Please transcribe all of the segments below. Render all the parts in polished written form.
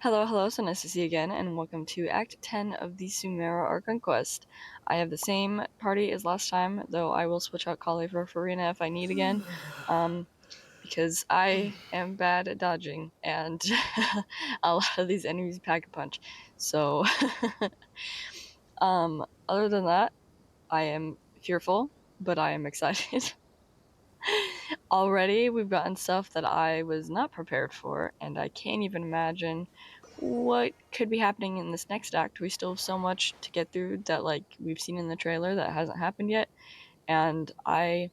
Hello, hello, so nice to see you again, and welcome to Act 10 of the Sumeru Archon quest. I have the same party as last time, though I will switch out Collei for Farina if I need again, because I am bad at dodging, and a lot of these enemies pack a punch. So, other than that, I am fearful, but I am excited. Already, we've gotten stuff that I was not prepared for, and I can't even imagine what could be happening in this next act. We still have so much to get through that, like, we've seen in the trailer that hasn't happened yet, and I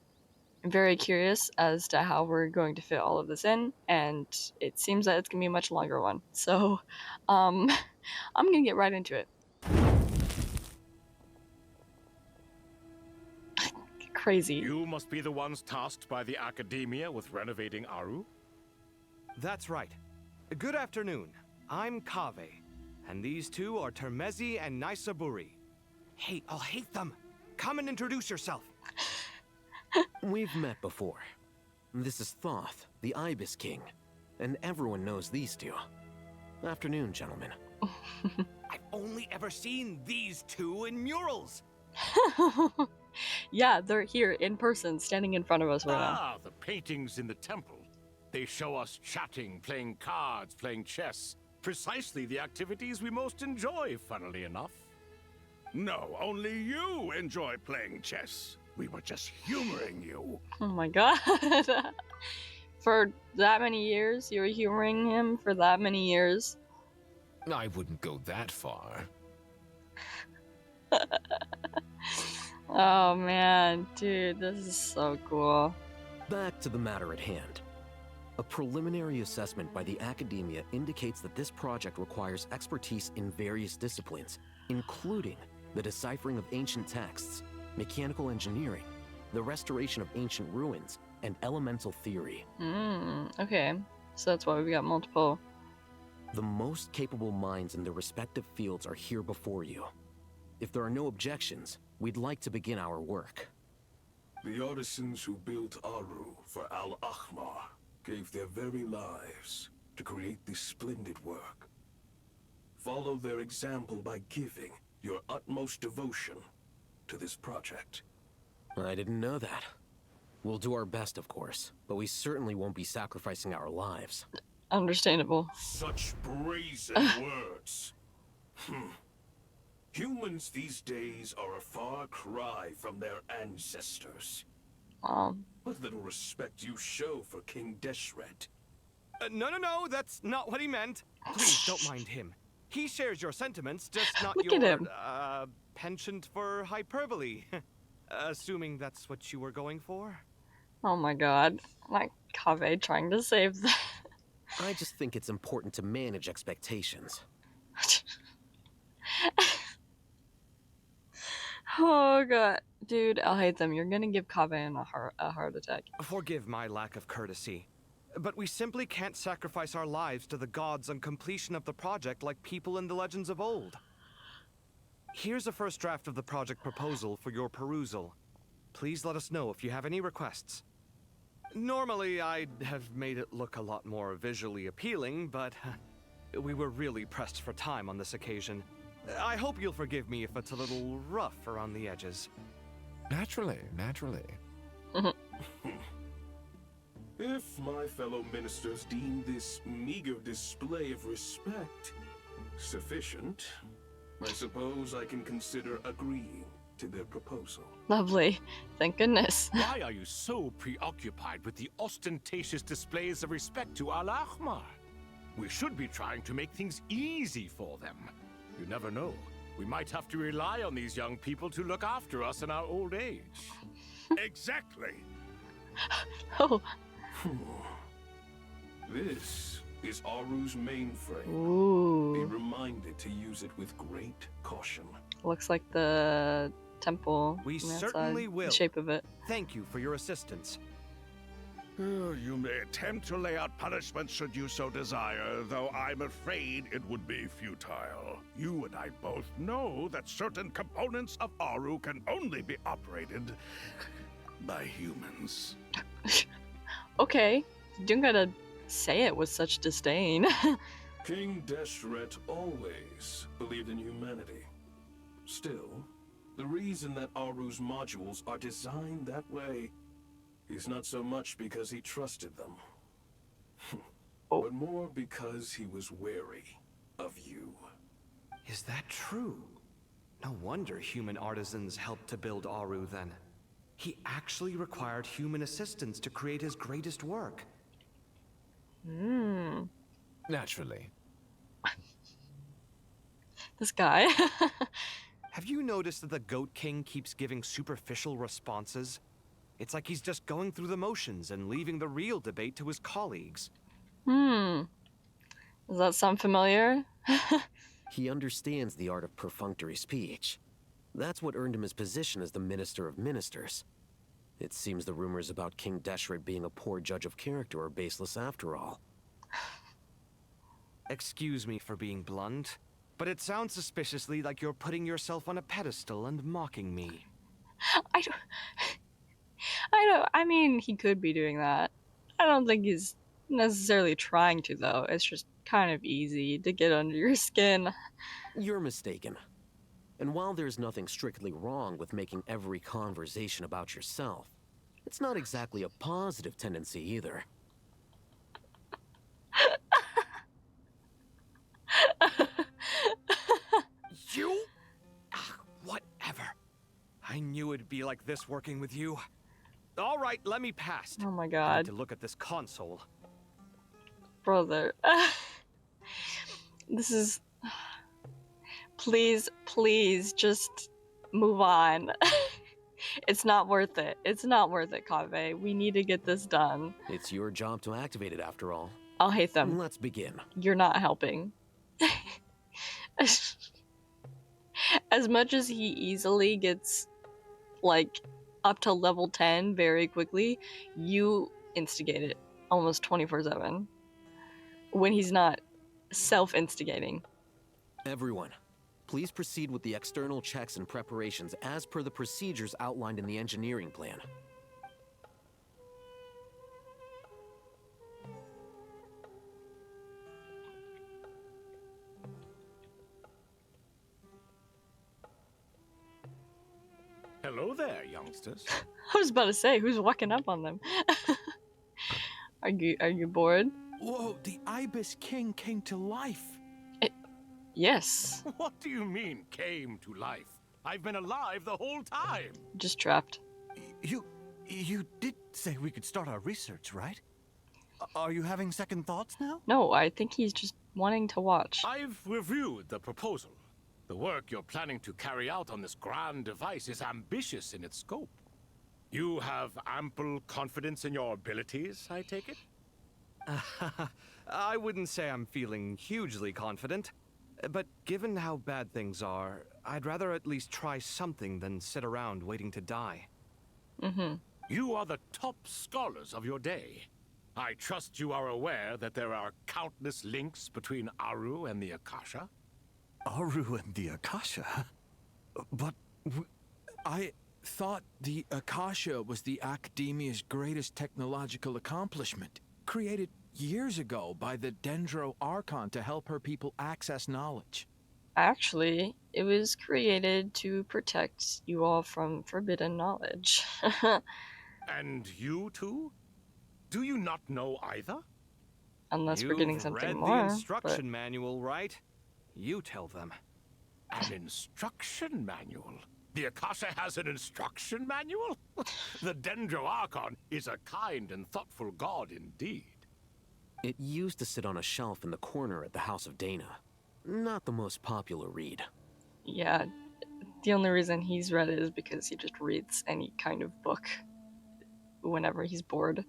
am very curious as to how we're going to fit all of this in, and it seems that it's going to be a much longer one. So, um, I'm going to get right into it. Crazy. You must be the ones tasked by the Academia with renovating Aaru? That's right. Good afternoon. I'm Kaveh, and these two are Termezi and Naisaburi. Hey, Alhaitham, come and introduce yourself. We've met before. This is Thoth, the Ibis King, and everyone knows these two. Afternoon, gentlemen. I've only ever seen these two in murals. Yeah, they're here in person, standing in front of us right now. Ah, the paintings in the temple. They show us chatting, playing cards, playing chess. Precisely the activities we most enjoy, funnily enough. No, only you enjoy playing chess. We were just humoring you. Oh my god. For that many years? You were humoring him for that many years? I wouldn't go that far. Oh man, dude, this is so cool. Back to the matter at hand. A preliminary assessment by the Academia indicates that this project requires expertise in various disciplines, including the deciphering of ancient texts, mechanical engineering, the restoration of ancient ruins, and elemental theory. Okay. So that's why we've got multiple. The most capable minds in their respective fields are here before you. If there are no objections, we'd like to begin our work. The artisans who built Aaru for Al-Ahmar gave their very lives to create this splendid work. Follow their example by giving your utmost devotion to this project. I didn't know that. We'll do our best, of course, but we certainly won't be sacrificing our lives. Understandable. Such brazen words. Humans these days are a far cry from their ancestors. What little respect you show for King Deshret. No, that's not what he meant. Please don't mind him. He shares your sentiments, just not Look at your, him. penchant for hyperbole. Assuming that's what you were going for? Oh my god. Like Kaveh trying to save the I just think it's important to manage expectations. Oh god. Dude, Alhaitham, you're gonna give Kaveh a heart attack. Forgive my lack of courtesy, but we simply can't sacrifice our lives to the gods on completion of the project like people in the legends of old. Here's a first draft of the project proposal for your perusal. Please let us know if you have any requests. Normally, I'd have made it look a lot more visually appealing, but we were really pressed for time on this occasion. I hope you'll forgive me if it's a little rough around the edges. Naturally. If my fellow ministers deem this meager display of respect sufficient, I suppose I can consider agreeing to their proposal. Lovely. Thank goodness. Why are you so preoccupied with the ostentatious displays of respect to Al-Ahmar? We should be trying to make things easy for them. You never know. We might have to rely on these young people to look after us in our old age. Exactly. Oh. This is Aaru's mainframe. Be Ooh. reminded to use it with great caution. Looks like the temple. We on the certainly outside, will. The shape of it. Thank you for your assistance. You may attempt to lay out punishment should you so desire, though I'm afraid it would be futile. You and I both know that certain components of Aaru can only be operated by humans. Okay. You don't gotta say it with such disdain. King Deshret always believed in humanity. Still, the reason that Aaru's modules are designed that way is not so much because he trusted them, but more because he was wary of you. Is that true? No wonder human artisans helped to build Aaru then. He actually required human assistance to create his greatest work. Naturally. This guy. Have you noticed that the Goat King keeps giving superficial responses? It's like he's just going through the motions and leaving the real debate to his colleagues. Does that sound familiar? He understands the art of perfunctory speech. That's what earned him his position as the Minister of Ministers. It seems the rumors about King Deshret being a poor judge of character are baseless after all. Excuse me for being blunt, but it sounds suspiciously like you're putting yourself on a pedestal and mocking me. I mean, he could be doing that. I don't think he's necessarily trying to, though. It's just kind of easy to get under your skin. You're mistaken. And while there's nothing strictly wrong with making every conversation about yourself, it's not exactly a positive tendency either. You? Whatever. I knew it'd be like this working with you. All right, let me past. Oh my I need god. to look at this console. Brother. This is... Please, please, just move on. It's not worth it. It's not worth it, Kaveh. We need to get this done. It's your job to activate it after all. Alhaitham, Let's begin. you're not helping. As much as he easily gets, like, up to level 10 very quickly, you instigate it almost 24/7. When he's not self-instigating. Everyone, please proceed with the external checks and preparations as per the procedures outlined in the engineering plan. Hello there, youngsters. I was about to say, who's walking up on them? Are you bored? Whoa, the Ibis King came to life. Yes. What do you mean, came to life? I've been alive the whole time. Just trapped. You did say we could start our research, right? Are you having second thoughts now? No, I think he's just wanting to watch. I've reviewed the proposal. The work you're planning to carry out on this grand device is ambitious in its scope. You have ample confidence in your abilities, I take it? I wouldn't say I'm feeling hugely confident, but given how bad things are, I'd rather at least try something than sit around waiting to die. You are the top scholars of your day. I trust you are aware that there are countless links between Aaru and the Akasha. Aaru and the Akasha? But I thought the Akasha was the Academia's greatest technological accomplishment, created years ago by the Dendro Archon to help her people access knowledge. Actually, it was created to protect you all from forbidden knowledge. And you too? Do you not know either? Unless we're getting something read more. the instruction manual, right? You tell them. An instruction manual? The Akasha has an instruction manual? The Dendro Archon is a kind and thoughtful god indeed. It used to sit on a shelf in the corner at the House of Deyha. Not the most popular read. Yeah, the only reason he's read it is because he just reads any kind of book whenever he's bored.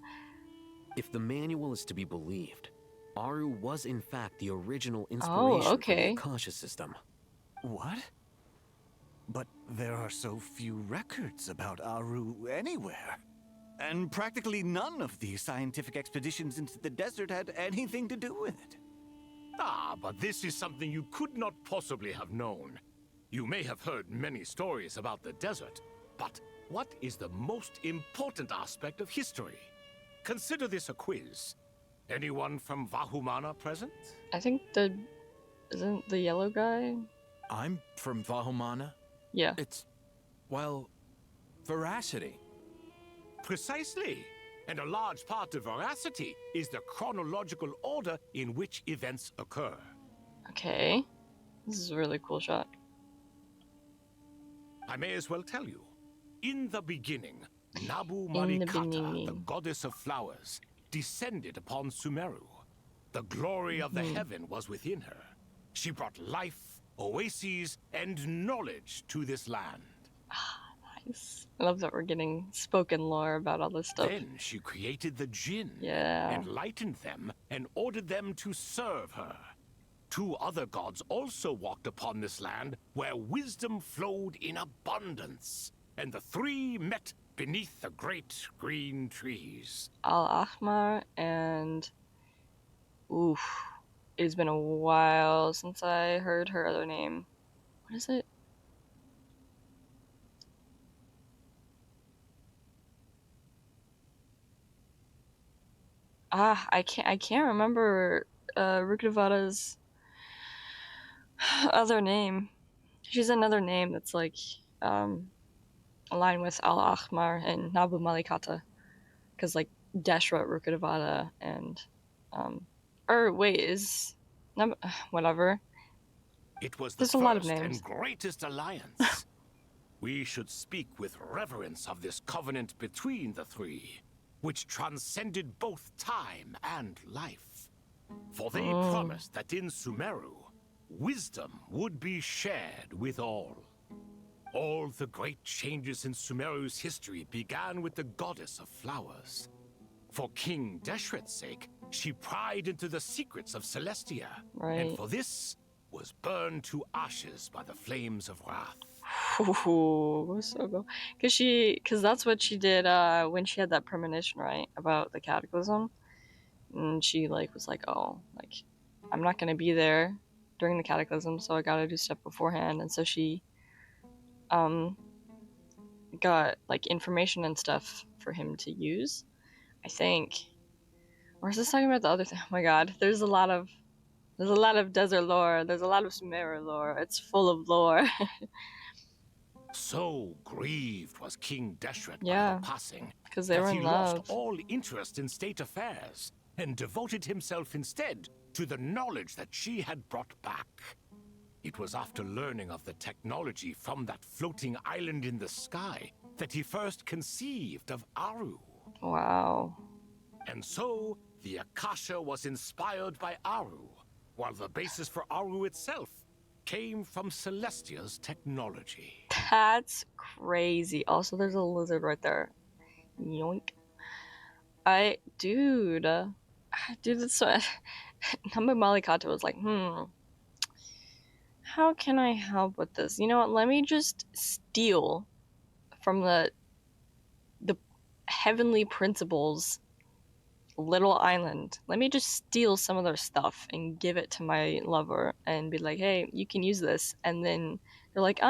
If the manual is to be believed, Aaru was in fact the original inspiration for okay. the Akasha system. What? But there are so few records about Aaru anywhere. And practically none of these scientific expeditions into the desert had anything to do with it. Ah, but this is something you could not possibly have known. You may have heard many stories about the desert, but what is the most important aspect of history? Consider this a quiz. Anyone from Vahumana present? I think isn't the yellow guy? I'm from Vahumana. Yeah. It's, well, veracity. Precisely. And a large part of veracity is the chronological order in which events occur. Okay. This is a really cool shot. I may as well tell you. In the beginning, Nabu In the Marikata, beginning. the goddess of flowers, descended upon Sumeru. The glory of the heaven was within her. She brought life, oases, and knowledge to this land. Nice. I love that we're getting spoken lore about all this stuff. Then she created the Jinn, Yeah. enlightened them, and ordered them to serve her. 2 other gods also walked upon this land where wisdom flowed in abundance, and the 3 met beneath the great green trees. Al-Ahmar and... Oof. It's been a while since I heard her other name. What is it? I can't remember Ruknavada's other name. She's another name that's like aligned with Al-Ahmar and Nabu Malikata. Because like Deshra, Ruknavada, and or wait, whatever. It was the There's a lot of first names. and greatest alliance. We should speak with reverence of this covenant between the 3, which transcended both time and life. For they promised that in Sumeru, wisdom would be shared with all. All the great changes in Sumeru's history began with the goddess of flowers. For King Deshret's sake, she pried into the secrets of Celestia, Right. and for this was burned to ashes by the flames of wrath. Ooh, so cool. Cause that's what she did when she had that premonition, right, about the cataclysm. And she like was like, oh, like I'm not gonna be there during the cataclysm, so I gotta do stuff beforehand. And so she got like information and stuff for him to use, I think. Or is this talking about the other thing? Oh my god, there's a lot of desert lore. There's a lot of Sumeru lore. It's full of lore. So grieved was King Deshret by Yeah, her passing because they that were he in lost love. all interest in state affairs and devoted himself instead to the knowledge that she had brought back. It was after learning of the technology from that floating island in the sky that he first conceived of Aaru. Wow. And so, the Akasha was inspired by Aaru, while the basis for Aaru itself came from Celestia's technology. That's crazy. Also, there's a lizard right there. Yoink. Dude, that's so. Nabu Malikata was like, how can I help with this? You know what? Let me just steal from the heavenly principles little island. Let me just steal some of their stuff and give it to my lover and be like, hey, you can use this. And then they're like,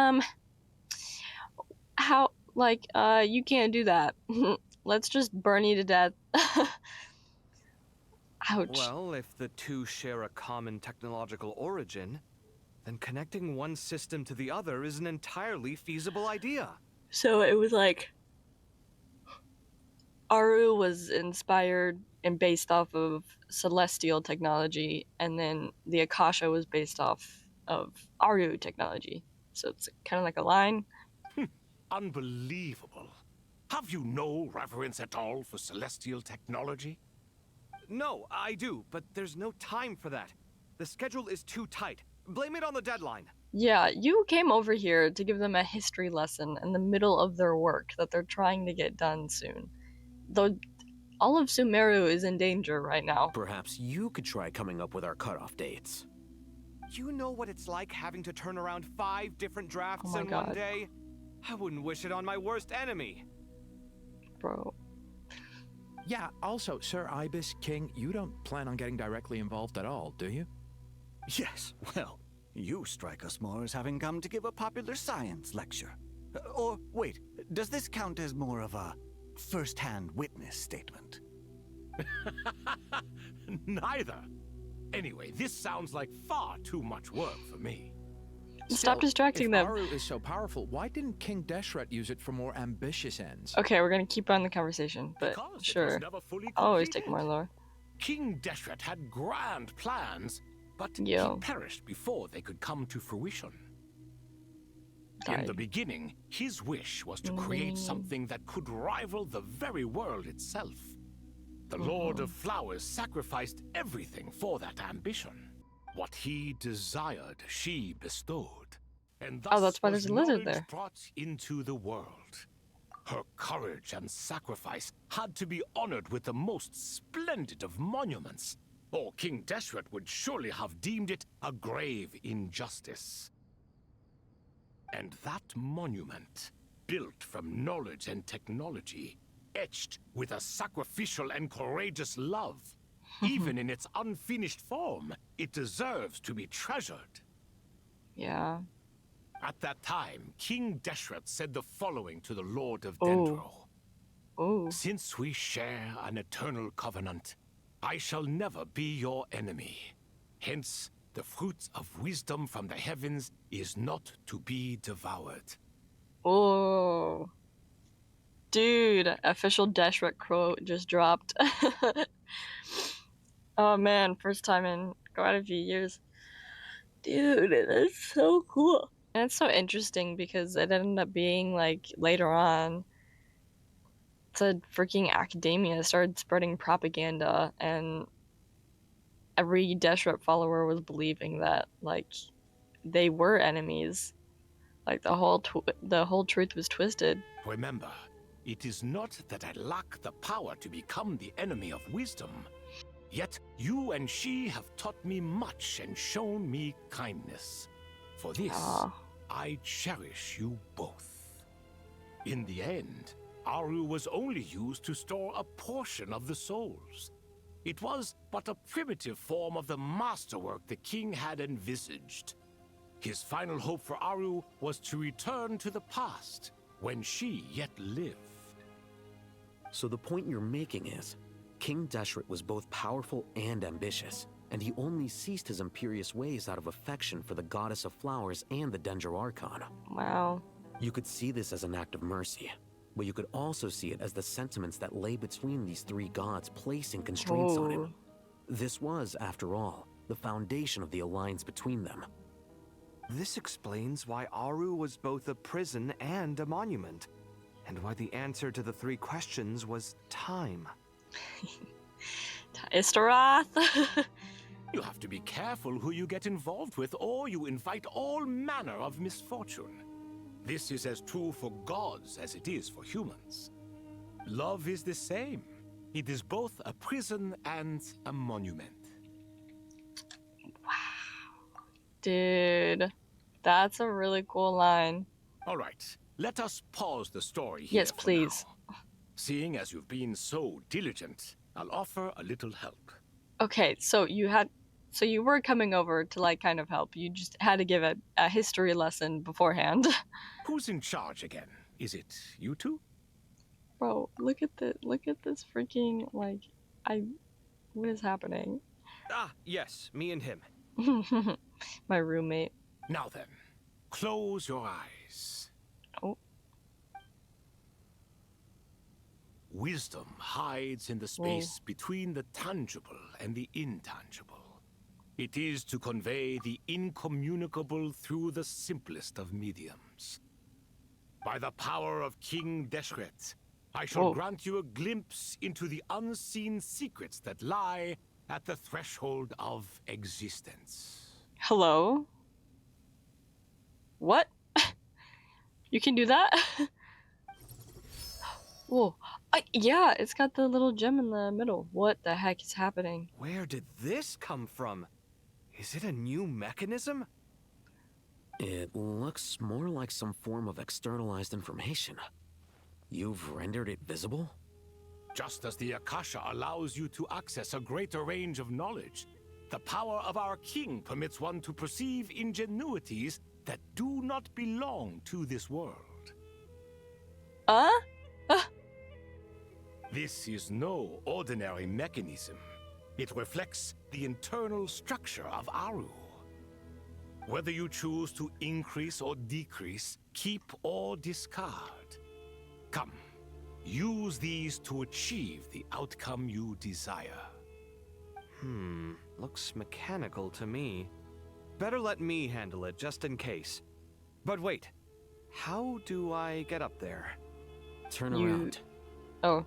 how, like, you can't do that. Let's just burn you to death. Ouch. Well, if the 2 share a common technological origin, then connecting one system to the other is an entirely feasible idea. So it was like Aaru was inspired and based off of celestial technology, and then the Akasha was based off of Aaru technology. So it's kind of like a line. Unbelievable. Have you no reverence at all for celestial technology? No, I do, but there's no time for that. The schedule is too tight. Blame it on the deadline. Yeah, you came over here to give them a history lesson in the middle of their work that they're trying to get done soon. Though all of Sumeru is in danger right now. Perhaps you could try coming up with our cutoff dates. You know what it's like having to turn around 5 different drafts Oh my in one God. day? I wouldn't wish it on my worst enemy. Bro. Yeah, also, Sir Ibis, King, you don't plan on getting directly involved at all, do you? Yes, well, you strike us more as having come to give a popular science lecture. Or, wait, does this count as more of a first-hand witness statement? Neither. Anyway, this sounds like far too much work for me. Stop distracting if them. Aaru is so powerful, why didn't King Deshret use it for more ambitious ends? Okay, we're gonna keep on the conversation, but Because it was sure. never fully I'll always take completed. more lore. King Deshret had grand plans, but Yo. he perished before they could come to fruition. In Died. the beginning, his wish was to create something that could rival the very world itself. The Lord of Flowers sacrificed everything for that ambition. What he desired, she bestowed. And thus Oh, that's why was there's a lizard knowledge there. brought into the world. Her courage and sacrifice had to be honored with the most splendid of monuments, or King Deshret would surely have deemed it a grave injustice. And that monument, built from knowledge and technology, etched with a sacrificial and courageous love, even in its unfinished form, it deserves to be treasured. Yeah. At that time, King Deshret said the following to the Lord of Oh. Dendro. Oh. Since we share an eternal covenant, I shall never be your enemy. Hence, the fruit of wisdom from the heavens is not to be devoured. Oh. Dude, official Deshret quote just dropped. Oh man, first time in quite a few years. Dude, that's so cool. And it's so interesting because it ended up being like later on, the freaking academia started spreading propaganda, and every Deshret follower was believing that like they were enemies. Like the whole truth was twisted. Remember, it is not that I lack the power to become the enemy of wisdom. Yet you and she have taught me much and shown me kindness. For this, Aw. I cherish you both. In the end, Aaru was only used to store a portion of the souls. It was but a primitive form of the masterwork the king had envisaged. His final hope for Aaru was to return to the past, when she yet lived. So the point you're making is, King Deshret was both powerful and ambitious, and he only ceased his imperious ways out of affection for the goddess of flowers and the Dendro Archon. Wow. You could see this as an act of mercy, but you could also see it as the sentiments that lay between these three gods placing constraints on him. This was, after all, the foundation of the alliance between them. This explains why Aaru was both a prison and a monument, and why the answer to the three questions was time. Istarath. You have to be careful who you get involved with, or you invite all manner of misfortune. This is as true for gods as it is for humans. Love is the same. It is both a prison and a monument. Dude, that's a really cool line. All right, let us pause the story here. Yes, for please. now. Seeing as you've been so diligent, I'll offer a little help. Okay, so you were coming over to like kind of help. You just had to give a history lesson beforehand. Who's in charge again? Is it you two? Bro, look at this freaking like what is happening? Ah, yes, me and him. My roommate. Now then, close your eyes. Oh. Wisdom hides in the space between the tangible and the intangible. It is to convey the incommunicable through the simplest of mediums. By the power of King Deshret, I shall grant you a glimpse into the unseen secrets that lie at the threshold of existence. Hello? What? You can do that? Whoa. Yeah, it's got the little gem in the middle. What the heck is happening? Where did this come from? Is it a new mechanism? It looks more like some form of externalized information. You've rendered it visible? Just as the Akasha allows you to access a greater range of knowledge, the power of our king permits one to perceive ingenuities that do not belong to this world. This is no ordinary mechanism. It reflects the internal structure of Aaru. Whether you choose to increase or decrease, keep or discard. Come, use these to achieve the outcome you desire. Looks mechanical to me. Better let me handle it, just in case. But wait, how do I get up there? Turn around. Oh.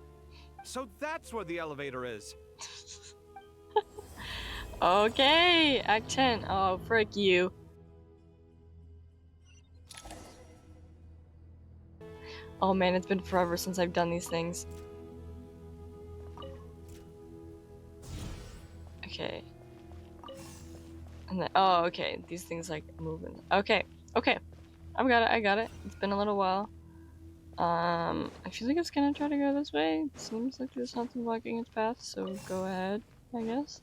So that's where the elevator is. Okay, Act 10. Oh, frick you. Oh man, it's been forever since I've done these things. Okay. And then, oh, okay. These things like moving. Okay, okay. I got it. It's been a little while. I feel like it's gonna try to go this way. It seems like there's something blocking its path, so go ahead, I guess.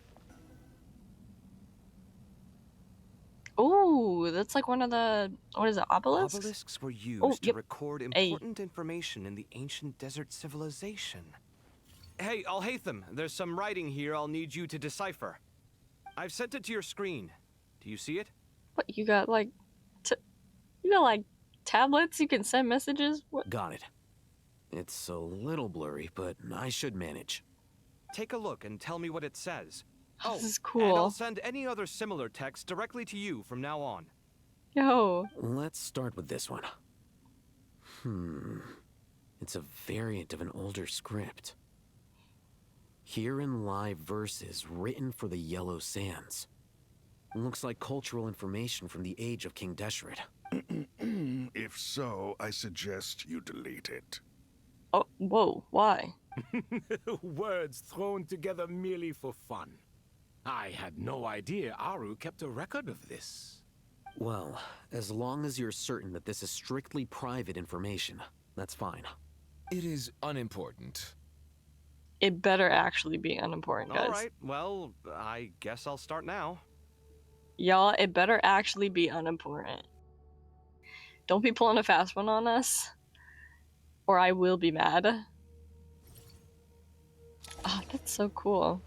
Oh, that's like one of the, what is it, obelisks? Obelisks were used to yep. record important information in the ancient desert civilization. Hey, Alhaitham, there's some writing here I'll need you to decipher. I've sent it to your screen. Do you see it? What, you got like, tablets you can send messages? What? Got it. It's a little blurry, but I should manage. Take a look and tell me what it says. Oh, this is and I'll cool. send any other similar text directly to you from now on. Yo. Let's start with this one. It's a variant of an older script. Herein lie verses written for the Yellow Sands. Looks like cultural information from the age of King Deshret. If so, I suggest you delete it. Oh, whoa, why? Words thrown together merely for fun. I had no idea Aaru kept a record of this. Well, as long as you're certain that this is strictly private information, that's fine. It is unimportant. It better actually be unimportant, guys. Alright, well, I guess I'll start now. Y'all, it better actually be unimportant. Don't be pulling a fast one on us, or I will be mad. Oh, that's so cool.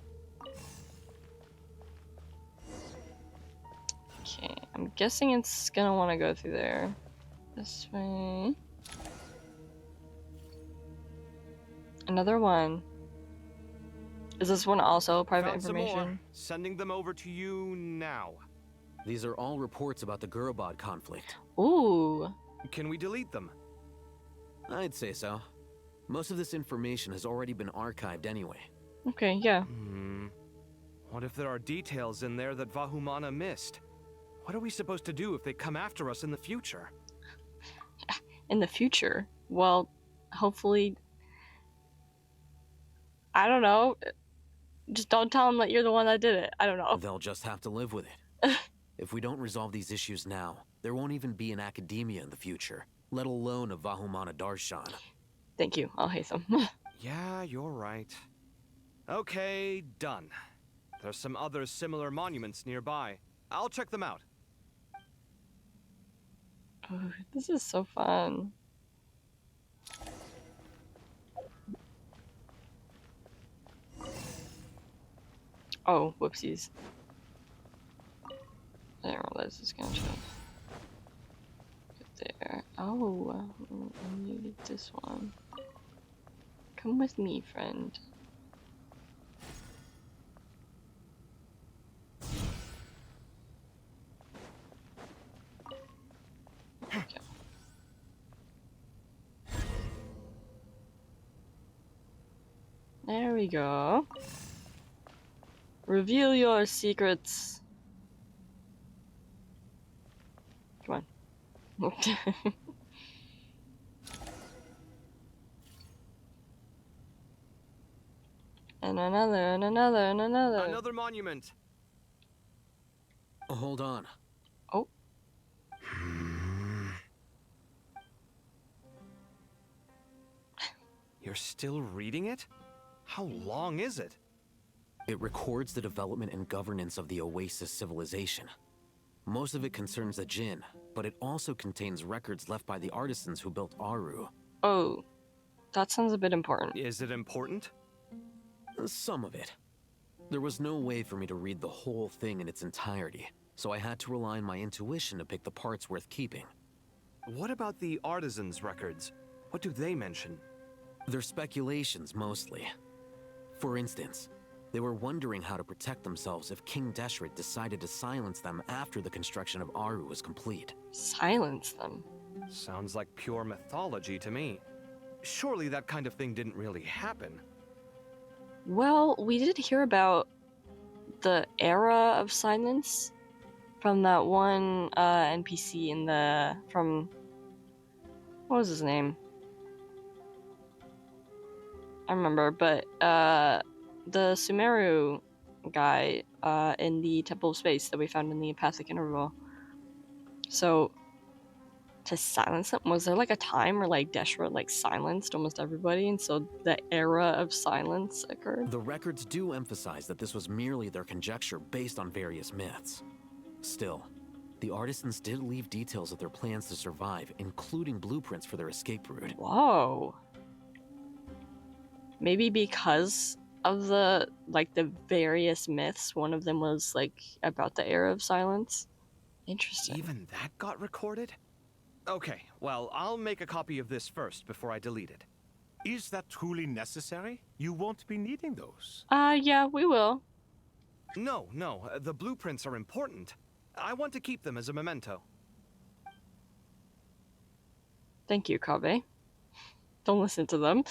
Okay, I'm guessing it's gonna want to go through there. This way. Another one. Is this one also private Found some information? more. Sending them over to you now. These are all reports about the Gurubad conflict. Ooh. Can we delete them? I'd say so. Most of this information has already been archived anyway. Okay, yeah. What if there are details in there that Vahumana missed? What are we supposed to do if they come after us in the future? In the future? Well, hopefully... I don't know. Just don't tell them that you're the one that did it. I don't know. They'll just have to live with it. If we don't resolve these issues now, there won't even be an academia in the future, let alone a Vahumana Darshan. Thank you, Alhaitham. Yeah, you're right. Okay, done. There's some other similar monuments nearby. I'll check them out. Ooh, this is so fun. Oh, whoopsies. I didn't realize this was gonna show. Get there. Oh, I needed this one. Come with me, friend. Okay. There we go. Reveal your secrets. Come on. And another, and another, and another. Another monument. Hold on. Oh. You're still reading it? How long is it? It records the development and governance of the Oasis civilization. Most of it concerns the Jinn, but it also contains records left by the artisans who built Aaru. Oh. That sounds a bit important. Is it important? Some of it. There was no way for me to read the whole thing in its entirety, so I had to rely on my intuition to pick the parts worth keeping. What about the artisans' records? What do they mention? They're speculations, mostly. For instance, they were wondering how to protect themselves if King Deshret decided to silence them after the construction of Aaru was complete. Silence them? Sounds like pure mythology to me. Surely that kind of thing didn't really happen. Well, we did hear about the era of silence from that one NPC in the... what was his name? I remember, but the Sumeru guy in the Temple of Space that we found in the Apathic Interval. So, to silence them, was there like a time where like Deshret like silenced almost everybody, and so the era of silence occurred? The records do emphasize that this was merely their conjecture based on various myths. Still, the artisans did leave details of their plans to survive, including blueprints for their escape route. Whoa. Maybe because of the various myths, one of them was like about the era of silence. Interesting. Even that got recorded? Okay, well, I'll make a copy of this first before I delete it. Is that truly necessary? You won't be needing those. Yeah, we will. No, the blueprints are important. I want to keep them as a memento. Thank you, Kaveh. Don't listen to them.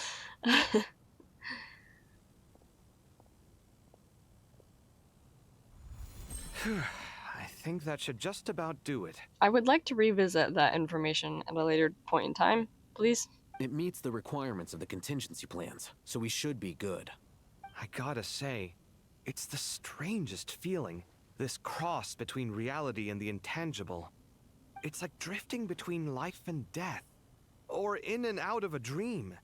I think that should just about do it. I would like to revisit that information at a later point in time, please. It meets the requirements of the contingency plans, so we should be good. I gotta say, it's the strangest feeling, this cross between reality and the intangible. It's like drifting between life and death, or in and out of a dream,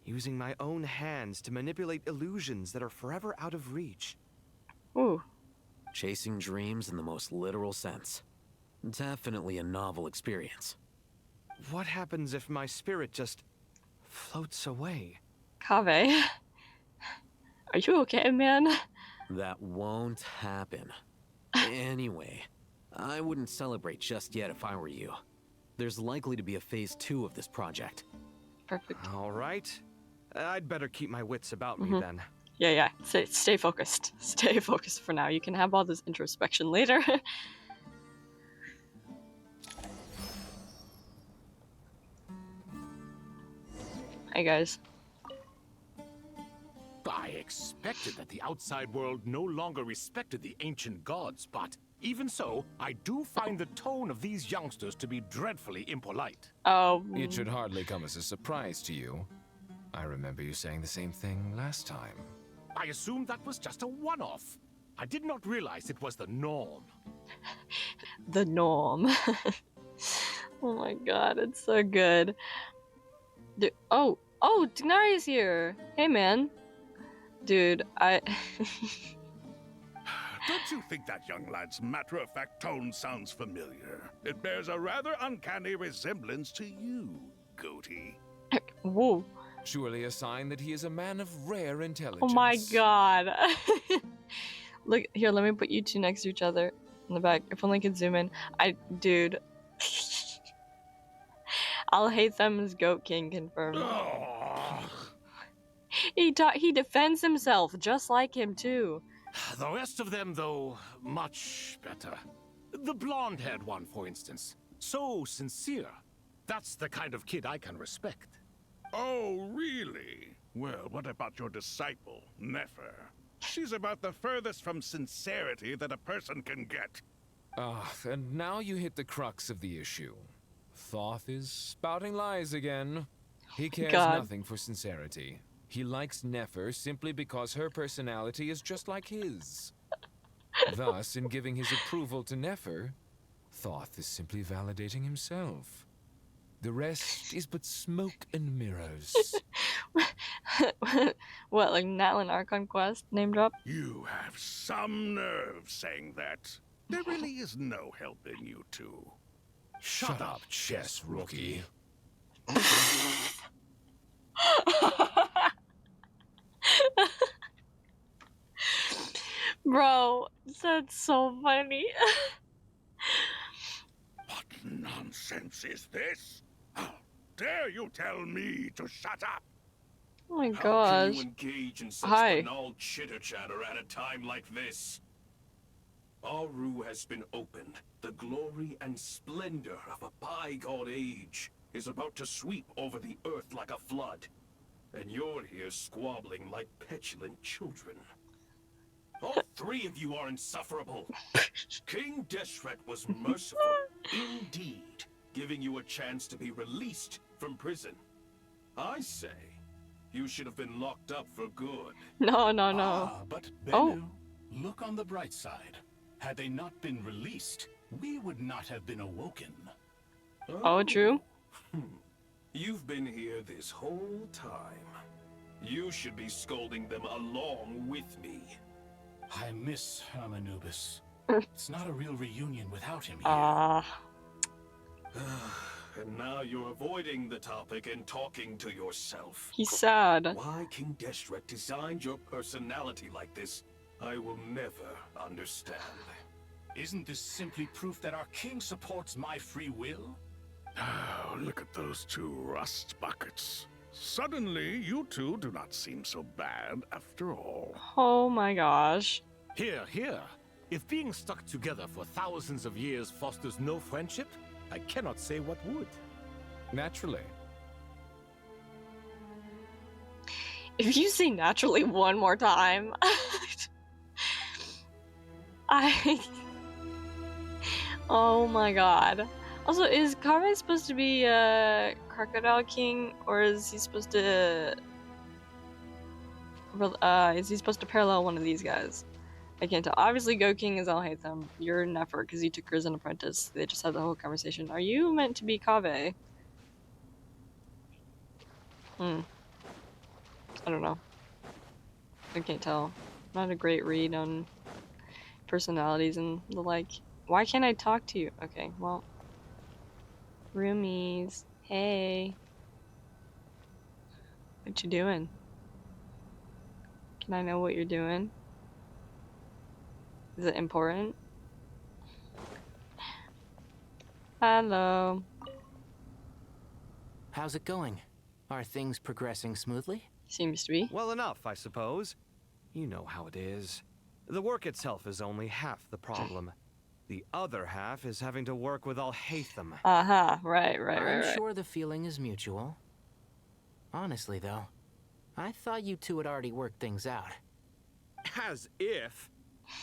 using my own hands to manipulate illusions that are forever out of reach. Ooh. Chasing dreams in the most literal sense. Definitely a novel experience. What happens if my spirit just floats away? Kaveh, are you okay, man? That won't happen. Anyway, I wouldn't celebrate just yet if I were you. There's likely to be a phase 2 of this project. Perfect. All right. I'd better keep my wits about me then. Yeah. Stay focused. Stay focused for now. You can have all this introspection later. Hey guys. I expected that the outside world no longer respected the ancient gods, but even so, I do find the tone of these youngsters to be dreadfully impolite. Oh. It should hardly come as a surprise to you. I remember you saying the same thing last time. I assumed that was just a one-off. I did not realize it was the norm. The norm. Oh my god, it's so good. Oh, Tighnari is here. Hey man. Dude, Don't you think that young lad's matter-of-fact tone sounds familiar? It bears a rather uncanny resemblance to you, Goatee. Whoa. Surely a sign that he is a man of rare intelligence. Oh my god. Look, here, let me put you two next to each other in the back. If only I could zoom in. Dude. Alhaitham is Goat King confirmed. He defends himself just like him too. The rest of them, though, much better. The blonde-haired one, for instance. So sincere. That's the kind of kid I can respect. Oh, really? Well, what about your disciple, Nefer? She's about the furthest from sincerity that a person can get. And now you hit the crux of the issue. Thoth is spouting lies again. He cares nothing for sincerity. He likes Nefer simply because her personality is just like his. Thus, in giving his approval to Nefer, Thoth is simply validating himself. The rest is but smoke and mirrors. What, like Natlin Archon quest name drop? You have some nerve saying that. There really is no helping you two. Shut up, chess rookie. Bro, that's so funny. What nonsense is this? How dare you tell me to shut up? Oh my How gosh. can you engage in such Hi. banal chitter-chatter at a time like this? Aaru has been opened. The glory and splendor of a bygone age is about to sweep over the earth like a flood. And you're here squabbling like petulant children. All three of you are insufferable. King Deshret was merciful, indeed, giving you a chance to be released from prison. I say, you should have been locked up for good. No. But Bennu, Oh. look on the bright side. Had they not been released, we would not have been awoken. Oh, true. You've been here this whole time. You should be scolding them along with me. I miss Hermanubis. It's not a real reunion without him here. And now you're avoiding the topic and talking to yourself. He's sad. Why King Deshret designed your personality like this, I will never understand. Isn't this simply proof that our king supports my free will? Oh, look at those two rust buckets. Suddenly, you two do not seem so bad after all. Oh my gosh. Here. If being stuck together for thousands of years fosters no friendship, I cannot say what would. Naturally. If you say naturally one more time, oh my god. Also, is Kaveh supposed to be a Crocodile King, or is he supposed to parallel one of these guys? I can't tell. Obviously, Go King is Alhaitham. You're Nefer, because he took her as an apprentice. They just had the whole conversation. Are you meant to be Kaveh? I don't know. I can't tell. Not a great read on personalities and the like. Why can't I talk to you? Okay, well. Roomies. Hey. What you doing? Can I know what you're doing? Is it important? Hello. How's it going? Are things progressing smoothly? Seems to be. Well enough, I suppose. You know how it is. The work itself is only half the problem. The other half is having to work with Alhaitham. Right. I'm sure the feeling is mutual. Honestly, though, I thought you two had already worked things out. As if.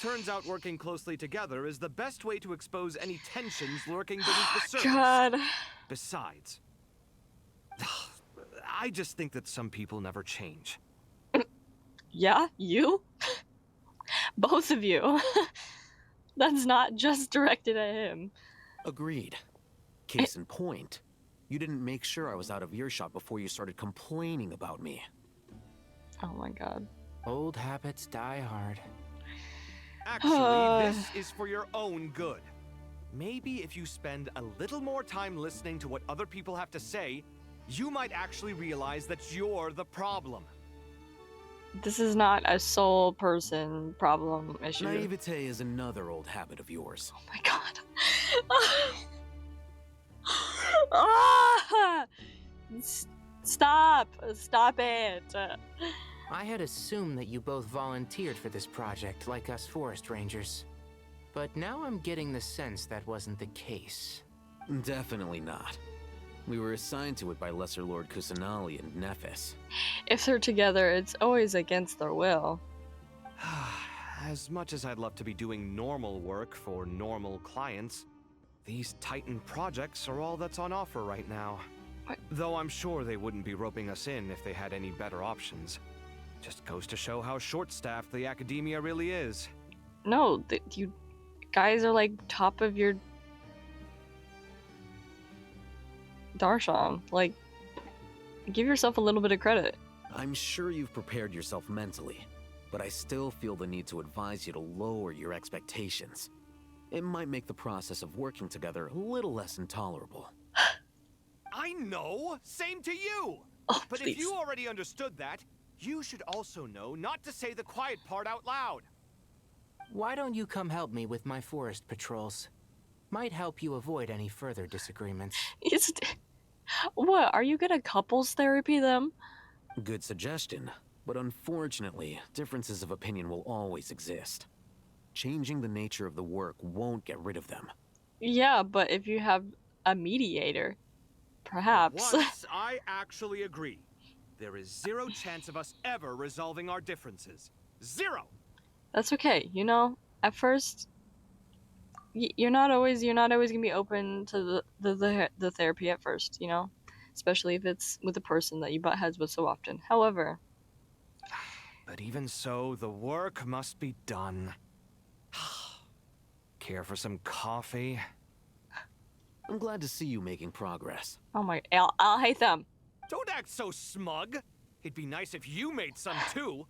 Turns out working closely together is the best way to expose any tensions lurking beneath the surface. God. Besides, I just think that some people never change. Yeah, you? Both of you. That's not just directed at him. Agreed. Case in point, you didn't make sure I was out of earshot before you started complaining about me. Oh my god. Old habits die hard. Actually, this is for your own good. Maybe if you spend a little more time listening to what other people have to say, you might actually realize that you're the problem. This is not a sole person problem issue. Naivete is another old habit of yours. Oh my god. Ah! Stop it. I had assumed that you both volunteered for this project like us forest rangers. But now I'm getting the sense that wasn't the case. Definitely not. We were assigned to it by Lesser Lord Kusanali and Naphis. If they're together, it's always against their will. As much as I'd love to be doing normal work for normal clients, these Titan projects are all that's on offer right now. What? Though I'm sure they wouldn't be roping us in if they had any better options. Just goes to show how short-staffed the academia really is. No, you guys are like top of your Darshan. Like, give yourself a little bit of credit. I'm sure you've prepared yourself mentally, but I still feel the need to advise you to lower your expectations. It might make the process of working together a little less intolerable. I know! Same to you! Oh, but please. if you already understood that, you should also know not to say the quiet part out loud. why don't you come help me with my forest patrols? Might help you avoid any further disagreements. What, are you gonna couples therapy them? Good suggestion, but unfortunately, differences of opinion will always exist. Changing the nature of the work won't get rid of them. Yeah, but if you have a mediator, perhaps. Once I actually agree, there is zero chance of us ever resolving our differences. Zero! That's okay, you know, at first, you're not always gonna be open to the therapy at first, you know? Especially if it's with a person that you butt heads with so often. However... But even so, the work must be done. Care for some coffee? I'm glad to see you making progress. Oh my... Alhaitham! Don't act so smug! It'd be nice if you made some too!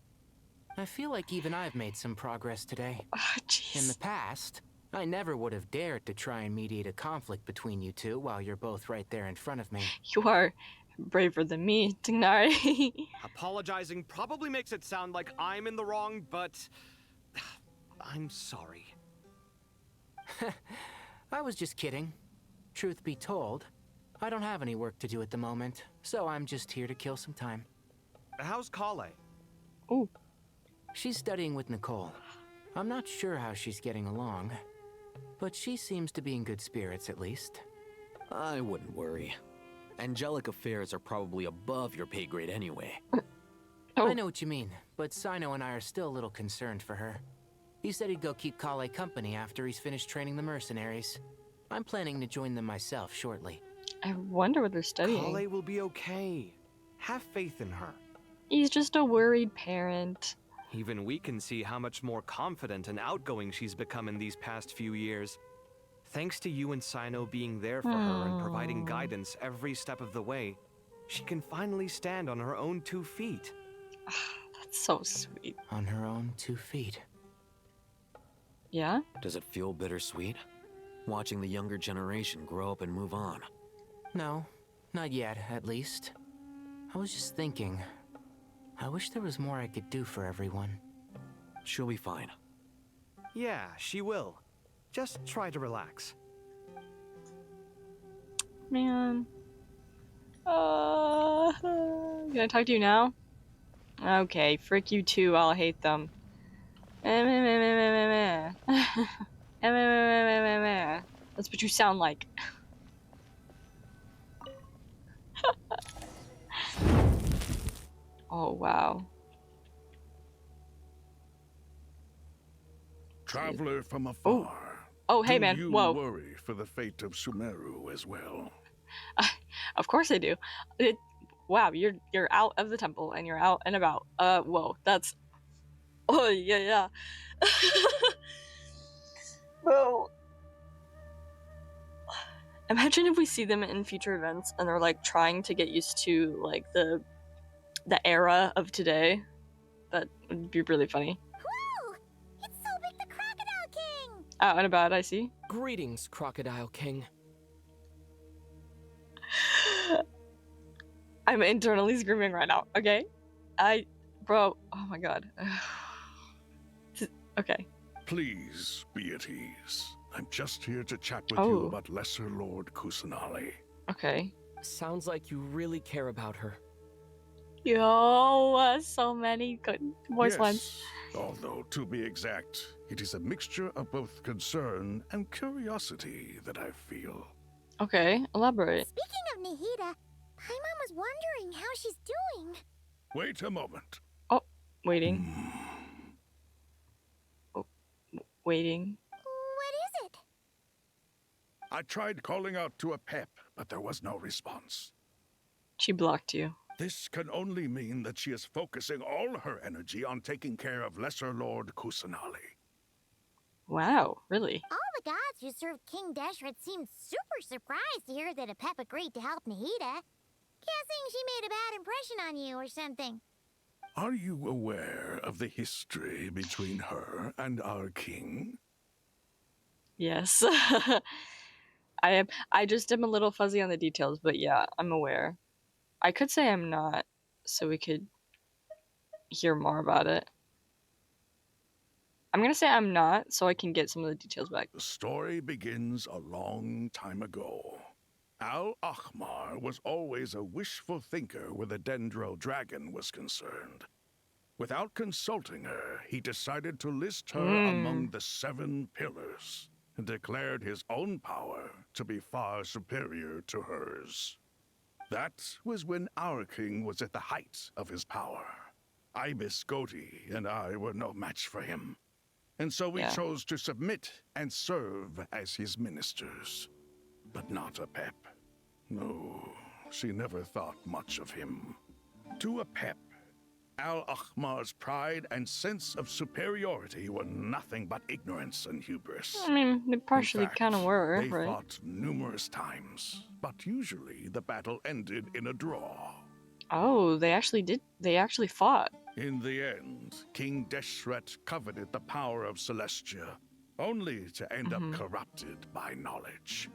I feel like even I've made some progress today. Oh, jeez. In the past, I never would have dared to try and mediate a conflict between you two while you're both right there in front of me. You are braver than me, Tighnari. Apologizing probably makes it sound like I'm in the wrong, but... I'm sorry. I was just kidding. Truth be told, I don't have any work to do at the moment, so I'm just here to kill some time. How's Collei? Ooh. She's studying with Nicole. I'm not sure how she's getting along, but she seems to be in good spirits at least. I wouldn't worry. Angelic affairs are probably above your pay grade anyway. I know what you mean, but Cyno and I are still a little concerned for her. He said he'd go keep Collei company after he's finished training the mercenaries. I'm planning to join them myself shortly. I wonder what they're studying. Collei will be okay. Have faith in her. He's just a worried parent. Even we can see how much more confident and outgoing she's become in these past few years. Thanks to you and Cyno being there for her and providing guidance every step of the way, she can finally stand on her own 2 feet. That's so sweet. On her own 2 feet. Yeah? Does it feel bittersweet? Watching the younger generation grow up and move on? No, not yet, at least. I was just thinking, I wish there was more I could do for everyone. She'll be fine. Yeah, she will. Just try to relax. Man. Can I talk to you now? Okay, frick you too, I'll hate them. That's what you sound like. Oh, wow. Traveler from afar. Oh, hey, man. Do you Whoa. worry for the fate of Sumeru as well? Of course I do. Wow, you're out of the temple and you're out and about. Whoa, that's... Oh, yeah. Bro. Imagine if we see them in future events and they're, like, trying to get used to, like, the era of today. That would be really funny. Whoa! It's Sobek the Crocodile King! Out and about, I see. Greetings, Crocodile King. I'm internally screaming right now, okay? Bro, oh my god. Okay. Please be at ease. I'm just here to chat with you about Lesser Lord Kusanali. Okay. Sounds like you really care about her. Yo, so many good voice lines. Although, to be exact, it is a mixture of both concern and curiosity that I feel. Okay, elaborate. Speaking of Nahida, Paimon was wondering how she's doing. Wait a moment. Oh, waiting. Oh, waiting. What is it? I tried calling out to a pep, but there was no response. She blocked you. This can only mean that she is focusing all her energy on taking care of Lesser Lord Kusanali. Wow, really? All the gods who served King Deshret seemed super surprised to hear that a pep agreed to help Nahida. Guessing she made a bad impression on you or something. Are you aware of the history between her and our king? Yes. I am. I just am a little fuzzy on the details, but yeah, I'm aware. I could say I'm not, so we could hear more about it. I'm gonna say I'm not, so I can get some of the details back. The story begins a long time ago. Al-Ahmar was always a wishful thinker where the Dendro dragon was concerned. Without consulting her, he decided to list her among the 7 pillars and declared his own power to be far superior to hers. That was when our king was at the height of his power. Ibis Goti and I were no match for him, and so we chose to submit and serve as his ministers. But not Apep. No, she never thought much of him. To Apep, Al-Ahmar's pride and sense of superiority were nothing but ignorance and hubris. I mean, they partially kind of were, they right? fought numerous times, but usually the battle ended in a draw. Oh, they actually did. They actually fought. In the end, King Deshret coveted the power of Celestia, only to end up corrupted by knowledge.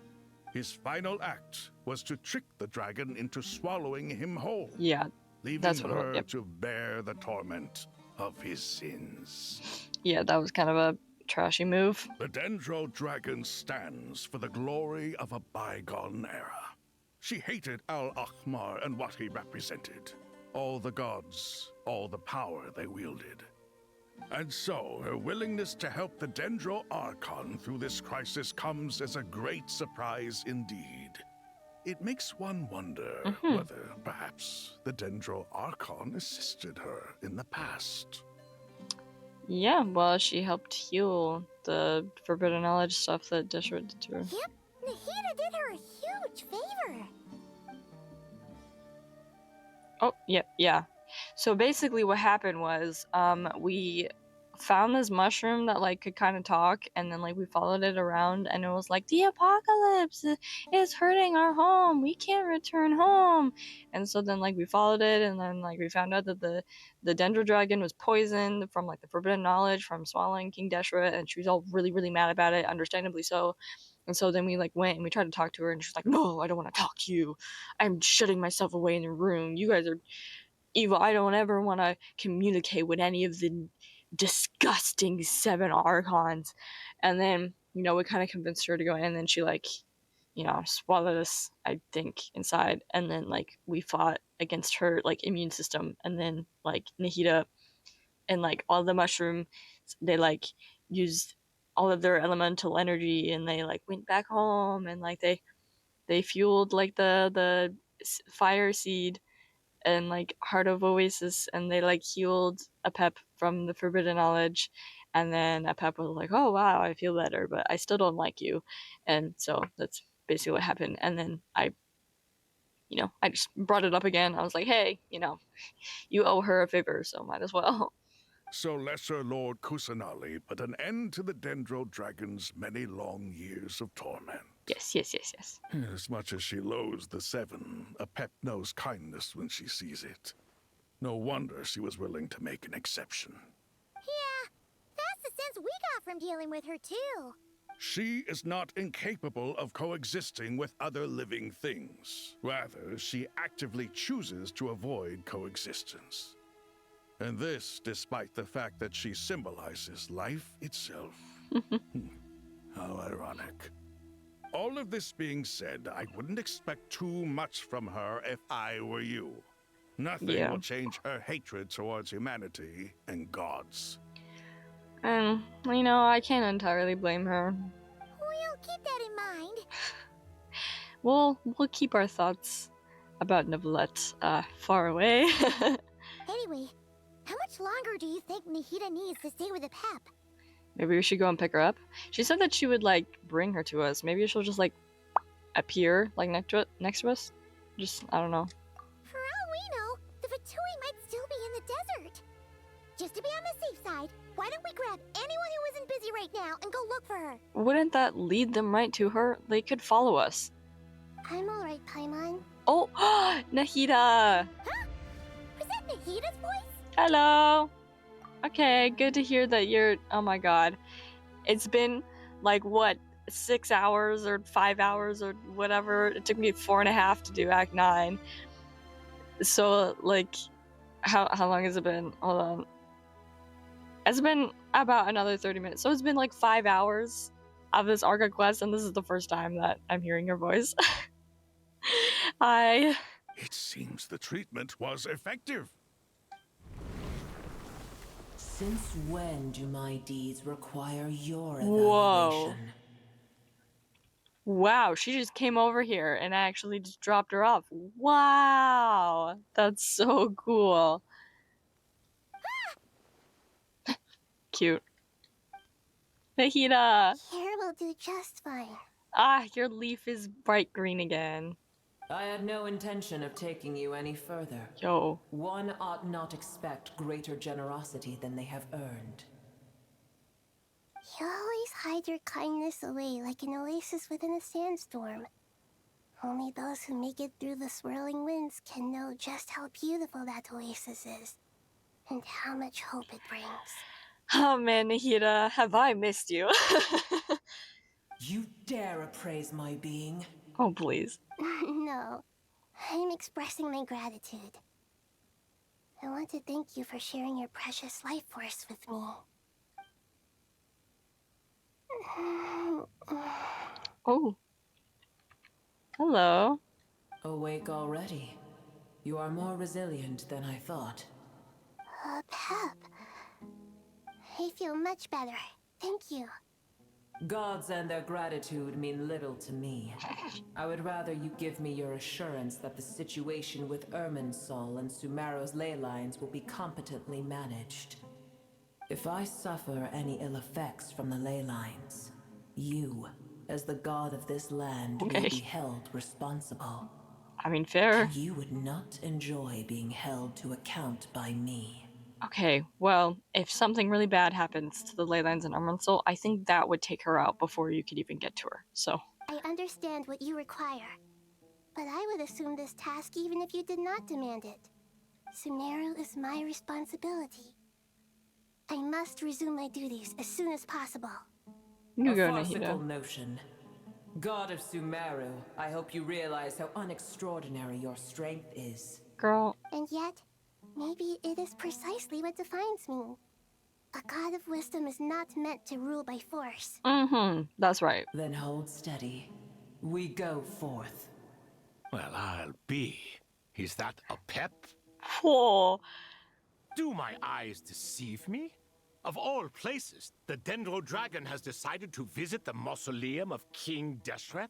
His final act was to trick the dragon into swallowing him whole. Yeah, leaving that's what her to bear the torment of his sins. Yeah, that was kind of a trashy move. The Dendro dragon stands for the glory of a bygone era. She hated Al-Ahmar and what he represented. All the gods, all the power they wielded. And so, her willingness to help the Dendro Archon through this crisis comes as a great surprise indeed. It makes one wonder whether, perhaps, the Dendro Archon assisted her in the past. Yeah, well, she helped heal the forbidden knowledge stuff that Deshret did to her. Yep, Nahida did her a huge favor. Oh, yeah. So basically what happened was, we found this mushroom that, like, could kind of talk, and then, like, we followed it around, and it was like, the apocalypse is hurting our home, we can't return home. And so then, like, we followed it, and then, like, we found out that the Dendro dragon was poisoned from, like, the forbidden knowledge from swallowing King Deshret, and she was all really, really mad about it, understandably so. And so then we, like, went and we tried to talk to her, and she's like, no, I don't want to talk to you, I'm shutting myself away in the room, you guys are evil, I don't ever want to communicate with any of the disgusting 7 Archons. And then, you know, we kind of convinced her to go in, and then she, like, you know, swallowed us, I think, inside, and then, like, we fought against her, like, immune system, and then, like, Nahida and, like, all the mushrooms, they, like, used all of their elemental energy, and they, like, went back home, and, like, they fueled, like, the fire seed and, like, Heart of Oasis, and they, like, healed Apep from the forbidden knowledge, and then Apep was like, oh wow, I feel better, but I still don't like you. And so that's basically what happened. And then I just brought it up again. I was like, hey, you know, you owe her a favor, so might as well. So Lesser Lord Kusanali put an end to the Dendro dragon's many long years of torment. Yes. As much as she loathes the 7, Apep knows kindness when she sees it. No wonder she was willing to make an exception. Yeah, that's the sense we got from dealing with her, too. She is not incapable of coexisting with other living things. Rather, she actively chooses to avoid coexistence. And this despite the fact that she symbolizes life itself. How ironic. All of this being said, I wouldn't expect too much from her if I were you. Nothing will change her hatred towards humanity and gods. And, you know, I can't entirely blame her. We'll keep that in mind. We'll keep our thoughts about Neuvillette far away. Anyway, how much longer do you think Nahida needs to stay with Apep? Maybe we should go and pick her up. She said that she would, like, bring her to us. Maybe she'll just, like, appear, like, next to us. Just, I don't know. For all we know, the Fatui might still be in the desert. Just to be on the safe side, why don't we grab anyone who isn't busy right now and go look for her? Wouldn't that lead them right to her? They could follow us. I'm alright, Paimon. Oh, Nahida! Huh? Was that Nahida's voice? Hello! Okay, good to hear that you're... Oh my god. It's been, like, what, 6 hours or 5 hours or whatever? It took me 4.5 to do Act 9. So, like, how long has it been? Hold on. It's been About another 30 minutes. So it's been like 5 hours of this Arca quest, and this is the first time that I'm hearing your voice. Hi. It seems the treatment was effective. Since when do my deeds require your evaluation? Whoa. Wow, she just came over here and I actually just dropped her off. Wow, that's so cool. Cute. Nahida! Here will do just fine. Ah, your leaf is bright green again. I had no intention of taking you any further. Yo. One ought not expect greater generosity than they have earned. You always hide your kindness away like an oasis within a sandstorm. Only those who make it through the swirling winds can know just how beautiful that oasis is, and how much hope it brings. Oh man, Nahida, have I missed you? You dare appraise my being? Oh, please. No, I'm expressing my gratitude. I want to thank you for sharing your precious life force with me. Oh. Hello. Awake already. You are more resilient than I thought. Pep. I feel much better. Thank you. Gods and their gratitude mean little to me. I would rather you give me your assurance that the situation with Irmunsul and Sumeru's ley lines will be competently managed. If I suffer any ill effects from the ley lines, you, as the god of this land, will be held responsible. I mean, fair. You would not enjoy being held to account by me. Okay, well, if something really bad happens to the ley lines in Irmunsul, I think that would take her out before you could even get to her, so. I understand what you require, but I would assume this task even if you did not demand it. Sumeru is my responsibility. I must resume my duties as soon as possible. You go, A farcical Nahida. notion. God of Sumeru, I hope you realize how unextraordinary your strength is. Girl. And yet, maybe it is precisely what defines me. A god of wisdom is not meant to rule by force. Mm-hmm, that's right. Then hold steady. We go forth. Well, I'll be. Is that a pep? Oh. Do my eyes deceive me? Of all places, the Dendro Dragon has decided to visit the Mausoleum of King Deshret?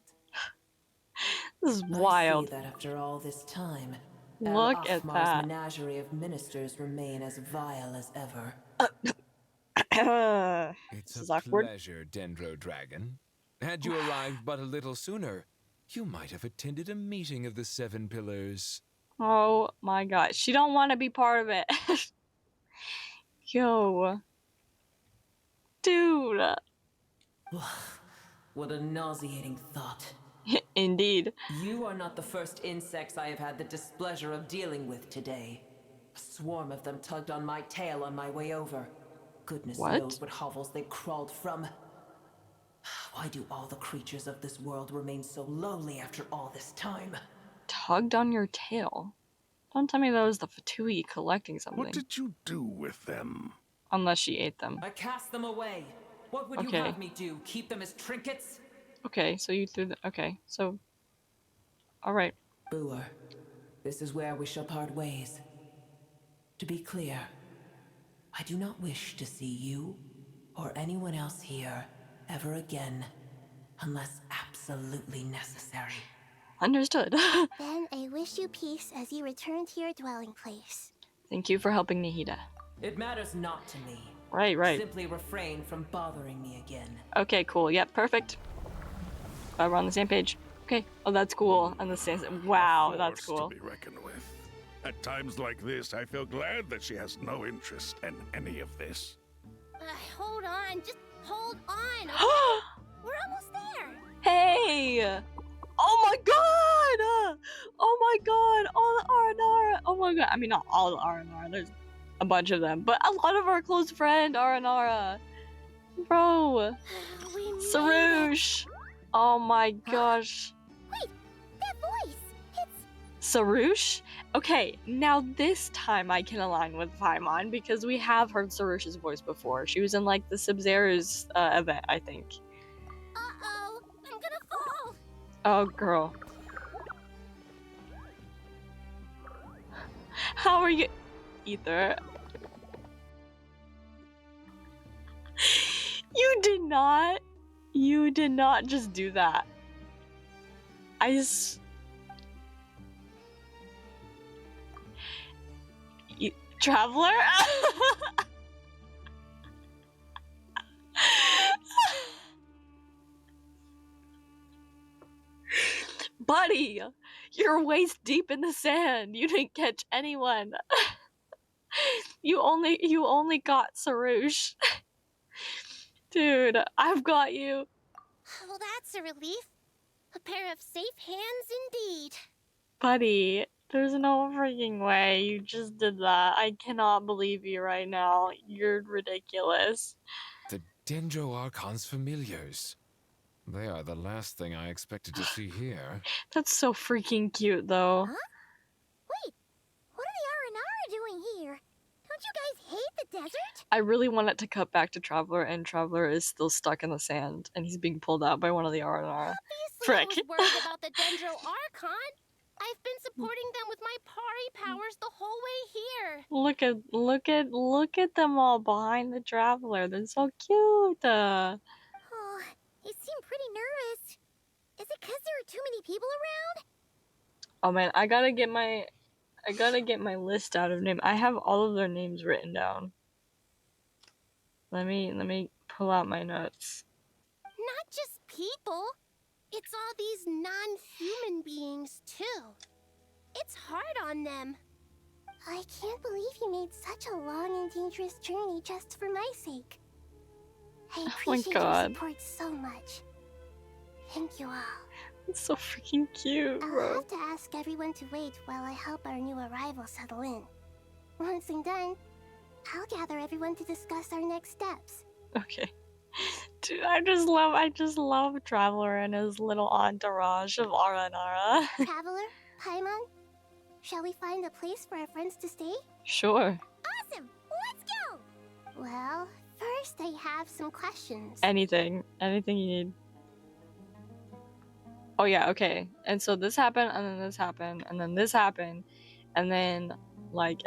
This is wild. I see that after all this time, Look at that. menagerie of ministers remain as vile as ever. It's a pleasure, Dendro Dragon. Had you arrived but a little sooner, you might have attended a meeting of the Seven Pillars. Oh my god, she don't want to be part of it. Yo. Dude. What a nauseating thought. Indeed. You are not the first insects I have had the displeasure of dealing with today. A swarm of them tugged on my tail on my way over. Goodness knows what hovels they crawled from. Why do all the creatures of this world remain so lowly after all this time? Tugged on your tail? Don't tell me that was the Fatui collecting something. What did you do with them? Unless she ate them. I cast them away. What would you have me do? Keep them as trinkets? Okay, so you threw the... Okay, so... Alright. Booer, this is where we shall part ways. To be clear, I do not wish to see you or anyone else here ever again, unless absolutely necessary. Understood. Then I wish you peace as you return to your dwelling place. Thank you for helping Nahida. It matters not to me. Right. Simply refrain from bothering me again. Okay, cool. Yep, perfect. Glad we're on the same page. Okay. Oh, that's cool. On the same... Wow, that's cool. To be reckoned with. At times like this, I feel glad that she has no interest in any of this. Hold on. Just hold on. Okay? We're almost there. Hey! Oh my god! Oh my god! All the Aranara! Oh my god. I mean, not all the Aranara. There's a bunch of them. But a lot of our close friend, Aranara. Bro. Sarouche. Oh my gosh. Wait, that voice. It's... Sarouche? Okay, now this time I can align with Paimon because we have heard Sarush's voice before. She was in like the Sub-Zero's event, I think. Uh-oh, I'm gonna fall. Oh, girl. How are you, Ether? You did not just do that. Traveler? Buddy, you're waist deep in the sand. You didn't catch anyone. You only got Sarush. Dude, I've got you. Well, that's a relief. A pair of safe hands indeed. Buddy, there's no freaking way you just did that. I cannot believe you right now. You're ridiculous. The Dendro Archon's familiars. They are the last thing I expected to see here. That's so freaking cute, though. Huh? Wait, what are the Aranara doing here? Don't you guys hate the desert? I really want it to cut back to Traveler, and Traveler is still stuck in the sand, and he's being pulled out by one of the Aranara. Obviously, I was worried about the Dendro Archon. I've been supporting them with my Pari powers the whole way here. Look at them all behind the Traveler. They're so cute. Oh, they seem pretty nervous. Is it because there are too many people around? Oh man, I gotta get my list out of names. I have all of their names written down. Let me pull out my notes. Not just people. It's all these non-human beings, too. It's hard on them. I can't believe you made such a long and dangerous journey just for my sake. I appreciate your support so much. Thank you all. It's so freaking cute, bro. I'll have to ask everyone to wait while I help our new arrival settle in. Once I'm done, I'll gather everyone to discuss our next steps. Okay. Dude, I just love Traveler and his little entourage of Aranara. Traveler, Paimon, shall we find a place for our friends to stay? Sure. Awesome! Let's go! Well, first I have some questions. Anything you need. Oh yeah, okay. And so this happened, and then this happened, and then this happened, and then like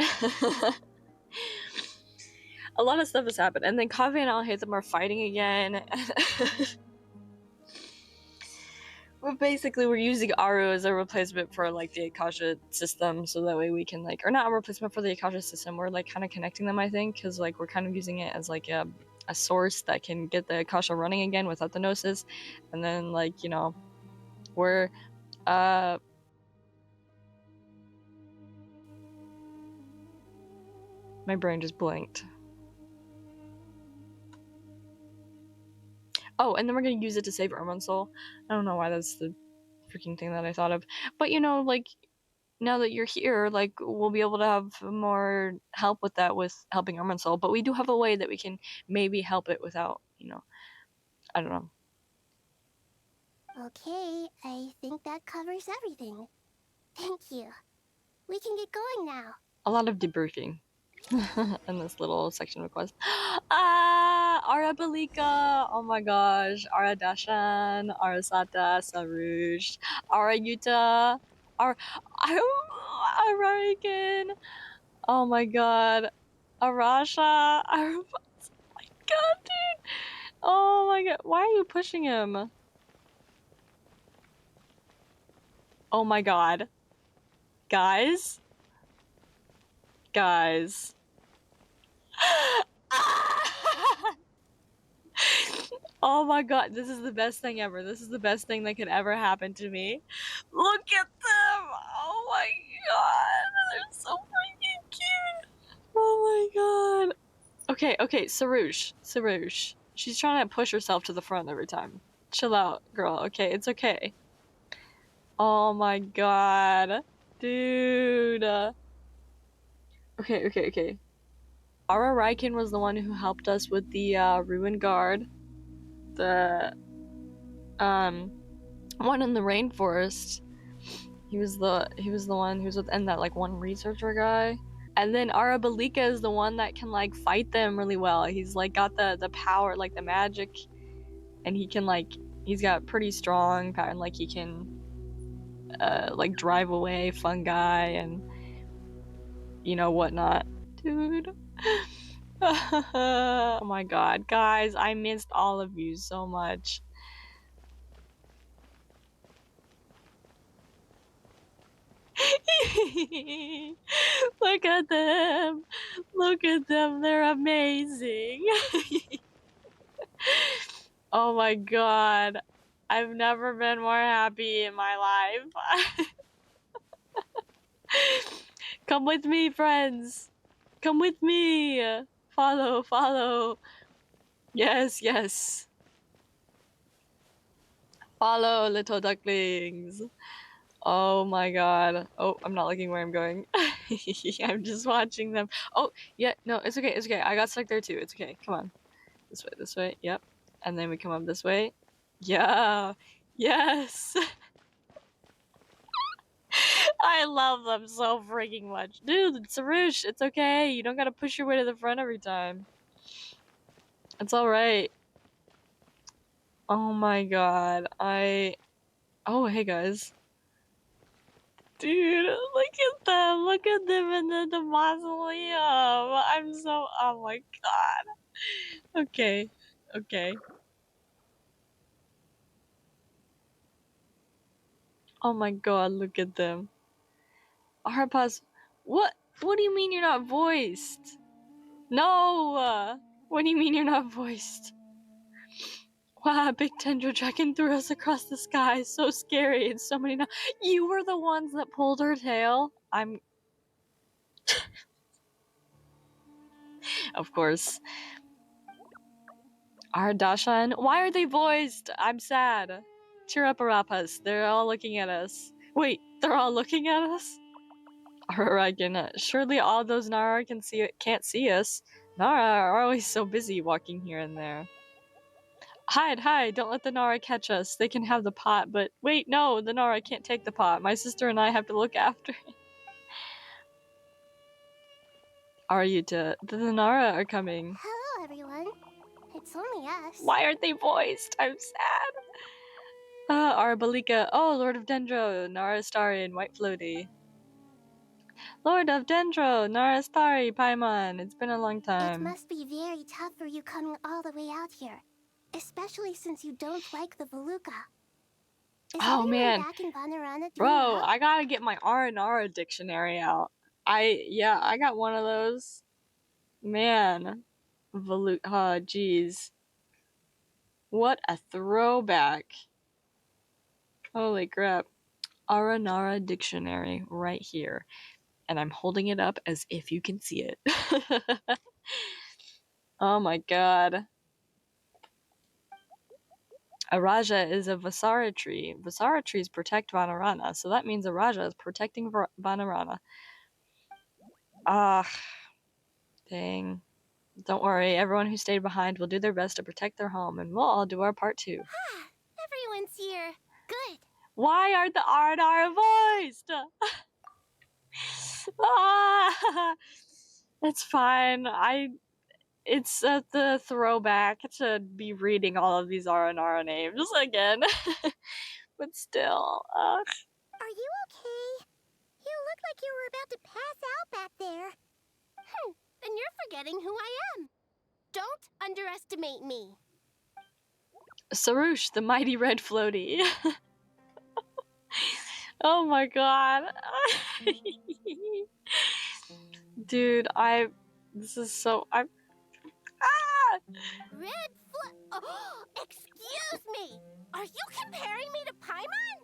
a lot of stuff has happened, and then Kaveh and Alhaitham are fighting again. But basically, we're using Aaru as a replacement for like the Akasha system, so that way we can like, or not a replacement for the Akasha system. We're like kind of connecting them, I think, because like we're kind of using it as like a source that can get the Akasha running again without the Gnosis, and then like we're my brain just blinked. Oh, and then we're gonna use it to save Irmunsul. I don't know why that's the freaking thing that I thought of. But like, now that you're here, like, we'll be able to have more help with that, with helping Irmunsul. But we do have a way that we can maybe help it without, I don't know. Okay, I think that covers everything. Thank you. We can get going now. A lot of debriefing in this little section of quest. Ara Balika! Oh my gosh. Ara Dashan, Ara Sata, Sarush, Ara Yuta, Ararikan. Oh my god. Arasha. Oh my god, dude. Oh my god. Why are you pushing him? Oh my god. Guys? Oh my god, this is the best thing ever. This is the best thing that could ever happen to me. Look at them! Oh my god, they're so freaking cute! Oh my god. Okay, Sarush. She's trying to push herself to the front every time. Chill out, girl, okay? It's okay. Oh my god. Dude. Okay. Ara Raikin was the one who helped us with the Ruin Guard. The one in the rainforest. He was the one who was with, and that like one researcher guy. And then Arabalika is the one that can like fight them really well. He's like got the power, like the magic, and he can like, he's got pretty strong power, and like he can like drive away fungi and you know whatnot. Dude. Oh my god, guys, I missed all of you so much. Look at them. Look at them. They're amazing. Oh my god. I've never been more happy in my life. Come with me, friends. Come with me. Follow, follow. Yes, yes. Follow, little ducklings. Oh my god. Oh, I'm not looking where I'm going. I'm just watching them. Oh, yeah, no, it's okay, it's okay. I got stuck there too. It's okay. Come on. This way. Yep. And then we come up this way. Yeah. Yes. I love them so freaking much. Dude, Sarush, it's okay. You don't gotta push your way to the front every time. It's alright. Oh my god. Oh, hey guys. Dude, look at them. Look at them in the mausoleum. I'm so... Oh my god. Okay. Okay. Oh my god, look at them. Haypasia, what do you mean you're not voiced? No! What do you mean you're not voiced? Wow, big tendril dragon threw us across the sky. So scary and so many. You were the ones that pulled her tail? I'm. Of course. Ardashan? Why are they voiced? I'm sad. Cheer up, Arapas. They're all looking at us. Wait, they're all looking at us? Aragan, surely all those Nara can't see us. Nara are always so busy walking here and there. Hide, don't let the Nara catch us. They can have the pot, but wait, no, the Nara can't take the pot. My sister and I have to look after it. The Nara are coming. Hello, everyone. It's only us. Why aren't they voiced? I'm sad. Arabalika. Oh, Lord of Dendro, Nara Starry and White Floaty. Lord of Dendro, Nara Starry, Paimon. It's been a long time. It must be very tough for you coming all the way out here. Especially since you don't like the Veluca. Oh man, back in Vanarana bro, I gotta get my Aranara dictionary out. I got one of those. Man, jeez. What a throwback. Holy crap. Aranara dictionary right here. And I'm holding it up as if you can see it. Oh my god. A Raja is a Vasara tree. Vasara trees protect Vanarana, so that means a Raja is protecting Vanarana. Ah, dang. Don't worry, everyone who stayed behind will do their best to protect their home, and we'll all do our part too. Everyone's here. Good. Why aren't the Aranara voiced? Ah, it's fine. It's the throwback to be reading all of these Aranara names again. But still, Are you okay? You look like you were about to pass out back there. Then you're forgetting who I am. Don't underestimate me. Sarush, the mighty red floaty. Oh my god. Dude, this is so... Red oh, excuse me! Are you comparing me to Paimon?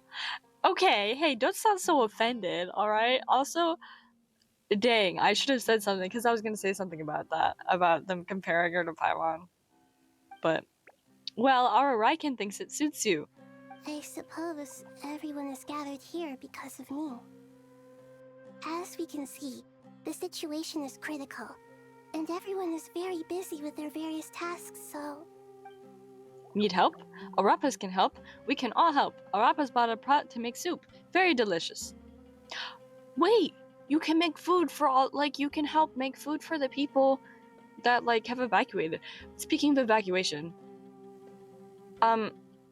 Okay, hey, don't sound so offended, alright? Also, dang, I should have said something, because I was going to say something about that, about them comparing her to Paimon. But, well, our Raiken thinks it suits you. I suppose everyone is gathered here because of me. As we can see, the situation is critical, and everyone is very busy with their various tasks, so... Need help? Arapas can help. We can all help. Arapas bought a pot to make soup. Very delicious. Wait! You can make food for all, like, you can help make food for the people that, like, have evacuated. Speaking of evacuation,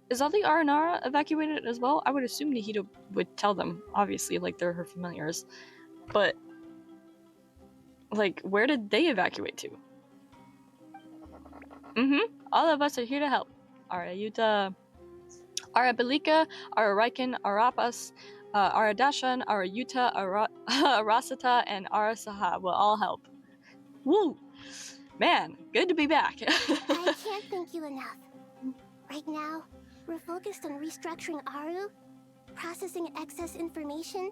is all the Aranara evacuated as well? I would assume Nahida would tell them, obviously, like, they're her familiars. But, like, where did they evacuate to? All of us are here to help. Arayuta, Arabelika, Ararikan, Arapas, Aradashan, Arayuta, Arasata, and Arasaha will all help. Woo! Man, good to be back. I can't thank you enough. Right now, we're focused on restructuring Aaru, processing excess information,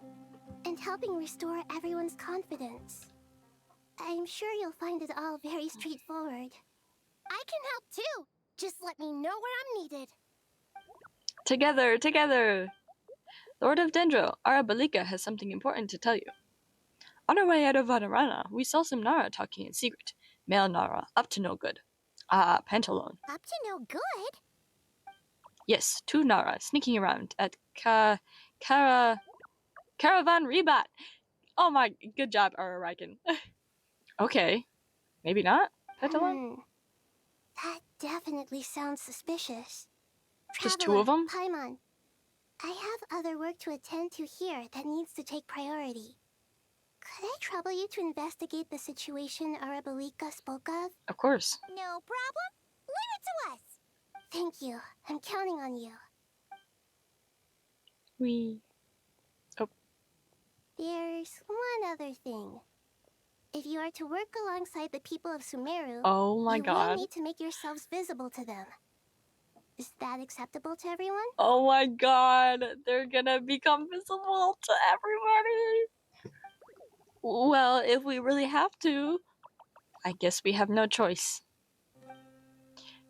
and helping restore everyone's confidence. I'm sure you'll find it all very straightforward. I can help too! Just let me know where I'm needed. Together! Lord of Dendro, Arabelika has something important to tell you. On our way out of Aranara, we saw some Nara talking in secret. Male Nara, up to no good. Pantalone. Up to no good? Yes, 2 Nara sneaking around at Caravan Ribat. Oh my, good job, Ararikan. Okay, maybe not, Pantalone? That definitely sounds suspicious. Just 2 of them? Paimon, I have other work to attend to here that needs to take priority. Could I trouble you to investigate the situation Arabelika spoke of? Of course. No problem. Leave it to us. Thank you. I'm counting on you. Oh. There's one other thing. If you are to work alongside the people of Sumeru, oh my you God. will need to make yourselves visible to them. Is that acceptable to everyone? Oh my God, they're gonna become visible to everybody. Well, if we really have to, I guess we have no choice.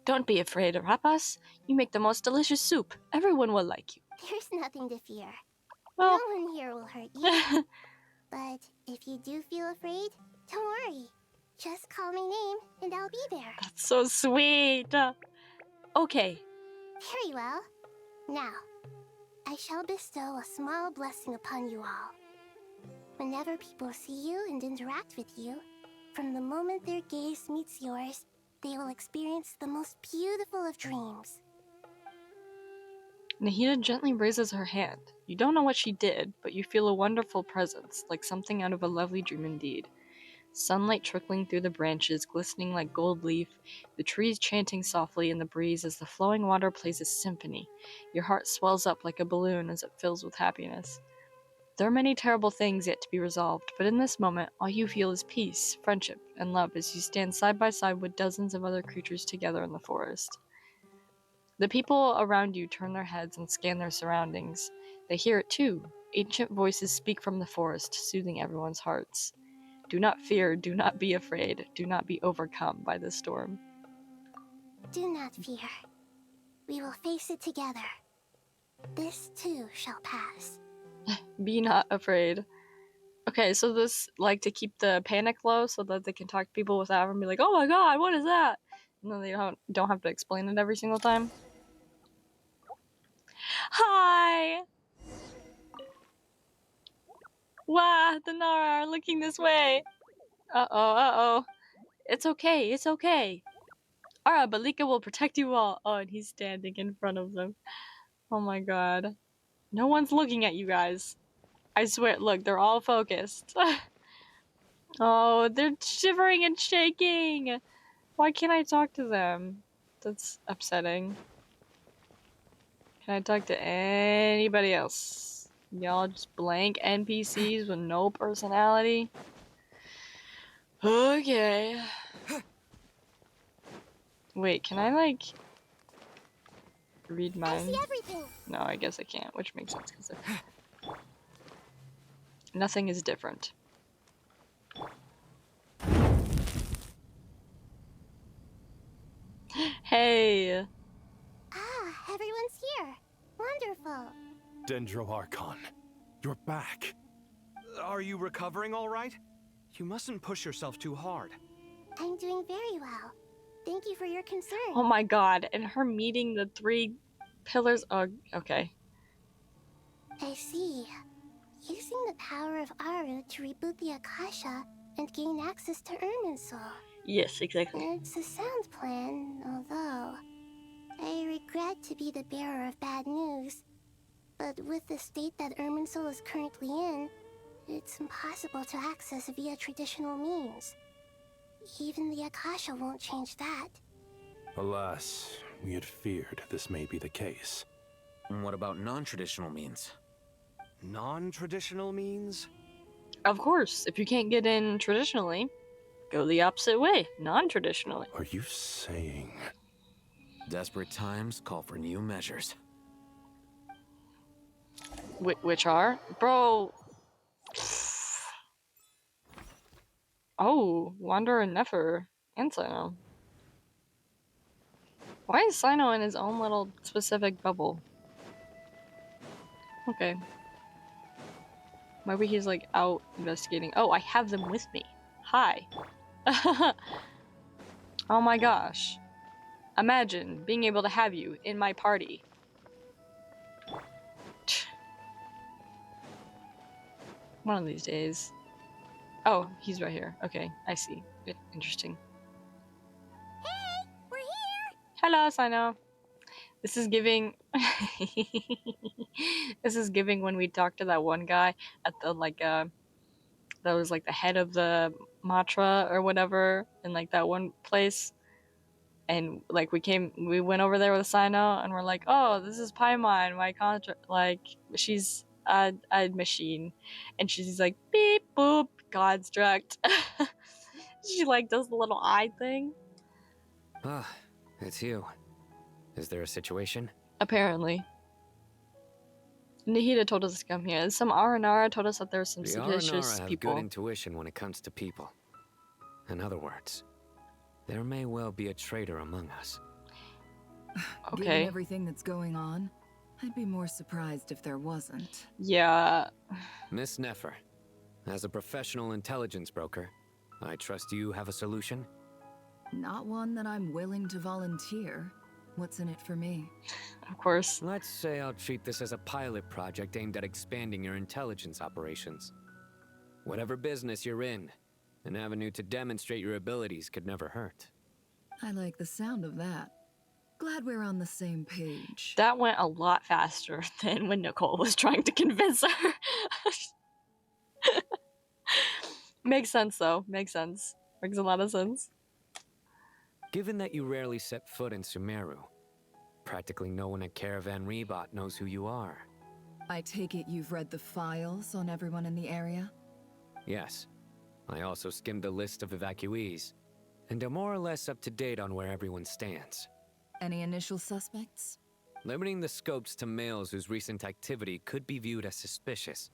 Don't be afraid, Arapas. You make the most delicious soup. Everyone will like you. There's nothing to fear. Well, no one here will hurt you. But if you do feel afraid, don't worry. Just call my name and I'll be there. That's so sweet. Okay. Very well. Now, I shall bestow a small blessing upon you all. Whenever people see you and interact with you, from the moment their gaze meets yours, they will experience the most beautiful of dreams. Nahida gently raises her hand. You don't know what she did, but you feel a wonderful presence, like something out of a lovely dream indeed. Sunlight trickling through the branches, glistening like gold leaf, the trees chanting softly in the breeze as the flowing water plays a symphony. Your heart swells up like a balloon as it fills with happiness. There are many terrible things yet to be resolved, but in this moment, all you feel is peace, friendship, and love as you stand side by side with dozens of other creatures together in the forest. The people around you turn their heads and scan their surroundings. They hear it too. Ancient voices speak from the forest, soothing everyone's hearts. Do not fear, do not be afraid, do not be overcome by the storm. Do not fear. We will face it together. This too shall pass. Be not afraid. Okay, so this, like, to keep the panic low so that they can talk to people without having to be like, oh my god, what is that? And then they don't have to explain it every single time. Hi! Wow, the Nara are looking this way. Uh-oh. It's okay. Arabelika will protect you all. Oh, and he's standing in front of them. Oh my god. No one's looking at you guys. I swear, look, they're all focused. Oh, they're shivering and shaking. Why can't I talk to them? That's upsetting. Can I talk to anybody else? Y'all just blank NPCs with no personality? Okay. Wait, can I, like, read mine? I see everything. No, I guess I can't, which makes sense because nothing is different. Hey! Ah, everyone's here. Wonderful. Dendro Archon, you're back. Are you recovering all right? You mustn't push yourself too hard. I'm doing very well. thank you for your concern. Oh my god, and her meeting the 3 pillars. Oh, okay. I see. Using the power of Aaru to reboot the Akasha and gain access to Irmunsul. Yes, exactly. It's a sound plan, although I regret to be the bearer of bad news. But with the state that Irmunsul is currently in, it's impossible to access via traditional means. Even the Akasha won't change that. Alas, we had feared this may be the case. And what about non-traditional means? Non-traditional means? Of course, if you can't get in traditionally, go the opposite way, non-traditionally. Are you saying... Desperate times call for new measures. Which are? Bro... Oh, Wanderer and Nefer, and Cyno. Why is Cyno in his own little specific bubble? Okay. Maybe he's like out investigating. Oh, I have them with me. Hi. Oh my gosh. Imagine being able to have you in my party. One of these days. Oh, he's right here. Okay, I see. Interesting. Hey, we're here! Hello, Cyno. This is giving... This is giving when we talked to that one guy at the, like, that was, like, the head of the Matra or whatever in, like, that one place. And, like, we went over there with Cyno and we're like, oh, this is Paimon, my contract, like, she's a machine. And she's like, beep, boop, construct. She, like, does the little eye thing. Ah, it's you. Is there a situation? Apparently. Nahida told us to come here. Some Aranara told us that there were some suspicious Aranara have people. good intuition when it comes to people. In other words, there may well be a traitor among us. Okay. Given everything that's going on, I'd be more surprised if there wasn't. Yeah. Miss Nefer, as a professional intelligence broker, I trust you have a solution? Not one that I'm willing to volunteer. What's in it for me? Of course. Let's say I'll treat this as a pilot project aimed at expanding your intelligence operations. Whatever business you're in, an avenue to demonstrate your abilities could never hurt. I like the sound of that. Glad we're on the same page. That went a lot faster than when Nicole was trying to convince her. Makes sense, though. Makes sense. Makes a lot of sense. Given that you rarely set foot in Sumeru, practically no one at Caravan Ribat knows who you are. I take it you've read the files on everyone in the area? Yes. I also skimmed the list of evacuees, and am more or less up to date on where everyone stands. Any initial suspects? Limiting the scopes to males whose recent activity could be viewed as suspicious.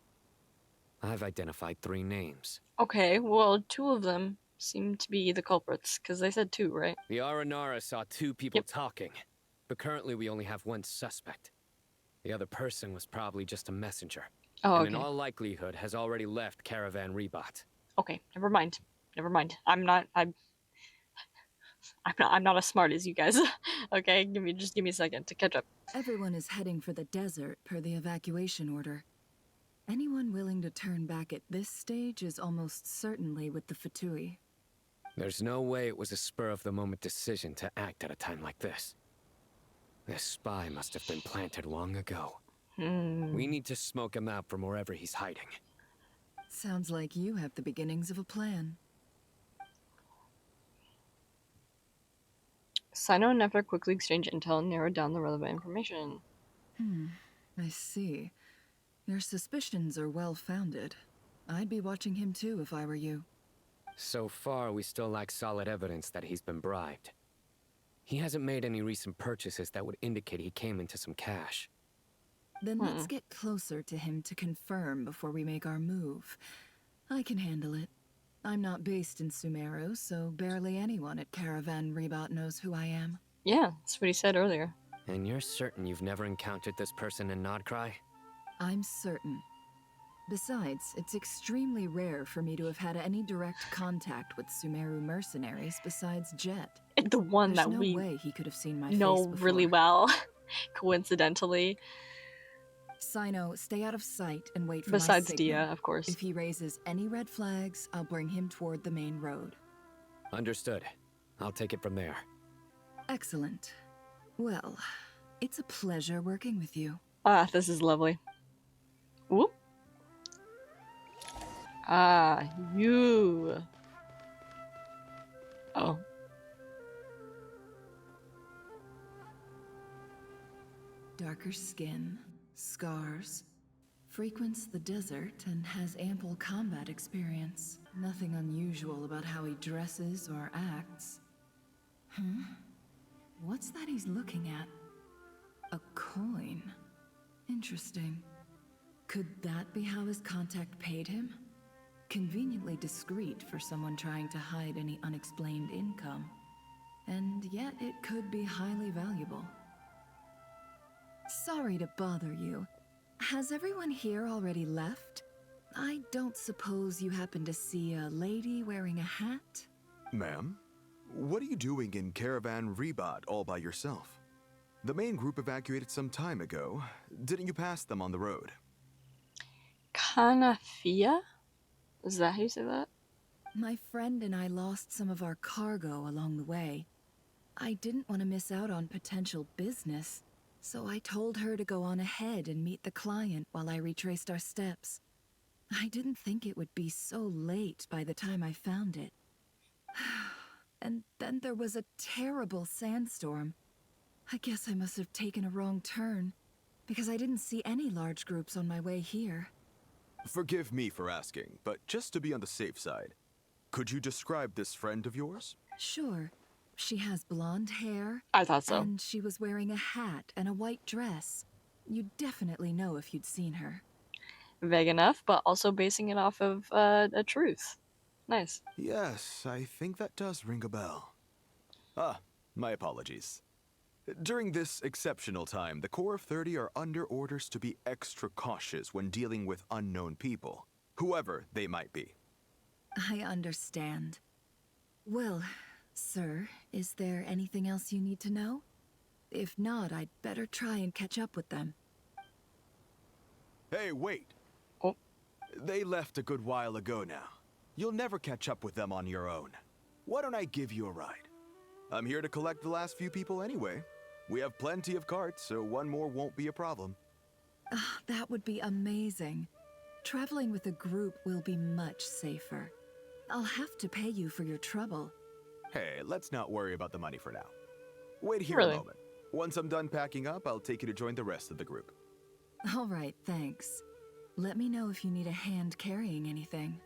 I've identified 3 names. Okay, well, 2 of them seem to be the culprits, because they said 2, right? The Aranara saw 2 people talking, but currently we only have 1 suspect. The other person was probably just a messenger. Oh, and okay. in all likelihood has already left Caravan Ribat. Okay, never mind. Never mind. I'm not as smart as you guys. Okay, just give me a second to catch up. Everyone is heading for the desert per the evacuation order. Anyone willing to turn back at this stage is almost certainly with the Fatui. There's no way it was a spur-of-the-moment decision to act at a time like this. This spy must have been planted long ago. We need to smoke him out from wherever he's hiding. Sounds like you have the beginnings of a plan. Cyno and Nefer quickly exchange intel and narrow down the relevant information. I see. Your suspicions are well-founded. I'd be watching him too if I were you. So far, we still lack solid evidence that he's been bribed. He hasn't made any recent purchases that would indicate he came into some cash. Then let's get closer to him to confirm before we make our move. I can handle it. I'm not based in Sumeru, so barely anyone at Caravan Ribat knows who I am. Yeah, that's what he said earlier. And you're certain you've never encountered this person in Nodcry? I'm certain. Besides, it's extremely rare for me to have had any direct contact with Sumeru mercenaries besides Jet. The one There's that no we way he could have seen my face know before. really well, coincidentally. Cyno, stay out of sight and wait for Besides my signal. Dehya, of course. If he raises any red flags, I'll bring him toward the main road. Understood. I'll take it from there. Excellent. Well, it's a pleasure working with you. Ah, this is lovely. Whoop. Ah, you. Oh. Darker skin, scars, frequents the desert and has ample combat experience. Nothing unusual about how he dresses or acts. What's that he's looking at? A coin. Interesting. Could that be how his contact paid him? Conveniently discreet for someone trying to hide any unexplained income. And yet it could be highly valuable. Sorry to bother you. Has everyone here already left? I don't suppose you happen to see a lady wearing a hat? Ma'am, what are you doing in Caravan Ribat all by yourself? The main group evacuated some time ago. Didn't you pass them on the road? Kanafia? Is that how you say that? My friend and I lost some of our cargo along the way. I didn't want to miss out on potential business, so I told her to go on ahead and meet the client while I retraced our steps. I didn't think it would be so late by the time I found it. And then there was a terrible sandstorm. I guess I must have taken a wrong turn, because I didn't see any large groups on my way here. Forgive me for asking, but just to be on the safe side, could you describe this friend of yours? Sure. She has blonde hair. I thought so. And she was wearing a hat and a white dress. You'd definitely know if you'd seen her. Vague enough, but also basing it off of a truth. Nice. Yes, I think that does ring a bell. Ah, my apologies. During this exceptional time, the Core of 30 are under orders to be extra cautious when dealing with unknown people, whoever they might be. I understand. Well, sir, is there anything else you need to know? If not, I'd better try and catch up with them. Hey, wait! Oh. They left a good while ago now. You'll never catch up with them on your own. Why don't I give you a ride? I'm here to collect the last few people anyway. We have plenty of carts, so one more won't be a problem. That would be amazing. Traveling with a group will be much safer. I'll have to pay you for your trouble. Hey, let's not worry about the money for now. Wait here Really? a moment. Once I'm done packing up, I'll take you to join the rest of the group. All right, thanks. Let me know if you need a hand carrying anything.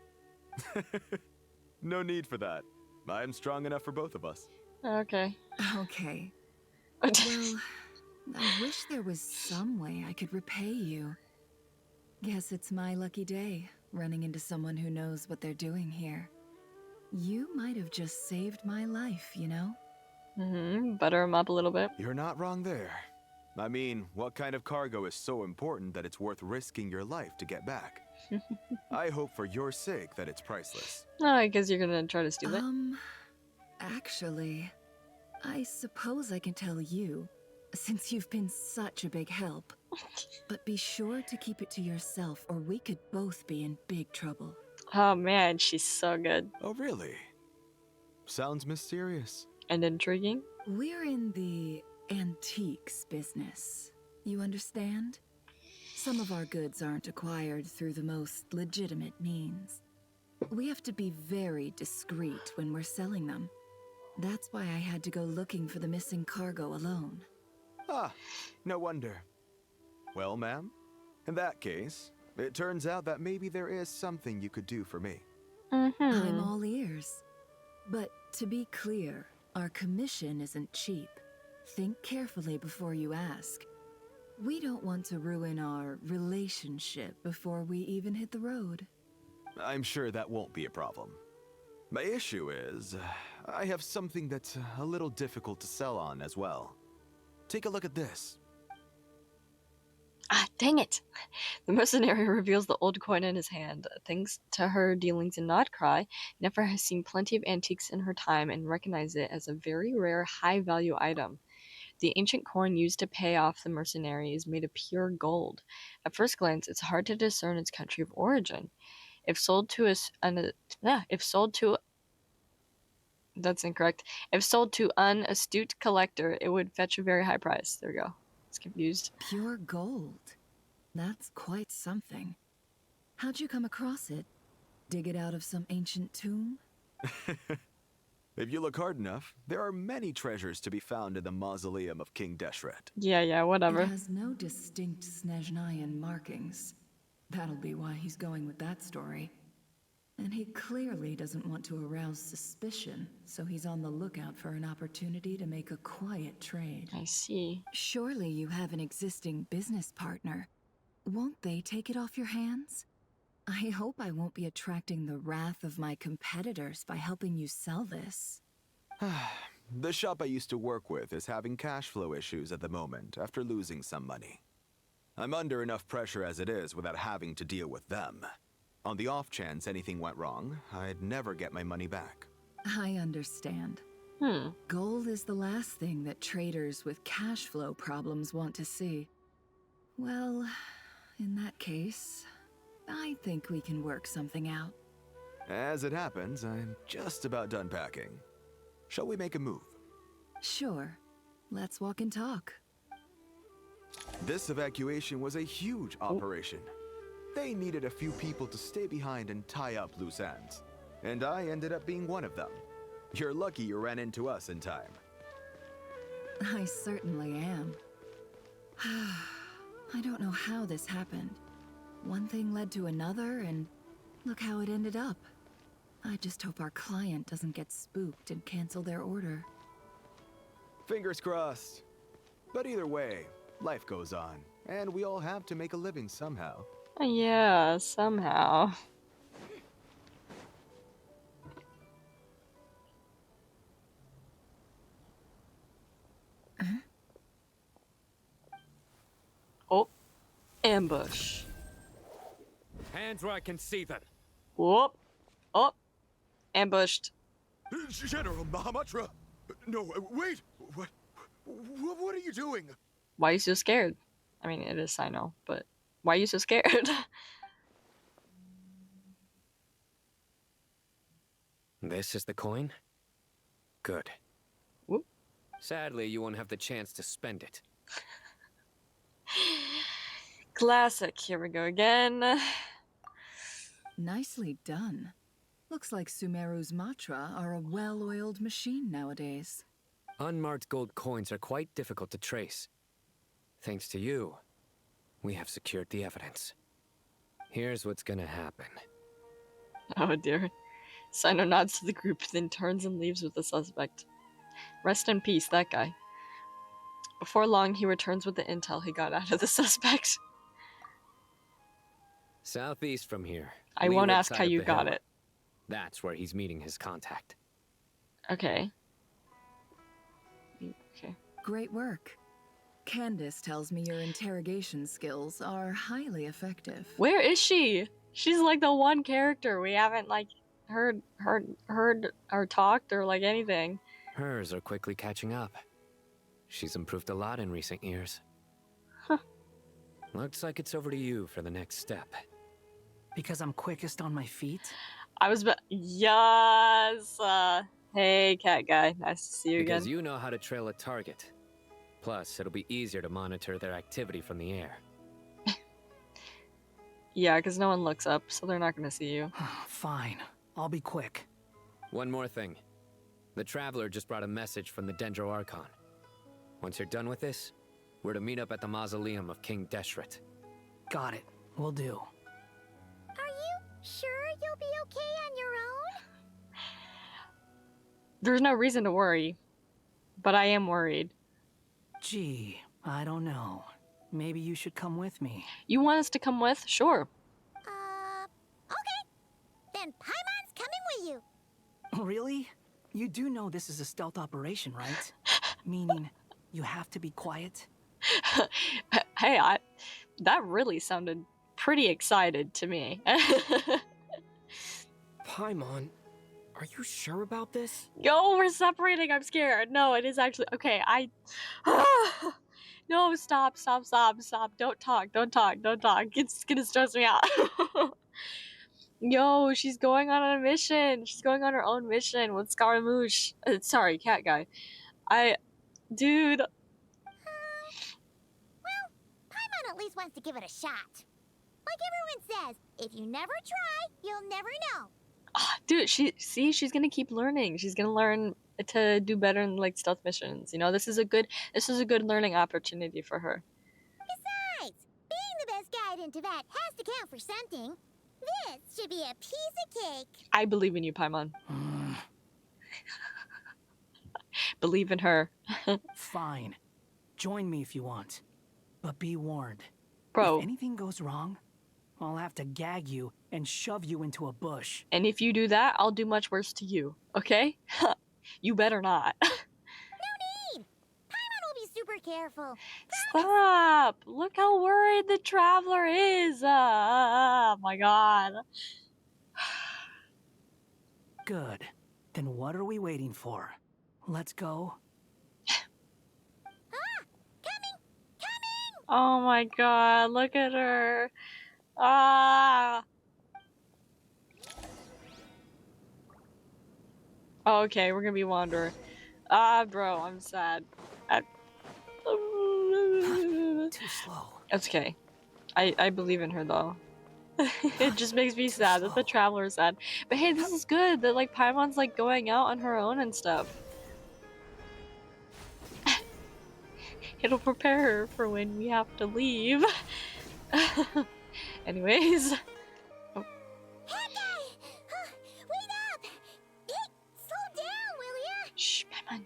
No need for that. I'm strong enough for both of us. Okay. Okay. Well, I wish there was some way I could repay you. Guess it's my lucky day, running into someone who knows what they're doing here. You might have just saved my life, you know? Butter him up a little bit. You're not wrong there. I mean, what kind of cargo is so important that it's worth risking your life to get back? I hope for your sake that it's priceless. No, I guess you're gonna try to steal it. Actually, I suppose I can tell you, since you've been such a big help. But be sure to keep it to yourself, or we could both be in big trouble. Oh man, she's so good. Oh, really? Sounds mysterious. And intriguing? We're in the antiques business. You understand? Some of our goods aren't acquired through the most legitimate means. We have to be very discreet when we're selling them. That's why I had to go looking for the missing cargo alone. Ah, no wonder. Well, ma'am, in that case, it turns out that maybe there is something you could do for me. I'm all ears. But to be clear, our commission isn't cheap. Think carefully before you ask. We don't want to ruin our relationship before we even hit the road. I'm sure that won't be a problem. My issue is, I have something that's a little difficult to sell on as well. Take a look at this. Ah, dang it! The mercenary reveals the old coin in his hand. Thanks to her dealings in Notcry, Nefer has seen plenty of antiques in her time and recognized it as a very rare, high-value item. The ancient coin used to pay off the mercenary is made of pure gold. At first glance, it's hard to discern its country of origin. If sold to that's incorrect. If sold to an astute collector, it would fetch a very high price. There we go. It's confused. Pure gold. That's quite something. How'd you come across it? Dig it out of some ancient tomb? If you look hard enough, there are many treasures to be found in the Mausoleum of King Deshret. Yeah, whatever. It has no distinct Snezhnayan markings. That'll be why he's going with that story. And he clearly doesn't want to arouse suspicion, so he's on the lookout for an opportunity to make a quiet trade. I see. Surely you have an existing business partner. Won't they take it off your hands? I hope I won't be attracting the wrath of my competitors by helping you sell this. The shop I used to work with is having cash flow issues at the moment after losing some money. I'm under enough pressure as it is without having to deal with them. On the off chance anything went wrong, I'd never get my money back. I understand. Gold is the last thing that traders with cash flow problems want to see. Well, in that case, I think we can work something out. As it happens, I'm just about done packing. Shall we make a move? Sure. Let's walk and talk. This evacuation was a huge operation. They needed a few people to stay behind and tie up loose ends. And I ended up being one of them. You're lucky you ran into us in time. I certainly am. I don't know how this happened. One thing led to another, and look how it ended up. I just hope our client doesn't get spooked and cancel their order. Fingers crossed. But either way, life goes on, and we all have to make a living somehow. Yeah, somehow. Oh, ambush. Hands where I can see them. Whoop. Oh, ambushed. General Mahamatra! No, wait! What are you doing? Why are you so scared? I mean, it is Cyno, but why are you so scared? This is the coin? Good. Whoop. Sadly, you won't have the chance to spend it. Classic. Here we go again. Nicely done. Looks like Sumeru's Matra are a well-oiled machine nowadays. Unmarked gold coins are quite difficult to trace. Thanks to you, we have secured the evidence. Here's what's gonna happen. Oh dear. Cyno nods to the group, then turns and leaves with the suspect. Rest in peace, that guy. Before long, he returns with the intel he got out of the suspect. Southeast from here. I won't ask how you got it. That's where he's meeting his contact. Okay. Okay. Great work. Candace tells me your interrogation skills are highly effective. Where is she? She's like the one character we haven't like heard or talked or like anything. Hers are quickly catching up. She's improved a lot in recent years. Huh. Looks like it's over to you for the next step. Because I'm quickest on my feet? I was yes. Hey, cat guy. Nice to see you again. Because you know how to trail a target. Plus, it'll be easier to monitor their activity from the air. Yeah, because no one looks up, so they're not going to see you. Fine. I'll be quick. One more thing. The Traveler just brought a message from the Dendro Archon. Once you're done with this, we're to meet up at the Mausoleum of King Deshret. Got it. Will do. Are you sure you'll be okay on your own? There's no reason to worry, but I am worried. Gee, I don't know. Maybe you should come with me. You want us to come with? Sure. Okay. Then Paimon's coming with you. Really? You do know this is a stealth operation, right? Meaning, you have to be quiet? Hey, That really sounded pretty excited to me. Paimon, are you sure about this? Yo, we're separating. I'm scared. No, it is actually okay. No, stop. Don't talk. It's gonna stress me out. Yo, she's going on a mission. She's going on her own mission with Scaramouche. Sorry, cat guy. Dude. Well, Paimon at least wants to give it a shot. Like everyone says, if you never try, you'll never know. Dude, she's gonna keep learning. She's gonna learn to do better in like stealth missions. You know, this is a good learning opportunity for her. Besides, being the best guide in Tibet has to count for something. This should be a piece of cake. I believe in you, Paimon. Believe in her. Fine. Join me if you want. But be warned. Bro. If anything goes wrong, I'll have to gag you and shove you into a bush. And if you do that, I'll do much worse to you, okay? You better not. No need! Paimon will be super careful. Stop! Look how worried the traveler is! Oh my god. Good. Then what are we waiting for? Let's go. Coming! Oh my god, look at her. Ah! Oh, okay, we're gonna be Wanderer. Bro, I'm sad. Too slow. It's okay. I believe in her though. It just makes me sad that the traveler is sad. But hey, this is good that like Paimon's like going out on her own and stuff. It'll prepare her for when we have to leave. Anyways. Oh. Wait up! Slow down, will ya? Shh, Paimon.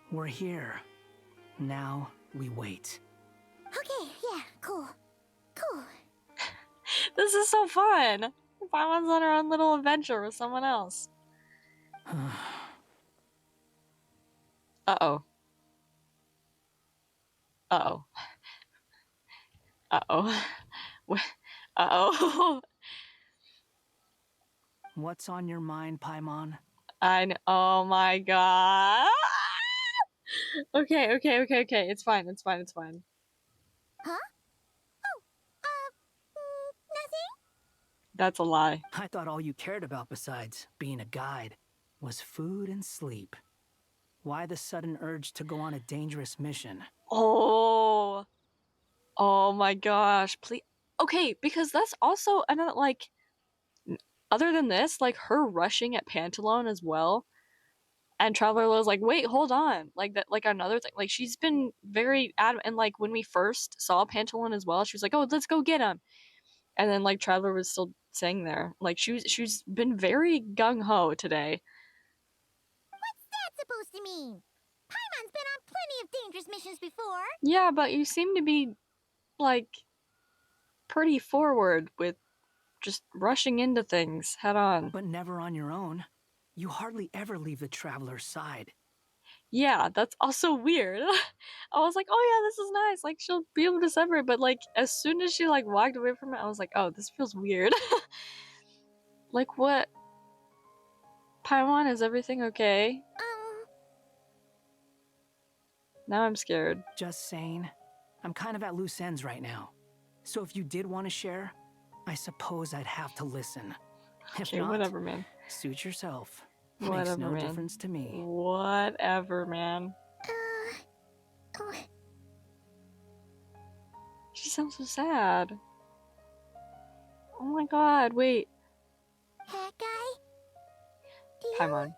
We're here. Now we wait. Okay, yeah, cool. This is so fun. Paimon's on her own little adventure with someone else. Uh-oh. Uh-oh. Uh-oh. Uh-oh. What's on your mind, Paimon? Oh my god. Okay. It's fine. Huh? Nothing? That's a lie. I thought all you cared about besides being a guide was food and sleep. Why the sudden urge to go on a dangerous mission? Oh my gosh, please. Okay, because that's also another, like, other than this, like, her rushing at Pantalone as well, and Traveler was like, wait, hold on, like, that, like, another thing, like, she's been very adamant, and, like, when we first saw Pantalone as well, she was like, oh, let's go get him, and then, like, Traveler was still saying there, like, she's been very gung-ho today. What's that supposed to mean? Paimon's been on plenty of dangerous missions before. Yeah, but you seem to be, like, pretty forward with just rushing into things head on. But never on your own. You hardly ever leave the Traveler's side. Yeah, that's also weird. I was like, oh yeah, this is nice. Like, she'll be able to separate, but like, as soon as she like walked away from it, I was like, oh, this feels weird. Like, what? Paimon, is everything okay? Now I'm scared. Just saying. I'm kind of at loose ends right now. So if you did want to share, I suppose I'd have to listen. If Okay, not, whatever, man. Suit yourself. Whatever, Makes no man. difference to me. Whatever, man. She sounds so sad. Oh my god, wait. That guy? Do you Paimon.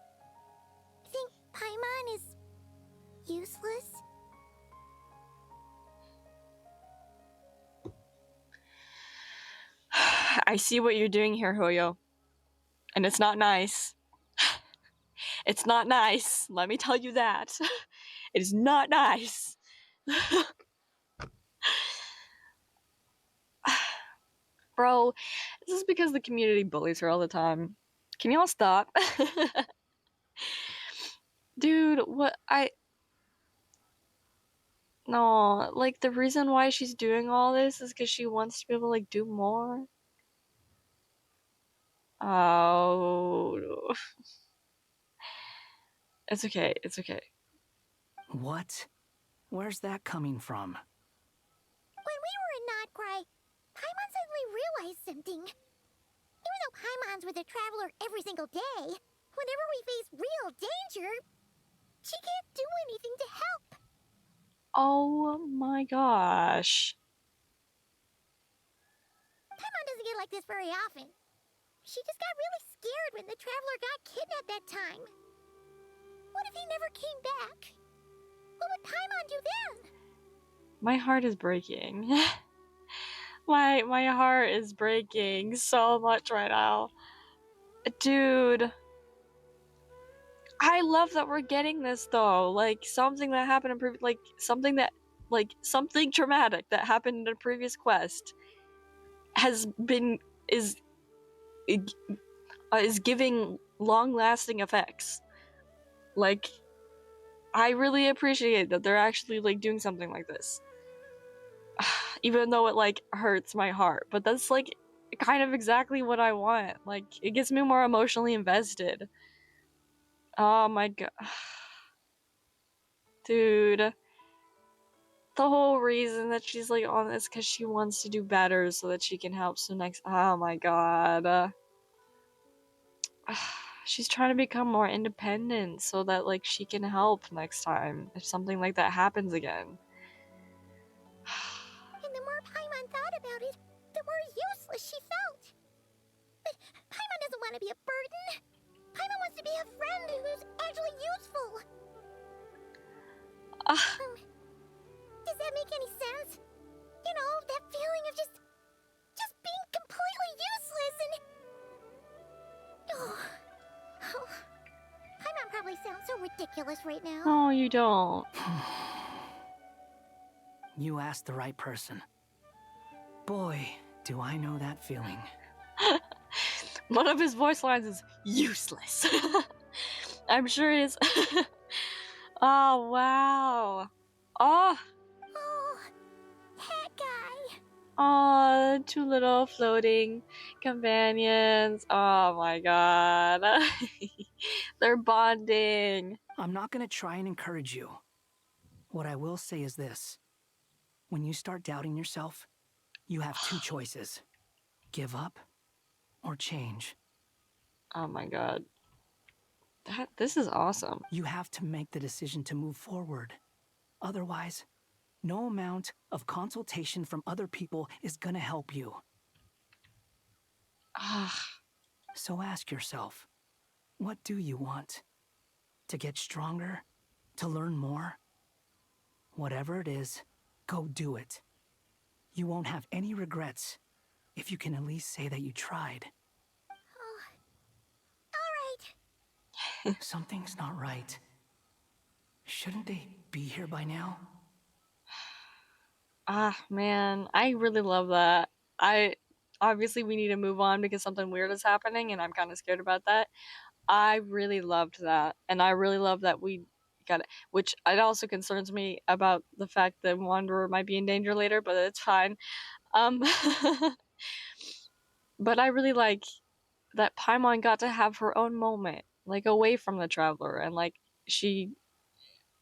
think Paimon is useless? I see what you're doing here, Hoyo. And it's not nice. It's not nice. Let me tell you that. It is not nice. Bro, this is because the community bullies her all the time. Can y'all stop? Dude, what No, like, the reason why she's doing all this is because she wants to be able to, like, do more. Oh. It's okay, it's okay. What? Where's that coming from? When we were in Notcry, Paimon suddenly realized something. Even though Paimon's with a traveler every single day, whenever we face real danger, she can't do anything to help. Oh my gosh. Paimon doesn't get like this very often. She just got really scared when the traveler got kidnapped that time. What if he never came back? What would Paimon do then? My heart is breaking. my heart is breaking so much right now. Dude. I love that we're getting this though. Like something that happened in something traumatic that happened in a previous quest is giving long-lasting effects. Like, I really appreciate that they're actually like doing something like this. Even though it like hurts my heart, but that's like kind of exactly what I want. Like, it gets me more emotionally invested. Oh my god. Dude. The whole reason that she's like on this because she wants to do better so that she can help oh my god. She's trying to become more independent so that like she can help next time if something like that happens again. And the more Paimon thought about it, the more useless she felt. But Paimon doesn't want to be a burden. Paimon wants to be a friend who's actually useful. Does that make any sense? You know, that feeling of just being completely useless and... Oh, Paimon probably sounds so ridiculous right now. No, you don't. You asked the right person. Boy, do I know that feeling. One of his voice lines is useless. I'm sure it is. Oh, wow. Oh. Oh, that guy. Oh, two little floating companions. Oh my god. They're bonding. I'm not gonna try and encourage you. What I will say is this. When you start doubting yourself, you have two choices. Give up or change. Oh my god. This is awesome. You have to make the decision to move forward. Otherwise, no amount of consultation from other people is gonna help you. So ask yourself, what do you want? To get stronger? To learn more? Whatever it is, go do it. You won't have any regrets if you can at least say that you tried. Something's not right. Shouldn't they be here by now? Man, I really love that. Obviously we need to move on because something weird is happening and I'm kind of scared about that. I really loved that, and I really love that we got it, which it also concerns me about the fact that Wanderer might be in danger later, but it's fine. But I really like that Paimon got to have her own moment, like away from the Traveler, and like she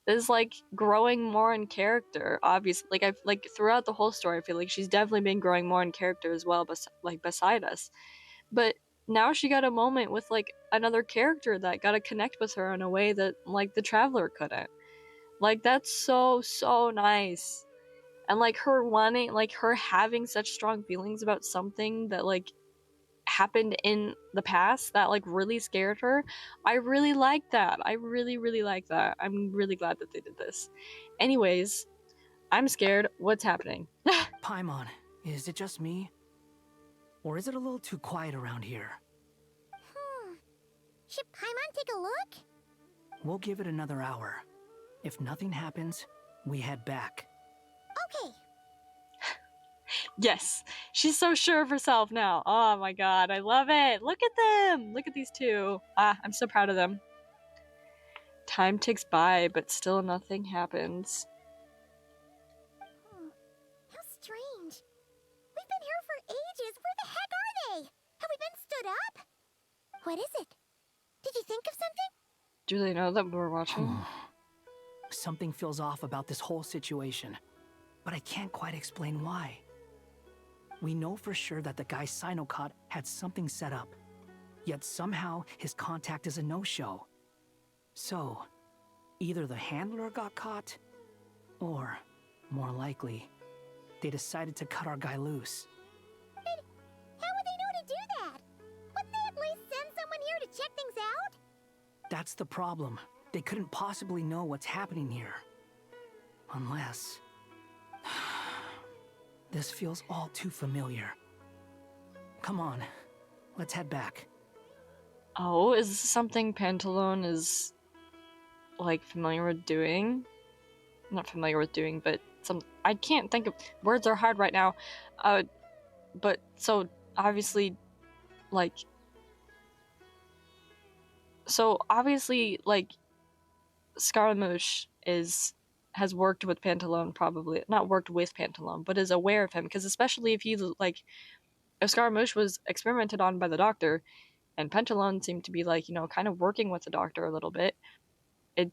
is like growing more in character. Obviously, like I've like throughout the whole story, I feel like she's definitely been growing more in character as well, beside us. But now she got a moment with like another character that got to connect with her in a way that like the Traveler couldn't. Like that's so nice. And like her having such strong feelings about something that like happened in the past that like really scared her. I really like that. I really like that. I'm really glad that they did this. Anyways, I'm scared. What's happening? Paimon, is it just me? Or is it a little too quiet around here? Should Paimon take a look? We'll give it another hour. If nothing happens, we head back. Okay. Yes, she's so sure of herself now. Oh my god, I love it. Look at them. Look at these two. I'm so proud of them. Time ticks by, but still nothing happens. What is it? Did you think of something? Do they know that we're watching? Something feels off about this whole situation, but I can't quite explain why. We know for sure that the guy Cyno caught had something set up, yet somehow his contact is a no-show. So, either the handler got caught, or, more likely, they decided to cut our guy loose. How would they know to do that? Wouldn't they at least send someone here to check things out? That's the problem. They couldn't possibly know what's happening here. Unless... This feels all too familiar. Come on, let's head back. Oh, is this something Pantalone is, like, familiar with doing? Not familiar with doing, but I can't think of... Words are hard right now. But, so, obviously, like... So, obviously, like, Scaramouche has worked with Pantalone, probably. Not worked with Pantalone, but is aware of him. Because especially if he's, like... If Scaramouche was experimented on by the doctor, and Pantalone seemed to be, like, you know, kind of working with the doctor a little bit, it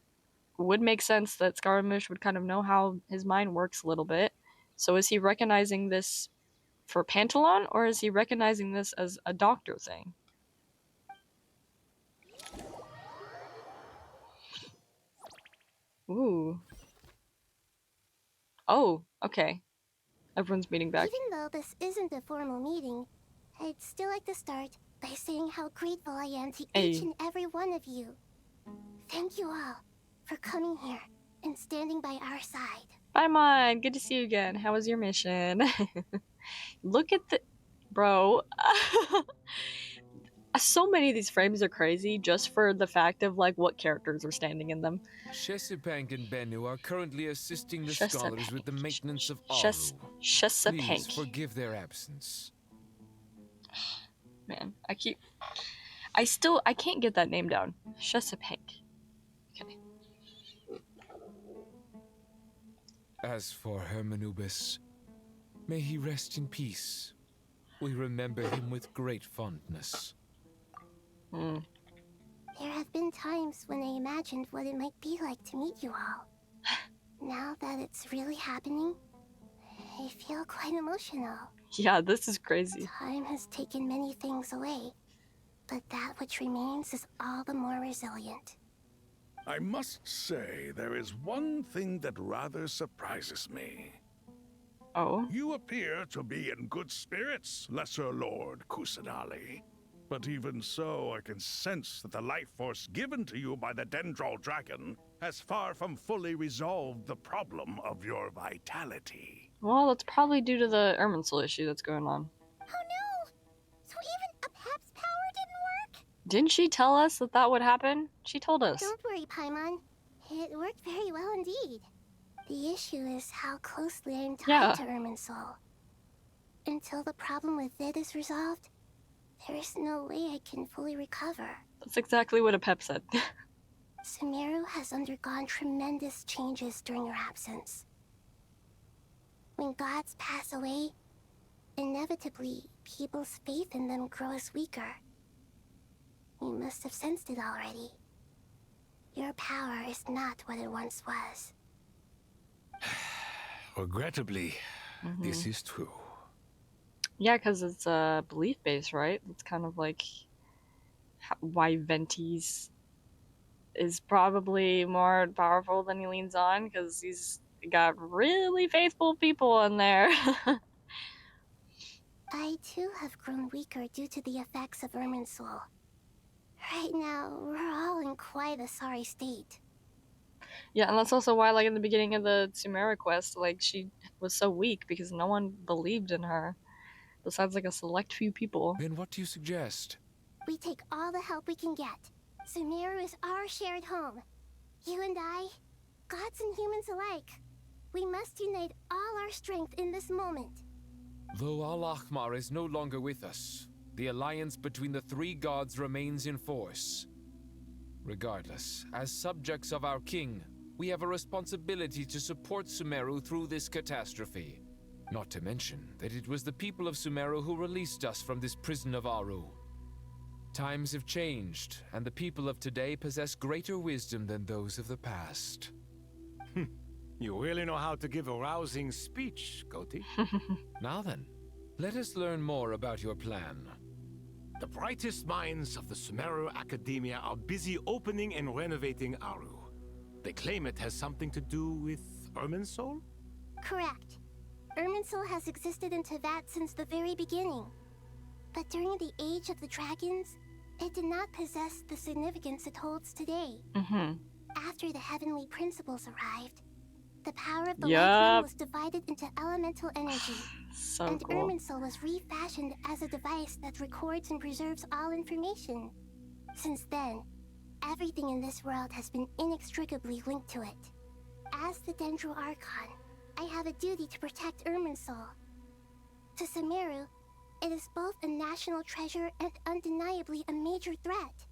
would make sense that Scaramouche would kind of know how his mind works a little bit. So is he recognizing this for Pantalone, or is he recognizing this as a doctor thing? Ooh. Oh, okay. Everyone's meeting back. Even though this isn't a formal meeting, I'd still like to start by saying how grateful I am to each and every one of you. Thank you all for coming here and standing by our side. Paimon, good to see you again. How was your mission? Look at the... Bro. So many of these frames are crazy just for the fact of, like, what characters are standing in them. Chesapeake and Bennu are currently assisting the scholars with the maintenance of Aaru. Please forgive their absence. Man, I can't get that name down. Chesapeake. Okay. As for Hermanubis, may he rest in peace. We remember him with great fondness. There have been times when I imagined what it might be like to meet you all. Now that it's really happening, I feel quite emotional. Yeah, this is crazy. Time has taken many things away, but that which remains is all the more resilient. I must say, there is one thing that rather surprises me. Oh? You appear to be in good spirits, Lesser Lord Kusanali. But even so, I can sense that the life force given to you by the Dendral Dragon has far from fully resolved the problem of your vitality. Well, that's probably due to the Irmunsul issue that's going on. Oh no! So even a Pep's power didn't work? Didn't she tell us that that would happen? She told us. Don't worry, Paimon. It worked very well indeed. The issue is how closely I'm tied to Irmunsul. Until the problem with it is resolved, there is no way I can fully recover. That's exactly what a Pep said. Sumeru has undergone tremendous changes during your absence. When gods pass away, inevitably, people's faith in them grows weaker. You must have sensed it already. Your power is not what it once was. Regrettably, this is true. Yeah, because it's belief-based, right? It's kind of like why Ventis is probably more powerful than he leans on, because he's got really faithful people in there. I too have grown weaker due to the effects of Irmunsul. Right now, we're all in quite a sorry state. Yeah, and that's also why, like, in the beginning of the Sumeru quest, like, she was so weak, because no one believed in her. Besides, like, a select few people. Then what do you suggest? We take all the help we can get. Sumeru is our shared home. You and I, gods and humans alike. We must unite all our strength in this moment. Though Al-Ahmar is no longer with us, the alliance between the three gods remains in force. Regardless, as subjects of our king, we have a responsibility to support Sumeru through this catastrophe. Not to mention that it was the people of Sumeru who released us from this prison of Aaru. Times have changed, and the people of today possess greater wisdom than those of the past. You really know how to give a rousing speech, Goatee. Now then, let us learn more about your plan. The brightest minds of the Sumeru Academia are busy opening and renovating Aaru. They claim it has something to do with Irmunsul? Correct. Irmunsul has existed in Teyvat since the very beginning. But during the Age of the Dragons, it did not possess the significance it holds today. After the heavenly principles arrived, the power of the Light Realm was divided into elemental energy, and cool. Irmunsul was refashioned as a device that records and preserves all information. Since then, everything in this world has been inextricably linked to it. As the Dendro Archon, I have a duty to protect Irmunsul. To Sumeru, it is both a national treasure and undeniably a major threat.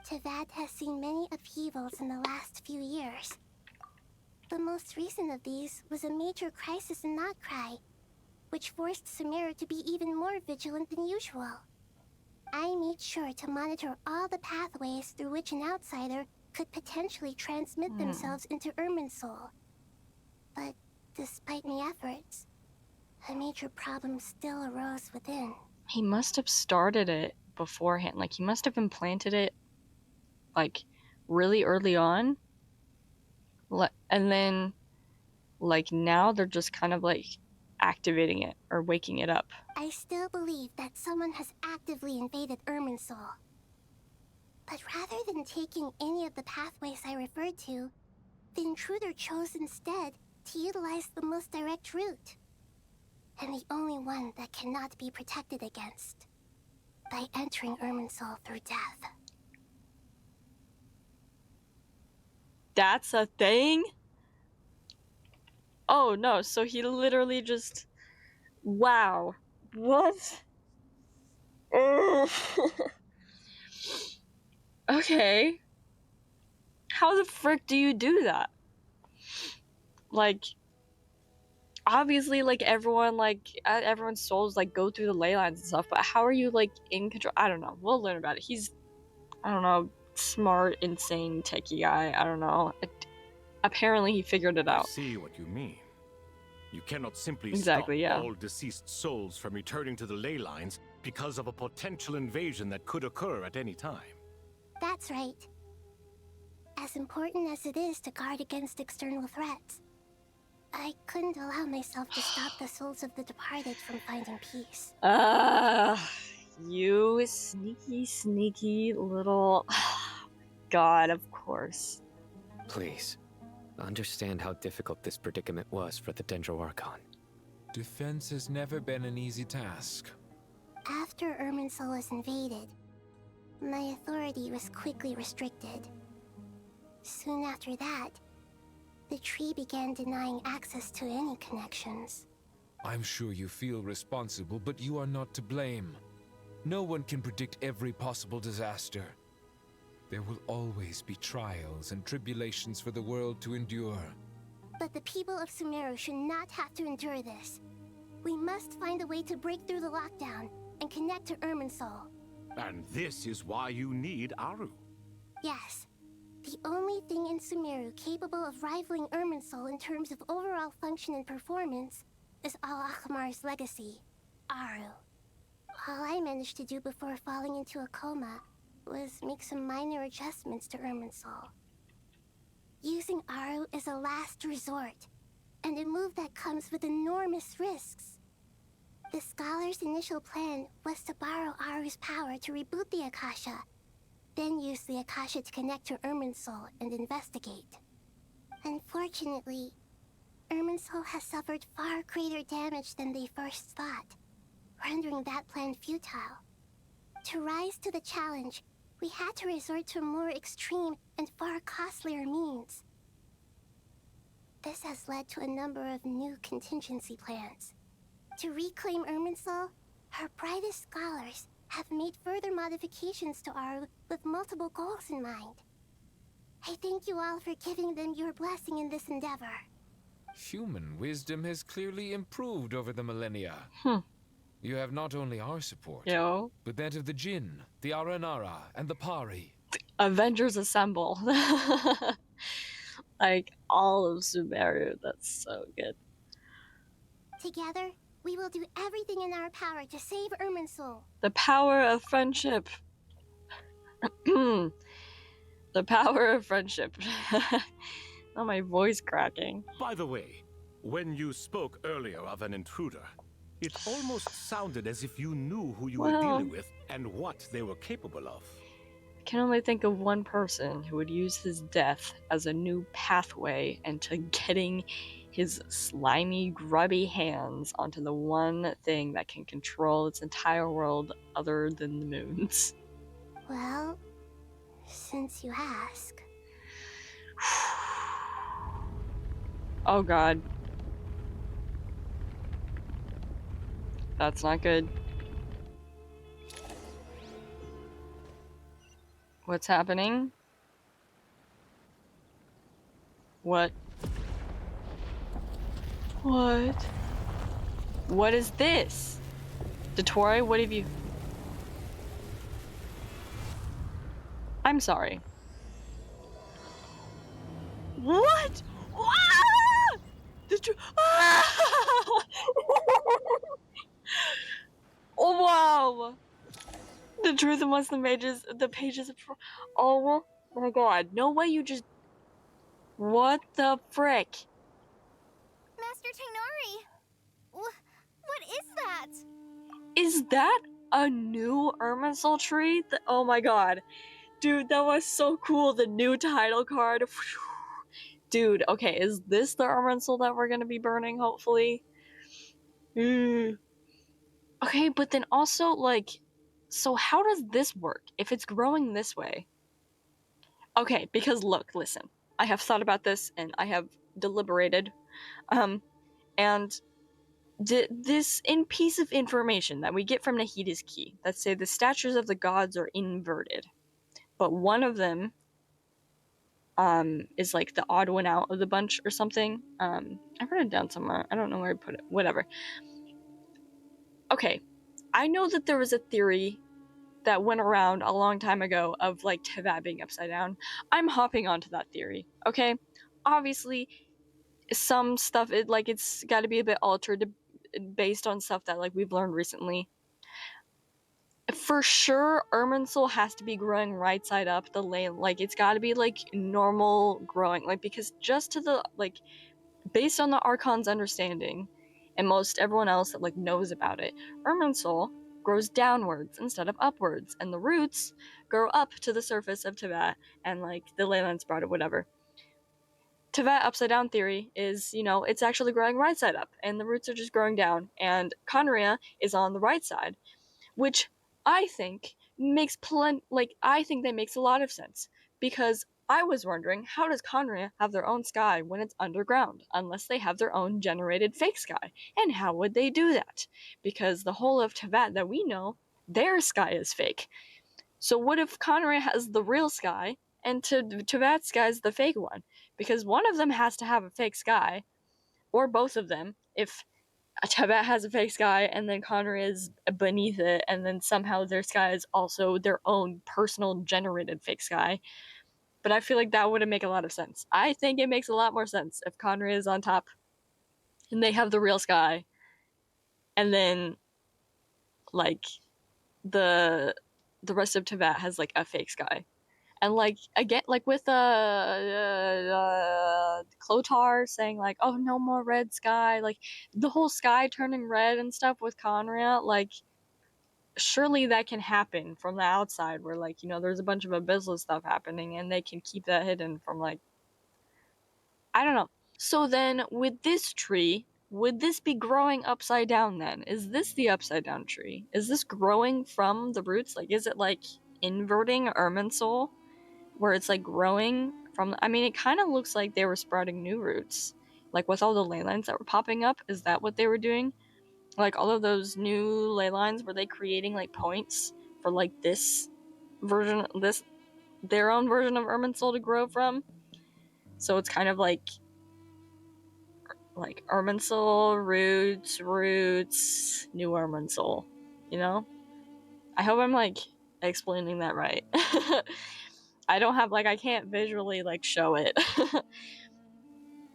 Teyvat has seen many upheavals in the last few years. The most recent of these was a major crisis in Nahida, which forced Sumeru to be even more vigilant than usual. I made sure to monitor all the pathways through which an outsider could potentially transmit themselves into Irmunsul. But despite my efforts, a major problem still arose within. He must have started it beforehand. Like, he must have implanted it, like, really early on. And then, like, now they're just kind of, like, activating it or waking it up. I still believe that someone has actively invaded Irmunsul. But rather than taking any of the pathways I referred to, the intruder chose instead to utilize the most direct route. And the only one that cannot be protected against. By entering Irmunsul through death. That's a thing? Oh no, so he literally just... Wow. What? Okay. How the frick do you do that? Like, obviously, like, everyone's souls, like, go through the ley lines and stuff, but how are you, like, in control? I don't know. We'll learn about it. He's, I don't know, smart, insane, techie guy. I don't know. Apparently, he figured it out. I see what you mean. You cannot simply stop all deceased souls from returning to the ley lines because of a potential invasion that could occur at any time. That's right. As important as it is to guard against external threats, I couldn't allow myself to stop the souls of the departed from finding peace. You sneaky, sneaky little... God, of course. Please, understand how difficult this predicament was for the Dendro Archon. Defense has never been an easy task. After Irmunsul was invaded, my authority was quickly restricted. Soon after that, the tree began denying access to any connections. I'm sure you feel responsible, but you are not to blame. No one can predict every possible disaster. There will always be trials and tribulations for the world to endure. But the people of Sumeru should not have to endure this. We must find a way to break through the lockdown and connect to Irmunsul. And this is why you need Aaru. Yes. The only thing in Sumeru capable of rivaling Irmunsul in terms of overall function and performance is Al-Akhmar's legacy, Aaru. All I managed to do before falling into a coma was make some minor adjustments to Irmunsul. Using Aaru is a last resort, and a move that comes with enormous risks. The scholar's initial plan was to borrow Aaru's power to reboot the Akasha, then use the Akasha to connect to Irmunsul and investigate. Unfortunately, Irmunsul has suffered far greater damage than they first thought, rendering that plan futile. To rise to the challenge, we had to resort to a more extreme and far costlier means. This has led to a number of new contingency plans. To reclaim Irmunsul, our brightest scholars have made further modifications to Aaru with multiple goals in mind. I thank you all for giving them your blessing in this endeavor. Human wisdom has clearly improved over the millennia. You have not only our support, Yo. but that of the Jinn, the Aranara, and the Pari. Avengers assemble. Like, all of Sumeru. That's so good. Together, we will do everything in our power to save Irmunsul. The power of friendship. The power of friendship. Oh, my voice cracking. By the way, when you spoke earlier of an intruder, it almost sounded as if you knew who you were dealing with and what they were capable of. I can only think of one person who would use his death as a new pathway into getting his slimy, grubby hands onto the one thing that can control its entire world other than the moons. Well, since you ask. Oh god. That's not good. What's happening? What? What? What is this? Dottore, what have you... I'm sorry. What? Ah! Ah! Oh wow! The truth amongst the pages of... Oh my god, no way you just... What the frick? Master Tighnari! What is that? Is that a new Irmunsul tree? Oh my god. Dude, that was so cool, the new title card. Dude, okay, is this the Irmunsul that we're gonna be burning, hopefully? Okay, but then also, like... So how does this work, if it's growing this way? Okay, because look, listen. I have thought about this, and I have deliberated. And this piece of information that we get from Nahida's key that say the statues of the gods are inverted, but one of them is like the odd one out of the bunch or something. I wrote it down somewhere. I don't know where I put it. Whatever. Okay, I know that there was a theory that went around a long time ago of like Teyvat being upside down. I'm hopping onto that theory. Okay, obviously some stuff it's got to be a bit altered based on stuff that like we've learned recently. For sure, Irmunsul has to be growing right side up. The lane, like it's got to be like normal growing, like because just to the like, based on the Archon's understanding, and most everyone else that like knows about it, Irmunsul grows downwards instead of upwards, and the roots grow up to the surface of Teyvat, and like the ley lines brought it, whatever. Teyvat upside down theory is, you know, it's actually growing right side up, and the roots are just growing down, and Conria is on the right side, which I think makes I think that makes a lot of sense, because I was wondering, how does Conria have their own sky when it's underground, unless they have their own generated fake sky? And how would they do that? Because the whole of Teyvat that we know, their sky is fake. So what if Conria has the real sky, and Teyvat's sky is the fake one? Because one of them has to have a fake sky, or both of them, if Teyvat has a fake sky, and then Conria is beneath it, and then somehow their sky is also their own personal generated fake sky. But I feel like that wouldn't make a lot of sense. I think it makes a lot more sense if Conria is on top, and they have the real sky, and then, like, the rest of Teyvat has, like, a fake sky. And, like, again, like, with Clotar saying, like, oh, no more red sky, like, the whole sky turning red and stuff with Conria, like, surely that can happen from the outside, where, like, you know, there's a bunch of abyssal stuff happening, and they can keep that hidden from, like, I don't know. So then, with this tree, would this be growing upside down then? Is this the upside down tree? Is this growing from the roots? Like, is it, like, inverting Irmunsul? Where it's like growing from, I mean, it kind of looks like they were sprouting new roots, like with all the ley lines that were popping up. Is that what they were doing? Like all of those new ley lines, were they creating like points for like this version, their own version of Irmunsul to grow from? So it's kind of like like Irmunsul, Roots, New Irmunsul, you know? I hope I'm like explaining that right. I don't have like I can't visually like show it.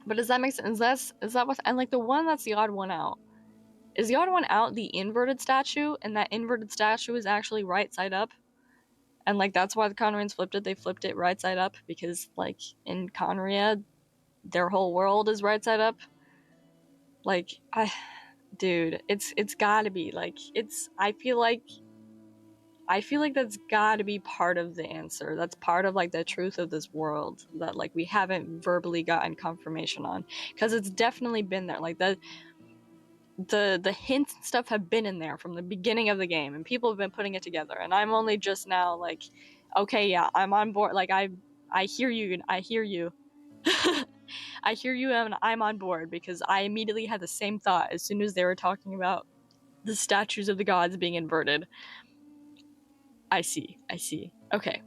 But does that make sense? Is that what, and like the one that's the odd one out? Is the odd one out the inverted statue, and that inverted statue is actually right side up? And like that's why the Conrians flipped it. They flipped it right side up because like in Conria, their whole world is right side up. Like dude, it's gotta be like I feel like that's gotta be part of the answer. That's part of like the truth of this world that like we haven't verbally gotten confirmation on, because it's definitely been there. Like the hints and stuff have been in there from the beginning of the game, and people have been putting it together, and I'm only just now like, okay, yeah, I'm on board. Like I hear you. I hear you and I'm on board, because I immediately had the same thought as soon as they were talking about the statues of the gods being inverted. I see. Okay.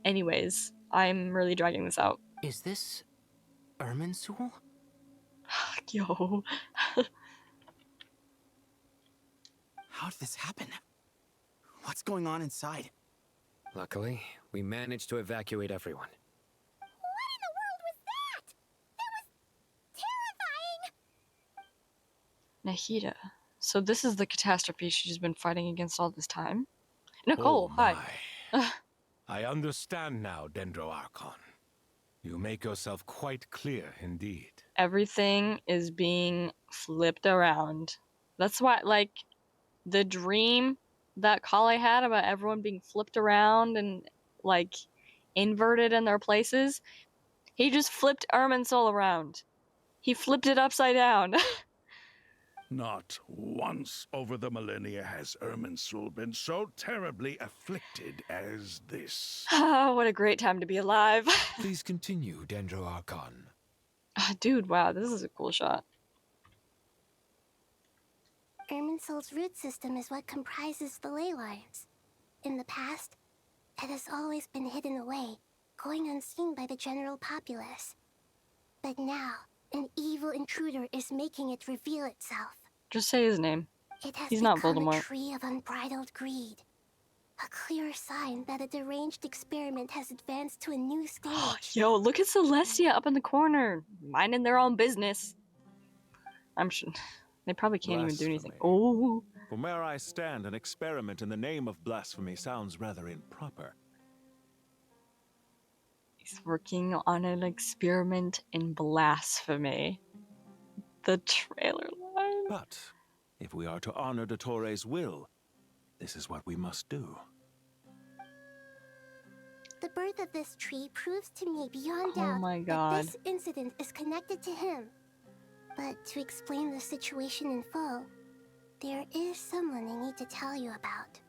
Anyways, I'm really dragging this out. Is this Irmunsul? Yo. How did this happen? What's going on inside? Luckily, we managed to evacuate everyone. What in the world was that? That was terrifying! Nahida. So this is the catastrophe she's been fighting against all this time? Nicole, hi. I understand now, Dendro Archon. You make yourself quite clear indeed. Everything is being flipped around. That's why, like, the dream that Collei had about everyone being flipped around and, like, inverted in their places, he just flipped Irmunsul around. He flipped it upside down. Not once over the millennia has Irmunsul been so terribly afflicted as this. Oh, what a great time to be alive. Please continue, Dendro Archon. Dude, wow, this is a cool shot. Irmunsul's root system is what comprises the ley lines. In the past, it has always been hidden away, going unseen by the general populace. But now, an evil intruder is making it reveal itself. Just say his name. It has He's not become Voldemort. a tree of unbridled greed. A clear sign that a deranged experiment has advanced to a new stage. Yo, look at Celestia up in the corner, minding their own business. I'm sure they probably can't even do anything. Oh. From where I stand, an experiment in the name of blasphemy sounds rather improper. He's working on an experiment in blasphemy. The trailer line. But if we are to honor Dottore's will, this is what we must do. The birth of this tree proves to me beyond doubt that this incident is connected to him. But to explain the situation in full, there is someone I need to tell you about.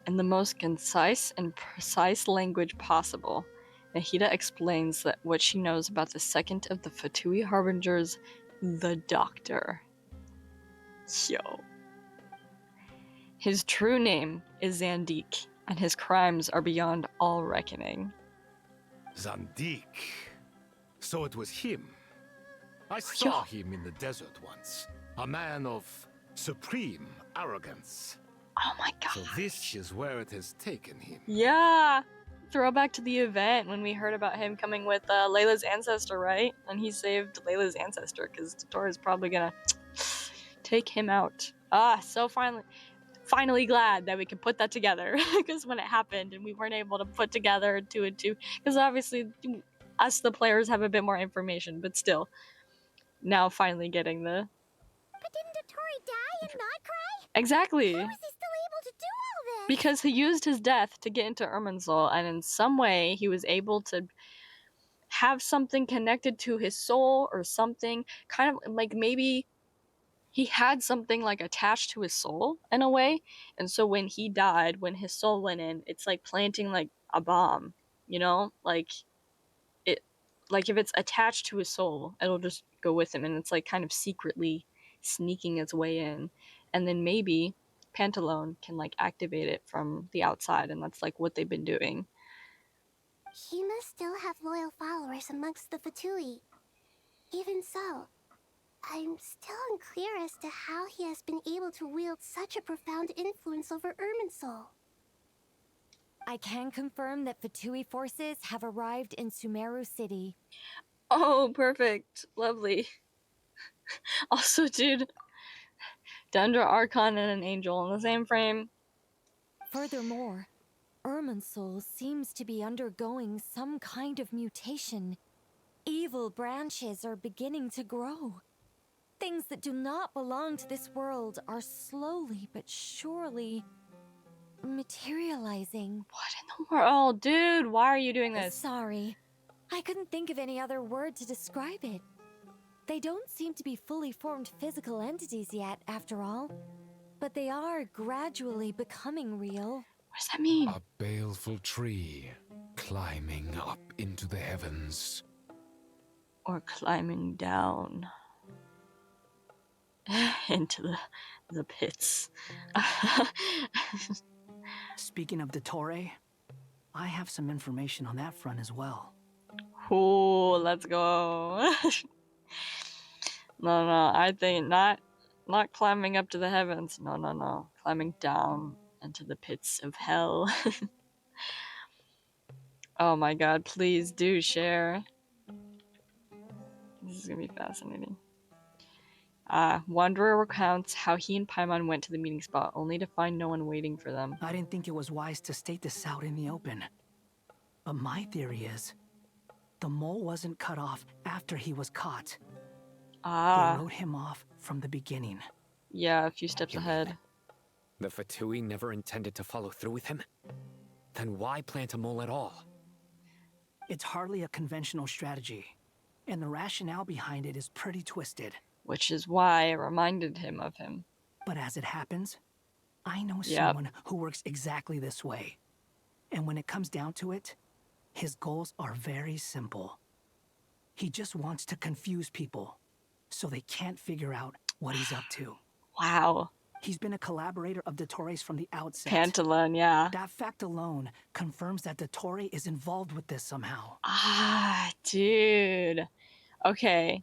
In the most concise and precise language possible, Nahida explains that what she knows about the second of the Fatui Harbingers, the Doctor. Yo. His true name is Zandik, and his crimes are beyond all reckoning. Zandik. So it was him. I saw him in the desert once. A man of supreme arrogance. Oh my god. So this is where it has taken him. Yeah! Throwback to the event when we heard about him coming with Layla's ancestor, right? And he saved Layla's ancestor, because Dottor is probably gonna take him out. So finally glad that we could put that together, because when it happened and we weren't able to put together 2 and 2, because obviously us the players have a bit more information, but still, now finally getting the... But didn't Dottori die and not cry? Exactly. How was he still able to do all this? Because he used his death to get into Irmunsul, and in some way he was able to have something connected to his soul, or something, kind of like maybe he had something like attached to his soul in a way, and so when he died, when his soul went in, it's like planting like a bomb, you know, like it, like if it's attached to his soul, it'll just go with him, and it's like kind of secretly sneaking its way in, and then maybe Pantalone can like activate it from the outside, and that's like what they've been doing. He must still have loyal followers amongst the Fatui. Even so, I'm still unclear as to how he has been able to wield such a profound influence over Irmunsul. I can confirm that Fatui forces have arrived in Sumeru City. Oh, perfect. Lovely. Also, dude, Dendra, Archon, and an angel in the same frame. Furthermore, Irmunsul seems to be undergoing some kind of mutation. Evil branches are beginning to grow. Things that do not belong to this world are slowly but surely materializing. What in the world? Dude, why are you doing this? Sorry. I couldn't think of any other word to describe it. They don't seem to be fully formed physical entities yet, after all. But they are gradually becoming real. What does that mean? A baleful tree climbing up into the heavens. Or climbing down into the pits. Speaking of Dottore, I have some information on that front as well. Cool, let's go. No, I think not climbing up to the heavens. No. Climbing down into the pits of hell. Oh my god, please do share. This is gonna be fascinating. Wanderer recounts how he and Paimon went to the meeting spot, only to find no one waiting for them. I didn't think it was wise to state this out in the open. But my theory is, the mole wasn't cut off after he was caught. They wrote him off from the beginning. Yeah, a few steps ahead. The Fatui never intended to follow through with him? Then why plant a mole at all? It's hardly a conventional strategy, and the rationale behind it is pretty twisted. Which is why it reminded him of him. But as it happens, I know someone who works exactly this way. And when it comes down to it, his goals are very simple. He just wants to confuse people, so they can't figure out what he's up to. Wow. He's been a collaborator of Dottore's from the outset. Pantalone, yeah. That fact alone confirms that Dottore is involved with this somehow. Dude. Okay.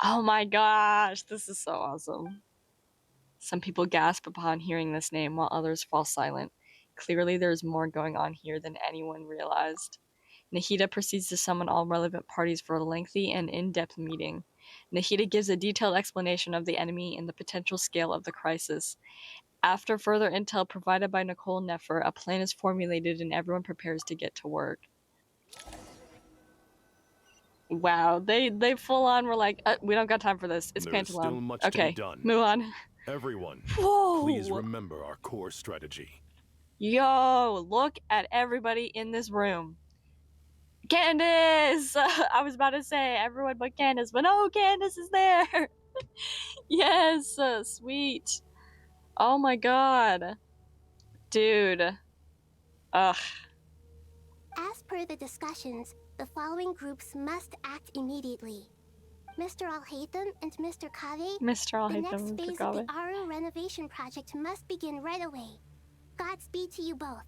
Oh my gosh, this is so awesome. Some people gasp upon hearing this name, while others fall silent. Clearly there's more going on here than anyone realized. Nahida proceeds to summon all relevant parties for a lengthy and in-depth meeting. Nahida gives a detailed explanation of the enemy and the potential scale of the crisis. After further intel provided by Nicole Nefer, a plan is formulated and everyone prepares to get to work. Wow, they full on were like, we don't got time for this. It's There's Pantalone. still much to be done. Move on. Everyone, Whoa. please remember our core strategy. Yo, look at everybody in this room. Candace! I was about to say everyone but Candace, but no, Candace is there! Yes, sweet. Oh my god. Dude. Ugh. As per the discussions, the following groups must act immediately. Mr. Alhaitham and Mr. Kaveh, the next phase of the Aaru renovation project must begin right away. Godspeed to you both.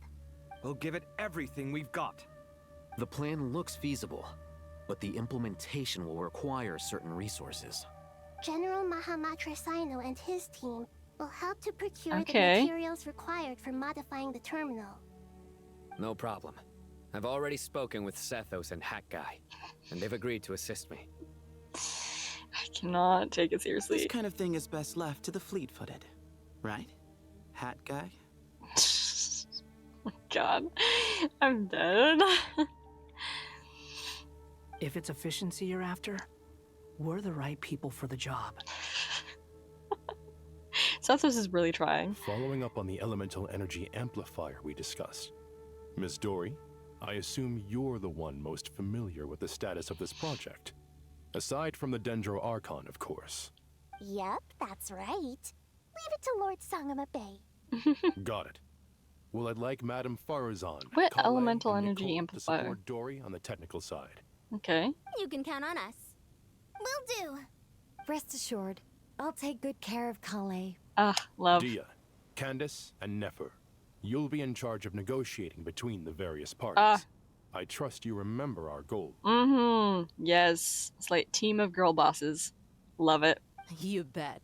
We'll give it everything we've got. The plan looks feasible, but the implementation will require certain resources. General Mahamatra Cyno and his team will help to procure the materials required for modifying the terminal. No problem. I've already spoken with Sethos and Hat Guy, and they've agreed to assist me. I cannot take it seriously. This kind of thing is best left to the fleet-footed, right? Hat Guy? Oh god, I'm dead. If it's efficiency you're after, we're the right people for the job. Sethos is really trying. Following up on the elemental energy amplifier we discussed, Ms. Dori, I assume you're the one most familiar with the status of this project. Aside from the Dendro Archon, of course. Yep, that's right. Leave it to Lord Sangama Bay. Got it. Well, I'd like Madame Faruzan, What Collei, elemental and energy Nicole amplifier? to support Dori on the technical side. Okay. You can count on us. Will do. Rest assured, I'll take good care of Collei. Love. Dehya, Candace, and Nefer. You'll be in charge of negotiating between the various parties. I trust you remember our goal. Yes. It's like team of girl bosses. Love it. You bet.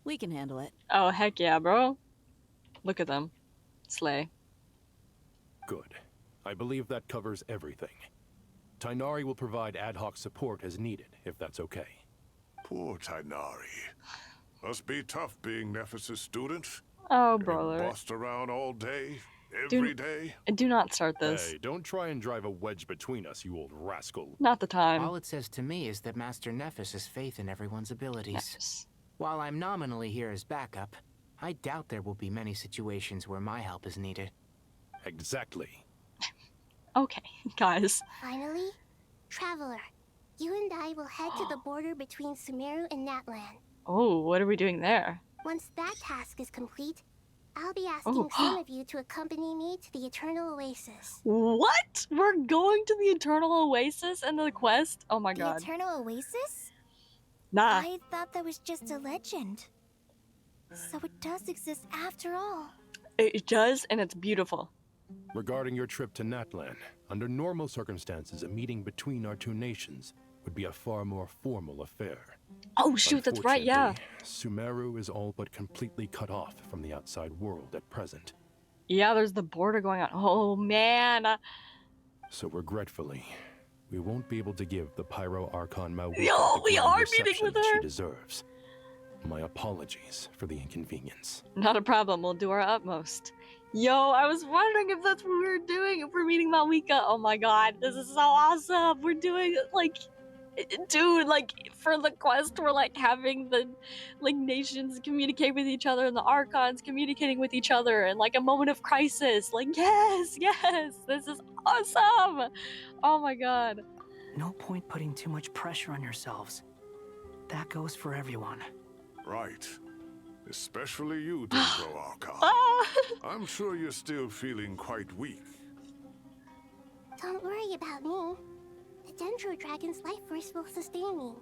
We can handle it. Oh, heck yeah, bro. Look at them. Slay. Good. I believe that covers everything. Tighnari will provide ad hoc support as needed, if that's okay. Poor Tighnari. Must be tough being Nephis' student. Oh, Getting brother. bossed around all day, every day. Do not start this. Hey, don't try and drive a wedge between us, you old rascal. Not the time. All it says to me is that Master Nephis has faith in everyone's abilities. While I'm nominally here as backup, I doubt there will be many situations where my help is needed. Exactly. Okay, guys. Finally, Traveler, you and I will head to the border between Sumeru and Natlan. Oh, what are we doing there? Once that task is complete, I'll be asking some of you to accompany me to the Eternal Oasis. What? We're going to the Eternal Oasis and the quest? Oh my god. The Eternal Oasis? Nah. I thought that was just a legend. So it does exist after all. It does, and it's beautiful. Regarding your trip to Natlan, under normal circumstances, a meeting between our two nations would be a far more formal affair. Oh shoot, that's right, yeah. Sumeru is all but completely cut off from the outside world at present. Yeah, there's the border going on. Oh man. So regretfully, we won't be able to give the Pyro Archon Mavuika Yo, we are meeting reception with that her. she deserves. My apologies for the inconvenience. Not a problem, we'll do our utmost. Yo, I was wondering if that's what we were doing, if we're meeting Mavuika. Oh my god, this is so awesome. We're doing, like, dude, like, for the quest, we're, like, having the, like, nations communicate with each other and the Archons communicating with each other and, like, a moment of crisis. Like, yes, this is awesome. Oh my god. No point putting too much pressure on yourselves. That goes for everyone. Right. Especially you, Dendro Archon. I'm sure you're still feeling quite weak. Don't worry about me. The Dendro Dragon's life force will sustain me.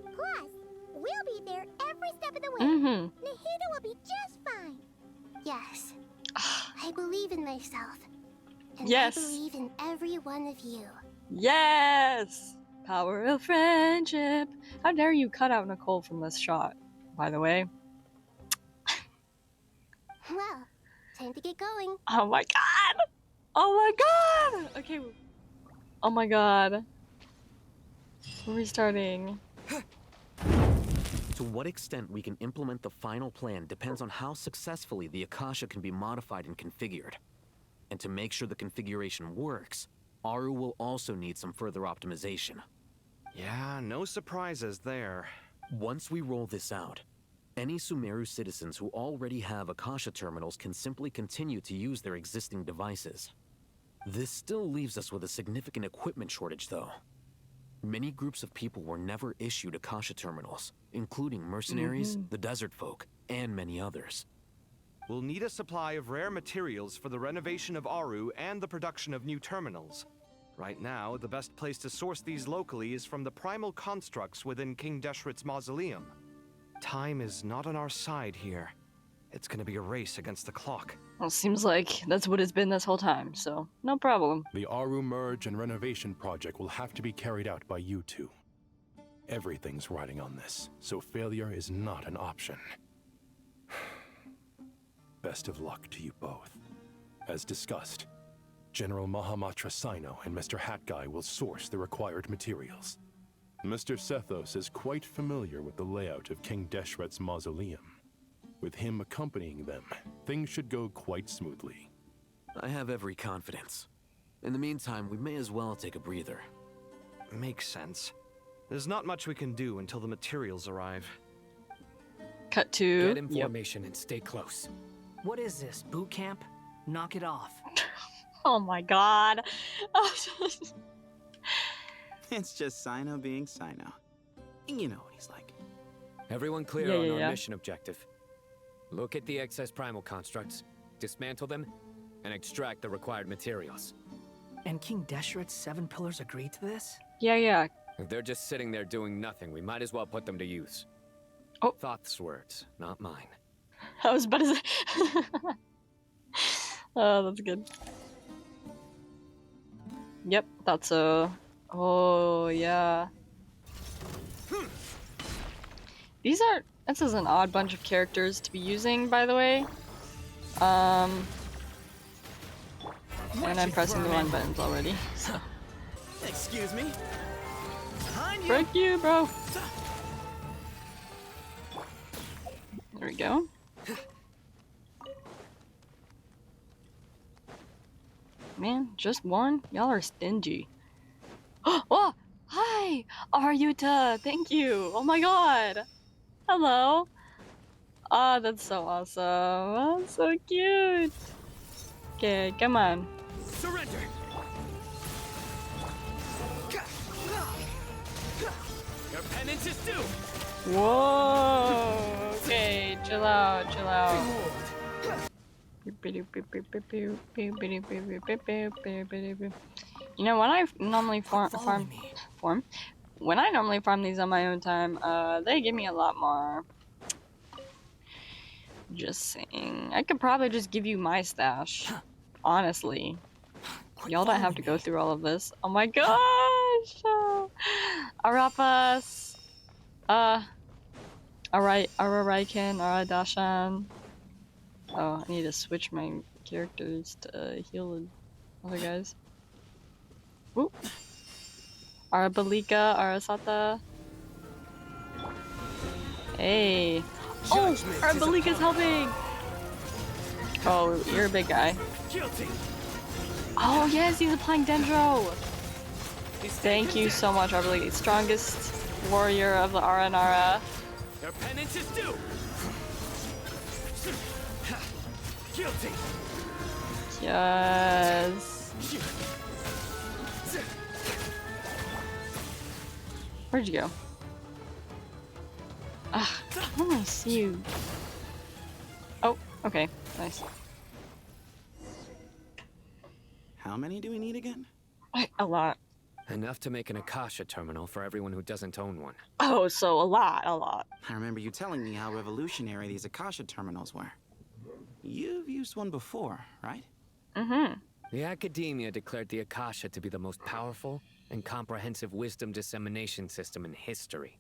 Plus, we'll be there every step of the way. Nahida will be just fine. Yes. I believe in myself. And Yes. I believe in every one of you. Yes! Power of friendship. How dare you cut out Nicole from this shot, by the way. Well, time to get going. Oh my god! Oh my god! Okay. Oh my god. We're restarting. To what extent we can implement the final plan depends on how successfully the Akasha can be modified and configured. And to make sure the configuration works, Aaru will also need some further optimization. Yeah, no surprises there. Once we roll this out, any Sumeru citizens who already have Akasha terminals can simply continue to use their existing devices. This still leaves us with a significant equipment shortage, though. Many groups of people were never issued Akasha terminals, including mercenaries, the desert folk, and many others. We'll need a supply of rare materials for the renovation of Aaru and the production of new terminals. Right now, the best place to source these locally is from the primal constructs within King Deshret's Mausoleum. Time is not on our side here. It's gonna be a race against the clock. Well, seems like that's what it's been this whole time, so no problem. The Aaru merge and renovation project will have to be carried out by you two. Everything's riding on this, so failure is not an option. Best of luck to you both. As discussed, General Mahamatra Cyno and Mr. Hat Guy will source the required materials. Mr. Sethos is quite familiar with the layout of King Deshret's Mausoleum. With him accompanying them, things should go quite smoothly. I have every confidence. In the meantime, we may as well take a breather. Makes sense. There's not much we can do until the materials arrive. Cut to... Get information and stay close. What is this, boot camp? Knock it off. Oh my god. It's just Cyno being Cyno. You know what he's like. Everyone clear on our mission objective. Look at the excess primal constructs, dismantle them, and extract the required materials. And King Deshret's 7 pillars agreed to this? Yeah. If they're just sitting there doing nothing, we might as well put them to use. Oh. Thoth's words, not mine. I was about to say... Oh, that's good. Yep, that's a... Oh, yeah. These are... This is an odd bunch of characters to be using, by the way. And I'm pressing the wrong buttons already, so... Excuse me? Break you, bro! There we go. Man, just one? Y'all are stingy. Oh! Hi! Aryuta! Thank you! Oh my god! Hello! Ah, that's so awesome. Oh, so cute! Okay, come on. Surrender! Your penance is due! Whoa! Okay, chill out, chill out. You know, when I normally farm these on my own time, they give me a lot more. Just saying. I could probably just give you my stash. Honestly. Y'all don't have to go through all of this. Oh my gosh! Arapas. Araraiken, Aradashan. Oh, I need to switch my characters to heal the other guys. Whoop. Arabalika, Arasata. Hey. Oh, Arabalika's helping! Oh, you're a big guy. Oh yes, he's applying Dendro! Thank you so much, Arabalika. Strongest warrior of the Aranara. Your penance is due. Guilty. Yes. Where'd you go? Ah, I don't see you. Oh, okay, nice. How many do we need again? A lot. Enough to make an Akasha terminal for everyone who doesn't own one. Oh, so a lot. I remember you telling me how revolutionary these Akasha terminals were. You've used one before, right? Mm-hmm. The Academia declared the Akasha to be the most powerful and comprehensive wisdom dissemination system in history.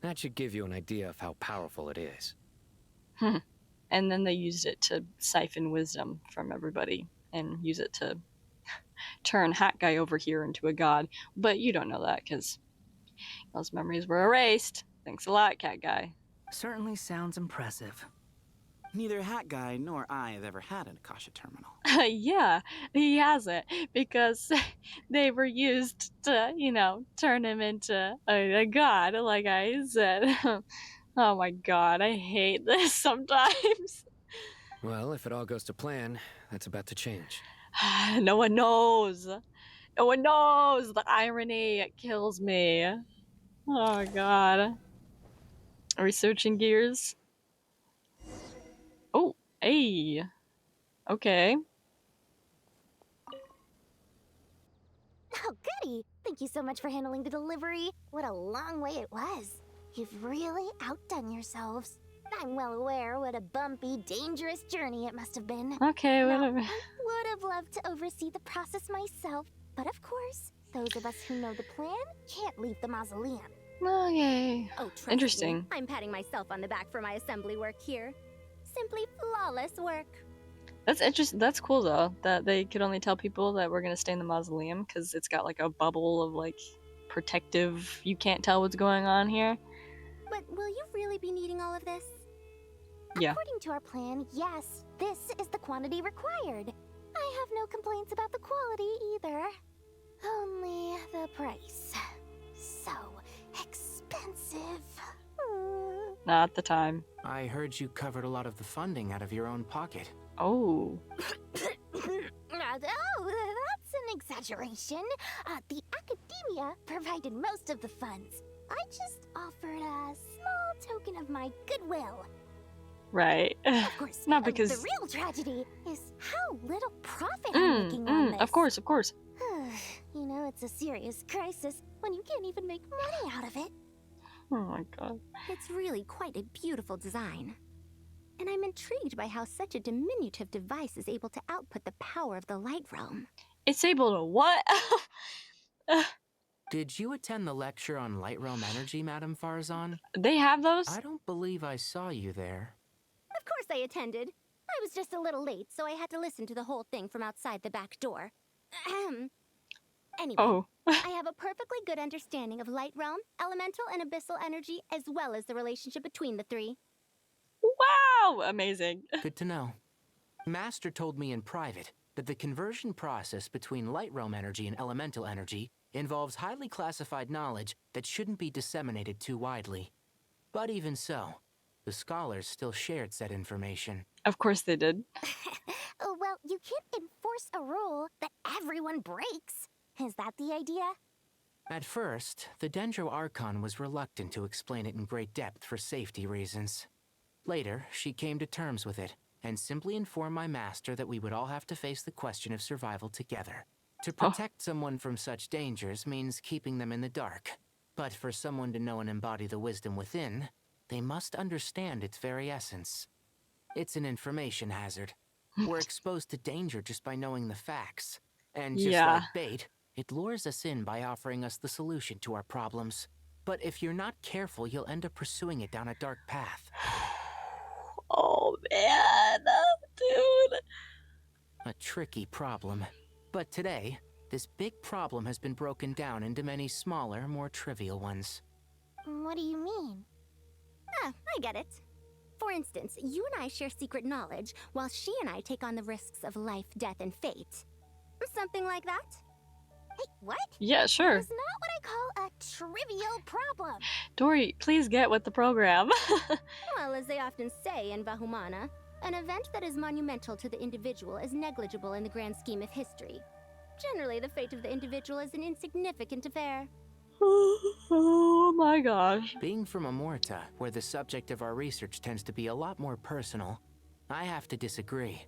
That should give you an idea of how powerful it is. And then they used it to siphon wisdom from everybody and use it to turn Hat Guy over here into a god. But you don't know that because those memories were erased. Thanks a lot, Cat Guy. Certainly sounds impressive. Neither Hat Guy nor I have ever had an Akasha terminal. Yeah, he hasn't, because they were used to, you know, turn him into a god, like I said. Oh my god, I hate this sometimes. Well, if it all goes to plan, that's about to change. No one knows. No one knows. The irony kills me. Oh my god. Are we switching gears? Oh, hey. Okay. Oh, goody! Thank you so much for handling the delivery. What a long way it was. You've really outdone yourselves. I'm well aware what a bumpy, dangerous journey it must have been. Okay, whatever. I would have loved to oversee the process myself, but of course, those of us who know the plan can't leave the mausoleum. Okay. Oh, trust Interesting. me, I'm patting myself on the back for my assembly work here. Simply flawless work. That's interesting. That's cool though, that they could only tell people that we're gonna stay in the mausoleum because it's got like a bubble of like protective. You can't tell what's going on here. But will you really be needing all of this? Yeah. According to our plan, yes, this is the quantity required. I have no complaints about the quality either. Only the price. So expensive. Not the time. I heard you covered a lot of the funding out of your own pocket. Oh. Oh, that's an exaggeration. The Academia provided most of the funds. I just offered a small token of my goodwill. Right. Of course, Not because... the real tragedy is how little profit I'm making on this. Of course, of course. You know, it's a serious crisis when you can't even make money out of it. Oh my god. It's really quite a beautiful design. And I'm intrigued by how such a diminutive device is able to output the power of the light realm. It's able to what? Did you attend the lecture on Light Realm Energy, Madame Faruzan? They have those? I don't believe I saw you there. Of course I attended. I was just a little late, so I had to listen to the whole thing from outside the back door. Ahem. Anyway, I have a perfectly good understanding of Light Realm, Elemental, and Abyssal energy, as well as the relationship between the three. Wow! Amazing. Good to know. Master told me in private that the conversion process between Light Realm energy and Elemental energy involves highly classified knowledge that shouldn't be disseminated too widely. But even so, the scholars still shared said information. Of course they did. Well, you can't enforce a rule that everyone breaks. Is that the idea? At first, the Dendro Archon was reluctant to explain it in great depth for safety reasons. Later, she came to terms with it, and simply informed my master that we would all have to face the question of survival together. To protect someone from such dangers means keeping them in the dark. But for someone to know and embody the wisdom within, they must understand its very essence. It's an information hazard. We're exposed to danger just by knowing the facts. And just like bait, it lures us in by offering us the solution to our problems. But if you're not careful, you'll end up pursuing it down a dark path. Oh man, dude. A tricky problem. But today, this big problem has been broken down into many smaller, more trivial ones. What do you mean? Ah, I get it. For instance, you and I share secret knowledge, while she and I take on the risks of life, death, and fate. Something like that? Hey, what? Yeah, sure. It's not what I call a trivial problem. Dori, please get with the program. Well, as they often say in Vahumana, an event that is monumental to the individual is negligible in the grand scheme of history. Generally, the fate of the individual is an insignificant affair. Oh my gosh. Being from Amorta, where the subject of our research tends to be a lot more personal, I have to disagree.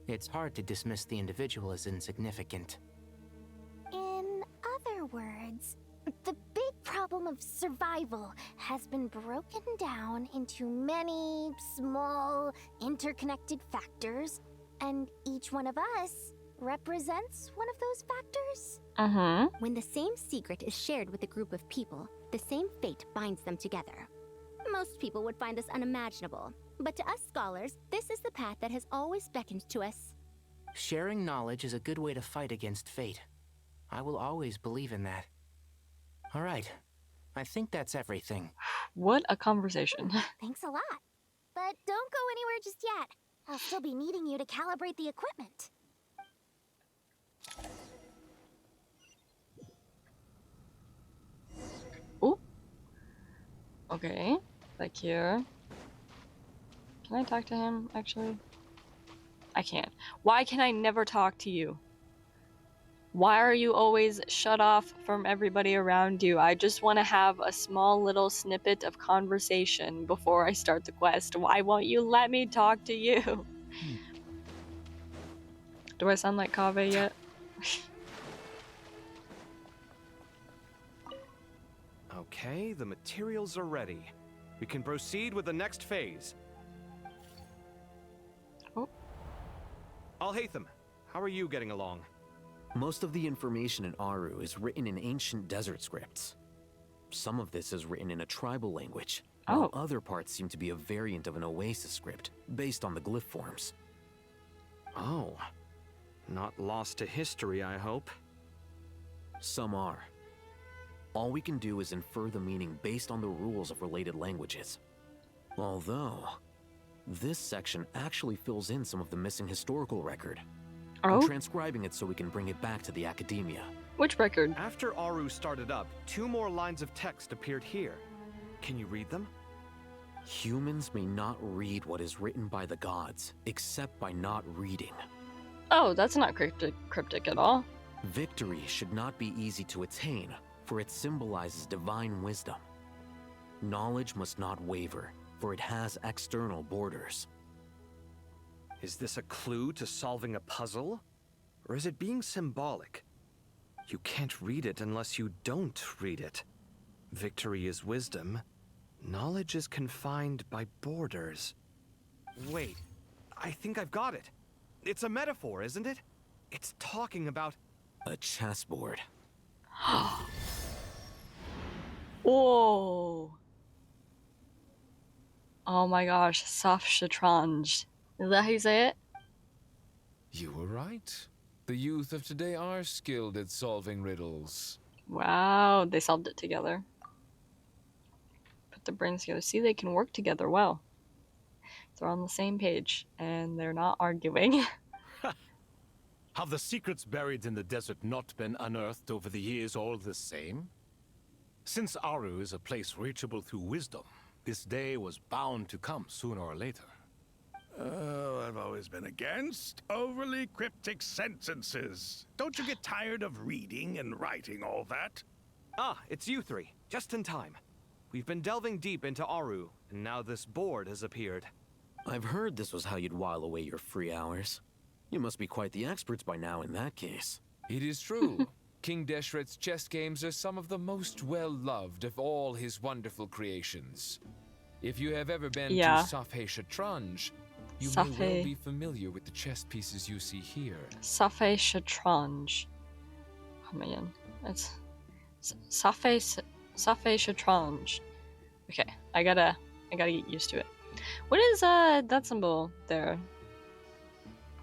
It's hard to dismiss the individual as insignificant. In other words, the big problem of survival has been broken down into many small, interconnected factors, and each one of us represents one of those factors. When the same secret is shared with a group of people, the same fate binds them together. Most people would find this unimaginable, but to us scholars, this is the path that has always beckoned to us. Sharing knowledge is a good way to fight against fate. I will always believe in that. All right, I think that's everything. What a conversation. Thanks a lot. But don't go anywhere just yet. I'll still be needing you to calibrate the equipment. Ooh. Okay, back here. Can I talk to him, actually? I can't. Why can I never talk to you? Why are you always shut off from everybody around you? I just want to have a small little snippet of conversation before I start the quest. Why won't you let me talk to you? Do I sound like Kaveh yet? Okay, the materials are ready. We can proceed with the next phase. Oh. Alhaitham, how are you getting along? Most of the information in Aaru is written in ancient desert scripts. Some of this is written in a tribal language, while other parts seem to be a variant of an Oasis script, based on the glyph forms. Oh. Not lost to history, I hope. Some are. All we can do is infer the meaning based on the rules of related languages. Although, this section actually fills in some of the missing historical record. I'm transcribing it so we can bring it back to the academia. Which record? After Aaru started up, 2 more lines of text appeared here. Can you read them? Humans may not read what is written by the gods, except by not reading. Oh, that's not cryptic at all. Victory should not be easy to attain, for it symbolizes divine wisdom. Knowledge must not waver, for it has external borders. Is this a clue to solving a puzzle? Or is it being symbolic? You can't read it unless you don't read it. Victory is wisdom. Knowledge is confined by borders. Wait, I think I've got it. It's a metaphor, isn't it? It's talking about A chessboard. Whoa. Oh my gosh, soft shatranj. Is that how you say it? You were right. The youth of today are skilled at solving riddles. Wow, they solved it together. Put their brains together. See, they can work together well. They're on the same page, and they're not arguing. Have the secrets buried in the desert not been unearthed over the years all the same? Since Aaru is a place reachable through wisdom, this day was bound to come sooner or later. Oh, I've always been against overly cryptic sentences. Don't you get tired of reading and writing all that? Ah, it's you three. Just in time. We've been delving deep into Aaru, and now this board has appeared. I've heard this was how you'd while away your free hours. You must be quite the experts by now in that case. It is true. King Deshret's chess games are some of the most well-loved of all his wonderful creations. If you have ever been to Safhe Shatranj, you may well be familiar with the chess pieces you see here. Safhe Shatranj. Oh man, it's Safhe Shatranj. Okay, I gotta get used to it. What is that symbol there?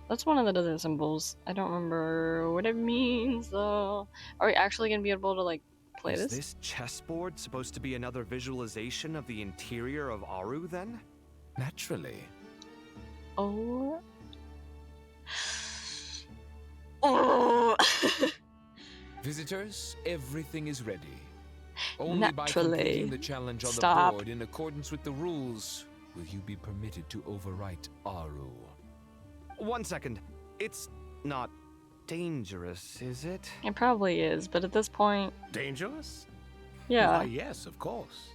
That's one of the desert symbols. I don't remember what it means though. Are we actually gonna be able to like play this? Is this chessboard supposed to be another visualization of the interior of Aaru then? Naturally. Oh. Oh. Visitors, everything is ready. Only by completing the challenge on the board in accordance with the rules will you be permitted to overwrite Aaru. 1 second. It's not dangerous, is it? It probably is, but at this point... Dangerous? Yeah. Why, yes, of course.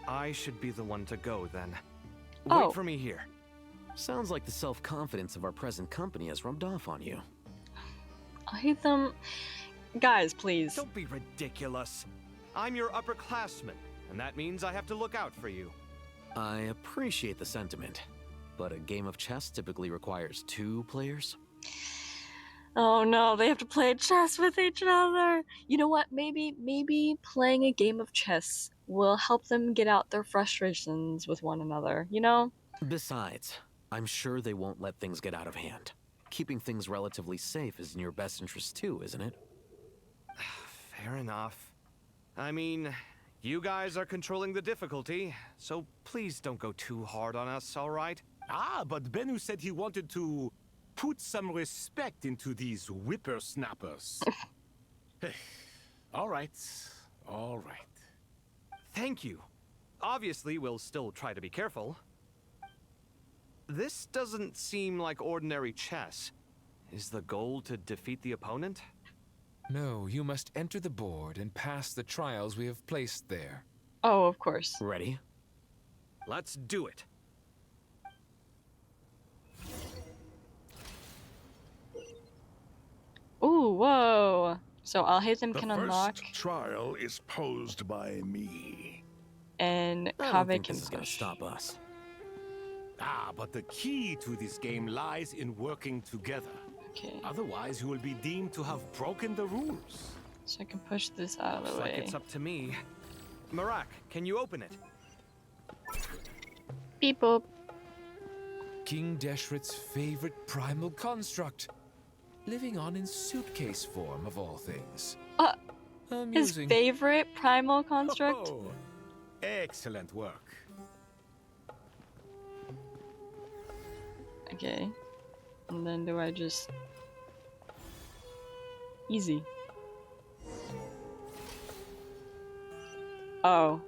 I should be the one to go, then. Wait for me here. Sounds like the self-confidence of our present company has rubbed off on you. Alhaitham... Guys, please. Don't be ridiculous. I'm your upperclassman, and that means I have to look out for you. I appreciate the sentiment, but a game of chess typically requires 2 players. Oh no, they have to play chess with each other. You know what? Maybe playing a game of chess will help them get out their frustrations with one another, you know? Besides, I'm sure they won't let things get out of hand. Keeping things relatively safe is in your best interest too, isn't it? Fair enough. I mean, you guys are controlling the difficulty, so please don't go too hard on us, all right? Ah, but Bennu said he wanted to put some respect into these whippersnappers. All right. Thank you. Obviously, we'll still try to be careful. This doesn't seem like ordinary chess. Is the goal to defeat the opponent? No, you must enter the board and pass the trials we have placed there. Oh, of course. Ready? Let's do it. Ooh, whoa. So Alhaitham can unlock. The first trial is posed by me. And Kaveh can this is gonna stop us. Ah, but the key to this game lies in working together. Okay. Otherwise, you will be deemed to have broken the rules. So I can push this out of the Looks way. like it's up to me. Marak, can you open it? Beep boop. King Deshret's favorite primal construct. Living on in suitcase form, of all things. His Amusing. favorite primal construct? Oh, excellent work. Okay. And then do I just... Easy. Oh.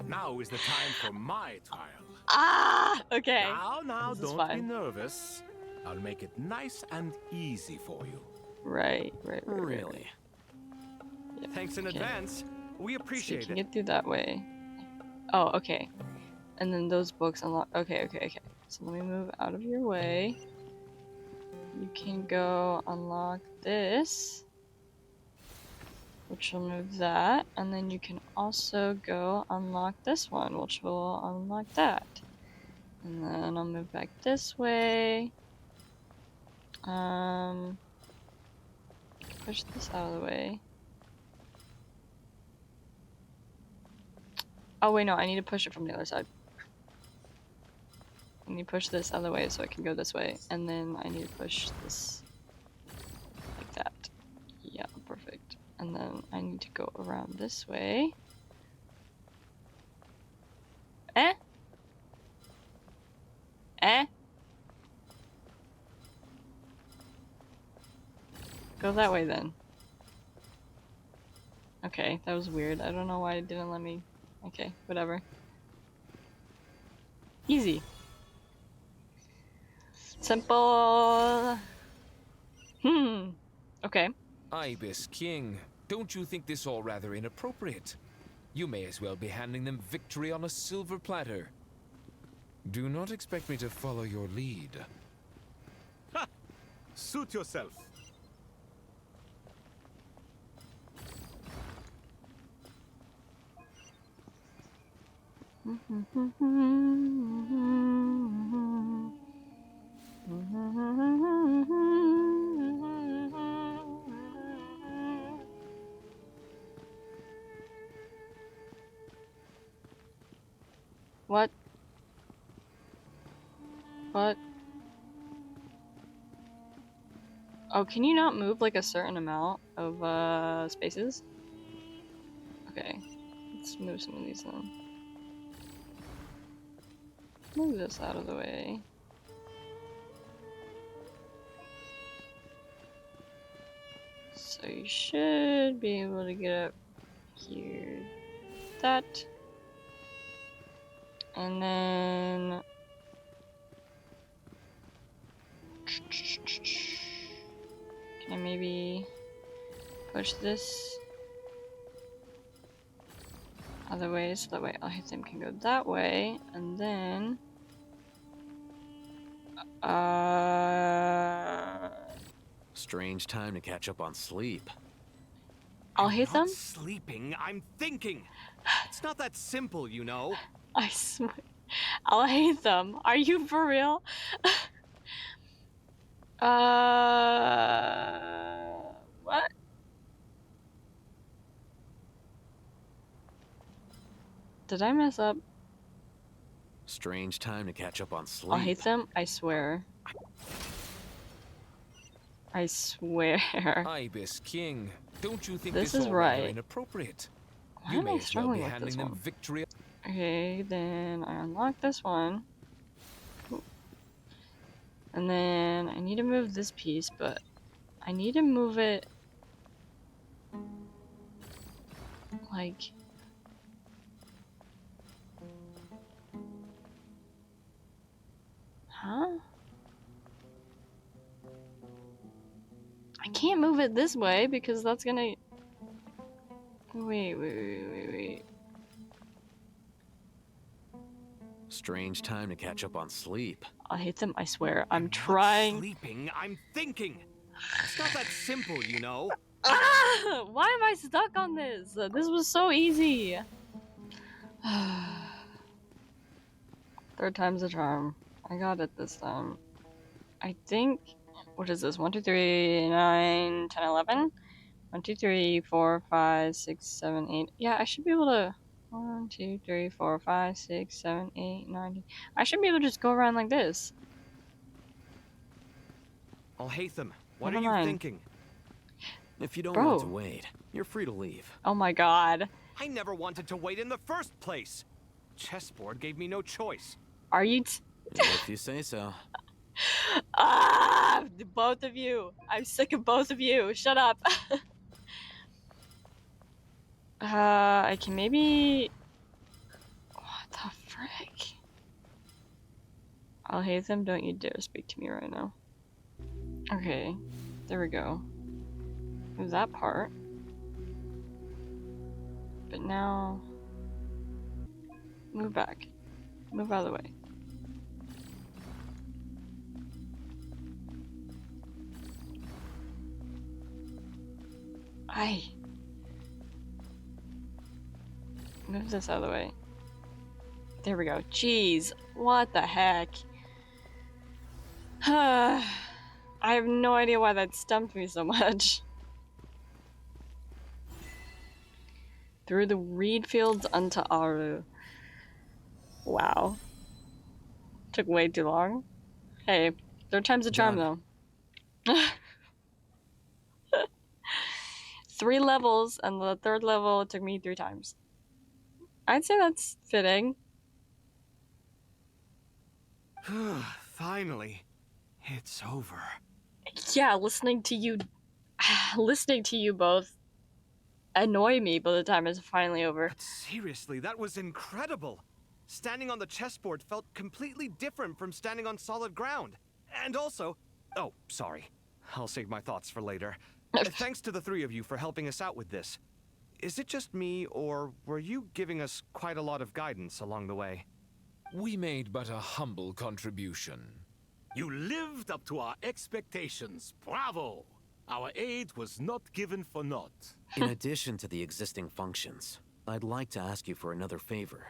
Now is the time for my trial. Ah! Okay. Now, This is don't fine. be nervous. I'll make it nice and easy for you. Right. Really? Yep. Thanks in Okay. advance. We So you appreciate can it. get through that way. Oh, okay. And then those books unlock. Okay. So let me move out of your way. You can go unlock this, which will move that, and then you can also go unlock this one, which will unlock that. And then I'll move back this way. push this out of the way. Oh wait, no, I need to push it from the other side. I need to push this out of the way so I can go this way, and then I need to push this like that. Yeah, perfect. And then I need to go around this way. Eh? Eh? Go that way then. Okay, that was weird. I don't know why it didn't let me. Okay, whatever. Easy. Simple. Okay. Ibis King, don't you think this all rather inappropriate? You may as well be handing them victory on a silver platter. Do not expect me to follow your lead. Ha! Suit yourself. What? What? Oh, can you not move like a certain amount of spaces? Okay, let's move some of these then. Move this out of the way. So you should be able to get up here. That. And then... Can I maybe push this other way so that way Alhaitham can go that way, and then Strange time to catch up on sleep. Alhaitham? I'm not sleeping, I'm thinking. It's not that simple, you know. I swear. Alhaitham, are you for real? What? Did I mess up? Strange time to catch up on sleep. Alhaitham, I swear. I swear. Ibis King, don't you think this this is all rather right? inappropriate? Why You am I may as well struggling be with handing this them one? victory. Okay, then I unlock this one. Ooh. And then I need to move this piece, but I need to move it like huh? I can't move it this way because that's gonna wait. Strange time to catch up on sleep. Alhaitham, I swear. I'm trying. Not sleeping, I'm thinking. It's not that simple, you know. Ah! Why am I stuck on this? This was so easy. Third time's a charm. I got it this time. I think. What is this? 1, 2, 3, 9, 10, 11? 1, 2, 3, 4, 5, 6, 7, 8. Yeah, I should be able to. 1, 2, 3, 4, 5, 6, 7, 8, 9. 10. I should be able to just go around like this. Alhaitham, what Never are you mind. thinking? If you don't Bro. want to wait, you're free to leave. Oh my god. I never wanted to wait in the first place. Chessboard gave me no choice. Are you If you say so. Ah! Both of you. I'm sick of both of you. Shut up. I can maybe... What the frick? Alhaitham, don't you dare speak to me right now. Okay. There we go. Move that part. But now... Move back. Move out of the way. Aye. Move this out of the way. There we go. Jeez. What the heck? I have no idea why that stumped me so much. Through the reed fields unto Aaru. Wow. Took way too long. Hey, third time's a charm, though. 3 levels, and the third level took me 3 times. I'd say that's fitting. Finally, it's over. Yeah, listening to you both annoy me by the time it's finally over. But seriously, that was incredible. Standing on the chessboard felt completely different from standing on solid ground. And also, oh, sorry. I'll save my thoughts for later. Thanks to the 3 of you for helping us out with this. Is it just me, or were you giving us quite a lot of guidance along the way? We made but a humble contribution. You lived up to our expectations. Bravo! Our aid was not given for naught. In addition to the existing functions, I'd like to ask you for another favor.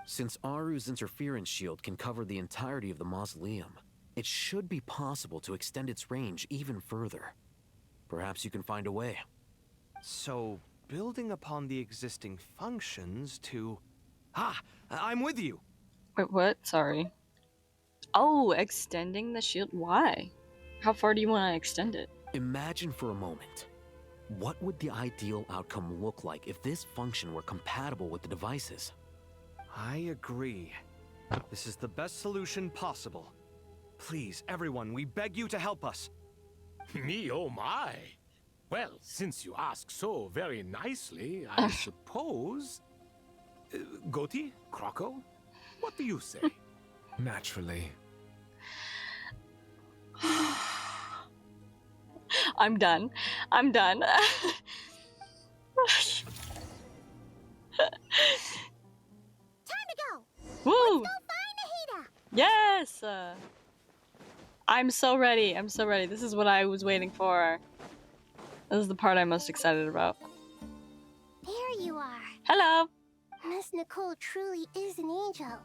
Since Aaru's interference shield can cover the entirety of the Mausoleum, it should be possible to extend its range even further. Perhaps you can find a way. So, building upon the existing functions to... Ah! I'm with you! Wait, what? Sorry. Oh, extending the shield? Why? How far do you want to extend it? Imagine for a moment. What would the ideal outcome look like if this function were compatible with the devices? I agree. This is the best solution possible. Please, everyone, we beg you to help us. Me, oh my. Well, since you ask so very nicely, I suppose... Goti? Croco? What do you say? Naturally. I'm done. I'm done. Time to go! Woo! Let's go find Nahida! Yes! I'm so ready. I'm so ready. This is what I was waiting for. This is the part I'm most excited about. There you are. Hello! Miss Nicole truly is an angel.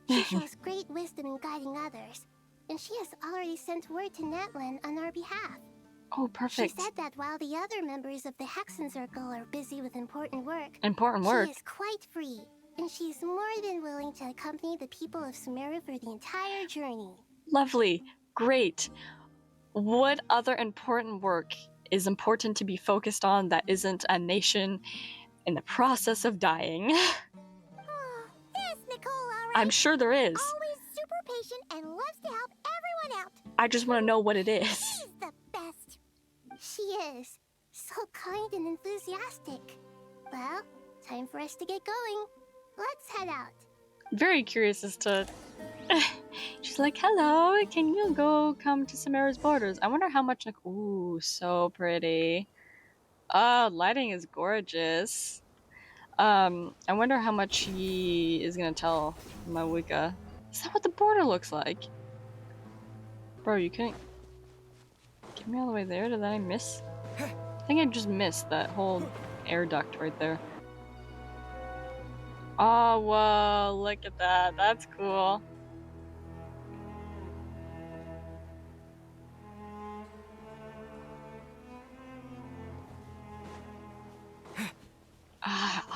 She shows great wisdom in guiding others, and she has already sent word to Natlan on our behalf. Oh, perfect. She said that while the other members of the Hexen Circle are busy with important work, she is quite free, and she's more than willing to accompany the people of Sumeru for the entire journey. Lovely. Great. What other important work is important to be focused on that isn't a nation in the process of dying? Yes, Nicole, all right. I'm sure there is. Always super patient and loves to help everyone out. I just want to know what it is. She's the best. She is. So kind and enthusiastic. Well, time for us to get going. Let's head out. Very curious as to... She's like, hello, can you go come to Sumeru's borders? I wonder how much... Ooh, so pretty. Lighting is gorgeous. I wonder how much she is gonna tell Mavuika. Is that what the border looks like? Bro, you couldn't get me all the way there? Did I miss? I think I just missed that whole air duct right there. Oh, whoa, look at that. That's cool.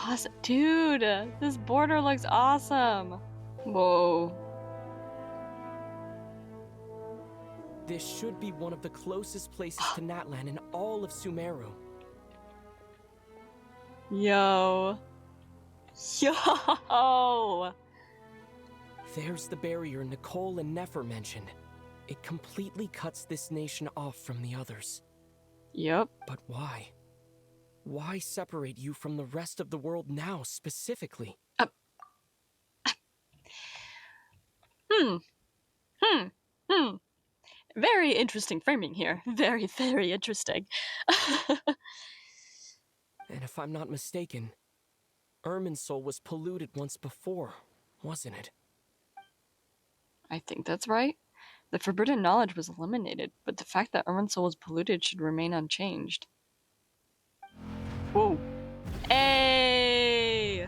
Awesome. Dude, this border looks awesome. Whoa. This should be one of the closest places to Natlan in all of Sumeru. Yo. Yo! There's the barrier Nicole and Nefer mentioned. It completely cuts this nation off from the others. Yep. But why? Why separate you from the rest of the world now, specifically? Very interesting framing here. Very, very interesting. And if I'm not mistaken, Irmunsul was polluted once before, wasn't it? I think that's right. The forbidden knowledge was eliminated, but the fact that Irmunsul was polluted should remain unchanged. Whoa. Hey!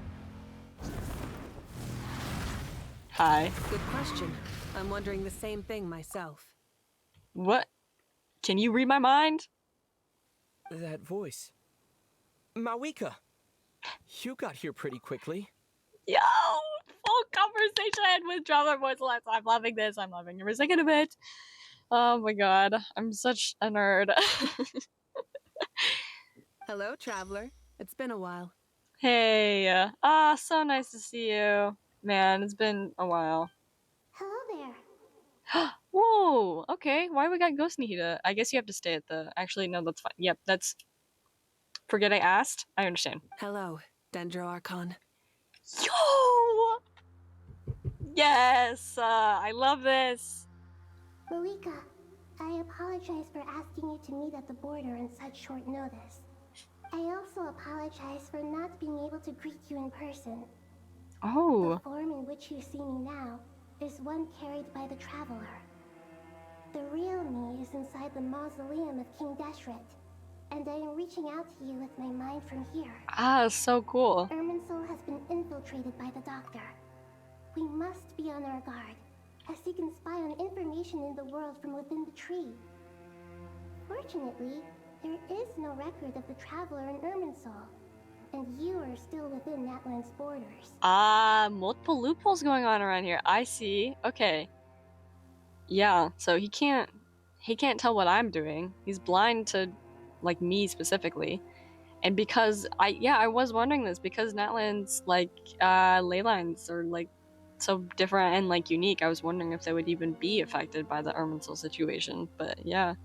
Hi. Good question. I'm wondering the same thing myself. What? Can you read my mind? That voice. Mavuika! You got here pretty quickly. Yo! Full conversation with Traveler Voice Lines. I'm loving this. I'm loving every second of it. Oh my god. I'm such a nerd. Hello, Traveler. It's been a while. Hey. So nice to see you. Man, it's been a while. Hello there. Whoa! Okay, why we got Ghost Nahida? I guess you have to stay at the... Actually, no, that's fine. Yep, that's... Forget I asked. I understand. Hello, Dendro Archon. Yo! Yes! I love this! Mavuika, I apologize for asking you to meet at the border on such short notice. I also apologize for not being able to greet you in person. Oh. The form in which you see me now is one carried by the Traveler. The real me is inside the Mausoleum of King Deshret, and I am reaching out to you with my mind from here. Ah, so cool. Irmunsul has been infiltrated by the Doctor. We must be on our guard, as he can spy on information in the world from within the tree. Fortunately, there is no record of the Traveler in Irmunsul, and you are still within Natlan's borders. Ah, multiple loopholes going on around here. I see. Okay. Yeah, so he can't tell what I'm doing. He's blind to, like, me specifically. And because I was wondering this, because Natlan's, like, ley lines are, like, so different and, like, unique, I was wondering if they would even be affected by the Irmunsul situation. But yeah,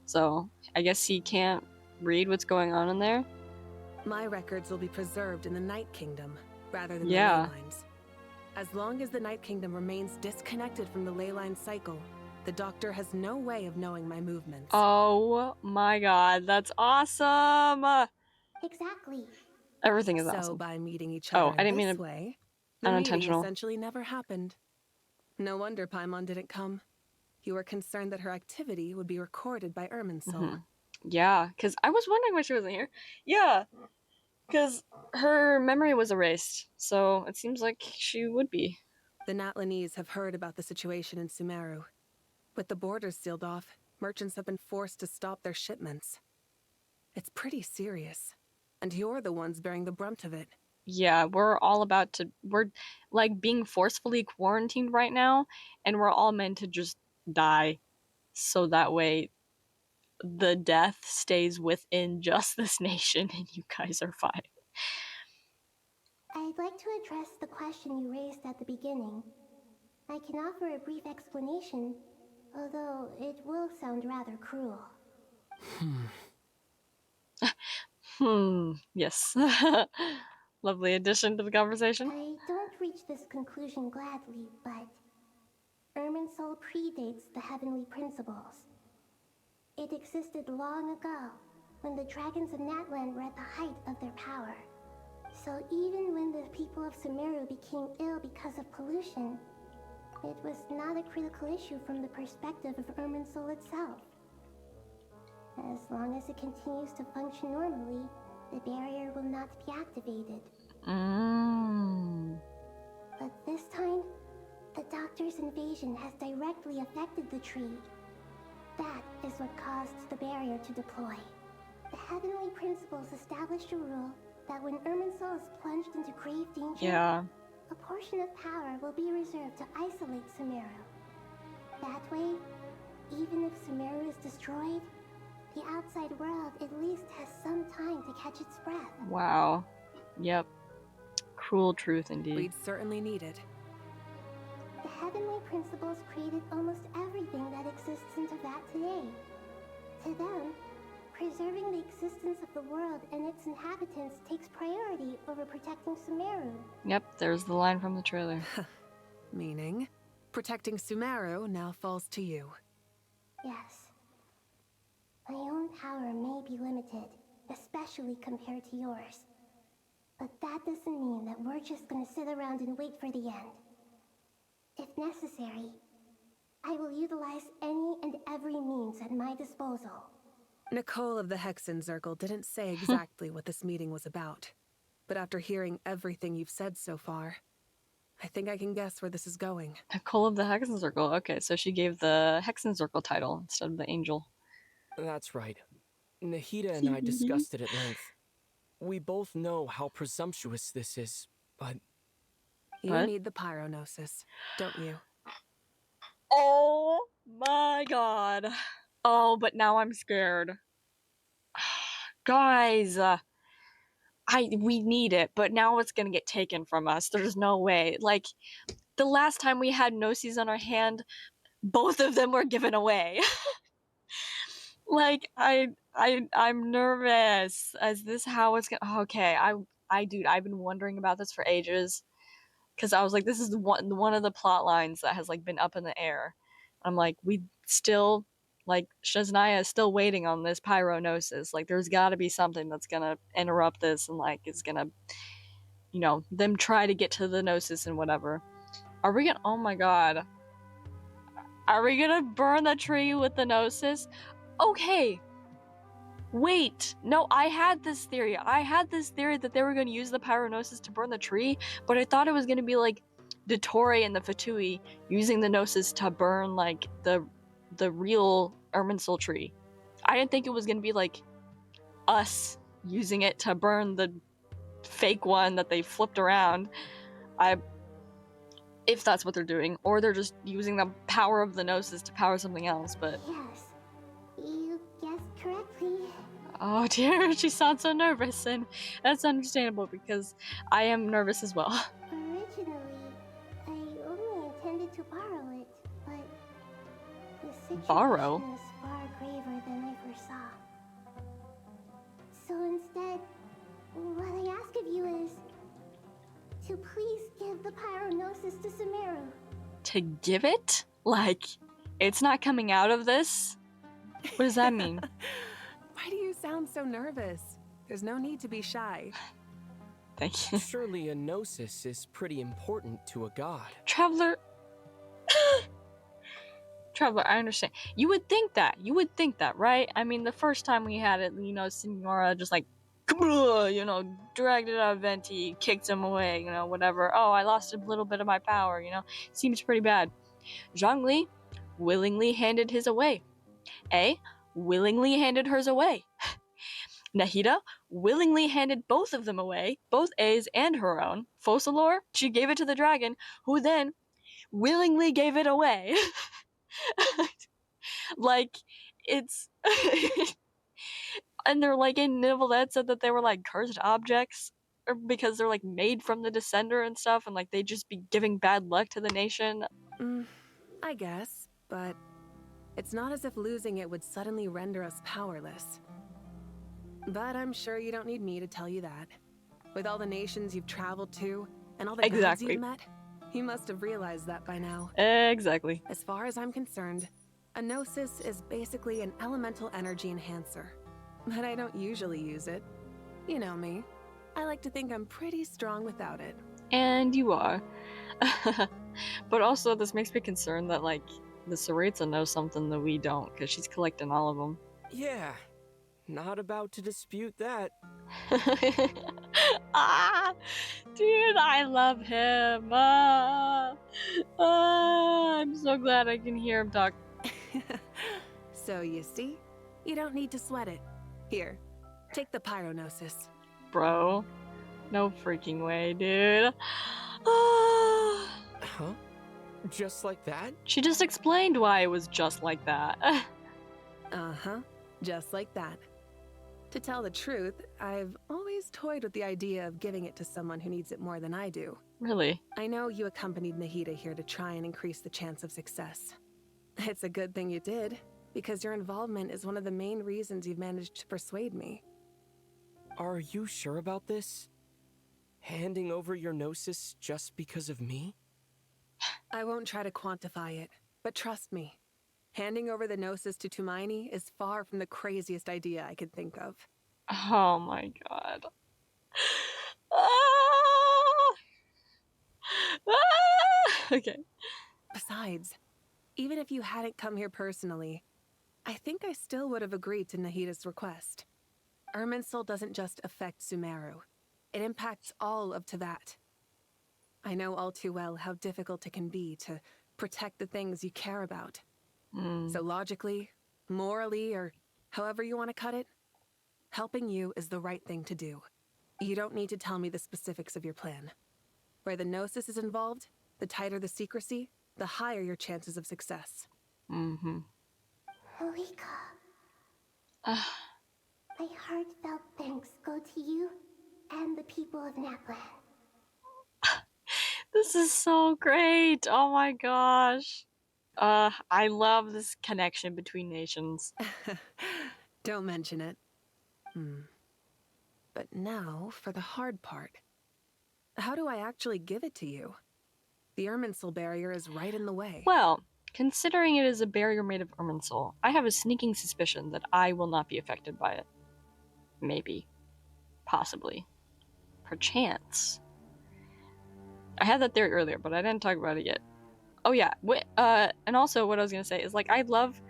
so I guess he can't read what's going on in there. My records will be preserved in the Night Kingdom, rather than the Yeah. ley lines. As long as the Night Kingdom remains disconnected from the ley line cycle, the Doctor has no way of knowing my movements. Oh my god, that's awesome! Exactly. Everything is So awesome. by meeting each other I didn't this mean to... way, the meeting Unintentional. essentially never happened. No wonder Paimon didn't come. You were concerned that her activity would be recorded by Irmunsul. Yeah, because I was wondering why she wasn't here. Yeah, because her memory was erased, so it seems like she would be. The Natlanese have heard about the situation in Sumeru. With the borders sealed off, merchants have been forced to stop their shipments. It's pretty serious, and you're the ones bearing the brunt of it. Yeah, we're like being forcefully quarantined right now, and we're all meant to just die, so that way the death stays within just this nation and you guys are fine. I'd like to address the question you raised at the beginning. I can offer a brief explanation, although it will sound rather cruel. Yes. Lovely addition to the conversation. I don't reach this conclusion gladly, but Irmunsul predates the heavenly principles. It existed long ago, when the dragons of Natlan were at the height of their power. So even when the people of Sumeru became ill because of pollution, it was not a critical issue from the perspective of Irmunsul itself. As long as it continues to function normally, the barrier will not be activated. But this time, the Doctor's invasion has directly affected the tree. That is what caused the barrier to deploy. The heavenly principles established a rule that when Irmunsul is plunged into grave danger, a portion of power will be reserved to isolate Sumeru. That way, even if Sumeru is destroyed, the outside world at least has some time to catch its breath. Wow. Yep. Cruel truth indeed. We'd certainly need it. The heavenly principles created almost everything that exists in Teyvat today. To them, preserving the existence of the world and its inhabitants takes priority over protecting Sumeru. Yep, there's the line from the trailer. Meaning, protecting Sumeru now falls to you. Yes. My own power may be limited, especially compared to yours. But that doesn't mean that we're just gonna sit around and wait for the end. If necessary, I will utilize any and every means at my disposal. Nicole of the Hexen Circle didn't say exactly what this meeting was about. But after hearing everything you've said so far, I think I can guess where this is going. Nicole of the Hexen Circle. Okay, so she gave the Hexen Circle title instead of the Angel. That's right. Nahida and I discussed it at length. We both know how presumptuous this is, but... You need the pyronosis, don't you? Oh my god. Oh, but now I'm scared. Guys, we need it, but now it's gonna get taken from us. There's no way. Like, the last time we had Gnosis on our hand, both of them were given away. Like, I'm nervous. Is this how it's gonna... Okay, dude, I've been wondering about this for ages. Because I was like, this is one of the plot lines that has, like, been up in the air. I'm like, we still... Like, Shazniah is still waiting on this pyronosis. Like, there's gotta be something that's gonna interrupt this and, like, it's gonna... You know, them try to get to the Gnosis and whatever. Are we gonna... Oh my god. Are we gonna burn the tree with the Gnosis? Okay. Wait. No, I had this theory. I had this theory that they were gonna use the pyronosis to burn the tree, but I thought it was gonna be, like, Dottore and the Fatui using the Gnosis to burn, like, the real Irmunsul tree. I didn't think it was gonna be, like, us using it to burn the fake one that they flipped around. If that's what they're doing, or they're just using the power of the Gnosis to power something else, but... Yes, you guessed correctly. Oh dear, she sounds so nervous, and that's understandable because I am nervous as well. Originally, I only intended to borrow it, but the situation Borrow? is far graver than I foresaw. So instead, what I ask of you is to please give the pyronosis to Sumeru. To give it? Like, it's not coming out of this? What does that mean? Why do you sound so nervous? There's no need to be shy. Thank you. Surely a Gnosis is pretty important to a god. Traveler... Traveler, I understand. You would think that. You would think that, right? I mean, the first time we had it, you know, Signora just like, you know, dragged it out of Venti, kicked him away, you know, whatever. Oh, I lost a little bit of my power, you know. Seems pretty bad. Zhongli willingly handed his away. A willingly handed hers away. Nahida willingly handed both of them away, both A's and her own. Focalor, she gave it to the dragon, who then willingly gave it away. Like, it's... And they're like, in Nivelette said that they were like cursed objects, or because they're like made from the Descender and stuff, and like they just be giving bad luck to the nation. I guess, but it's not as if losing it would suddenly render us powerless. But I'm sure you don't need me to tell you that. With all the nations you've traveled to, and all the gods you've met, you must have realized that by now. Exactly. As far as I'm concerned, a Gnosis is basically an elemental energy enhancer. But I don't usually use it. You know me. I like to think I'm pretty strong without it. And you are. But also, this makes me concerned that, like, the Tsaritsa knows something that we don't, because she's collecting all of them. Yeah, not about to dispute that. Ah, dude, I love him. I'm so glad I can hear him talk. So you see, you don't need to sweat it. Here, take the pyronosis. Bro, no freaking way, dude. Huh? Just like that? She just explained why it was just like that. Uh-huh, just like that. To tell the truth, I've always toyed with the idea of giving it to someone who needs it more than I do. Really? I know you accompanied Nahida here to try and increase the chance of success. It's a good thing you did, because your involvement is one of the main reasons you've managed to persuade me. Are you sure about this? Handing over your Gnosis just because of me? I won't try to quantify it, but trust me. Handing over the Gnosis to Tighnari is far from the craziest idea I could think of. Oh my god. Okay. Besides, even if you hadn't come here personally, I think I still would have agreed to Nahida's request. Irmunsul doesn't just affect Sumeru. It impacts all of Teyvat. I know all too well how difficult it can be to protect the things you care about. So logically, morally, or however you want to cut it, helping you is the right thing to do. You don't need to tell me the specifics of your plan. Where the Gnosis is involved, the tighter the secrecy, the higher your chances of success. Mm-hmm. Mavuika. My heartfelt thanks go to you and the people of Naplan. This is so great. Oh my gosh. I love this connection between nations. Don't mention it. But now for the hard part. How do I actually give it to you? The Irmunsul barrier is right in the way. Well, considering it is a barrier made of Irmunsul, I have a sneaking suspicion that I will not be affected by it. Maybe. Possibly. Perchance. I had that theory earlier, but I didn't talk about it yet. Oh yeah, and also what I was gonna say is, like, I love,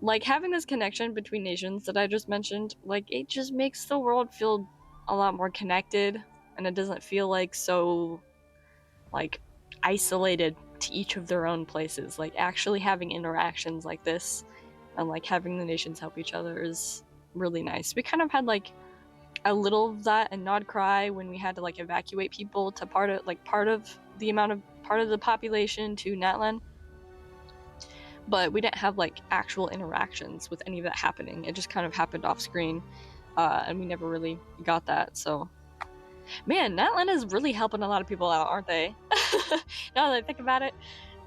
like, having this connection between nations that I just mentioned. Like, it just makes the world feel a lot more connected, and it doesn't feel like so, like, isolated to each of their own places. Like, actually having interactions like this and, like, having the nations help each other is really nice. We kind of had, like, a little of that in Nodcry when we had to, like, evacuate people to part of the population to Natlan. But we didn't have, like, actual interactions with any of that happening. It just kind of happened off screen, and we never really got that. So, man, Natlan is really helping a lot of people out, aren't they? Now that I think about it,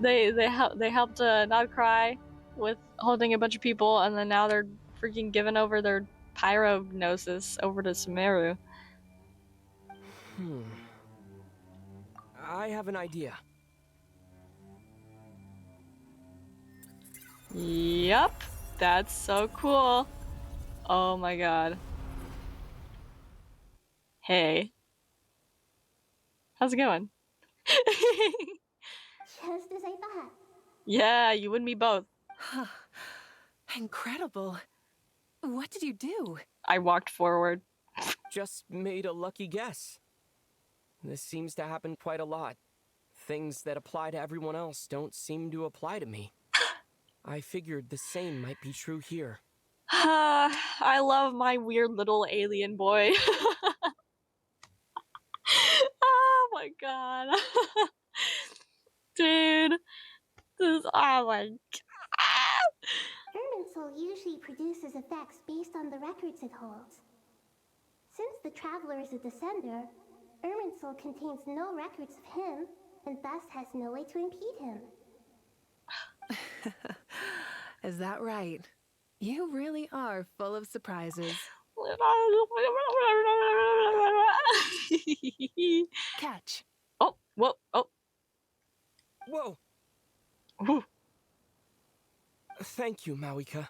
they helped Nodcry with holding a bunch of people, and then now they're freaking giving over their Pyrognosis over to Sumeru. I have an idea. Yup, that's so cool. Oh my god. Hey. How's it going? Just as I thought. Yeah, you and me both. Incredible. What did you do? I walked forward. Just made a lucky guess. This seems to happen quite a lot. Things that apply to everyone else don't seem to apply to me. I figured the same might be true here. I love my weird little alien boy. Oh my god. Dude. Oh my god. Irmunsul usually produces effects based on the records it holds. Since the Traveler is a descender, Irmunsul contains no records of him, and thus has no way to impede him. Is that right? You really are full of surprises. Catch. Oh, whoa, oh. Whoa. Ooh. Thank you, Mavuika.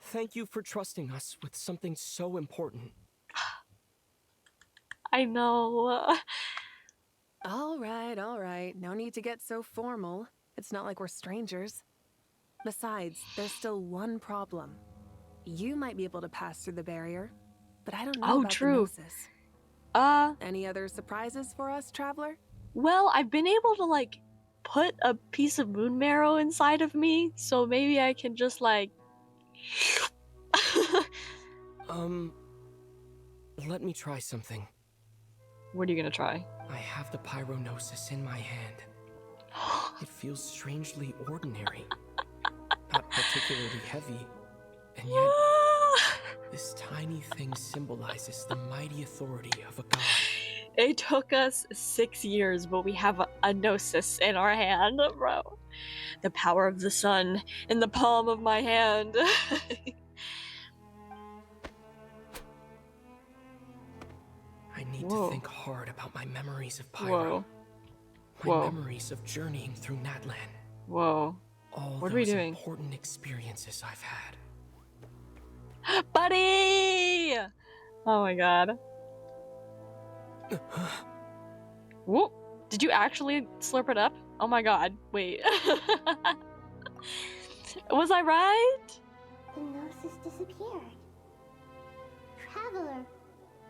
Thank you for trusting us with something so important. I know. All right. No need to get so formal. It's not like we're strangers. Besides, there's still one problem. You might be able to pass through the barrier, but I don't know about the Gnosis. Any other surprises for us, Traveler? Well, I've been able to, like, put a piece of moon marrow inside of me, so maybe I can just, like... Let me try something. What are you gonna try? I have the Pyrognosis in my hand. It feels strangely ordinary. Not particularly heavy. And yet, this tiny thing symbolizes the mighty authority of a god. It took us 6 years, but we have a Gnosis in our hand, bro. The power of the sun in the palm of my hand. I need to think hard about my memories of Pyro. My memories of journeying through Natlan. Whoa. All what are we those doing? Important experiences I've had. Buddy! Oh my god. Whoop! Did you actually slurp it up? Oh my god, wait. Was I right? The Gnosis disappeared. Traveler,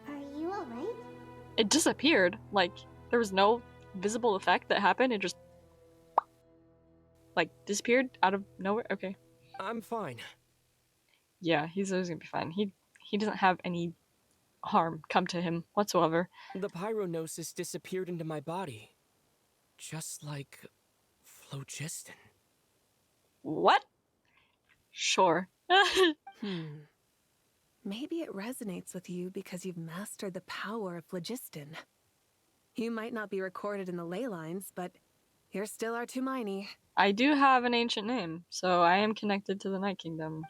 are you alright? It disappeared. Like, there was no visible effect that happened. It just, like, disappeared out of nowhere. Okay. I'm fine. Yeah, he's always gonna be fine. He doesn't have any harm come to him whatsoever. The pyronosis disappeared into my body. Just like phlogiston. What? Sure. Maybe it resonates with you because you've mastered the power of phlogiston. You might not be recorded in the ley lines, but you're still our Tighnari. I do have an ancient name, so I am connected to the Night Kingdom.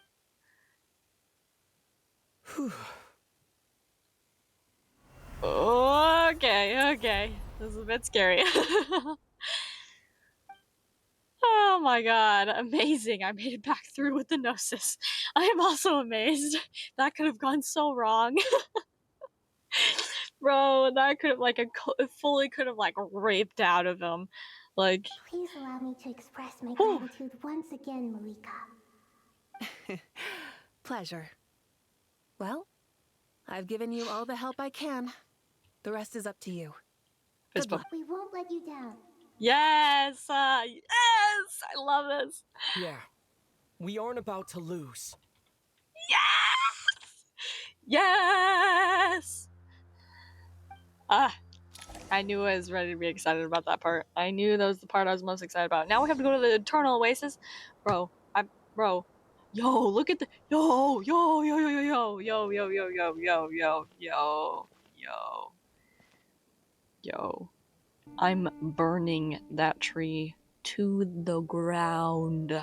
Okay. This is a bit scary. Oh my god, amazing. I made it back through with the Gnosis. I am also amazed. That could have gone so wrong. Bro, that could have, like, it fully could have, like, raped out of him. Like... Please allow me to express my gratitude once again, Mavuika. Pleasure. Well, I've given you all the help I can. The rest is up to you. Good luck. We won't let you down. Yes! Yes! I love this. Yeah. We aren't about to lose. Yes! I knew I was ready to be excited about that part. I knew that was the part I was most excited about. Now we have to go to the Eternal Oasis. Bro, yo, look at the, yo. I'm burning that tree to the ground.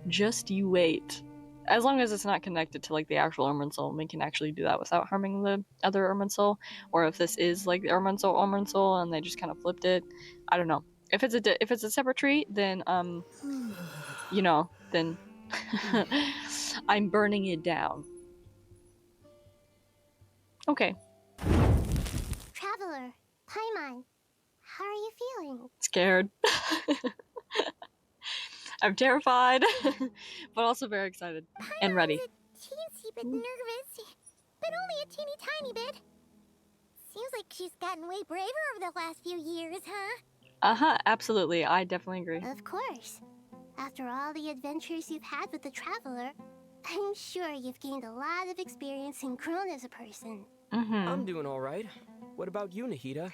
Just you wait. As long as it's not connected to, like, the actual Irmunsul, we can actually do that without harming the other Irmunsul. Or if this is, like, the Irmunsul, and they just kind of flipped it. I don't know. If it's a separate tree, then, you know, then I'm burning it down. Okay. Traveler, Paimon, how are you feeling? Scared. I'm terrified, but also very excited and ready. Teensy bit nervous, but only a teeny tiny bit. Seems like she's gotten way braver over the last few years, huh? Absolutely. I definitely agree. Of course. After all the adventures you've had with the Traveler, I'm sure you've gained a lot of experience and grown as a person. I'm doing all right. What about you, Nahida?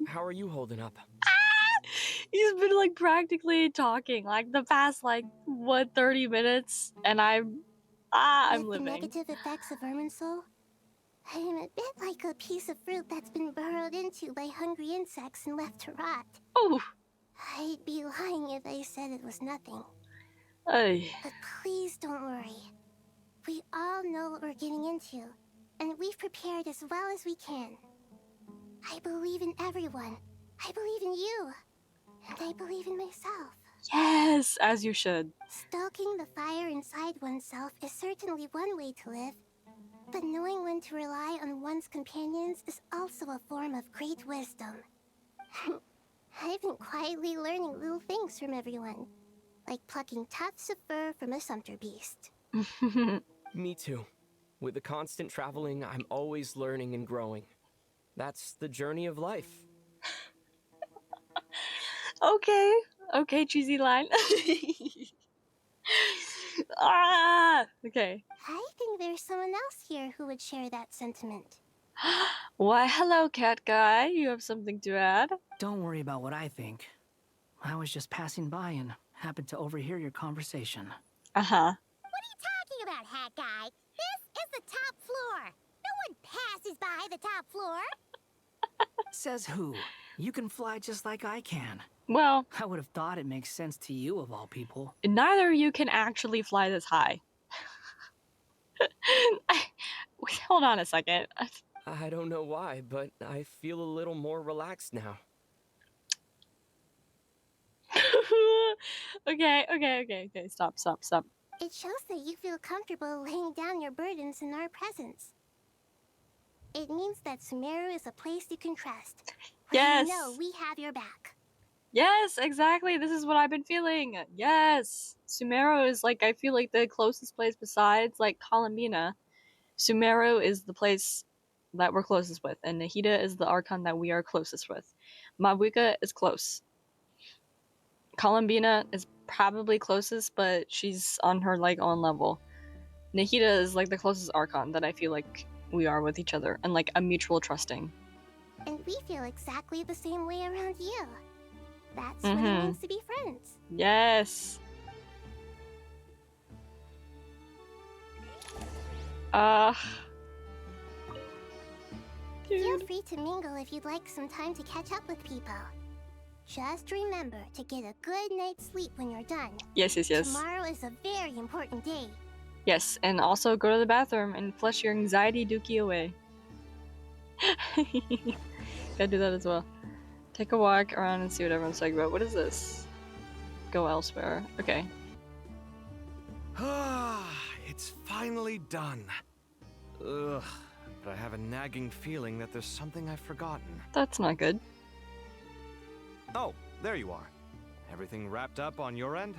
How are you holding up? He's been, like, practically talking, like, the past, like, what, 30 minutes? And I'm living. The negative effects of Irmunsul, I am a bit like a piece of fruit that's been burrowed into by hungry insects and left to rot. Oh! I'd be lying if I said it was nothing. Ay. But please don't worry. We all know what we're getting into, and we've prepared as well as we can. I believe in everyone. I believe in you. And I believe in myself. Yes, as you should. Stoking the fire inside oneself is certainly one way to live, but knowing when to rely on one's companions is also a form of great wisdom. I've been quietly learning little things from everyone, like plucking tufts of fur from a sumpter beast. Me too. With the constant traveling, I'm always learning and growing. That's the journey of life. Okay, cheesy line. Okay. I think there's someone else here who would share that sentiment. Why, hello, cat guy. You have something to add? Don't worry about what I think. I was just passing by and happened to overhear your conversation. What are you talking about, hat guy? This is the top floor. No one passes by the top floor. Says who? You can fly just like I can. Well, I would have thought it makes sense to you of all people. Neither of you can actually fly this high. Hold on a second. I don't know why, but I feel a little more relaxed now. Okay. Stop. It shows that you feel comfortable laying down your burdens in our presence. It means that Sumeru is a place you can trust. Yes. You know we have your back. Yes, exactly. This is what I've been feeling. Yes. Sumeru is, like, I feel like the closest place besides, like, Colombina. Sumeru is the place that we're closest with, and Nahida is the Archon that we are closest with. Mavuika is close. Colombina is probably closest, but she's on her, like, own level. Nahida is like the closest Archon that I feel like we are with each other, and like a mutual trusting. And we feel exactly the same way around you. That's what it means to be friends. Yes. Feel free to mingle if you'd like some time to catch up with people. Just remember to get a good night's sleep when you're done. Yes. Tomorrow is a very important day. Yes, and also go to the bathroom and flush your anxiety dookie away. Gotta do that as well. Take a walk around and see what everyone's talking about. What is this? Go elsewhere. Okay. It's finally done. Ugh, but I have a nagging feeling that there's something I've forgotten. That's not good. Oh, there you are. Everything wrapped up on your end?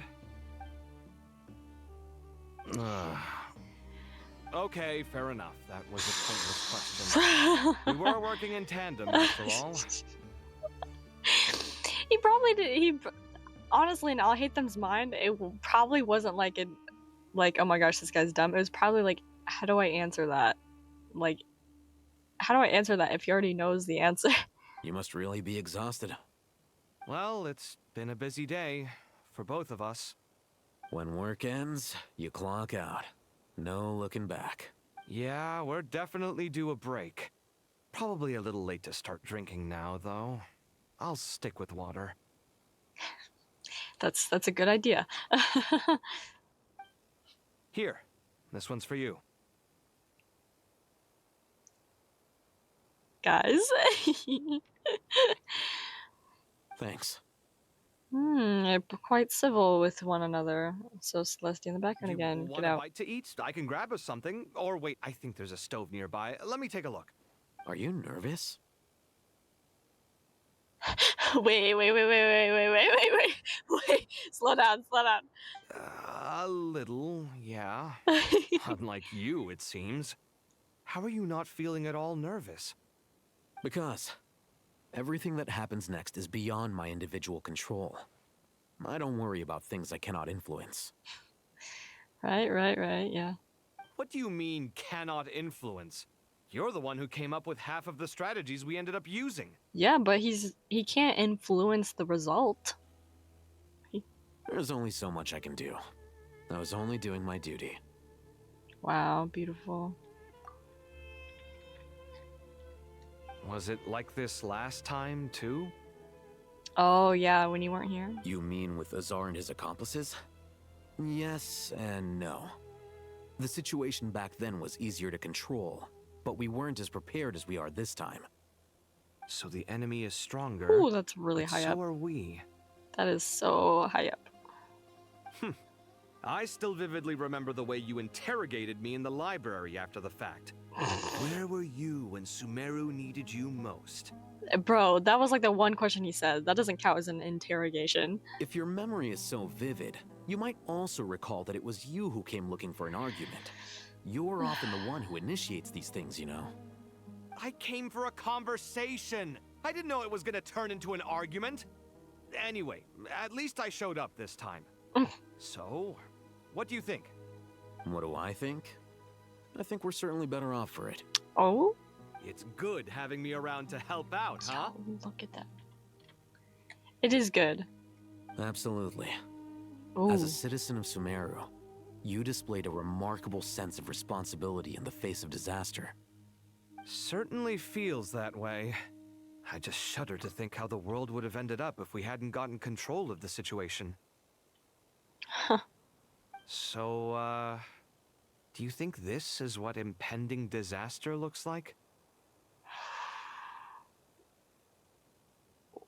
Okay, fair enough. That was a pointless question. We were working in tandem, after all. He probably did. Honestly, in Alhaitham's mind, it probably wasn't like oh my gosh, this guy's dumb. It was probably like, how do I answer that? Like, how do I answer that if he already knows the answer? You must really be exhausted. Well, it's been a busy day for both of us. When work ends, you clock out. No looking back. Yeah, we're definitely due a break. Probably a little late to start drinking now, though. I'll stick with water. That's a good idea. Here, this one's for you. Guys. Thanks. They're quite civil with one another. So Celestia in the background again. Want Get a out. bite to eat? I can grab us something. Or wait, I think there's a stove nearby. Let me take a look. Are you nervous? Wait. Slow down. A little, yeah. Unlike you, it seems. How are you not feeling at all nervous? Because everything that happens next is beyond my individual control. I don't worry about things I cannot influence. Right, yeah. What do you mean, cannot influence? You're the one who came up with half of the strategies we ended up using. Yeah, but he can't influence the result. There's only so much I can do. I was only doing my duty. Wow, beautiful. Was it like this last time, too? Oh, yeah, when you weren't here? You mean with Azar and his accomplices? Yes and no. The situation back then was easier to control, but we weren't as prepared as we are this time. So the enemy is stronger. Ooh, that's really high up. So are we. That is so high up. I still vividly remember the way you interrogated me in the library after the fact. Where were you when Sumeru needed you most? Bro, that was like the one question he said. That doesn't count as an interrogation. If your memory is so vivid, you might also recall that it was you who came looking for an argument. You're often the one who initiates these things, you know. I came for a conversation. I didn't know it was gonna turn into an argument. Anyway, at least I showed up this time. So, what do you think? What do I think? I think we're certainly better off for it. Oh? It's good having me around to help out, huh? Oh, look at that. It is good. Absolutely. Ooh. As a citizen of Sumeru, you displayed a remarkable sense of responsibility in the face of disaster. Certainly feels that way. I just shudder to think how the world would have ended up if we hadn't gotten control of the situation. So, do you think this is what impending disaster looks like?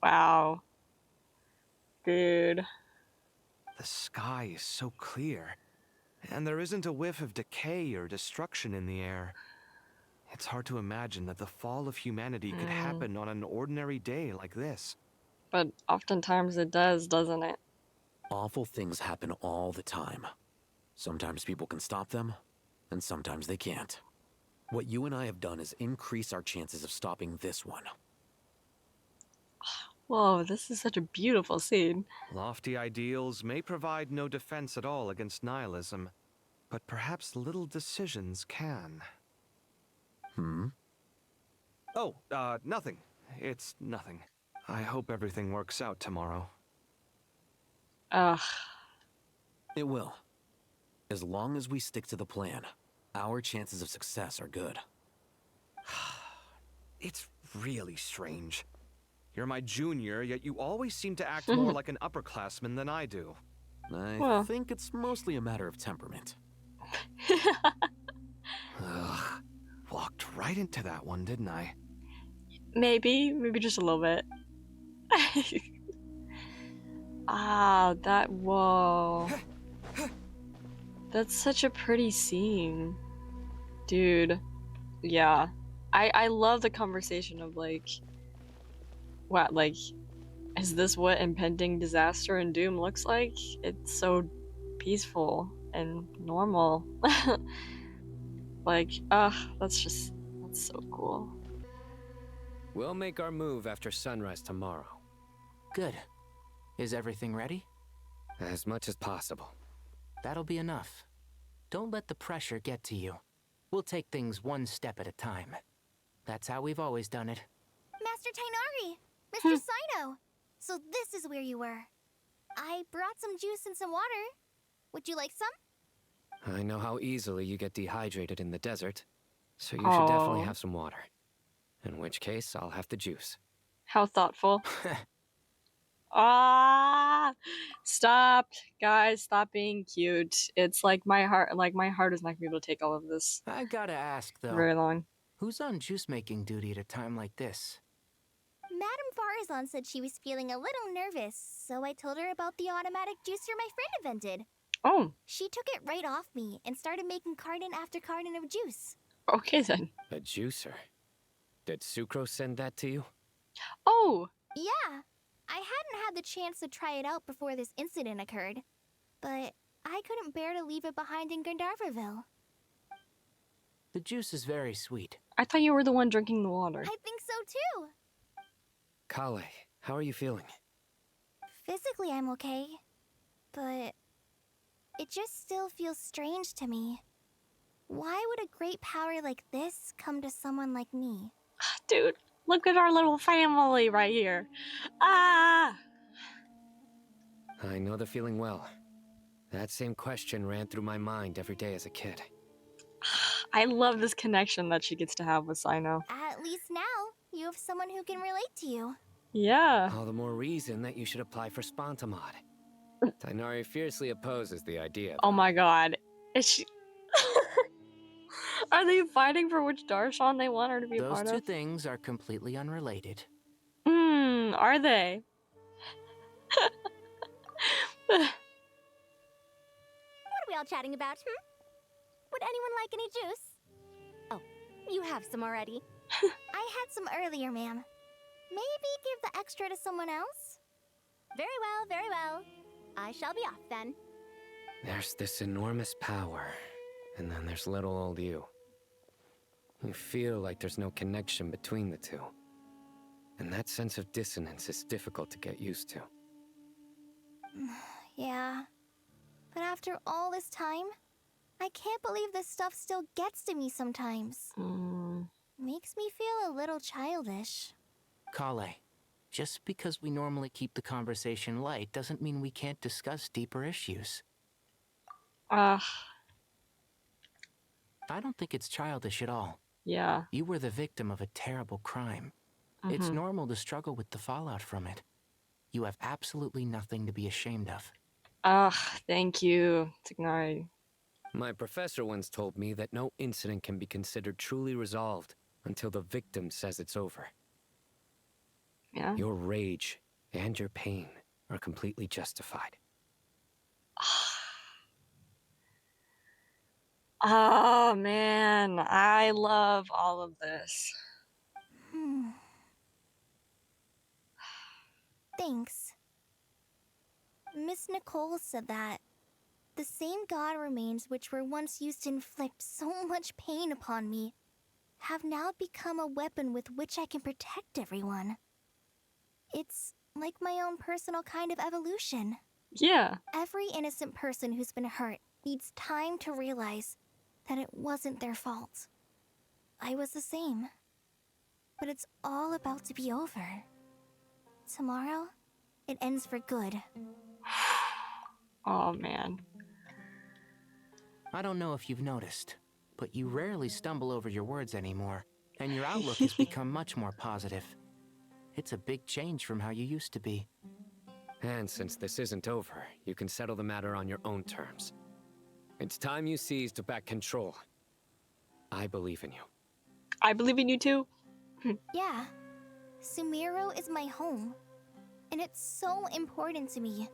Wow. Dude. The sky is so clear, and there isn't a whiff of decay or destruction in the air. It's hard to imagine that the fall of humanity could happen on an ordinary day like this. But oftentimes it does, doesn't it? Awful things happen all the time. Sometimes people can stop them, and sometimes they can't. What you and I have done is increase our chances of stopping this one. Whoa, this is such a beautiful scene. Lofty ideals may provide no defense at all against nihilism, but perhaps little decisions can. Oh, nothing. It's nothing. I hope everything works out tomorrow. Ugh. It will. As long as we stick to the plan, our chances of success are good. It's really strange. You're my junior, yet you always seem to act more like an upperclassman than I do. I think it's mostly a matter of temperament. Ugh. Walked right into that one, didn't I? Maybe just a little bit. Whoa. That's such a pretty scene. Dude. Yeah. I love the conversation of like, what, like, is this what impending disaster and doom looks like? It's so peaceful and normal. Like, that's so cool. We'll make our move after sunrise tomorrow. Good. Is everything ready? As much as possible. That'll be enough. Don't let the pressure get to you. We'll take things one step at a time. That's how we've always done it. Master Tighnari! Mr. Cyno! So this is where you were. I brought some juice and some water. Would you like some? I know how easily you get dehydrated in the desert, so you should definitely have some water. In which case, I'll have the juice. How thoughtful. Stop, guys, stop being cute. It's like my heart is not gonna be able to take all of this. I gotta ask, though. Very long. Who's on juice-making duty at a time like this? Madame Faruzan said she was feeling a little nervous, so I told her about the automatic juicer my friend invented. Oh. She took it right off me and started making carton after carton of juice. Okay, then. A juicer? Did Sucrose send that to you? Oh! Yeah. I hadn't had the chance to try it out before this incident occurred, but I couldn't bear to leave it behind in Gandharville. The juice is very sweet. I thought you were the one drinking the water. I think so too. Collei, how are you feeling? Physically, I'm okay, but it just still feels strange to me. Why would a great power like this come to someone like me? Dude, look at our little family right here. Ah! I know the feeling well. That same question ran through my mind every day as a kid. I love this connection that she gets to have with Cyno. At least now, you have someone who can relate to you. Yeah. All the more reason that you should apply for Spontamod. Tighnari fiercely opposes the idea. Oh my god. Is she... Are they fighting for which Darshan they want her to be a part of? Those two things are completely unrelated. Are they? What are we all chatting about, Would anyone like any juice? Oh, you have some already. I had some earlier, ma'am. Maybe give the extra to someone else? Very well, very well. I shall be off then. There's this enormous power, and then there's little old you. You feel like there's no connection between the two. And that sense of dissonance is difficult to get used to. Yeah. But after all this time, I can't believe this stuff still gets to me sometimes. Makes me feel a little childish. Collei, just because we normally keep the conversation light doesn't mean we can't discuss deeper issues. I don't think it's childish at all. Yeah. You were the victim of a terrible crime. It's normal to struggle with the fallout from it. You have absolutely nothing to be ashamed of. Thank you, Tighnari. My professor once told me that no incident can be considered truly resolved until the victim says it's over. Yeah. Your rage and your pain are completely justified. Oh man, I love all of this. Thanks. Miss Nicole said that the same god remains which were once used to inflict so much pain upon me have now become a weapon with which I can protect everyone. It's like my own personal kind of evolution. Yeah. Every innocent person who's been hurt needs time to realize that it wasn't their fault. I was the same. But it's all about to be over. Tomorrow, it ends for good. Oh, man. I don't know if you've noticed, but you rarely stumble over your words anymore, and your outlook has become much more positive. It's a big change from how you used to be. And since this isn't over, you can settle the matter on your own terms. It's time you seized back control. I believe in you. I believe in you too. Yeah. Sumeru is my home. And it's so important to me.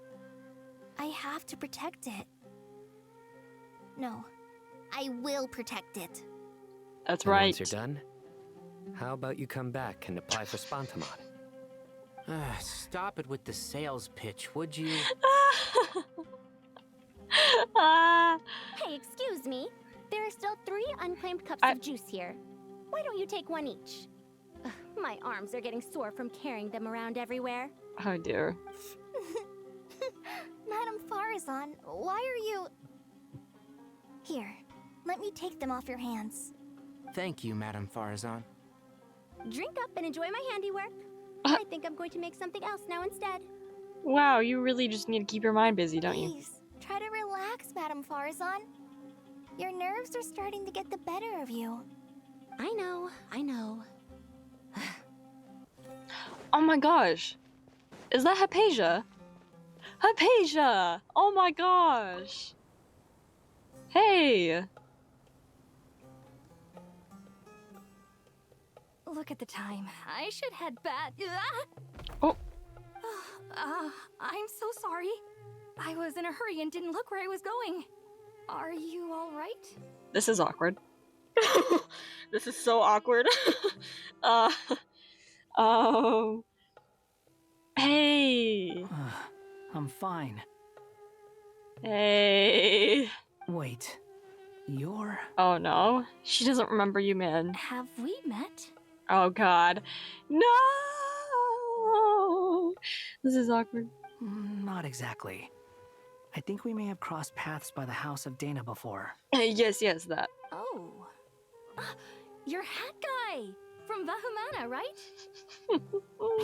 I have to protect it. No. I will protect it. That's And right. once you're done, how about you come back and apply for Spantamon? Stop it with the sales pitch, would you? Hey, excuse me. There are still 3 unclaimed cups of juice here. Why don't you take one each? Ugh, my arms are getting sore from carrying them around everywhere. Oh dear. Madam Faruzan, why are you... Here, let me take them off your hands. Thank you, Madam Faruzan. Drink up and enjoy my handiwork. I think I'm going to make something else now instead. Wow, you really just need to keep your mind busy, don't you? Please, try to relax, Madam Faruzan. Your nerves are starting to get the better of you. I know, I know. Oh my gosh. Is that Haypasia? Haypasia! Oh my gosh. Hey. Look at the time. I should head back. Oh. I'm so sorry. I was in a hurry and didn't look where I was going. Are you all right? This is awkward. This is so awkward. Hey. I'm fine. Hey. Wait. You're... Oh no. She doesn't remember you, man. Have we met? Oh god. No! This is awkward. Not exactly. I think we may have crossed paths by the house of Deyha before. Yes, that. Oh. You're Hat Guy! From Vahumana, right?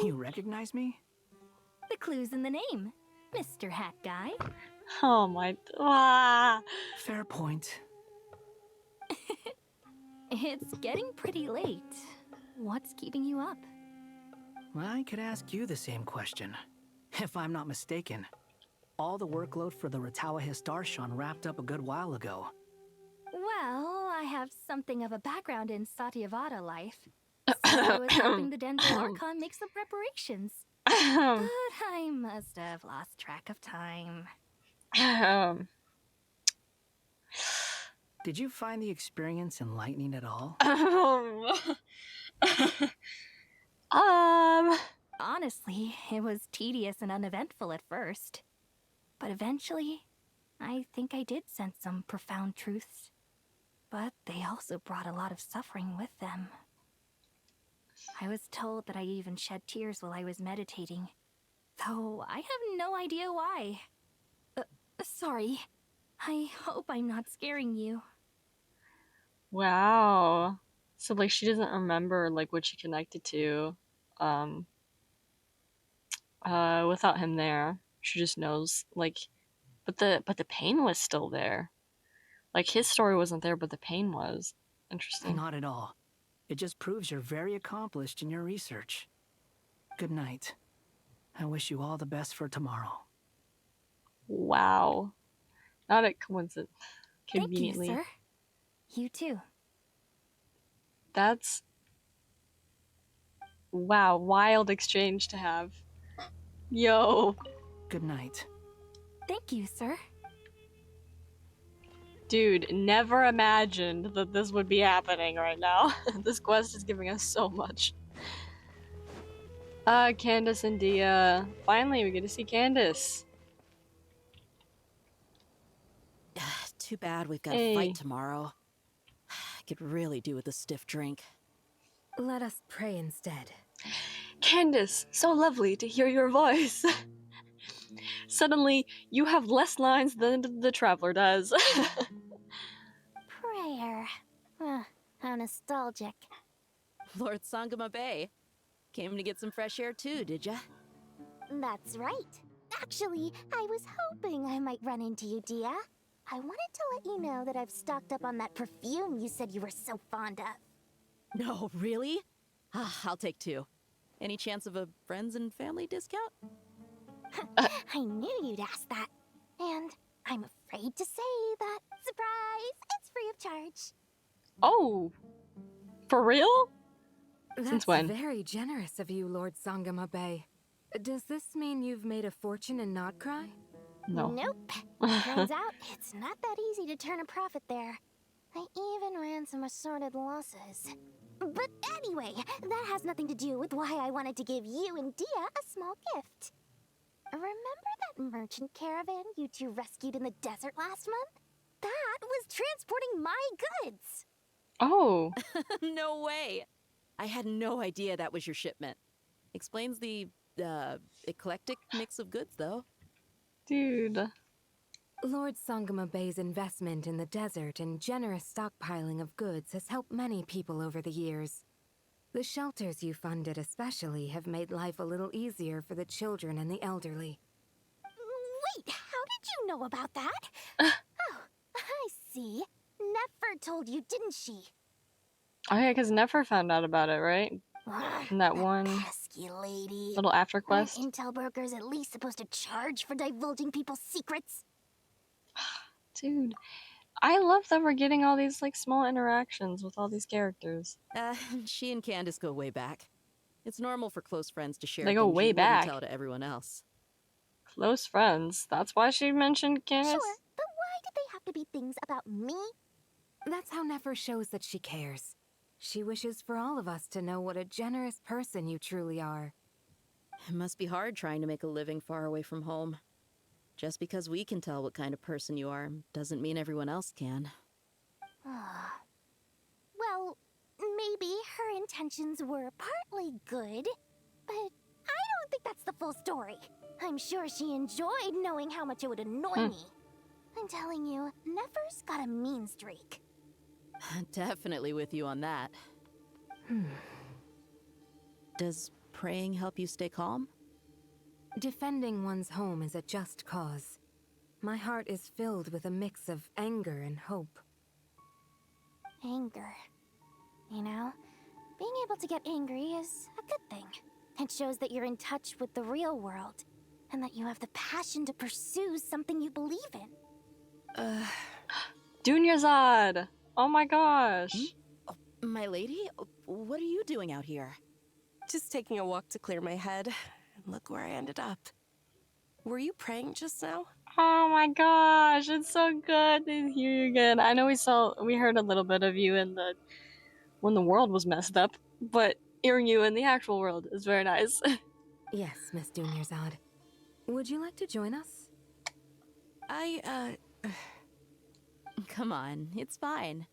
You recognize me? The clue's in the name. Mr. Hat Guy. Oh my... Ah. Fair point. It's getting pretty late. What's keeping you up? I could ask you the same question. If I'm not mistaken, all the workload for the Ratawa Histarchon wrapped up a good while ago. Well, I have something of a background in Satyavada life. So I was helping the Dendro Archon make some preparations. But I must have lost track of time. Did you find the experience enlightening at all? Honestly, it was tedious and uneventful at first. But eventually, I think I did sense some profound truths. But they also brought a lot of suffering with them. I was told that I even shed tears while I was meditating, though I have no idea why. Sorry. I hope I'm not scaring you. Wow. So like she doesn't remember like what she connected to without him there. She just knows like but the pain was still there. Like his story wasn't there, but the pain was. Interesting. Not at all. It just proves you're very accomplished in your research. Good night. I wish you all the best for tomorrow. Wow. Not a coincidence. Conveniently. Thank you, sir. You too. That's... Wow, wild exchange to have. Yo. Good night. Thank you, sir. Dude, never imagined that this would be happening right now. This quest is giving us so much. Candace and Dehya. Finally, we get to see Candace. Too bad we've got a fight tomorrow. I could really do with a stiff drink. Let us pray instead. Candace, so lovely to hear your voice. Suddenly, you have less lines than the Traveler does. Prayer. How nostalgic. Lord Sangama Bay. Came to get some fresh air too, did ya? That's right. Actually, I was hoping I might run into you, Dehya. I wanted to let you know that I've stocked up on that perfume you said you were so fond of. No, really? I'll take 2. Any chance of a friends and family discount? I knew you'd ask that. And I'm afraid to say that, surprise, it's free of charge. Oh, for real? That's Since when? very generous of you, Lord Sangama Bay. Does this mean you've made a fortune in Notcry? No. Nope. Turns out it's not that easy to turn a profit there. I even ran some assorted losses. But anyway, that has nothing to do with why I wanted to give you and Dehya a small gift. Remember that merchant caravan you two rescued in the desert last month? That was transporting my goods. Oh. No way. I had no idea that was your shipment. Explains the, eclectic mix of goods, though. Dude. Lord Sangama Bay's investment in the desert and generous stockpiling of goods has helped many people over the years. The shelters you funded especially have made life a little easier for the children and the elderly. Wait, how did you know about that? Oh, I see. Nefer told you, didn't she? Oh yeah, because Nefer found out about it, right? In that one pesky lady. little after Aren't quest. intel brokers at least supposed to charge for divulging people's secrets? Dude, I love that we're getting all these like small interactions with all these characters. She and Candace go way back. It's normal for close friends to share They go things way you wouldn't back. tell to everyone else. Close friends. That's why she mentioned Candace. Sure, but why did they have to be things about me? That's how Nefer shows that she cares. She wishes for all of us to know what a generous person you truly are. It must be hard trying to make a living far away from home. Just because we can tell what kind of person you are doesn't mean everyone else can. Well, maybe her intentions were partly good, but I don't think that's the full story. I'm sure she enjoyed knowing how much it would annoy me. I'm telling you, Nefer's got a mean streak. Definitely with you on that. Does praying help you stay calm? Defending one's home is a just cause. My heart is filled with a mix of anger and hope. Anger. You know, being able to get angry is a good thing. It shows that you're in touch with the real world, and that you have the passion to pursue something you believe in. Dunyarzad! Oh my gosh! Oh, my lady? What are you doing out here? Just taking a walk to clear my head. And look where I ended up. Were you praying just now? Oh my gosh, it's so good to hear you again. I know we heard a little bit of you in when the world was messed up, but hearing you in the actual world is very nice. Yes, Miss Dunyarzad. Would you like to join us? Come on, it's fine.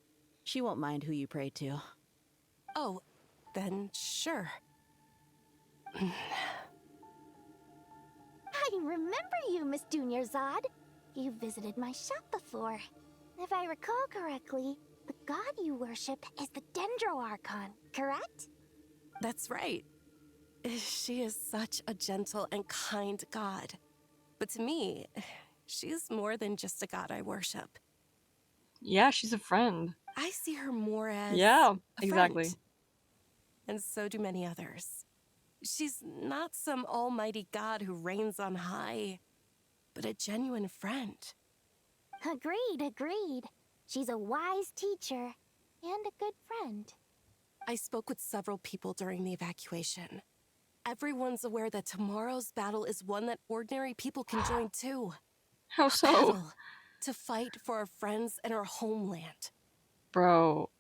She won't mind who you pray to. Oh, then sure. I remember you, Miss Dunyarzad. You visited my shop before. If I recall correctly, the god you worship is the Archon, correct? That's right. She is such a gentle and kind god. But to me, she's more than just a god I worship. Yeah, she's a friend. I see her more as yeah, a exactly. friend. And so do many others. She's not some almighty god who reigns on high, but a genuine friend. Agreed. She's a wise teacher and a good friend. I spoke with several people during the evacuation. Everyone's aware that tomorrow's battle is one that ordinary people can join too. How so? Battle to fight for our friends and our homeland. Bro.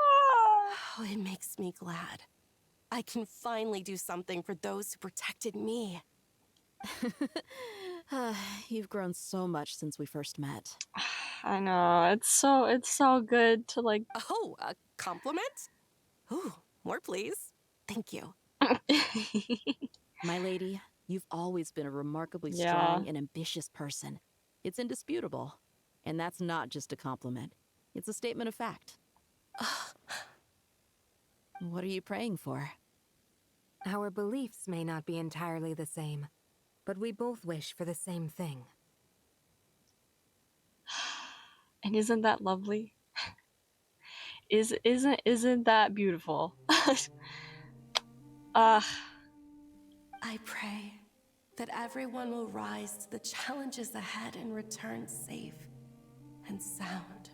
Oh, it makes me glad. I can finally do something for those who protected me. You've grown so much since we first met. I know, it's so good to like... Oh, a compliment? Ooh, more please. Thank you. My lady, You've always been a remarkably Yeah. strong and ambitious person. It's indisputable. And that's not just a compliment. It's a statement of fact. What are you praying for? Our beliefs may not be entirely the same, but we both wish for the same thing. And isn't that lovely? Isn't that beautiful? Ah. I pray that everyone will rise to the challenges ahead and return safe and sound.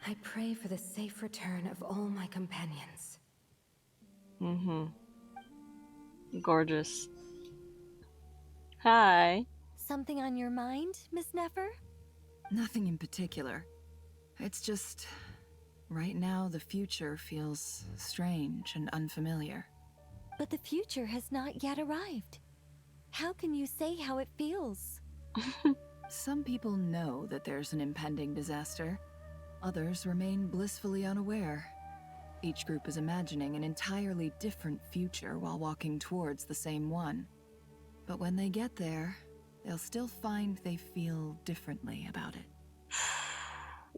I pray for the safe return of all my companions. Mm-hmm. Gorgeous. Hi. Something on your mind, Miss Nefer? Nothing in particular. It's just... right now, the future feels strange and unfamiliar. But the future has not yet arrived. How can you say how it feels? Some people know that there's an impending disaster. Others remain blissfully unaware. Each group is imagining an entirely different future while walking towards the same one. But when they get there, they'll still find they feel differently about it.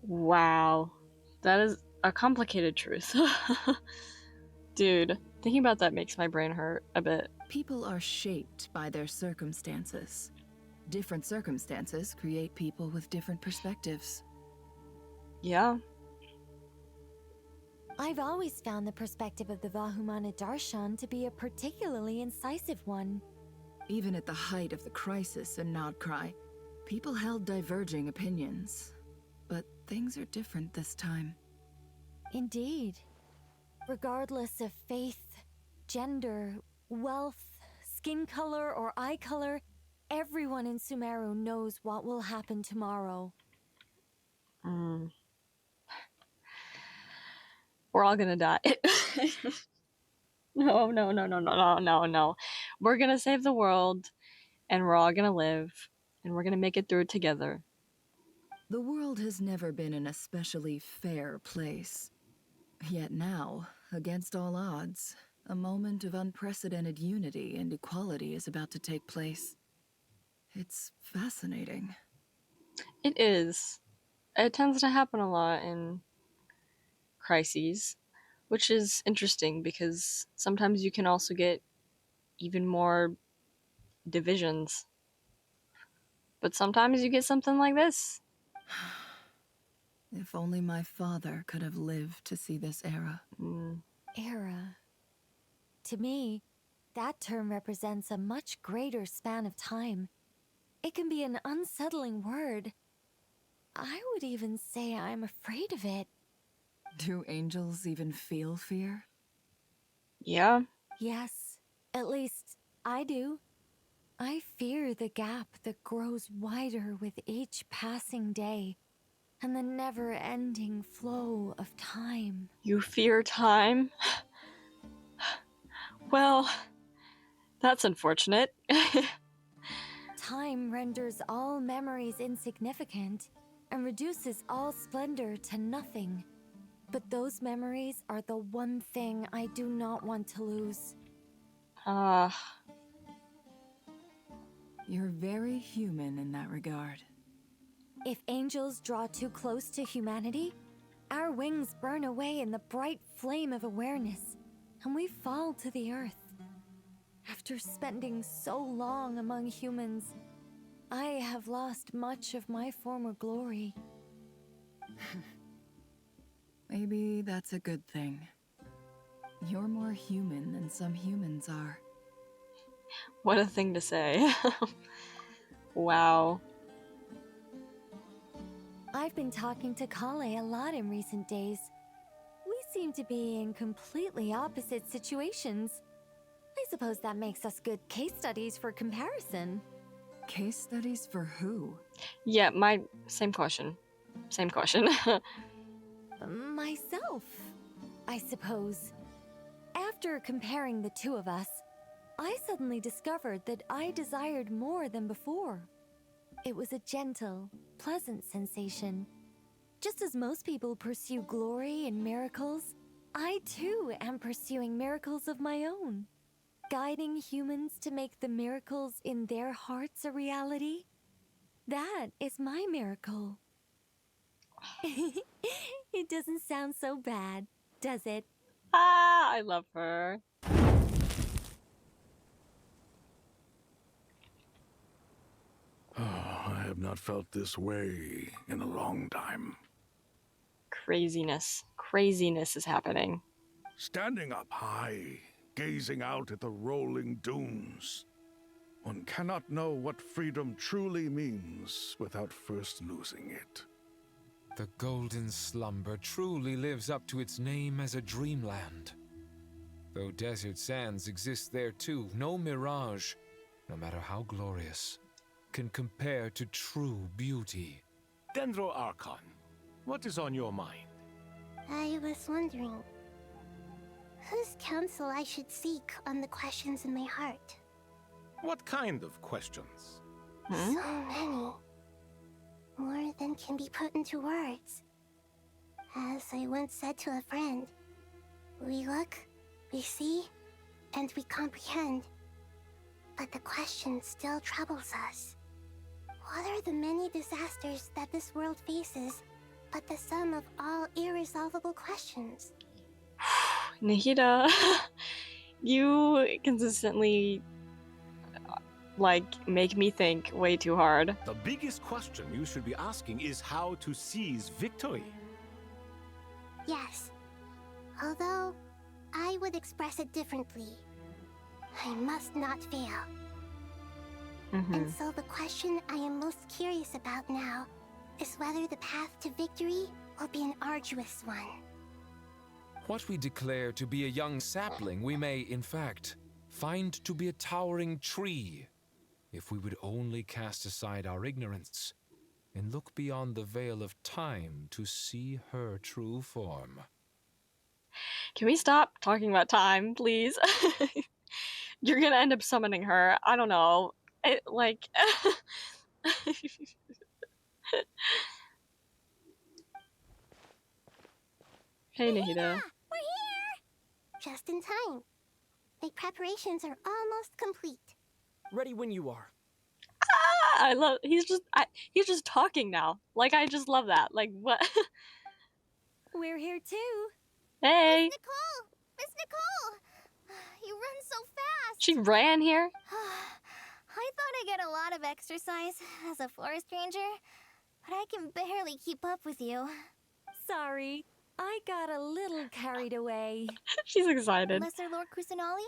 Wow. That is a complicated truth. Dude, thinking about that makes my brain hurt a bit. People are shaped by their circumstances. Different circumstances create people with different perspectives. Yeah. I've always found the perspective of the Vahumana Darshan to be a particularly incisive one. Even at the height of the crisis in Nodcry, people held diverging opinions. But things are different this time. Indeed. Regardless of faith, gender, wealth, skin color, or eye color, everyone in Sumeru knows what will happen tomorrow. We're all gonna die. No. We're gonna save the world, and we're all gonna live, and we're gonna make it through it together. The world has never been an especially fair place. Yet now, against all odds, a moment of unprecedented unity and equality is about to take place. It's fascinating. It is. It tends to happen a lot in crises, which is interesting because sometimes you can also get even more divisions. But sometimes you get something like this. If only my father could have lived to see this era. Era. To me, that term represents a much greater span of time. It can be an unsettling word. I would even say I'm afraid of it. Do angels even feel fear? Yeah. Yes, at least I do. I fear the gap that grows wider with each passing day, and the never-ending flow of time. You fear time? Well, that's unfortunate. Time renders all memories insignificant and reduces all splendor to nothing. But those memories are the one thing I do not want to lose. You're very human in that regard. If angels draw too close to humanity, our wings burn away in the bright flame of awareness, and we fall to the earth. After spending so long among humans, I have lost much of my former glory. Maybe that's a good thing. You're more human than some humans are. What a thing to say. Wow. I've been talking to Collei a lot in recent days. We seem to be in completely opposite situations. I suppose that makes us good case studies for comparison. Case studies for who? Yeah, same question. Same question. Myself, I suppose. After comparing the two of us, I suddenly discovered that I desired more than before. It was a gentle, pleasant sensation. Just as most people pursue glory and miracles, I too am pursuing miracles of my own. guiding humans to make the miracles in their hearts a reality. That is my miracle. It doesn't sound so bad, does it? Ah, I love her. I have not felt this way in a long time. Craziness. Craziness is happening. Standing up high, gazing out at the rolling dunes. One cannot know what freedom truly means without first losing it. The golden slumber truly lives up to its name as a dreamland. Though desert sands exist there too, no mirage, no matter how glorious, can compare to true beauty. Dendro Archon, what is on your mind? I was wondering whose counsel I should seek on the questions in my heart. What kind of questions? So many. More than can be put into words. As I once said to a friend, we look, we see, and we comprehend. But the question still troubles us. What are the many disasters that this world faces, but the sum of all irresolvable questions? Nahida, you consistently, make me think way too hard. The biggest question you should be asking is how to seize victory. Yes. Although, I would express it differently. I must not fail. And so the question I am most curious about now is whether the path to victory will be an arduous one. What we declare to be a young sapling, we may, in fact, find to be a towering tree, if we would only cast aside our ignorance and look beyond the veil of time to see her true form. Can we stop talking about time, please? You're gonna end up summoning her. I don't know. Hey, Nahida. We're here! Just in time. My preparations are almost complete. Ready when you are. I love. He's just talking now. I just love that. What? We're here too. Hey. Miss Nicole! Miss Nicole! You run so fast! She ran here? I thought I'd get a lot of exercise as a forest ranger, but I can barely keep up with you. Sorry, I got a little carried away. She's excited. Lesser Lord Kusanali,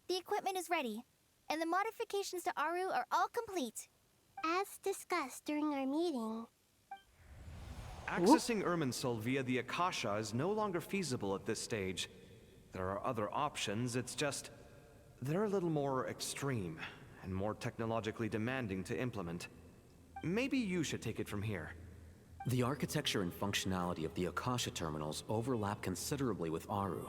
the equipment is ready, and the modifications to Aaru are all complete. As discussed during our meeting, accessing Irmunsul via the Akasha is no longer feasible at this stage. There are other options, it's just they're a little more extreme and more technologically demanding to implement. Maybe you should take it from here. The architecture and functionality of the Akasha terminals overlap considerably with Aaru.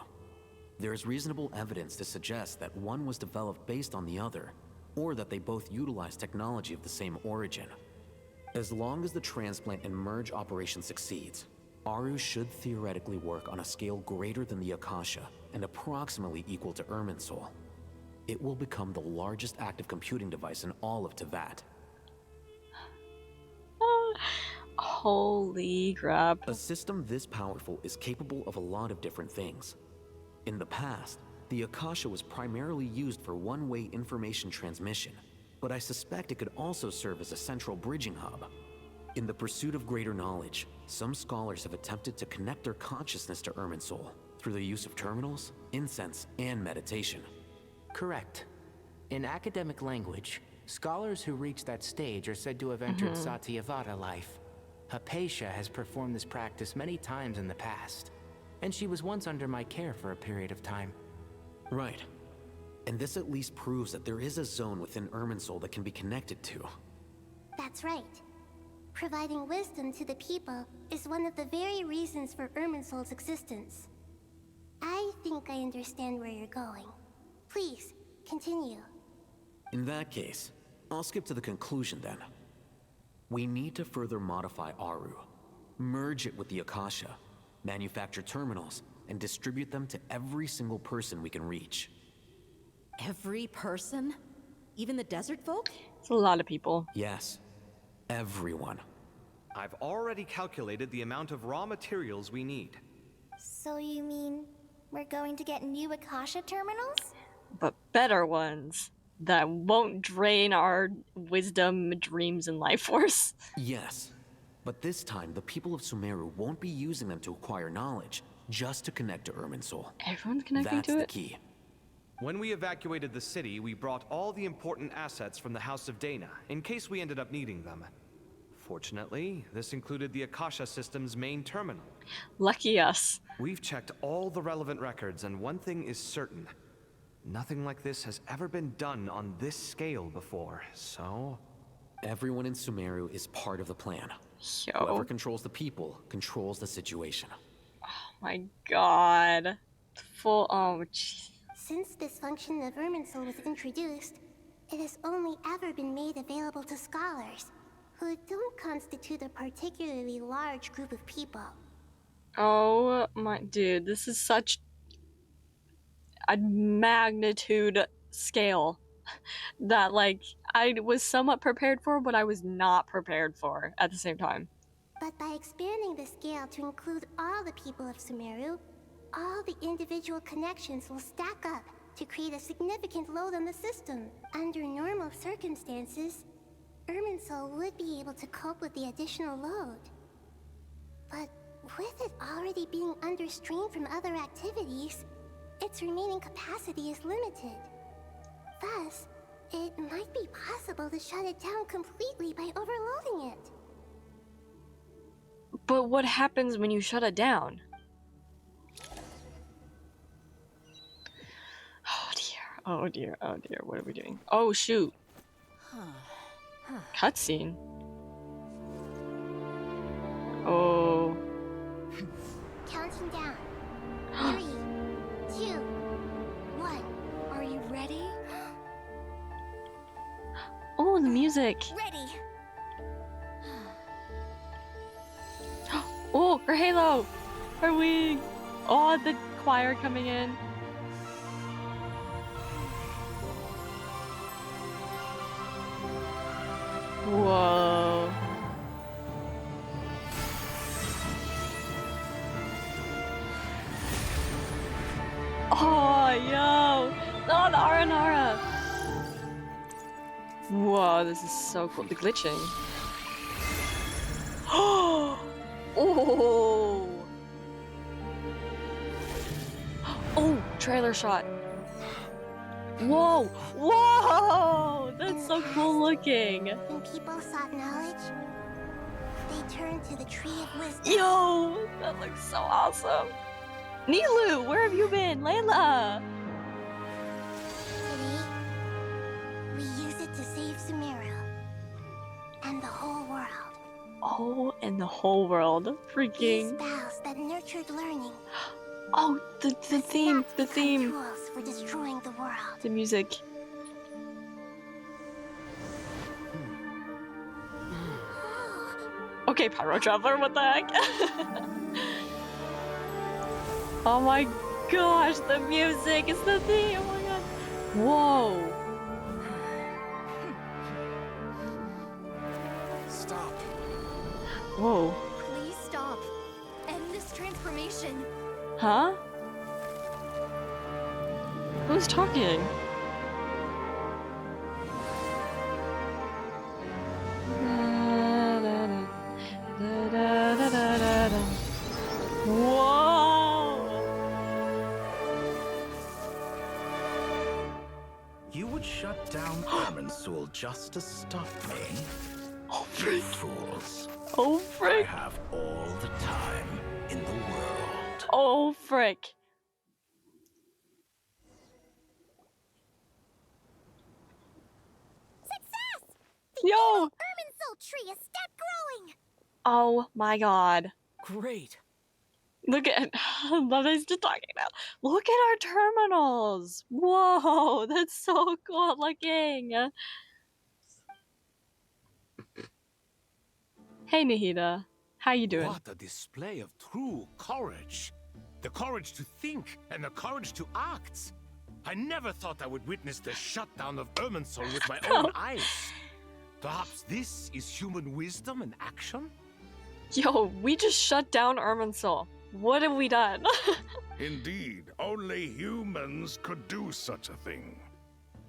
There is reasonable evidence to suggest that one was developed based on the other, or that they both utilize technology of the same origin. As long as the transplant and merge operation succeeds, Aaru should theoretically work on a scale greater than the Akasha and approximately equal to Irmunsul. It will become the largest active computing device in all of Teyvat. Holy crap. A system this powerful is capable of a lot of different things. In the past, the Akasha was primarily used for one-way information transmission, but I suspect it could also serve as a central bridging hub. In the pursuit of greater knowledge, some scholars have attempted to connect their consciousness to Irmunsul through the use of terminals, incense, and meditation. Correct. In academic language, scholars who reach that stage are said to have entered Satyavada life. Haypasia has performed this practice many times in the past, and she was once under my care for a period of time. Right. And this at least proves that there is a zone within Irmunsul that can be connected to. that's right. Providing wisdom to the people is one of the very reasons for Irmunsul's existence. I think I understand where you're going. Please, continue. In that case, I'll skip to the conclusion then. We need to further modify Aaru, merge it with the Akasha, manufacture terminals, and distribute them to every single person we can reach. Every person? Even the desert folk? It's a lot of people. Yes. Everyone. I've already calculated the amount of raw materials we need. So you mean we're going to get new Akasha terminals? But better ones that won't drain our wisdom, dreams, and life force. Yes. But this time, the people of Sumeru won't be using them to acquire knowledge, just to connect to Irmunsul. Everyone's connecting That's to the it? key. When we evacuated the city, we brought all the important assets from the House of Deyha, in case we ended up needing them. Fortunately, this included the Akasha system's main terminal. Lucky us. We've checked all the relevant records, and one thing is certain. Nothing like this has ever been done on this scale before, so... Everyone in Sumeru is part of the plan. Yo. Whoever controls the people controls the situation. Oh my god. Full, oh jeez. Since this function of Irmunsul was introduced, it has only ever been made available to scholars, who don't constitute a particularly large group of people. Oh my, dude, this is such a magnitude scale that, like, I was somewhat prepared for, but I was not prepared for at the same time. But by expanding the scale to include all the people of Sumeru, all the individual connections will stack up to create a significant load on the system. Under normal circumstances, Irmunsul would be able to cope with the additional load. But with it already being under strain from other activities, its remaining capacity is limited. Thus, it might be possible to shut it down completely by overloading it. But what happens when you shut it down? Oh dear, oh dear, oh dear, what are we doing? Oh shoot. Cutscene. Oh. Counting down. 3, 2, 1. Are you ready? Oh, the music. Ready. Oh, her halo. Her wing. Oh, the choir coming in. Whoa. Oh, yo. Oh, the Aranara. Whoa, this is so cool. The glitching. Oh. Oh, trailer shot. Whoa. Whoa. That's so cool looking. When people sought knowledge, they turned to the Tree of Wisdom. Yo, that looks so awesome. Nilu, where have you been? Layla. Today, we use it to save Sumeru and the whole world. Oh, and the whole world. Freaking. These spells that nurtured learning. Oh, the theme, the theme. Tools for destroying the world. The music. Okay, Pyro Traveler, what the heck? Oh my gosh, the music is the theme. Oh my god. Whoa. Stop. Whoa. Please stop. End this transformation. Huh? Who's talking? Whoa! You would shut down Irmunsul just to stop me? Oh, You fools. Oh, frick. I have all the time in the world. Oh, frick. Success! Yo! Irmunsul tree is step growing. Oh my god. Great. Look at what is just talking about. Look at our terminals. Whoa, that's so cool looking. Hey Nahida, how you doing? What a display of true courage. The courage to think and the courage to act. I never thought I would witness the shutdown of Irmunsul with my own eyes. Perhaps this is human wisdom in action? Yo, we just shut down Irmunsul. What have we done? Indeed, only humans could do such a thing.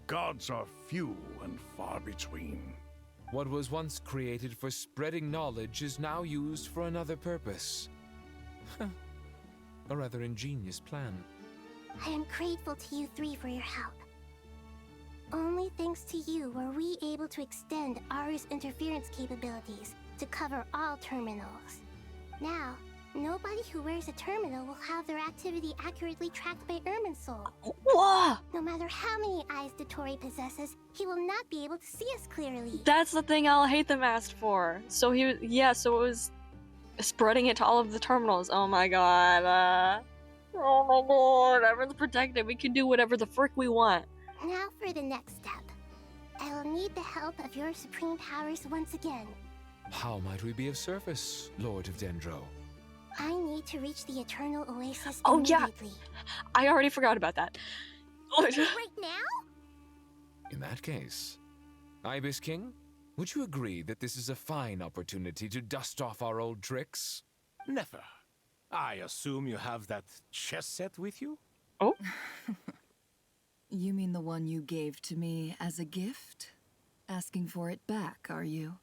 Gods are few and far between. What was once created for spreading knowledge is now used for another purpose. A rather ingenious plan. I am grateful to you three for your help. Only thanks to you were we able to extend Aaru's interference capabilities to cover all terminals. Now, nobody who wears a terminal will have their activity accurately tracked by Irmunsul. Whoa! No matter how many eyes Dottore possesses, he will not be able to see us clearly. That's the thing Alhaitham asked for. So so it was spreading it to all of the terminals. Oh my god. Oh my god, everyone's protected. We can do whatever the frick we want. Now for the next step. I will need the help of your supreme powers once again. How might we be of service, Lord of Dendro? I need to reach the Eternal Oasis Yeah! immediately. I already forgot about that. Right now? In that case, Ibis King, would you agree that this is a fine opportunity to dust off our old tricks? Nefer, I assume you have that chess set with you? Oh? You mean the one you gave to me as a gift? Asking for it back, are you?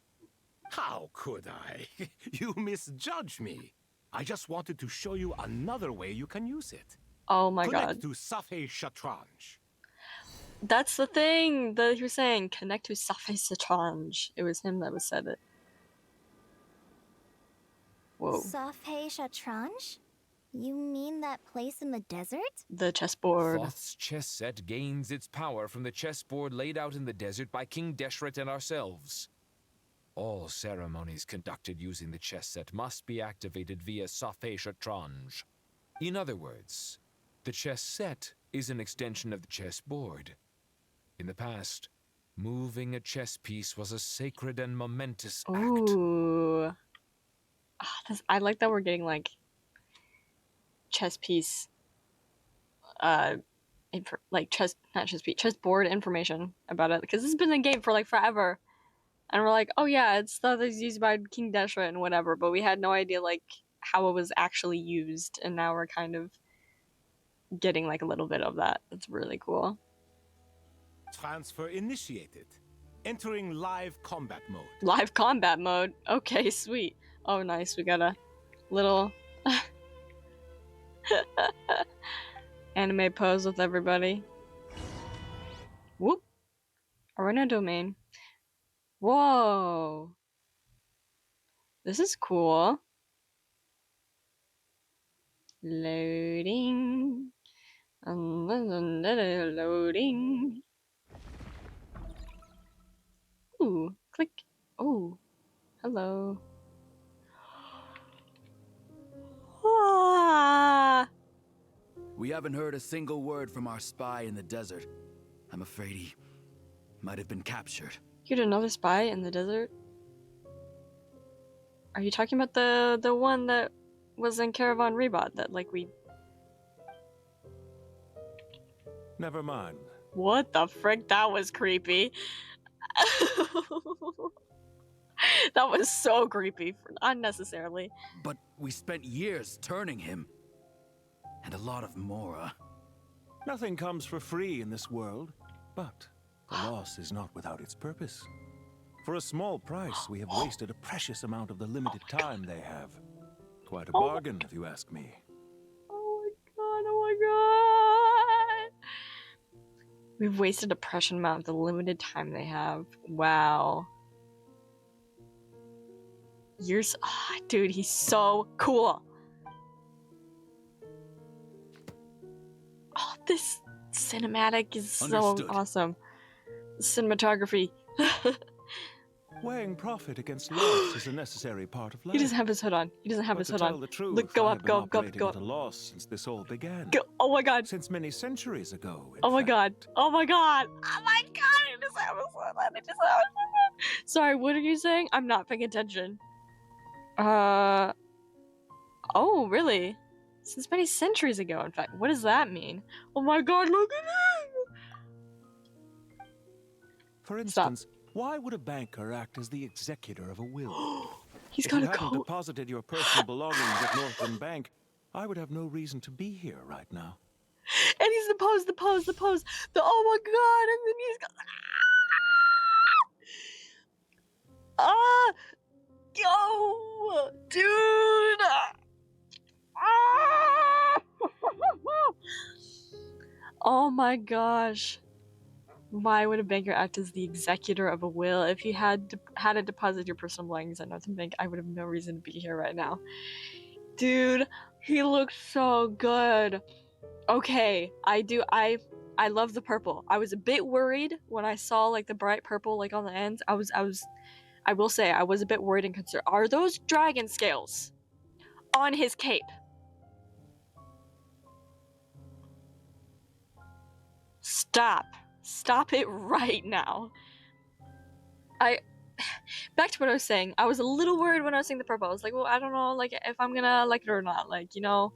How could I? You misjudge me. I just wanted to show you another way you can use it. Oh my god. Connect to Safei Shatranj. That's the thing that he was saying. Connect to Safei Shatranj. It was him that said it. Whoa. Safei Shatranj? You mean that place in the desert? The chessboard. Thoth's chess set gains its power from the chessboard laid out in the desert by King Deshret and ourselves. All ceremonies conducted using the chess set must be activated via Safei Shatranj. In other words, the chess set is an extension of the chessboard. In the past, moving a chess piece was a sacred and momentous act. Ooh. I like that we're getting like chess piece, chessboard information about it, because this has been a game for like forever, and we're like, oh yeah, it's stuff that's used by King Deshret and whatever, but we had no idea like how it was actually used, and now we're kind of getting like a little bit of that. It's really cool. Transfer initiated. Entering live combat mode. Live combat mode? Okay, sweet. Oh nice, we got a little anime pose with everybody. Whoop. Arena domain. Whoa. This is cool. Loading. Loading. Ooh, click. Oh, hello. Ah. We haven't heard a single word from our spy in the desert. I'm afraid he might have been captured. You had another spy in the desert? Are you talking about the one that was in Caravan Ribat that like we... Never mind. What the frick? That was creepy. That was so creepy, unnecessarily. But we spent years turning him. And a lot of Mora. Nothing comes for free in this world, but the loss is not without its purpose. For a small price, we have wasted a precious amount of the limited time they have. Quite a bargain, if you ask me. Oh my god. We've wasted a precious amount of the limited time they have. Wow. Dude, he's so cool. Oh, this cinematic is so awesome. Cinematography. Weighing profit against loss is a necessary part of life. He doesn't have his hood on. He doesn't have his hood to on. tell the truth, Look, go I up, have go been up, go up, operating go at up. a loss since this all began. Go. Oh my god. Since many centuries ago. Oh my god. Oh my god. Oh my god. He doesn't have his hood on. He doesn't have his hood on. Sorry, what are you saying? I'm not paying attention. Oh, really? Since many centuries ago, in fact. What does that mean? Oh my god, look at him! For instance, why would a banker act as the executor of a will? He's If got you a hadn't coat. deposited your personal belongings at Northland Bank, I would have no reason to be here right now. And he's the pose. Oh my god, and then he's got yo, dude. Oh my gosh. Why would a banker act as the executor of a will? If you had to deposit your personal belongings at Northern Bank, I would have no reason to be here right now. Dude, he looks so good. Okay, I love the purple. I was a bit worried when I saw like the bright purple like on the ends. I will say I was a bit worried and concerned. Are those dragon scales on his cape? Stop it right now. Back to what I was saying, I was a little worried when I was seeing the purple. I was like, well, I don't know, like, if I'm gonna like it or not, like, you know,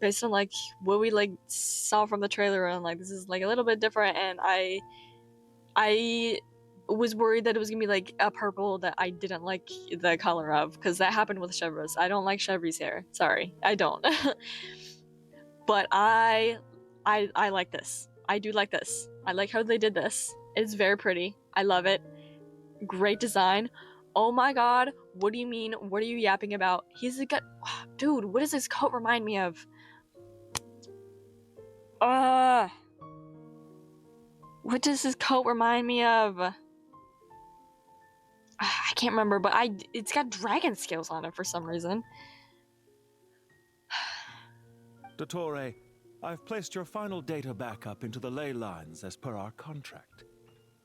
based on like what we like saw from the trailer, and like this is like a little bit different, and I was worried that it was gonna be like a purple that I didn't like the color of, because that happened with Chevre's. I don't like Chevre's hair. Sorry, I don't. But I like this. I do like this. I like how they did this. It's very pretty. I love it. Great design. Oh my god, what do you mean? What are you yapping about? He's got... Dude, what does his coat remind me of? What does his coat remind me of? I can't remember, but it's got dragon scales on it for some reason. Dottore, I've placed your final data backup into the ley lines as per our contract.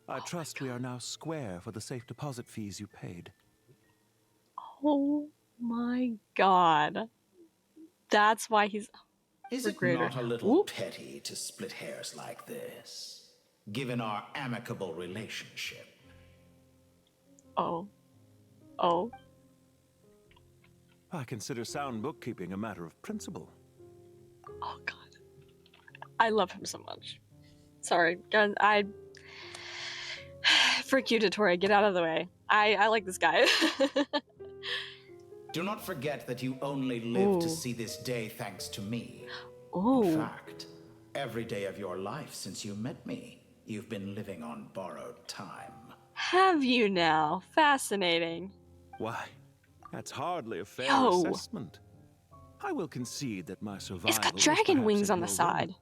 I trust we are now square for the safe deposit fees you paid. Oh my god. That's why he's... Is it not a little petty to split hairs like this, given our amicable relationship? Oh. I consider sound bookkeeping a matter of principle. Oh god. I love him so much. Sorry, guys, Frick you, Dottore, get out of the way. I like this guy. Do not forget that you only live to see this day thanks to me. Ooh. In fact, every day of your life since you met me, you've been living on borrowed time. Have you now? Fascinating. Why, that's hardly a fair Yo. assessment. I will concede that my survival It's got was dragon perhaps wings at on the your side. whim,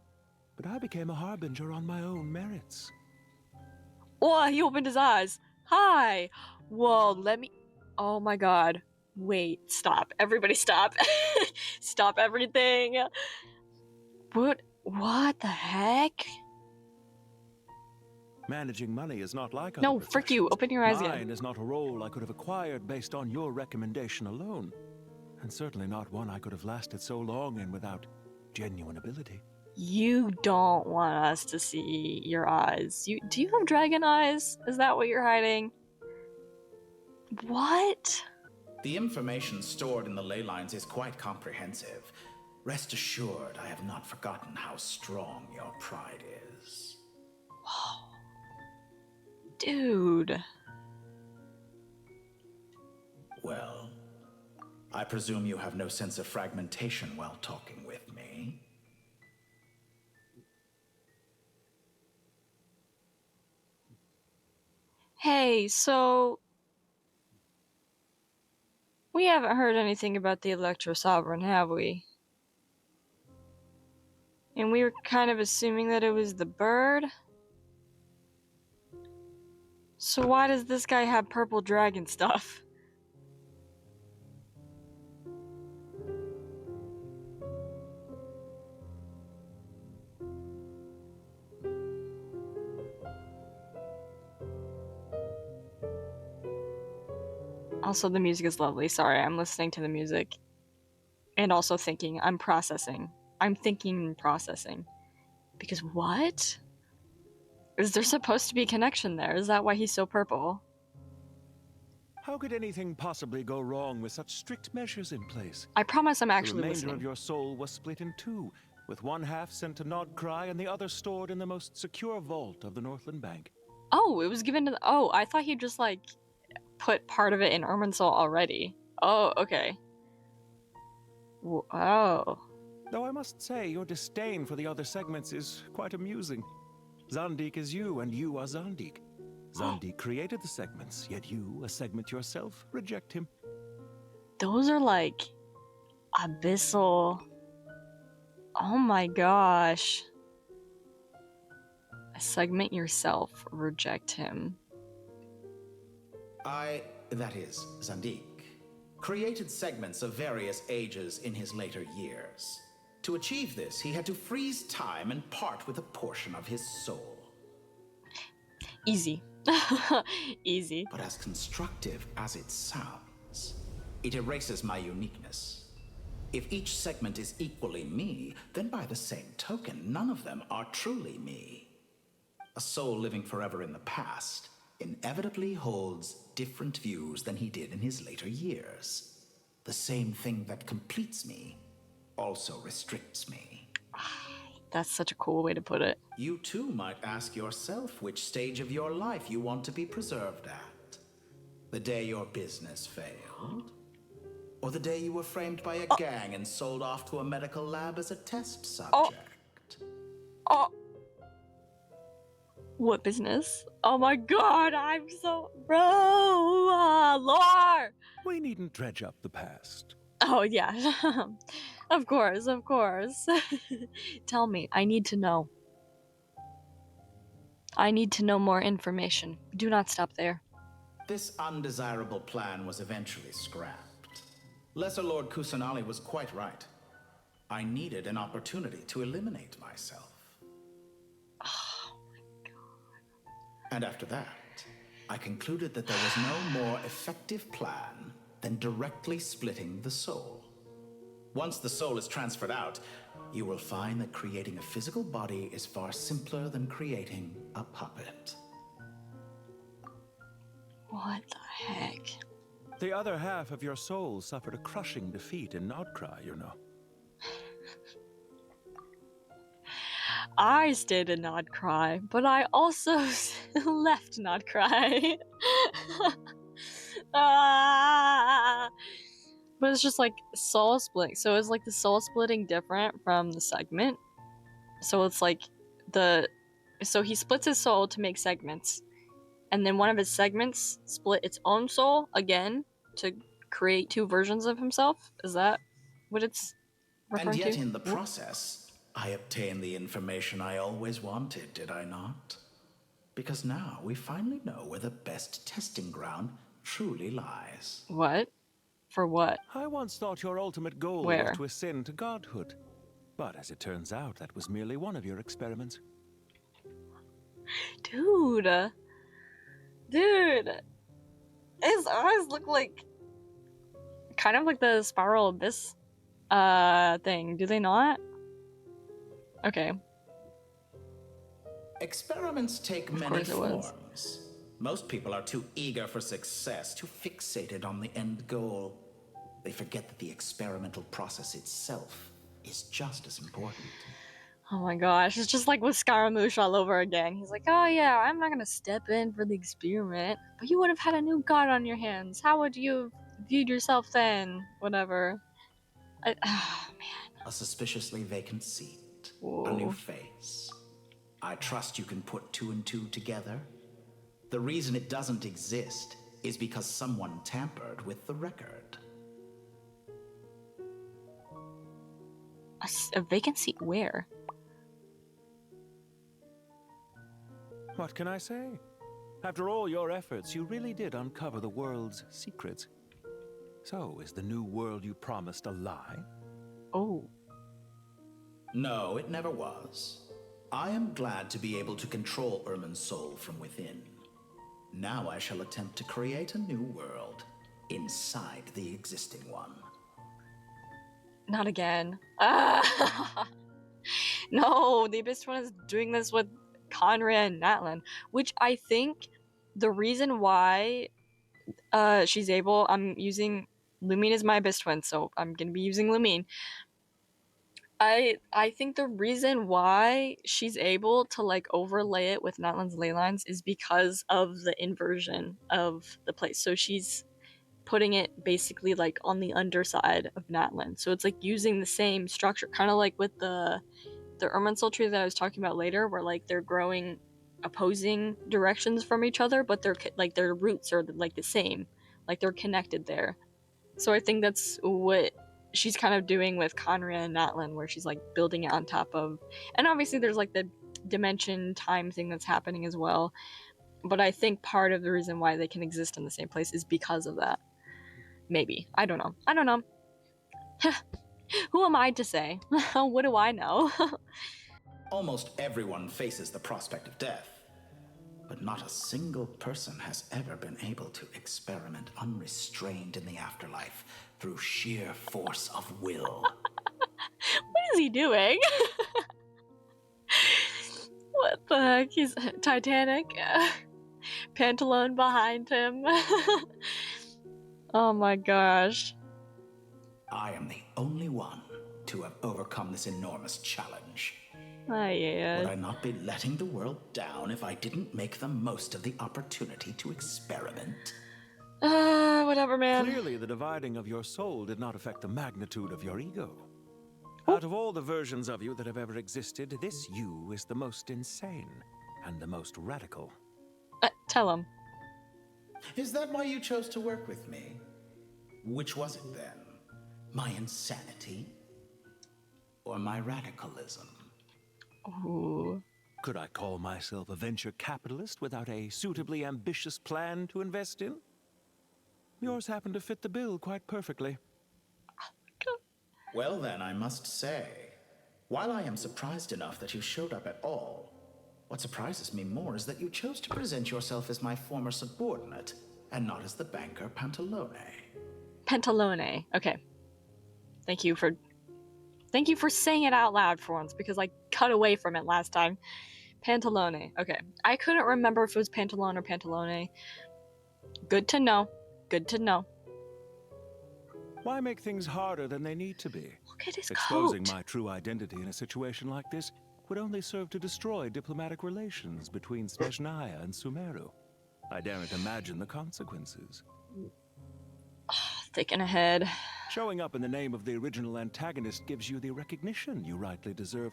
but I became a harbinger on my own merits. Oh, he opened his eyes. Hi. Whoa, let me... Oh my god. Wait, stop. Everybody stop. Stop everything. What the heck? Managing money is not like other No, frick you. Open your eyes Mine again. is not a role I could have acquired based on your recommendation alone. And certainly not one I could have lasted so long in without genuine ability. You don't want us to see your eyes. Do you have dragon eyes? Is that what you're hiding? What? The information stored in the ley lines is quite comprehensive. Rest assured, I have not forgotten how strong your pride is. Whoa. Dude. Well, I presume you have no sense of fragmentation while talking with me. Hey, so... We haven't heard anything about the Electro Sovereign, have we? And we were kind of assuming that it was the bird? So why does this guy have purple dragon stuff? Also, the music is lovely. Sorry, I'm listening to the music. And also thinking. I'm processing. I'm thinking and processing. Because what? Is there supposed to be a connection there? Is that why he's so purple? How could anything possibly go wrong with such strict measures in place? I promise I'm actually The remainder listening. of your soul was split in two, with one half sent to Nodcry and the other stored in the most secure vault of the Northland Bank. Oh, it was given to the... Oh, I thought he just, like, put part of it in Irmunsul already. Oh, okay. Oh. Though I must say, your disdain for the other segments is quite amusing. Zandik is you, and you are Zandik. Zandik created the segments, yet you, a segment yourself, reject him. Those are, like, abyssal... Oh my gosh. Segment yourself, reject him. That is, Zandik, created segments of various ages in his later years. To achieve this, he had to freeze time and part with a portion of his soul. Easy. Easy. But as constructive as it sounds, it erases my uniqueness. If each segment is equally me, then by the same token, none of them are truly me. A soul living forever in the past inevitably holds different views than he did in his later years. The same thing that completes me also restricts me. That's such a cool way to put it. You too might ask yourself which stage of your life you want to be preserved at. The day your business failed? Or the day you were framed by a gang and sold off to a medical lab as a test subject? Oh. What business? Oh my god, I'm so... Bro! Lore! We needn't dredge up the past. Oh, yeah. Of course, of course. Tell me, I need to know. I need to know more information. Do not stop there. This undesirable plan was eventually scrapped. Lesser Lord Kusanali was quite right. I needed an opportunity to eliminate myself. And after that, I concluded that there was no more effective plan than directly splitting the soul. Once the soul is transferred out, you will find that creating a physical body is far simpler than creating a puppet. What the heck? The other half of your soul suffered a crushing defeat in Nodcry, you know. I stayed in Nodcry, but I also left Nodcry. But it's just like soul splitting. So is like the soul splitting different from the segment? So it's like so he splits his soul to make segments, and then one of his segments split its own soul again to create two versions of himself? Is that what it's referring to? And yet in the process, I obtained the information I always wanted, did I not? Because now we finally know where the best testing ground truly lies. What? For what? I once thought your ultimate goal was to ascend to godhood. But as it turns out, that was merely one of your experiments. Dude. His eyes look like... kind of like the Spiral Abyss thing, do they not? Okay. Experiments take many forms. Most people are too eager for success, too fixated on the end goal. They forget that the experimental process itself is just as important. Oh my gosh, it's just like with Scaramouche all over again. He's like, oh yeah, I'm not gonna step in for the experiment, but you would have had a new god on your hands. How would you have viewed yourself then? Whatever. Oh man. A suspiciously vacant seat. Whoa. A new face. I trust you can put two and two together. The reason it doesn't exist is because someone tampered with the record. A vacant seat where? What can I say? After all your efforts, you really did uncover the world's secrets. So, is the new world you promised a lie? Oh. No, it never was. I am glad to be able to control Irmunsul from within. Now I shall attempt to create a new world inside the existing one. Not again. No, the Abyss one is doing this with Conrad and Natlan, which I think the reason why she's able, I'm using Lumine as my Abyss twin, so I'm gonna be using Lumine. I think the reason why she's able to like overlay it with Natlan's ley lines is because of the inversion of the place. So she's putting it basically like on the underside of Natlan. So it's like using the same structure, kind of like with the Irmunsul tree that I was talking about later, where like they're growing opposing directions from each other, but they're like their roots are like the same, like they're connected there. So I think that's what she's kind of doing with Conria and Natlan, where she's like building it on top of, and obviously there's like the dimension time thing that's happening as well. But I think part of the reason why they can exist in the same place is because of that. Maybe. I don't know. I don't know. Who am I to say? What do I know? Almost everyone faces the prospect of death, but not a single person has ever been able to experiment unrestrained in the afterlife through sheer force of will. What is he doing? What the heck? He's Titanic. Pantalone behind him. Oh my gosh. I am the only one to have overcome this enormous challenge. Yeah. Would I not be letting the world down if I didn't make the most of the opportunity to experiment? Whatever, man. Clearly, the dividing of your soul did not affect the magnitude of your ego. Out of all the versions of you that have ever existed, this you is the most insane and the most radical. Tell him. Is that why you chose to work with me? Which was it then? My insanity? Or my radicalism? Ooh. Could I call myself a venture capitalist without a suitably ambitious plan to invest in? Yours happened to fit the bill quite perfectly. Well then, I must say, while I am surprised enough that you showed up at all, what surprises me more is that you chose to present yourself as my former subordinate, and not as the banker Pantalone. Pantalone. Okay. Thank you for saying it out loud for once, because I cut away from it last time. Pantalone. Okay. I couldn't remember if it was Pantalone or Pantalone. Good to know. Good to know. Why make things harder than they need to be? Look at his Exposing coat. my true identity in a situation like this would only serve to destroy diplomatic relations between Tighnari and Sumeru. I daren't imagine the consequences. Thinking ahead. Showing up in the name of the original antagonist gives you the recognition you rightly deserve,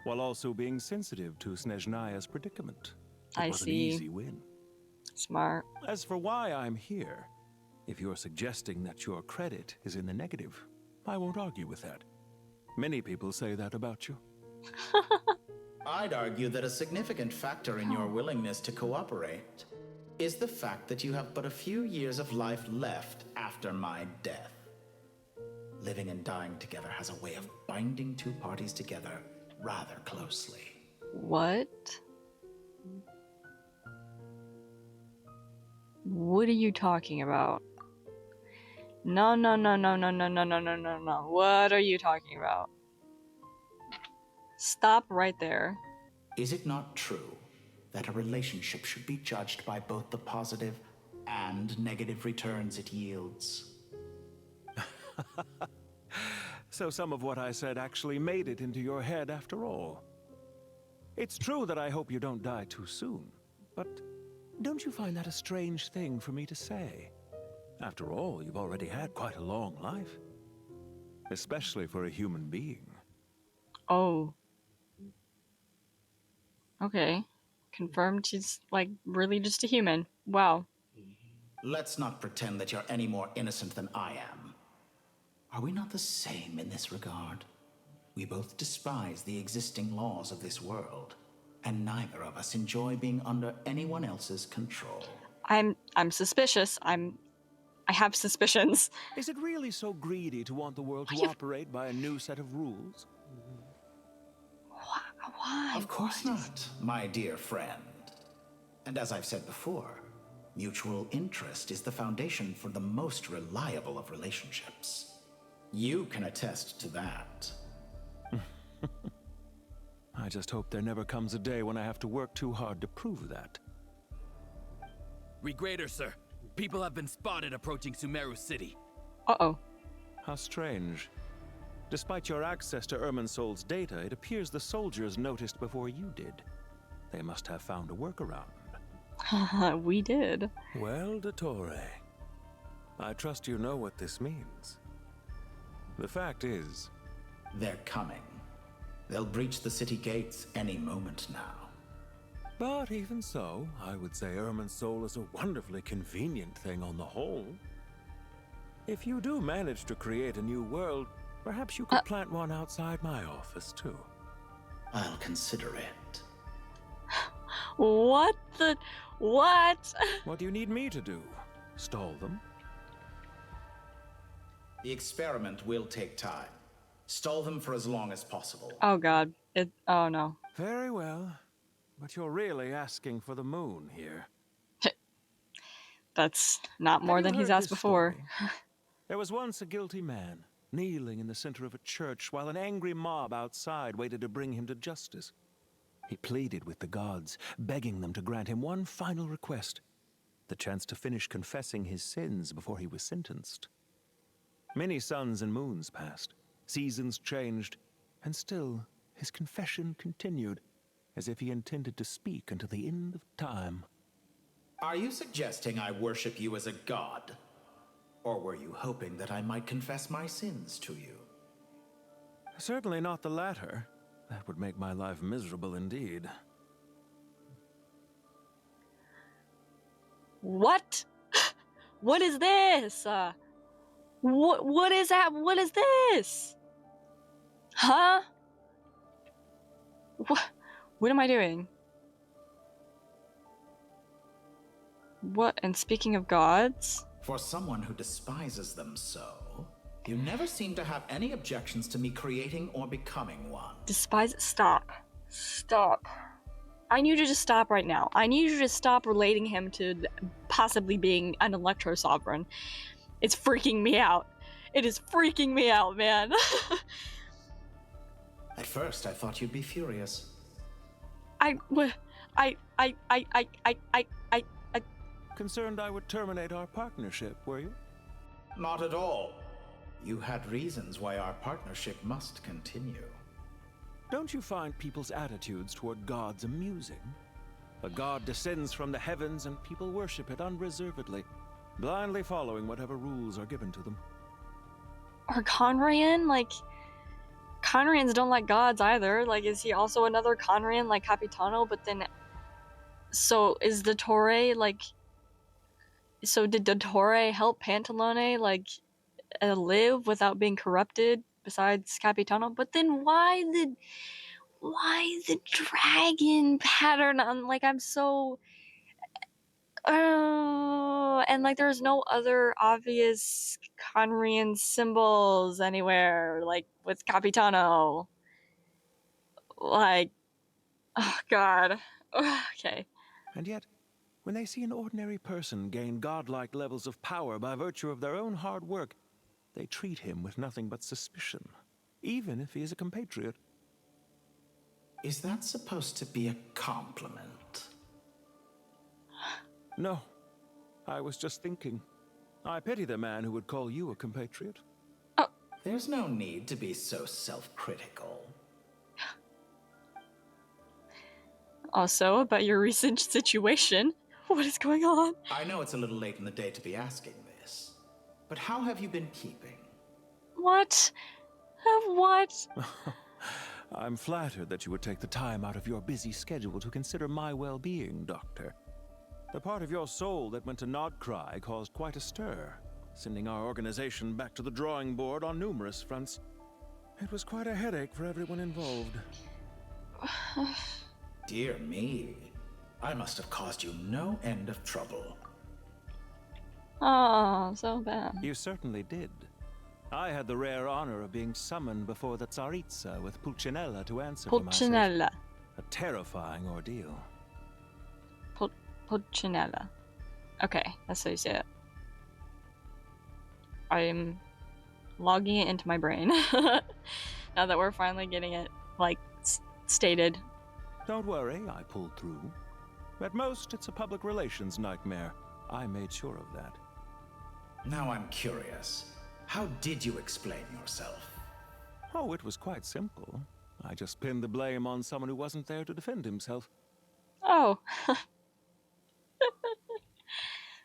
while also being sensitive to Tighnari's predicament. It was see. an easy win. Smart. As for why I'm here, if you're suggesting that your credit is in the negative, I won't argue with that. Many people say that about you. I'd argue that a significant factor in your willingness to cooperate is the fact that you have but a few years of life left after my death. Living and dying together has a way of binding two parties together rather closely. What? What are you talking about? No. What are you talking about? Stop right there. Is it not true that a relationship should be judged by both the positive and negative returns it yields? So some of what I said actually made it into your head after all. It's true that I hope you don't die too soon, but don't you find that a strange thing for me to say? After all, you've already had quite a long life. Especially for a human being. Oh. Okay. Confirmed she's, like, really just a human. Wow. Let's not pretend that you're any more innocent than I am. Are we not the same in this regard? We both despise the existing laws of this world, and neither of us enjoy being under anyone else's control. I'm suspicious. I have suspicions. Is it really so greedy to want the world to operate by a new set of rules? Why? Of course not, my dear friend. And as I've said before, mutual interest is the foundation for the most reliable of relationships. You can attest to that. I just hope there never comes a day when I have to work too hard to prove that. Regrader, sir. People have been spotted approaching Sumeru City. Uh-oh. How strange. Despite your access to Irmunsul's data, it appears the soldiers noticed before you did. They must have found a workaround. We did. Well, Dottore, I trust you know what this means. The fact is... They're coming. They'll breach the city gates any moment now. But even so, I would say Irmunsul is a wonderfully convenient thing on the whole. If you do manage to create a new world, perhaps you could plant one outside my office, too. I'll consider it. What the... What? What do you need me to do? Stall them? The experiment will take time. Stall them for as long as possible. Oh god. Oh no. Very well. But you're really asking for the moon here. That's not more than he's asked before. There was once a guilty man, kneeling in the center of a church while an angry mob outside waited to bring him to justice. He pleaded with the gods, begging them to grant him one final request, the chance to finish confessing his sins before he was sentenced. Many suns and moons passed, seasons changed, and still his confession continued, as if he intended to speak until the end of time. Are you suggesting I worship you as a god? Or were you hoping that I might confess my sins to you? Certainly not the latter. That would make my life miserable indeed. What? What is this? What is that? What is this? Huh? What am I doing? What? And speaking of gods? For someone who despises them so, you never seem to have any objections to me creating or becoming one. Despise it. Stop. Stop. I need you to just stop right now. I need you to just stop relating him to possibly being an Electro Sovereign. It's freaking me out. It is freaking me out, man. At first, I thought you'd be furious. Concerned I would terminate our partnership, were you? Not at all. You had reasons why our partnership must continue. Don't you find people's attitudes toward gods amusing? A god descends from the heavens and people worship it unreservedly, blindly following whatever rules are given to them. Or Conrian? Like, Conrians don't like gods either. Like, is he also another Conrian like Capitano? But then, so is Dottore like... So did Dottore help Pantalone, like, live without being corrupted, besides Capitano? But then why the dragon pattern on, like, I'm so... and, like, there's no other obvious Conrian symbols anywhere, like, with Capitano. Like, oh god. Okay. And yet, when they see an ordinary person gain godlike levels of power by virtue of their own hard work, they treat him with nothing but suspicion, even if he is a compatriot. Is that supposed to be a compliment? No. I was just thinking. I pity the man who would call you a compatriot. Oh. There's no need to be so self-critical. Also, about your recent situation. What is going on? I know it's a little late in the day to be asking this, but how have you been keeping? What? What? I'm flattered that you would take the time out of your busy schedule to consider my well-being, Doctor. The part of your soul that went to Nodcry caused quite a stir, sending our organization back to the drawing board on numerous fronts. It was quite a headache for everyone involved. Dear me. I must have caused you no end of trouble. Oh, so bad. You certainly did. I had the rare honor of being summoned before the Tsaritsa with Pulcinella to answer for myself. Pulcinella. A terrifying ordeal. Pulcinella. Okay, that's how you say it. I'm logging it into my brain. Now that we're finally getting it, like, stated. Don't worry, I pulled through. At most, it's a public relations nightmare. I made sure of that. Now I'm curious. How did you explain yourself? Oh, it was quite simple. I just pinned the blame on someone who wasn't there to defend himself. Oh.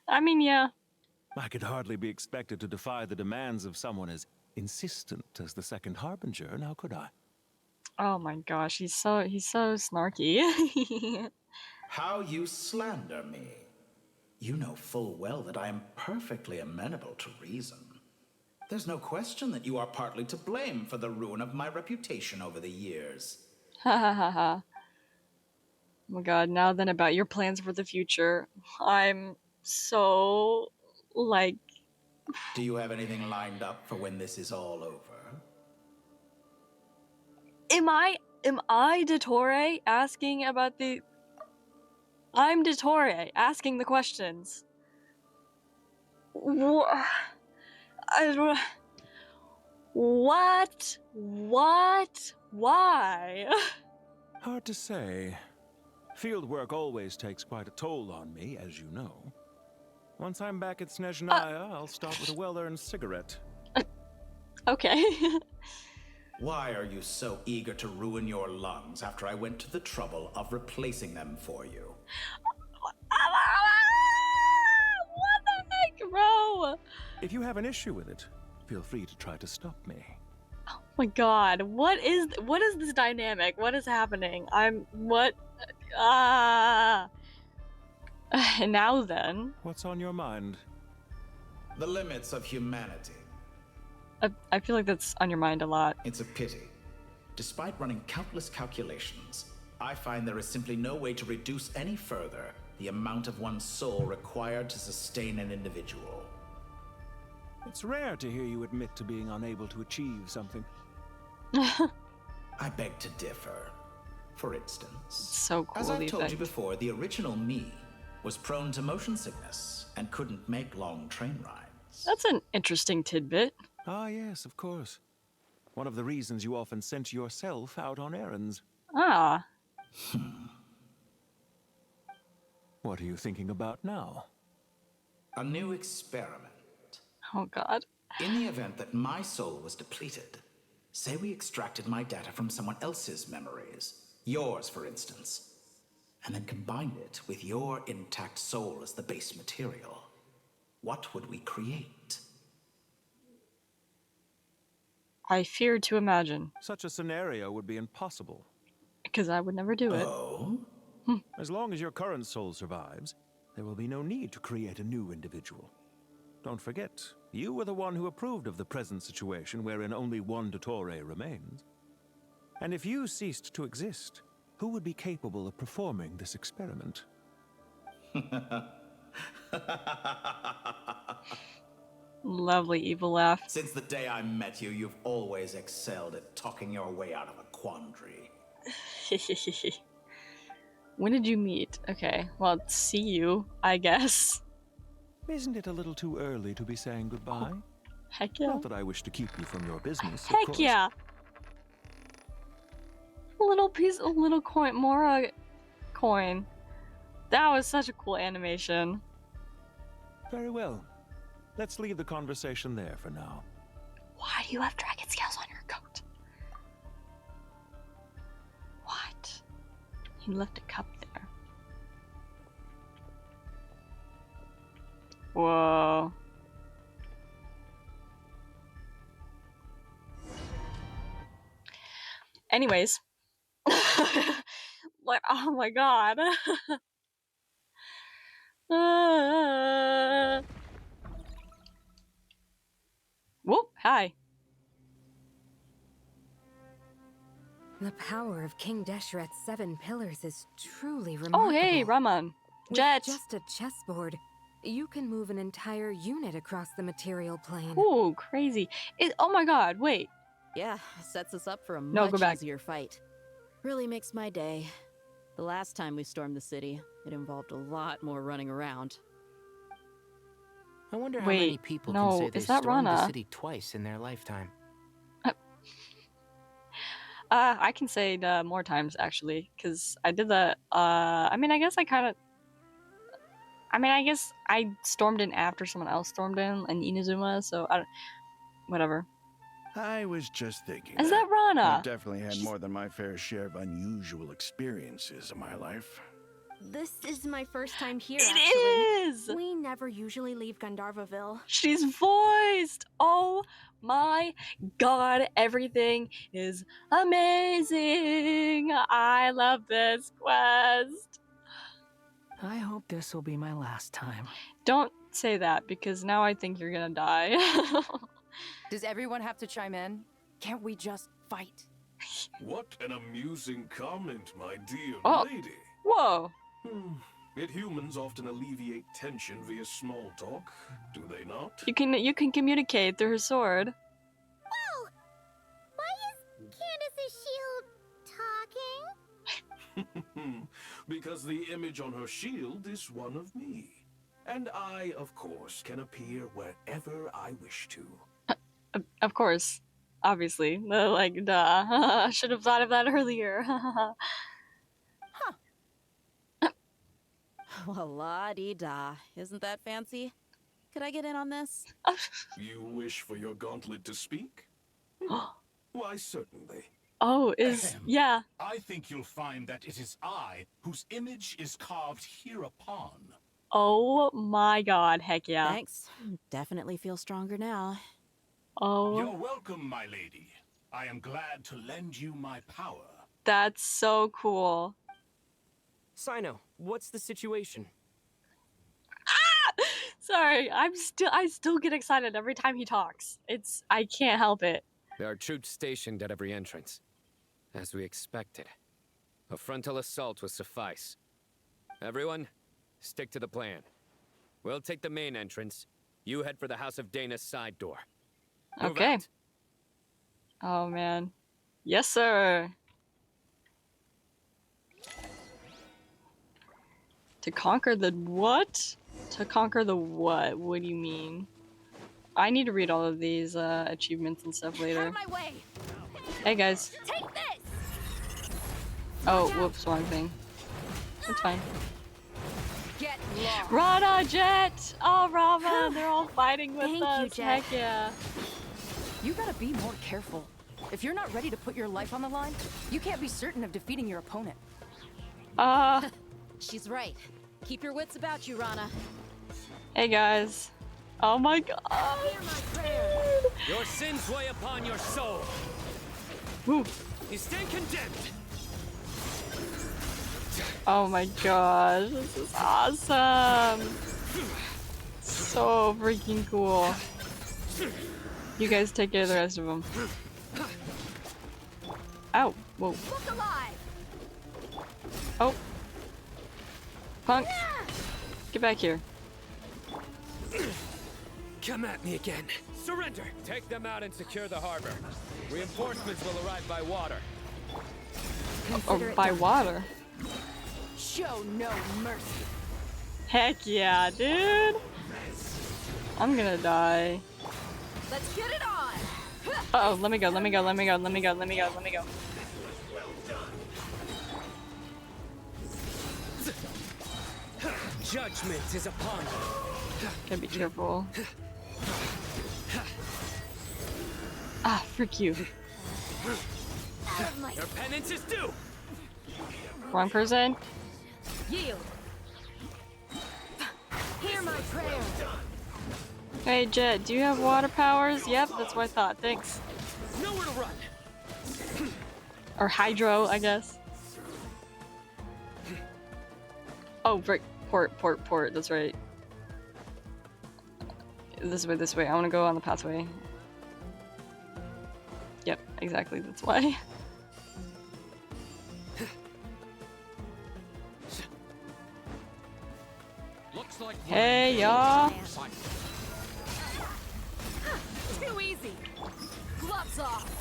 I mean, yeah. I could hardly be expected to defy the demands of someone as insistent as the Second Harbinger, now could I? Oh my gosh, he's so snarky. How you slander me. You know full well that I am perfectly amenable to reason. There's no question that you are partly to blame for the ruin of my reputation over the years. Ha ha ha ha. Oh my god, now then about your plans for the future. I'm so, like... Do you have anything lined up for when this is all over? Am I Dottore asking about the... I'm Dottore asking the questions. I don't... What? Why? Hard to say. Field work always takes quite a toll on me, as you know. Once I'm back at Snezhnaya, I'll start with a well-earned cigarette. Okay. Why are you so eager to ruin your lungs after I went to the trouble of replacing them for you? What the heck, bro? If you have an issue with it, feel free to try to stop me. Oh my god, what is this dynamic? What is happening? And now then. What's on your mind? The limits of humanity. I feel like that's on your mind a lot. It's a pity. Despite running countless calculations, I find there is simply no way to reduce any further the amount of one's soul required to sustain an individual. It's rare to hear you admit to being unable to achieve something. I beg to differ. For instance, so cool, as I've told you before, the original me was prone to motion sickness and couldn't make long train rides. That's an interesting tidbit. Ah, yes, of course. One of the reasons you often sent yourself out on errands. Ah. What are you thinking about now? A new experiment. Oh, God. In the event that my soul was depleted, say we extracted my data from someone else's memories, yours, for instance, and then combined it with your intact soul as the base material, what would we create? I fear to imagine. Such a scenario would be impossible. Because I would never do it. Oh? As long as your current soul survives, there will be no need to create a new individual. Don't forget, you were the one who approved of the present situation wherein only one Dottore remains. And if you ceased to exist, who would be capable of performing this experiment? Lovely evil laugh. Since the day I met you, you've always excelled at talking your way out of a quandary. When did you meet? Okay, well, see you, I guess. Isn't it a little too early to be saying goodbye? Oh, heck yeah. Not that I wish to keep you from your business, Heck of course. yeah. A little coin, Mora coin. That was such a cool animation. Very well. Let's leave the conversation there for now. Why do you have dragon scales on your coat? What? He left a cup there. Whoa. Anyways. Like, oh my god. Whoop, hi. The power of King Deshret's 7 pillars is truly remarkable. Oh hey, Raman. Jet. With just a chessboard, you can move an entire unit across the material plane. Ooh, crazy. Oh my god, wait. Yeah, sets us up for a No, much go back. easier fight. Really makes my day. The last time we stormed the city, it involved a lot more running around. I wonder how Wait, many people no, can say they is that stormed the Rana? city twice in their lifetime. I can say it more times actually, because I did that. I mean, I guess I stormed in after someone else stormed in Inazuma, so whatever. I was just thinking. Is that Rana? I've definitely had more than my fair share of unusual experiences in my life. This is my first time here, It is! We never usually leave Gandharvaville. She's voiced! Oh my god, everything is amazing! I love this quest! I hope this will be my last time. Don't say that, because now I think you're gonna die. Does everyone have to chime in? Can't we just fight? What an amusing comment, my dear lady. Whoa! Yet humans often alleviate tension via small talk, do they not? You can communicate through her sword. Whoa! Why is Candace's shield talking? Because the image on her shield is one of me. And I, of course, can appear wherever I wish to. Of course. Obviously. Like, duh. Should have thought of that earlier. Well, la-dee-da. Isn't that fancy? Could I get in on this? You wish for your gauntlet to speak? Why, certainly. Oh, yeah. I think you'll find that it is I whose image is carved hereupon. Oh my god, heck yeah. Thanks. Definitely feel stronger now. Oh. You're welcome, my lady. I am glad to lend you my power. That's so cool. Cyno, what's the situation? Sorry, I still get excited every time he talks. I can't help it. There are troops stationed at every entrance. As we expected. A frontal assault will suffice. Everyone, stick to the plan. We'll take the main entrance. You head for the House of Dana's side door. Move Okay. out. Oh man. Yes, sir. To conquer the what? To conquer the what? What do you mean? I need to read all of these achievements and stuff later. Out of my way. Hey guys. Take this. Oh, whoops, wrong thing. It's fine. Get lost. Rana, Jet! Oh, Rama, they're all fighting with Thank us. you, Jet. Heck yeah. You gotta be more careful. If you're not ready to put your life on the line, you can't be certain of defeating your opponent. She's right. Keep your wits about you, Rana. Hey guys. Oh my god. Your sins weigh upon your soul. Woo. You stand condemned. Oh my gosh, this is awesome. So freaking cool. You guys take care of the rest of them. Ow. Whoa. Look alive. Oh. Punk. Get back here. Come at me again. Surrender. Take them out and secure the harbor. Reinforcements will arrive by water. Or by water. Show no mercy. Heck yeah, dude. I'm gonna die. Let's get it on. Uh oh, let me go. Judgment is upon you. Gotta be careful. Ah, frick you. Your penance is due. Wrong person. Yield. Hear my prayer. Hey Jet, do you have water powers? Yep, that's what I thought. Thanks. Nowhere to run. Or hydro, I guess. Oh, frick. Port. That's right. This way. I want to go on the pathway. Yep, exactly. That's why. Looks like Hey, y'all. Too easy. Gloves off.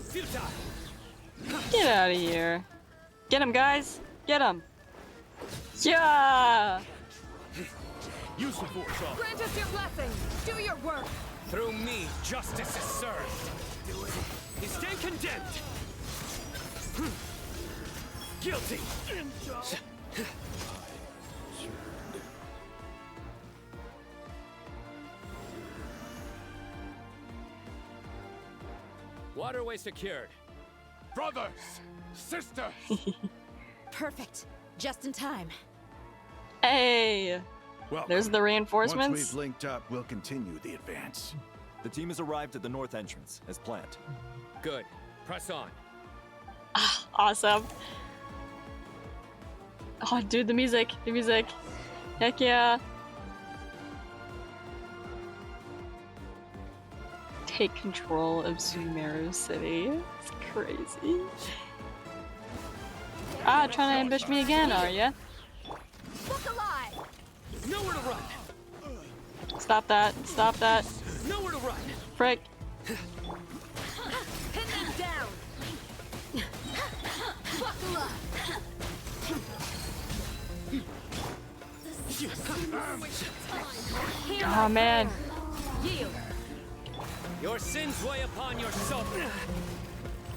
Futile. Get out of here. Get him, guys. Get him. Yeah. Use the force off. Grant us your blessing. Do your work. Through me, justice is served. You stand condemned. Guilty! Waterway secured. Brothers! Sisters! Perfect. Just in time. Hey! Welcome. There's the reinforcements. Once we've linked up, we'll continue the advance. The team has arrived at the north entrance, as planned. Good. Press on. Awesome. Oh, dude, the music. The music. Heck yeah. Take control of Sumeru City. It's crazy. Ah, trying to ambush me again, are ya? Look alive! Nowhere to run! Stop that. Stop that. Nowhere to run! Frick. Pin them down! Buckle up! Oh, man. Yield! Your sins weigh upon your soul.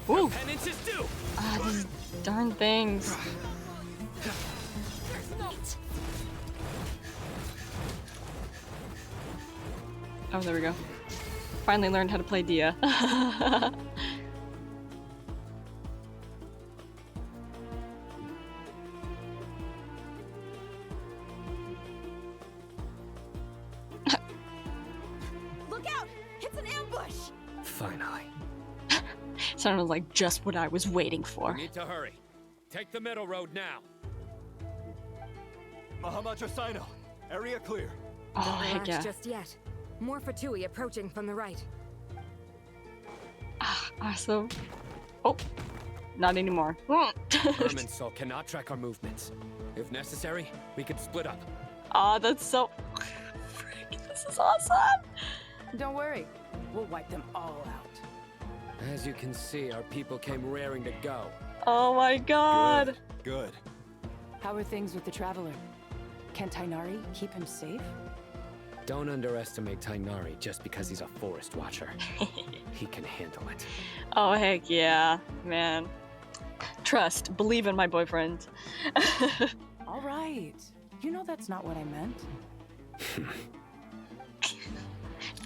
Woo. Penance is due. Ah, these darn things. Oh, there we go. Finally learned how to play Dehya. Look out! It's an ambush! Finally. Sounded like just what I was waiting for. We need to hurry. Take the middle road now. Mahamacha Cyno, area clear. Oh, Don't heck relax yeah. just yet. More Fatui approaching from the right. Ah, awesome. Oh, not anymore. Irmunsul cannot track our movements. If necessary, we could split up. Oh, that's so... Frick, this is awesome! Don't worry. We'll wipe them all out. As you can see, our people came raring to go. Oh my god! Good. How are things with the Traveler? Can Tighnari keep him safe? Don't underestimate Tighnari just because he's a forest watcher. He can handle it. Oh, heck yeah, man. Trust, believe in my boyfriend. All right. You know that's not what I meant.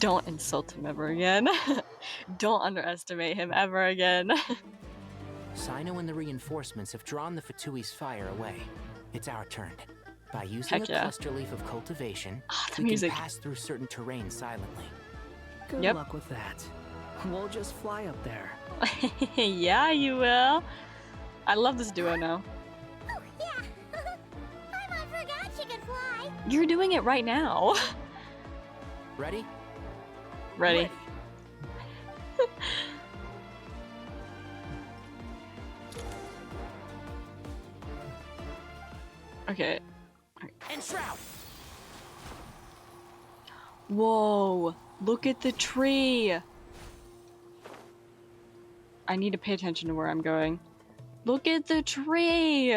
Don't insult him ever again. Don't underestimate him ever again. Cyno and the reinforcements have drawn the Fatui's fire away. It's our turn. By using Heck a yeah. cluster leaf of cultivation, the we music. can pass through certain terrain silently. Good Yep. luck with that. We'll just fly up there. Yeah, you will. I love this duo now. Oh, yeah. Paimon forgot she could fly. You're doing it right now. Ready? Ready. Okay. And shroud. Whoa, look at the tree. I need to pay attention to where I'm going. Look at the tree.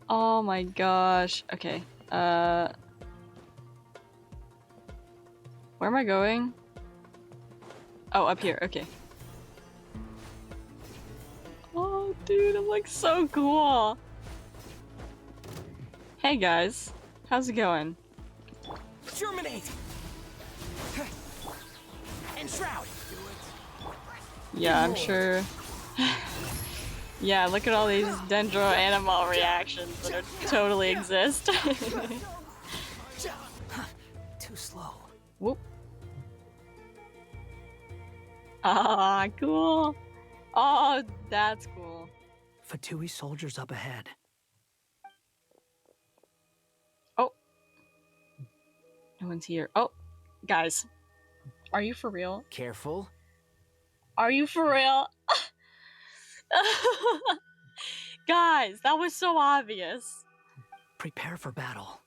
Oh my gosh. Okay. Where am I going? Oh, up here. Okay. Oh, dude, I'm like so cool. Hey guys, how's it going? Germinate. And shroud. Yeah, I'm sure. Yeah, look at all these dendro animal reactions that are totally exist. Too slow. Whoop. Ah, cool. Oh, that's cool. Fatui soldiers up ahead. Oh. No one's here. Oh, guys. Are you for real? Careful. Are you for real? Guys, that was so obvious. Prepare for battle.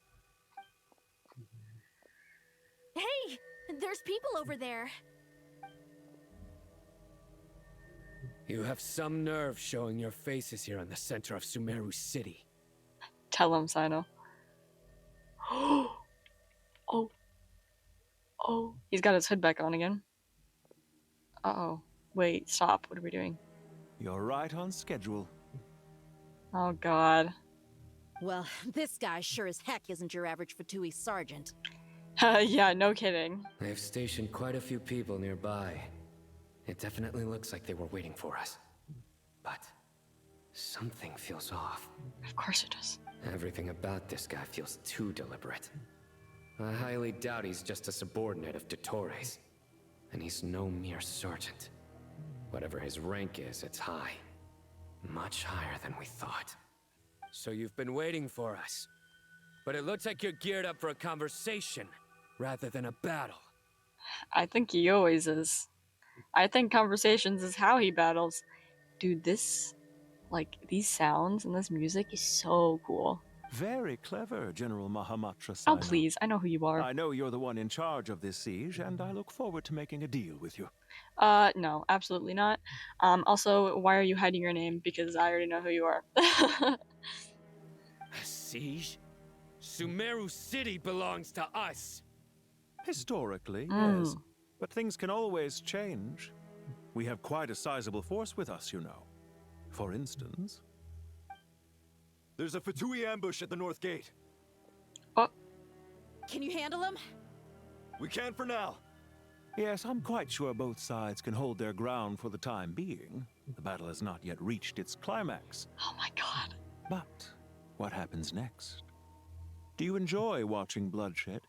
Hey! There's people over there. You have some nerve showing your faces here in the center of Sumeru City. Tell him, Cyno. Oh. Oh. He's got his hood back on again. Uh-oh. Wait, stop. What are we doing? You're right on schedule. Oh god. Well, this guy sure as heck isn't your average Fatui sergeant. Yeah, no kidding. They've stationed quite a few people nearby. It definitely looks like they were waiting for us. But something feels off. Of course it does. Everything about this guy feels too deliberate. I highly doubt he's just a subordinate of Dottore's. And he's no mere sergeant. Whatever his rank is, it's high. Much higher than we thought. So you've been waiting for us. But it looks like you're geared up for a conversation, rather than a battle. I think he always is. I think conversations is how he battles. Dude, this, like, these sounds and this music is so cool. Very clever, General Mahamatra Cyno. Oh, please, I know who you are. I know you're the one in charge of this siege, and I look forward to making a deal with you. No, absolutely not. Also, why are you hiding your name? Because I already know who you are. A siege? Sumeru City belongs to us. Historically, yes. But things can always change. We have quite a sizable force with us, you know. For instance... There's a Fatui ambush at the north gate. Oh. Can you handle him? We can for now. Yes, I'm quite sure both sides can hold their ground for the time being. The battle has not yet reached its climax. Oh my god. But what happens next? Do you enjoy watching bloodshed?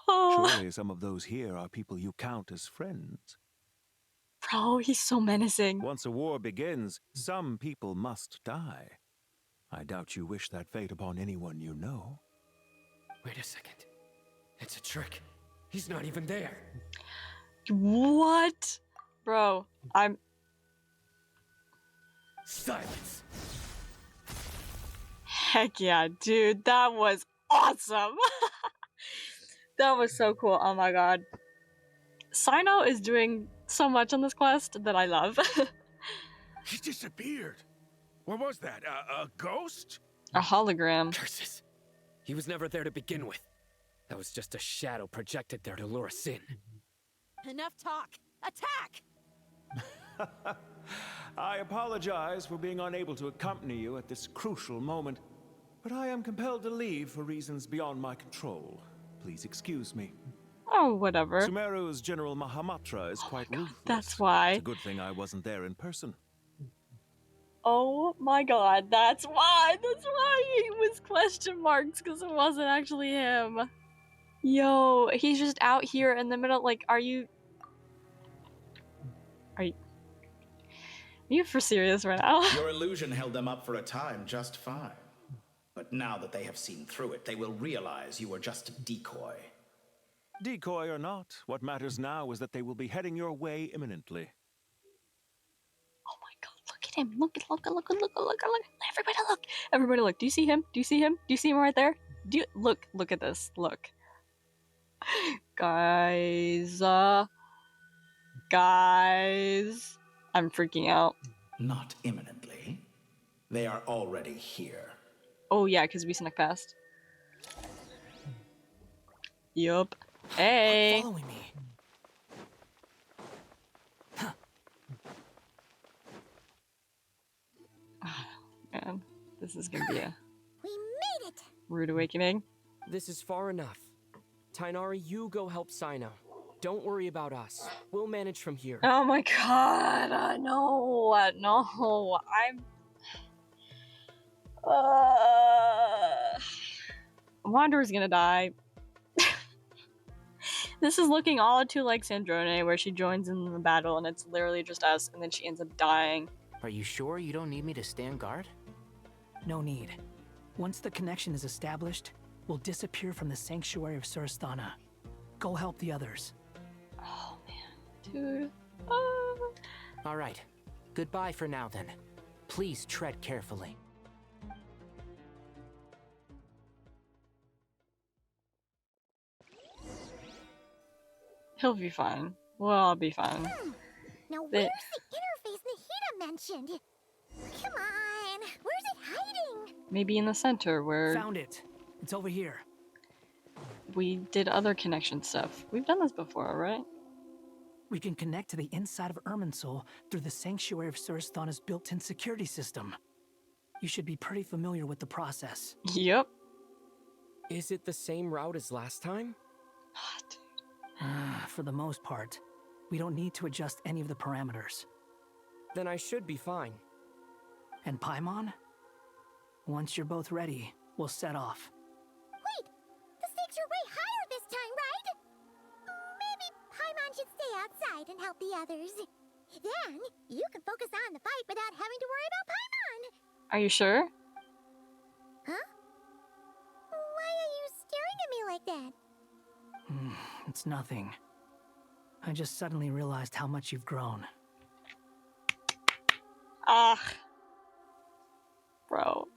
Oh. Surely some of those here are people you count as friends. Bro, he's so menacing. Once a war begins, some people must die. I doubt you wish that fate upon anyone you know. Wait a second. It's a trick. He's not even there. What? Bro, I'm... Silence! Heck yeah, dude. That was awesome. That was so cool. Oh my god. Cyno is doing so much on this quest that I love. He disappeared. What was that? A ghost? A hologram. Curses. He was never there to begin with. That was just a shadow projected there to lure us in. Enough talk. Attack! I apologize for being unable to accompany you at this crucial moment, but I am compelled to leave for reasons beyond my control. Please excuse me. Oh, whatever. Sumeru's General Mahamatra is quite ruthless. That's why. It's a good thing I wasn't there in person. Oh my god, that's why! That's why he was question marks, because it wasn't actually him. Yo, he's just out here in the middle, like, are you for serious right now? Your illusion held them up for a time just fine. But now that they have seen through it, they will realize you were just a decoy. Decoy or not, what matters now is that they will be heading your way imminently. Oh my god, look at him. Look. Everybody look. Everybody look. Do you see him? Do you see him? Do you see him right there? Look at this. Look. Guys. Guys. I'm freaking out. Not imminently. They are already here. Oh yeah, because we snuck past. Yup. Hey. Following me. Huh. Man, this is gonna be a We made it! rude awakening. This is far enough. Tighnari, you go help Cyno. Don't worry about us. We'll manage from here. Oh my god, no, I'm... Wanderer's gonna die. This is looking all too like Sandrone, where she joins in the battle and it's literally just us, and then she ends up dying. Are you sure you don't need me to stand guard? No need. Once the connection is established, we'll disappear from the Sanctuary of Surasthana. Go help the others. Oh man, dude. All right. Goodbye for now then. Please tread carefully. He'll be fine. We'll all be fine. Now where's the interface Nahida mentioned? Come on, where's it hiding? Maybe in the center where... Found it. It's over here. We did other connection stuff. We've done this before, right? We can connect to the inside of Irmunsul through the Sanctuary of Surasthana's built-in security system. You should be pretty familiar with the process. Yep. Is it the same route as last time? For the most part, we don't need to adjust any of the parameters. Then I should be fine. And Paimon? Once you're both ready, we'll set off. Wait! The stakes are way higher this time, right? Maybe Paimon should stay outside and help the others. Then, you can focus on the fight without having to worry about Paimon. Are you sure? Huh? Why are you staring at me like that? It's nothing. I just suddenly realized how much you've grown. Ah. Bro.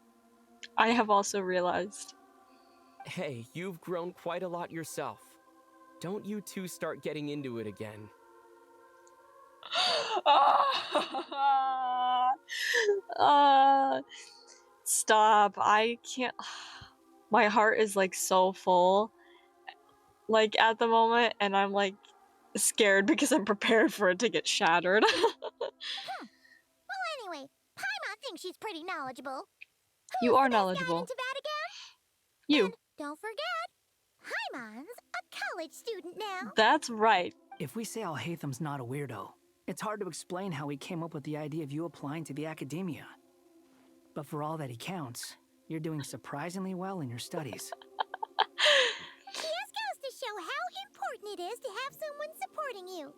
I have also realized. Hey, you've grown quite a lot yourself. Don't you two start getting into it again. Stop. I can't. My heart is like so full. Like at the moment, and I'm like scared because I'm prepared for it to get shattered. Well, anyway, Paimon thinks she's pretty knowledgeable. You are knowledgeable. Into that again? You. And don't forget, Paimon's a college student now. That's right. If we say Alhaitham's not a weirdo, it's hard to explain how he came up with the idea of you applying to the academia. But for all that he counts, you're doing surprisingly well in your studies. Just goes to show how important it is to have someone supporting you.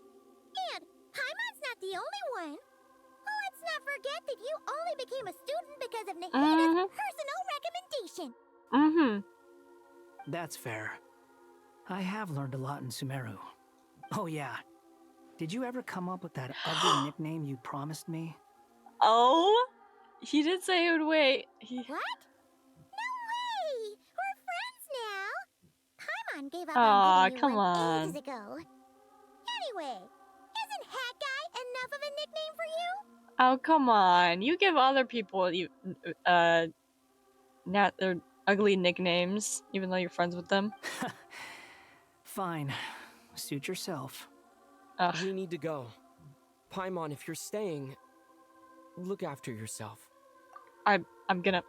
And Paimon's not the only one. Let's not forget that you only became a student because of Nahida's personal recommendation. That's fair. I have learned a lot in Sumeru. Oh yeah. Did you ever come up with that ugly nickname you promised me? Oh? He did say he would wait. What? No way! We're friends now! Paimon gave up Aw, on giving you come one on. ages ago. Anyway, isn't Hat Guy enough of a nickname for you? Oh, come on. You give other people not their ugly nicknames, even though you're friends with them. Fine. Suit yourself. We need to go. Paimon, if you're staying, look after yourself. I'm done.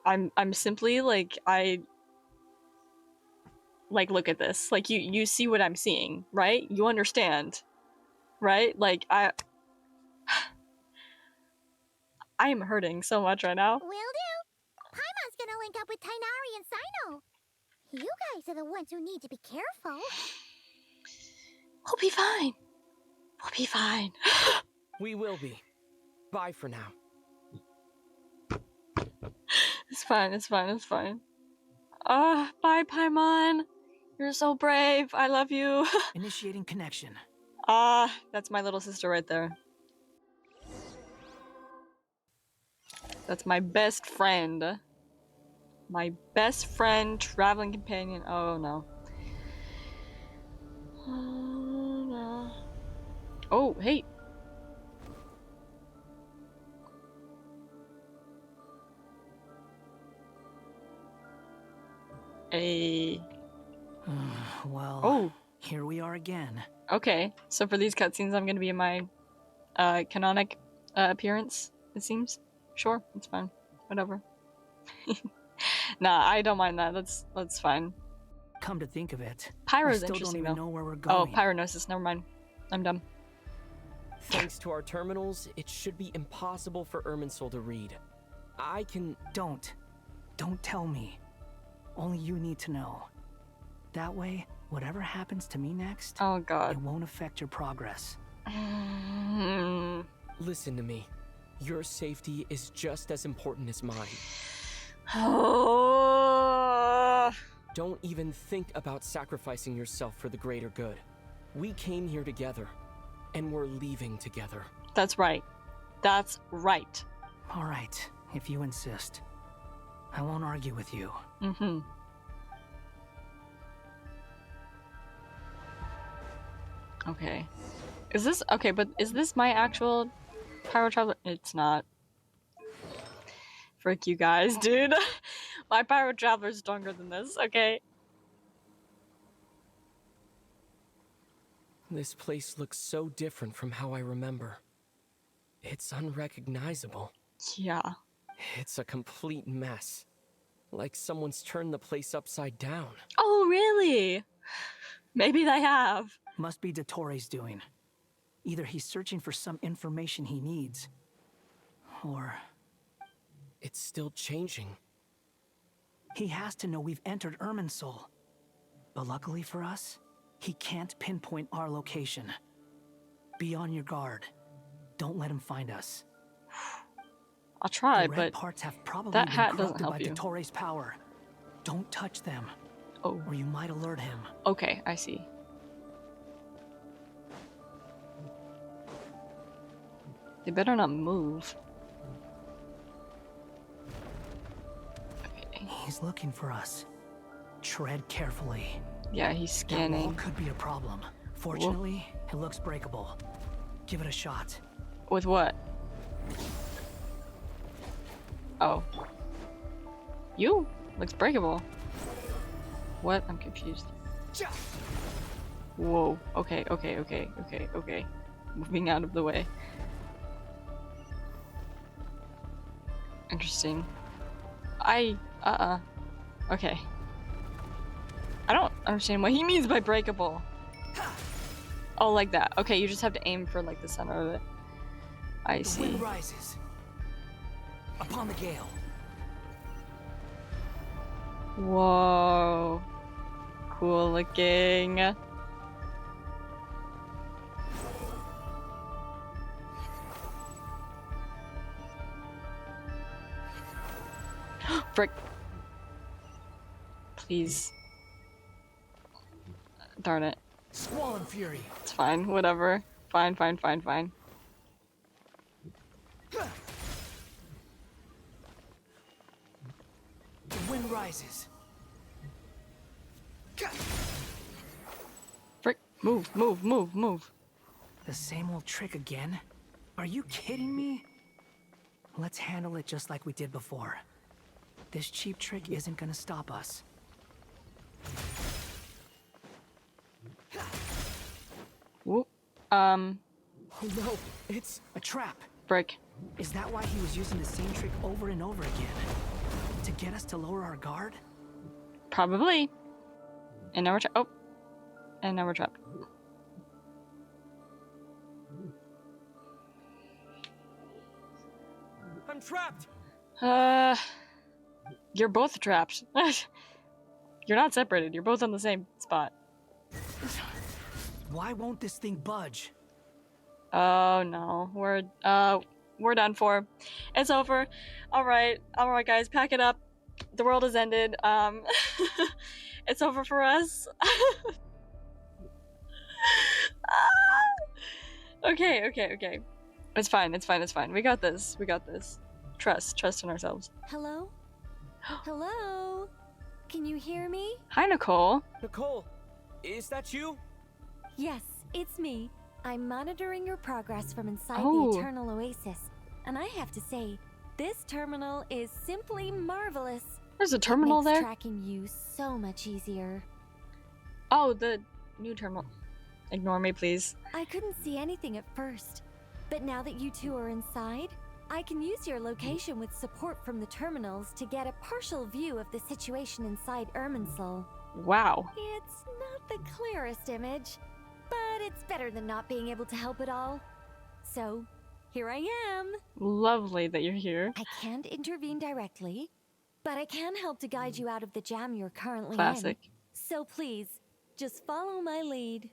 I'm simply like, like, look at this. Like, you see what I'm seeing, right? You understand, right? Like, I am hurting so much right now. Will do. Paimon's gonna link up with Tighnari and Cyno. You guys are the ones who need to be careful. We'll be fine. We'll be fine. We will be. Bye for now. It's fine, it's fine, it's fine. Bye, Paimon. You're so brave. I love you. Initiating connection. That's my little sister right there. That's my best friend. My best friend, traveling companion. Oh no. Oh no. Oh, hey. Well, here we are again. Okay, so for these cutscenes, I'm gonna be in my canonic appearance, it seems. Sure, it's fine. Whatever. Nah, I don't mind that. That's fine. Come to think of it, Pyro's I still interesting don't even though. know where we're Oh, going. Pyronosis, never mind. I'm dumb. Thanks to our terminals, it should be impossible for Irmunsul to read. I can... Don't tell me. Only you need to know. That way, whatever happens to me next, oh god, it won't affect your progress. Listen to me. Your safety is just as important as mine. Don't even think about sacrificing yourself for the greater good. We came here together, and we're leaving together. That's right. That's right. All right, if you insist. I won't argue with you. Okay. Is this... Okay, but is this my actual Pyro Traveler? It's not. Frick you guys, dude. My Pyro Traveler is stronger than this, okay? This place looks so different from how I remember. It's unrecognizable. Yeah. It's a complete mess. Like someone's turned the place upside down. Oh, really? Maybe they have. Must be Dottore's doing. Either he's searching for some information he needs, or... It's still changing. He has to know we've entered Irmunsul. But luckily for us, he can't pinpoint our location. Be on your guard. Don't let him find us. I'll try, the red but parts have probably that been hat doesn't corrupted help by you. Dottore's power. Don't touch them. Oh. Or you might alert him. Okay, I see. They better not move. Okay. He's looking for us. Tread carefully. Yeah, he's scanning. That wall could be a problem. Fortunately, it looks breakable. Give it a shot. With what? Oh. You? Looks breakable. What? I'm confused. Whoa. Okay. Moving out of the way. Interesting. Okay. I don't understand what he means by breakable. Oh, like that. Okay, you just have to aim for like the center of it. I see. The wind rises. Upon the gale. Whoa. Cool looking. Frick. Please. Darn it. Squall and fury. It's fine, whatever. Fine. The wind rises. Frick. Move. The same old trick again? Are you kidding me? Let's handle it just like we did before. This cheap trick isn't gonna stop us. Whoop. Oh no, it's a trap. Frick. Is that why he was using the same trick over and over again? To get us to lower our guard? Probably. And now we're trapped. Oh. And now we're trapped. I'm trapped. You're both trapped. You're not separated. You're both on the same spot. Why won't this thing budge? Oh no. We're done for. It's over. Alright, guys, pack it up. The world has ended. It's over for us. Okay. It's fine. We got this. Trust in ourselves. Hello? Hello? Can you hear me? Hi, Nicole. Nicole, is that you? Yes, it's me. I'm monitoring your progress from inside Oh. the Eternal Oasis. And I have to say, this terminal is simply marvelous. There's a terminal it makes there? tracking you so much easier. Oh, the new terminal. Ignore me, please. I couldn't see anything at first, but now that you two are inside, I can use your location with support from the terminals to get a partial view of the situation inside Irmunsul. Wow. It's not the clearest image, but it's better than not being able to help at all. So, here I am. Lovely that you're here. I can't intervene directly, but I can help to guide you out of the jam you're currently Classic. in. So please, just follow my lead.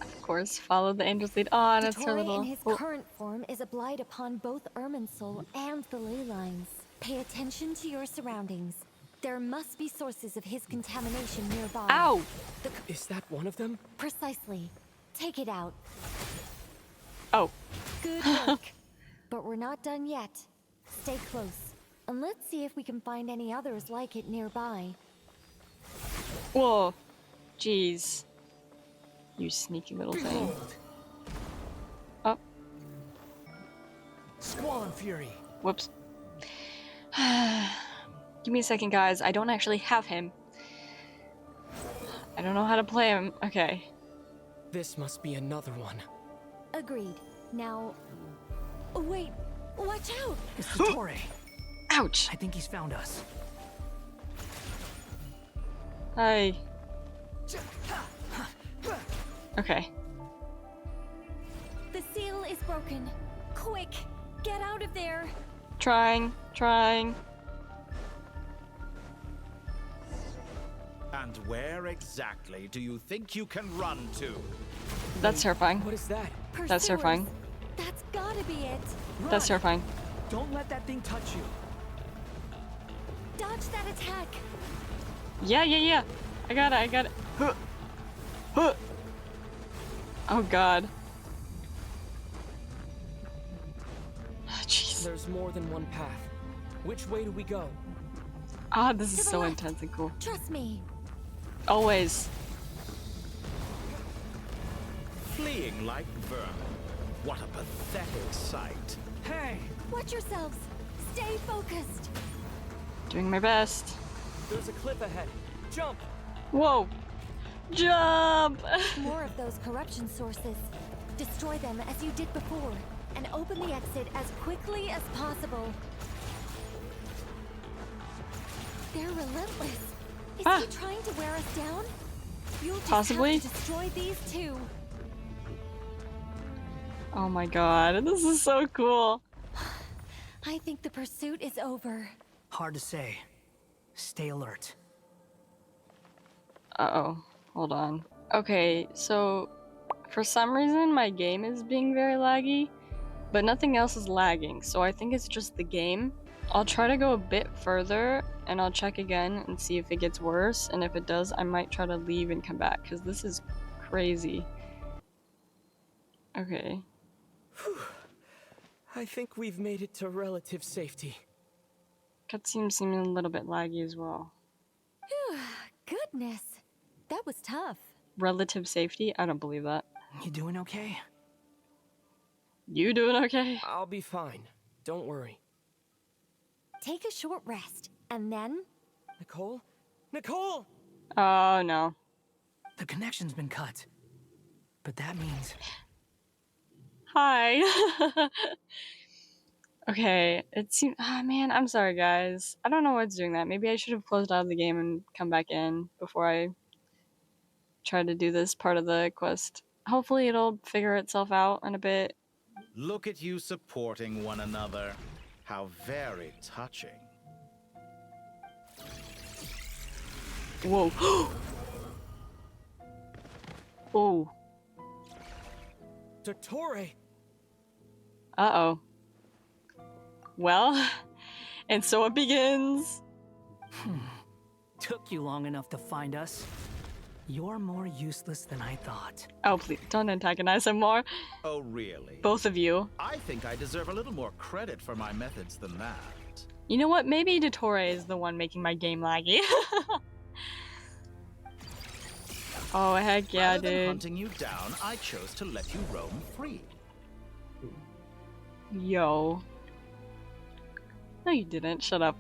Of course, follow the angel's lead on. It's her Dottore little. in his current form is a blight upon both Irmunsul and the ley lines. Pay attention to your surroundings. There must be sources of his contamination nearby. Ow! Is that one of them? Precisely. Take it out. Oh. Good work. But we're not done yet. Stay close. And let's see if we can find any others like it nearby. Whoa. Jeez. You sneaky little thing. Oh. Squall and fury. Whoops. Give me a second, guys. I don't actually have him. I don't know how to play him. Okay. This must be another one. Agreed. Now... Oh, wait! Watch out! It's Dottore. Ouch! I think he's found us. Hi. Okay. The seal is broken. Quick! Get out of there! Trying. And where exactly do you think you can run to? That's terrifying. What is that? That's terrifying. That's gotta be it. That's terrifying. Don't let that thing touch you. Dodge that attack. Yeah. I got it. Huh. Oh god. Jeez. There's more than one path. Which way do we go? Ah, this is so intense and cool. Trust me. Always. Fleeing like vermin. What a pathetic sight. Hey! Watch yourselves. Stay focused. Doing my best. There's a cliff ahead. Jump! Whoa! Jump! More of those corruption sources. Destroy them as you did before, and open the exit as quickly as possible. They're relentless. Is he trying to wear us down? You'll just Possibly. have to destroy these two. Oh my god, this is so cool. I think the pursuit is over. Hard to say. Stay alert. Uh-oh. Hold on. Okay, so for some reason my game is being very laggy, but nothing else is lagging, so I think it's just the game. I'll try to go a bit further and I'll check again and see if it gets worse, and if it does, I might try to leave and come back, because this is crazy. Okay. I think we've made it to relative safety. Cutscenes seem a little bit laggy as well. Goodness. That was tough. Relative safety? I don't believe that. You doing okay? You doing okay? I'll be fine. Don't worry. Take a short rest, and then... Nicole? Nicole! Oh, no. The connection's been cut. But that means... Hi. Okay, it seems... Ah, man, I'm sorry, guys. I don't know what's doing that. Maybe I should have closed out of the game and come back in before I try to do this part of the quest. Hopefully it'll figure itself out in a bit. Look at you supporting one another. How very touching. Whoa. Oh. Dottore! Uh-oh. Well, and so it begins. Took you long enough to find us. You're more useless than I thought. Oh, please, don't antagonize him more. Oh, really? Both of you. I think I deserve a little more credit for my methods than that. You know what? Maybe Dottore is the one making my game laggy. Oh, heck yeah, Rather than dude. hunting you down, I chose to let you roam free. Yo. No, you didn't. Shut up.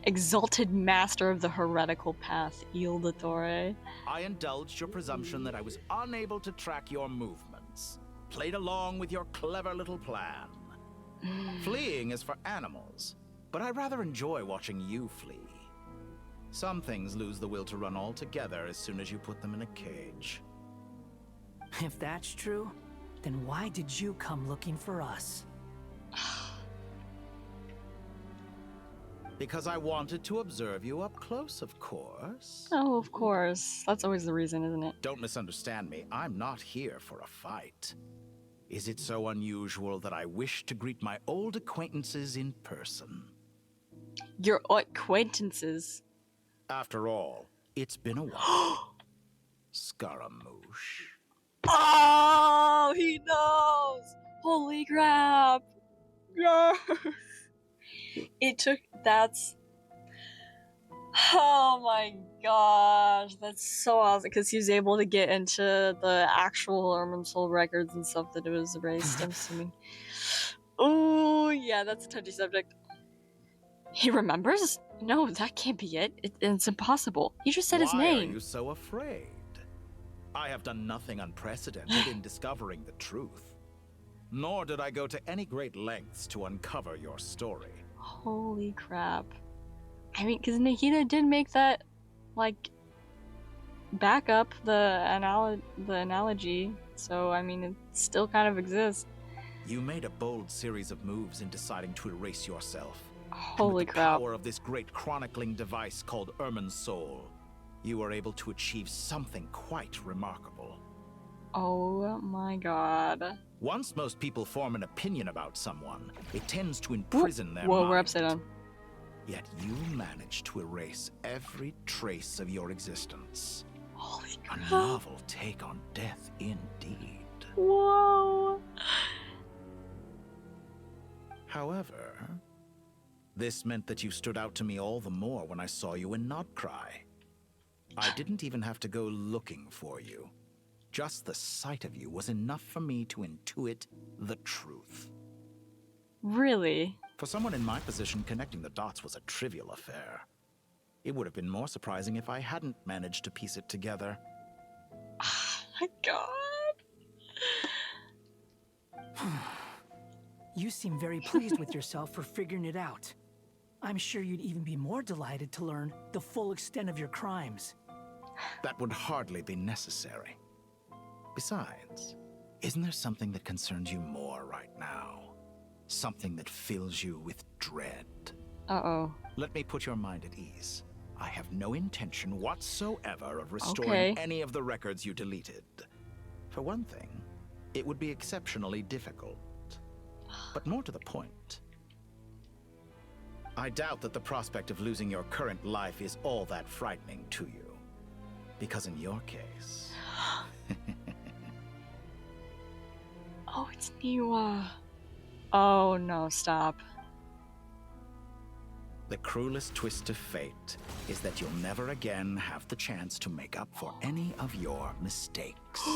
Exalted master of the heretical path, Dottore. I indulged your presumption that I was unable to track your movements. Played along with your clever little plan. Fleeing is for animals, but I rather enjoy watching you flee. Some things lose the will to run altogether as soon as you put them in a cage. If that's true, then why did you come looking for us? Because I wanted to observe you up close, of course. Oh, of course. That's always the reason, isn't it? Don't misunderstand me. I'm not here for a fight. Is it so unusual that I wish to greet my old acquaintances in person? Your acquaintances? After all, it's been a while. Scaramouche. Oh, he knows! Holy crap! Yes! It took... That's... Oh my gosh, that's so awesome, because he was able to get into the actual Irmunsul records and stuff that it was erased, I'm assuming. Oh, yeah, that's a touchy subject. He remembers? No, that can't be it. It's impossible. He just said his Why name. are you so afraid? I have done nothing unprecedented in discovering the truth. Nor did I go to any great lengths to uncover your story. Holy crap. I mean, because Nahida did make that, like, back up the analogy, so I mean, it still kind of exists. You made a bold series of moves in deciding to erase yourself. Holy crap. With the crap. power of this great chronicling device called Irmunsul, you were able to achieve something quite remarkable. Oh my god. Once most people form an opinion about someone, it tends to imprison their Whoa, mind. we're upside down. Yet you managed to erase every trace of your existence. Holy crap. A novel take on death indeed. Whoa. However, this meant that you stood out to me all the more when I saw you in Nodcry. I didn't even have to go looking for you. Just the sight of you was enough for me to intuit the truth. Really? For someone in my position, connecting the dots was a trivial affair. It would have been more surprising if I hadn't managed to piece it together. Oh my god. You seem very pleased with yourself for figuring it out. I'm sure you'd even be more delighted to learn the full extent of your crimes. That would hardly be necessary. Besides, isn't there something that concerns you more right now? Something that fills you with dread? Uh-oh. Let me put your mind at ease. I have no intention whatsoever of restoring any of the records you deleted. For one thing, it would be exceptionally difficult. But more to the point, I doubt that the prospect of losing your current life is all that frightening to you. Because in your case... Oh, it's Niwa. Oh no, stop. The cruelest twist of fate is that you'll never again have the chance to make up for any of your mistakes.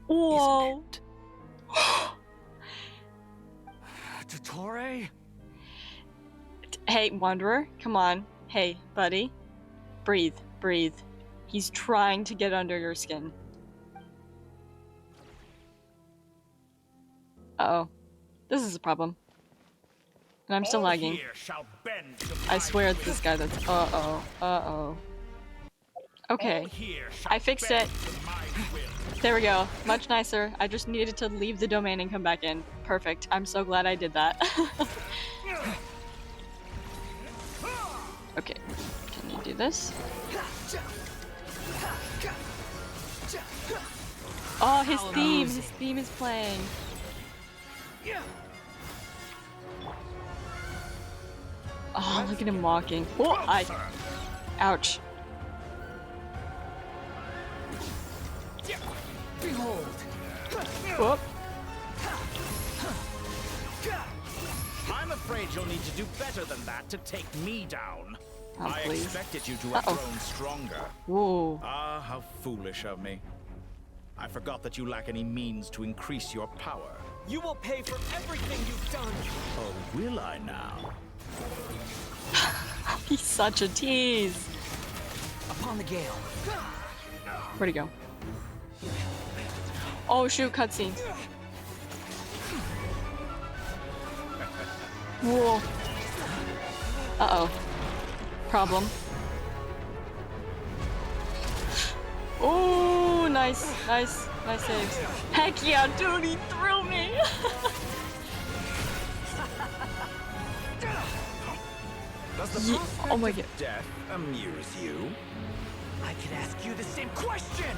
Whoa. Dottore? Hey, Wanderer, come on. Hey, buddy. Breathe, breathe. He's trying to get under your skin. Uh-oh. This is a problem. And I'm still lagging. I swear it's this guy that's... Uh-oh. Uh-oh. Okay. I fixed it. There we go. Much nicer. I just needed to leave the domain and come back in. Perfect. I'm so glad I did that. Okay. Can you do this? Oh, his theme! His theme is playing. Oh, look at him walking. Oh, ouch. Behold. Whoop. I'm afraid you'll need to do better than that to take me down. Oh, I please. expected you to have grown stronger. Whoa. Ah, how foolish of me. I forgot that you lack any means to increase your power. You will pay for everything you've done. Oh, will I now? He's such a tease. Upon the gale. Where'd he go? Oh shoot, cutscene. Whoa. Uh-oh. Problem. Oh, nice, nice, nice saves. Heck yeah, dude, he threw me! Does the oh my god. death amuse you? I could ask you the same question!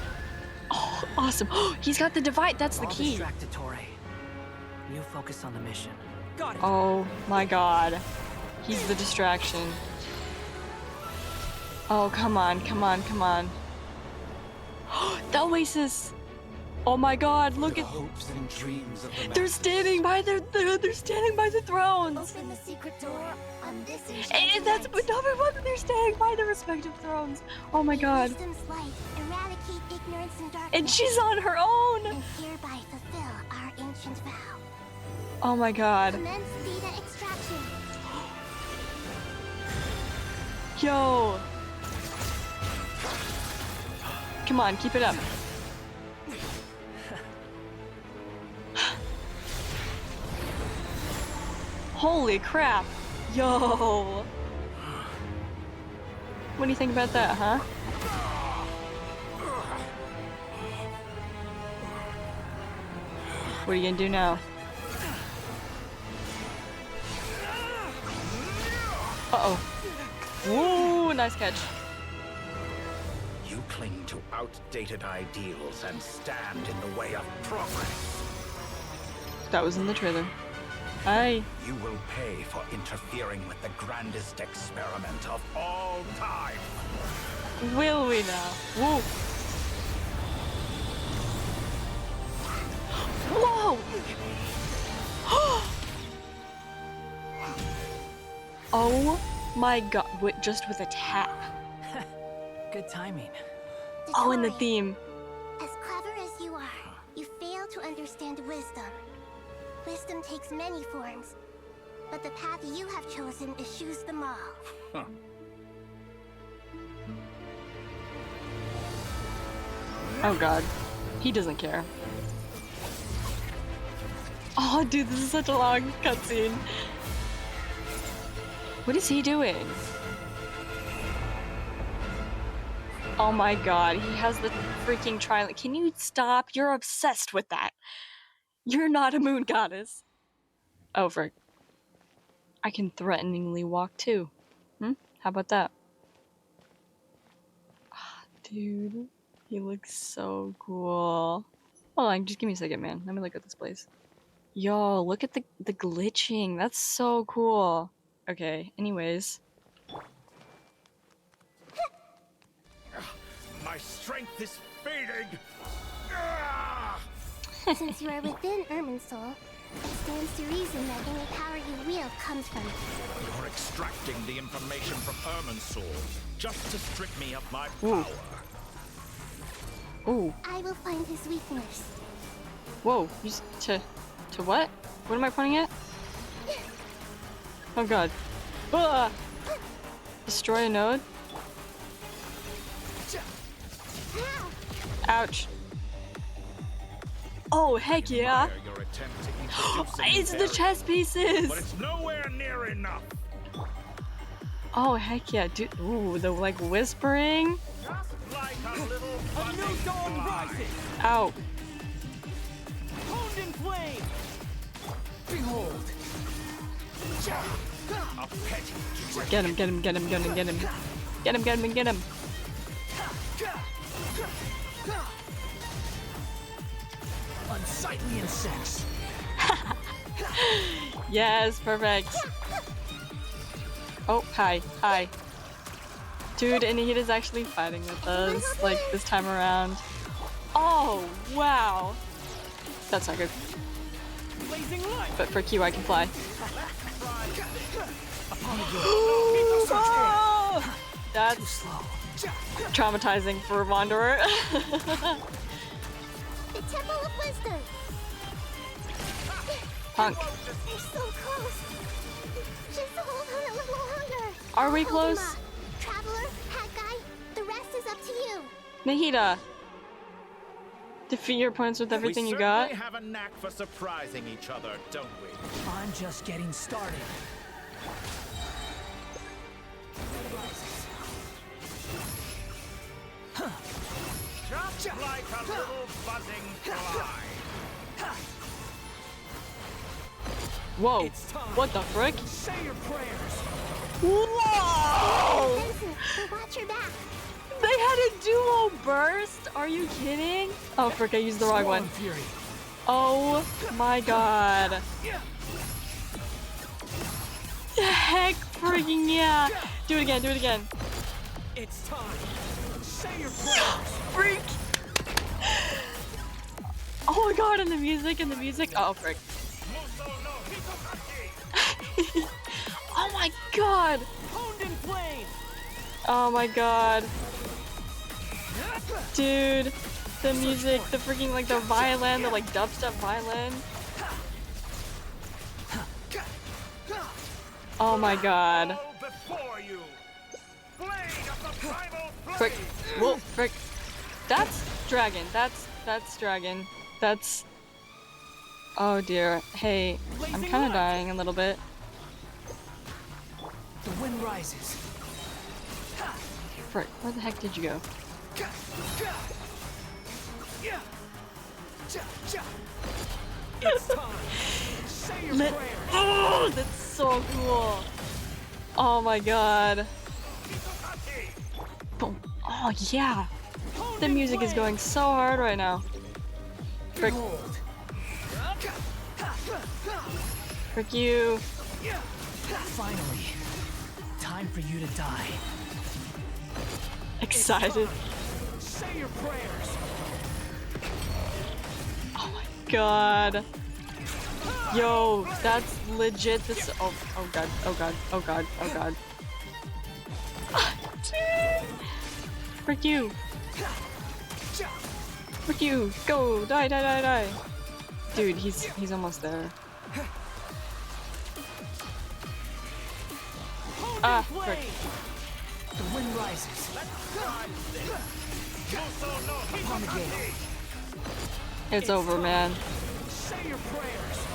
Oh, awesome. He's got the divide, that's the I'll key. distract Dottore. You focus on the mission. Got it. Oh my god. He's the distraction. Oh, come on, come on, come on. The Oasis! Oh my god, look at... Hopes and dreams of the They're standing by they're standing by the thrones! Open the secret door on this And that's another one, they're standing by their respective thrones. Oh my god. Wisdom's light, eradicate ignorance and darkness. And she's on her own! And hereby fulfill our ancient vow. Oh my god. Commence data extraction. Yo! Come on, keep it up. Holy crap! Yo! What do you think about that, huh? What are you gonna do now? Uh-oh. Woo! Nice catch. You cling to outdated ideals and stand in the way of progress. That was in the trailer. Hi. You will pay for interfering with the grandest experiment of all time. Will we now? Woo! Whoa! Oh my god, just with a tap. Good timing. Oh, and the theme. As clever as you are, you fail to understand wisdom. Wisdom takes many forms, but the path you have chosen eschews them all. Huh. Oh god. He doesn't care. Oh dude, this is such a long cutscene. What is he doing? Oh my god, he has the freaking trident. Can you stop? You're obsessed with that. You're not a moon goddess. Oh, frick. I can threateningly walk too. How about that? Oh, dude, he looks so cool. Hold on, just give me a second, man. Let me look at this place. Yo, look at the glitching. That's so cool. Okay, anyways. My strength is fading. Since you are within Irmunsul, it stands to reason that any power you wield comes from it. You're extracting the information from Irmunsul just to strip me of my power. Ooh. I will find his weakness. Whoa, to what? What am I pointing at? Oh god. Ah! Destroy a node? Ouch. Oh, heck yeah! It's the chess pieces! But it's nowhere near enough. Oh, heck yeah, dude. Ooh, the like whispering. Like a little A new dawn rises! Ow. Honed in flame! Behold! A petty trick. Get him, get him, get him, get him, get him. Get him, get him, and get him. Unsightly insects. Yes, perfect. Oh, hi, hi. Dude, and Nahida's actually fighting with us, like, this time around. Oh, wow. That's not good. But for Q, I can fly. Oh, that's traumatizing for a Wanderer. The Temple of Wisdom. Punk. You're so close. Just hold on a little longer. Are we close? Traveler, hat guy, the rest is up to you. Nahida. Defeat your opponents with everything you got. We have a knack for surprising each other, don't we? I'm just getting started. Just like a little buzzing fly. Whoa. What the frick? Say your prayers. Whoa! Watch your back. They had a duo burst? Are you kidding? Oh frick, I used the wrong one. Oh my god. Heck freaking yeah. Do it again, do it again. It's time. Say your prayers. Freak! Oh my god, and the music, Oh frick. Oh my god! Honed in flame. Oh my god. Dude, the music, the freaking like the violin, the like dubstep violin. Oh my god. Frick. Whoa, frick. That's dragon. That's dragon. That's... Oh dear. Hey, I'm kind of dying a little bit. The wind rises. Frick, where the heck did you go? It's time. Say your prayers. Oh, that's so cool. Oh my god. Boom. Oh yeah. The music is going so hard right now. Frick. Frick you. Finally. Time for you to die. Excited. Say your prayers. Oh my god. Yo, that's legit. This. Oh god. Oh god. Oh god. Oh god. Dude. Frick you. Frick you. Go. Die. Die. Die. Die. Dude, he's almost there. Ah, frick. The wind rises. Upon the gate. It's over, man. Say your prayers.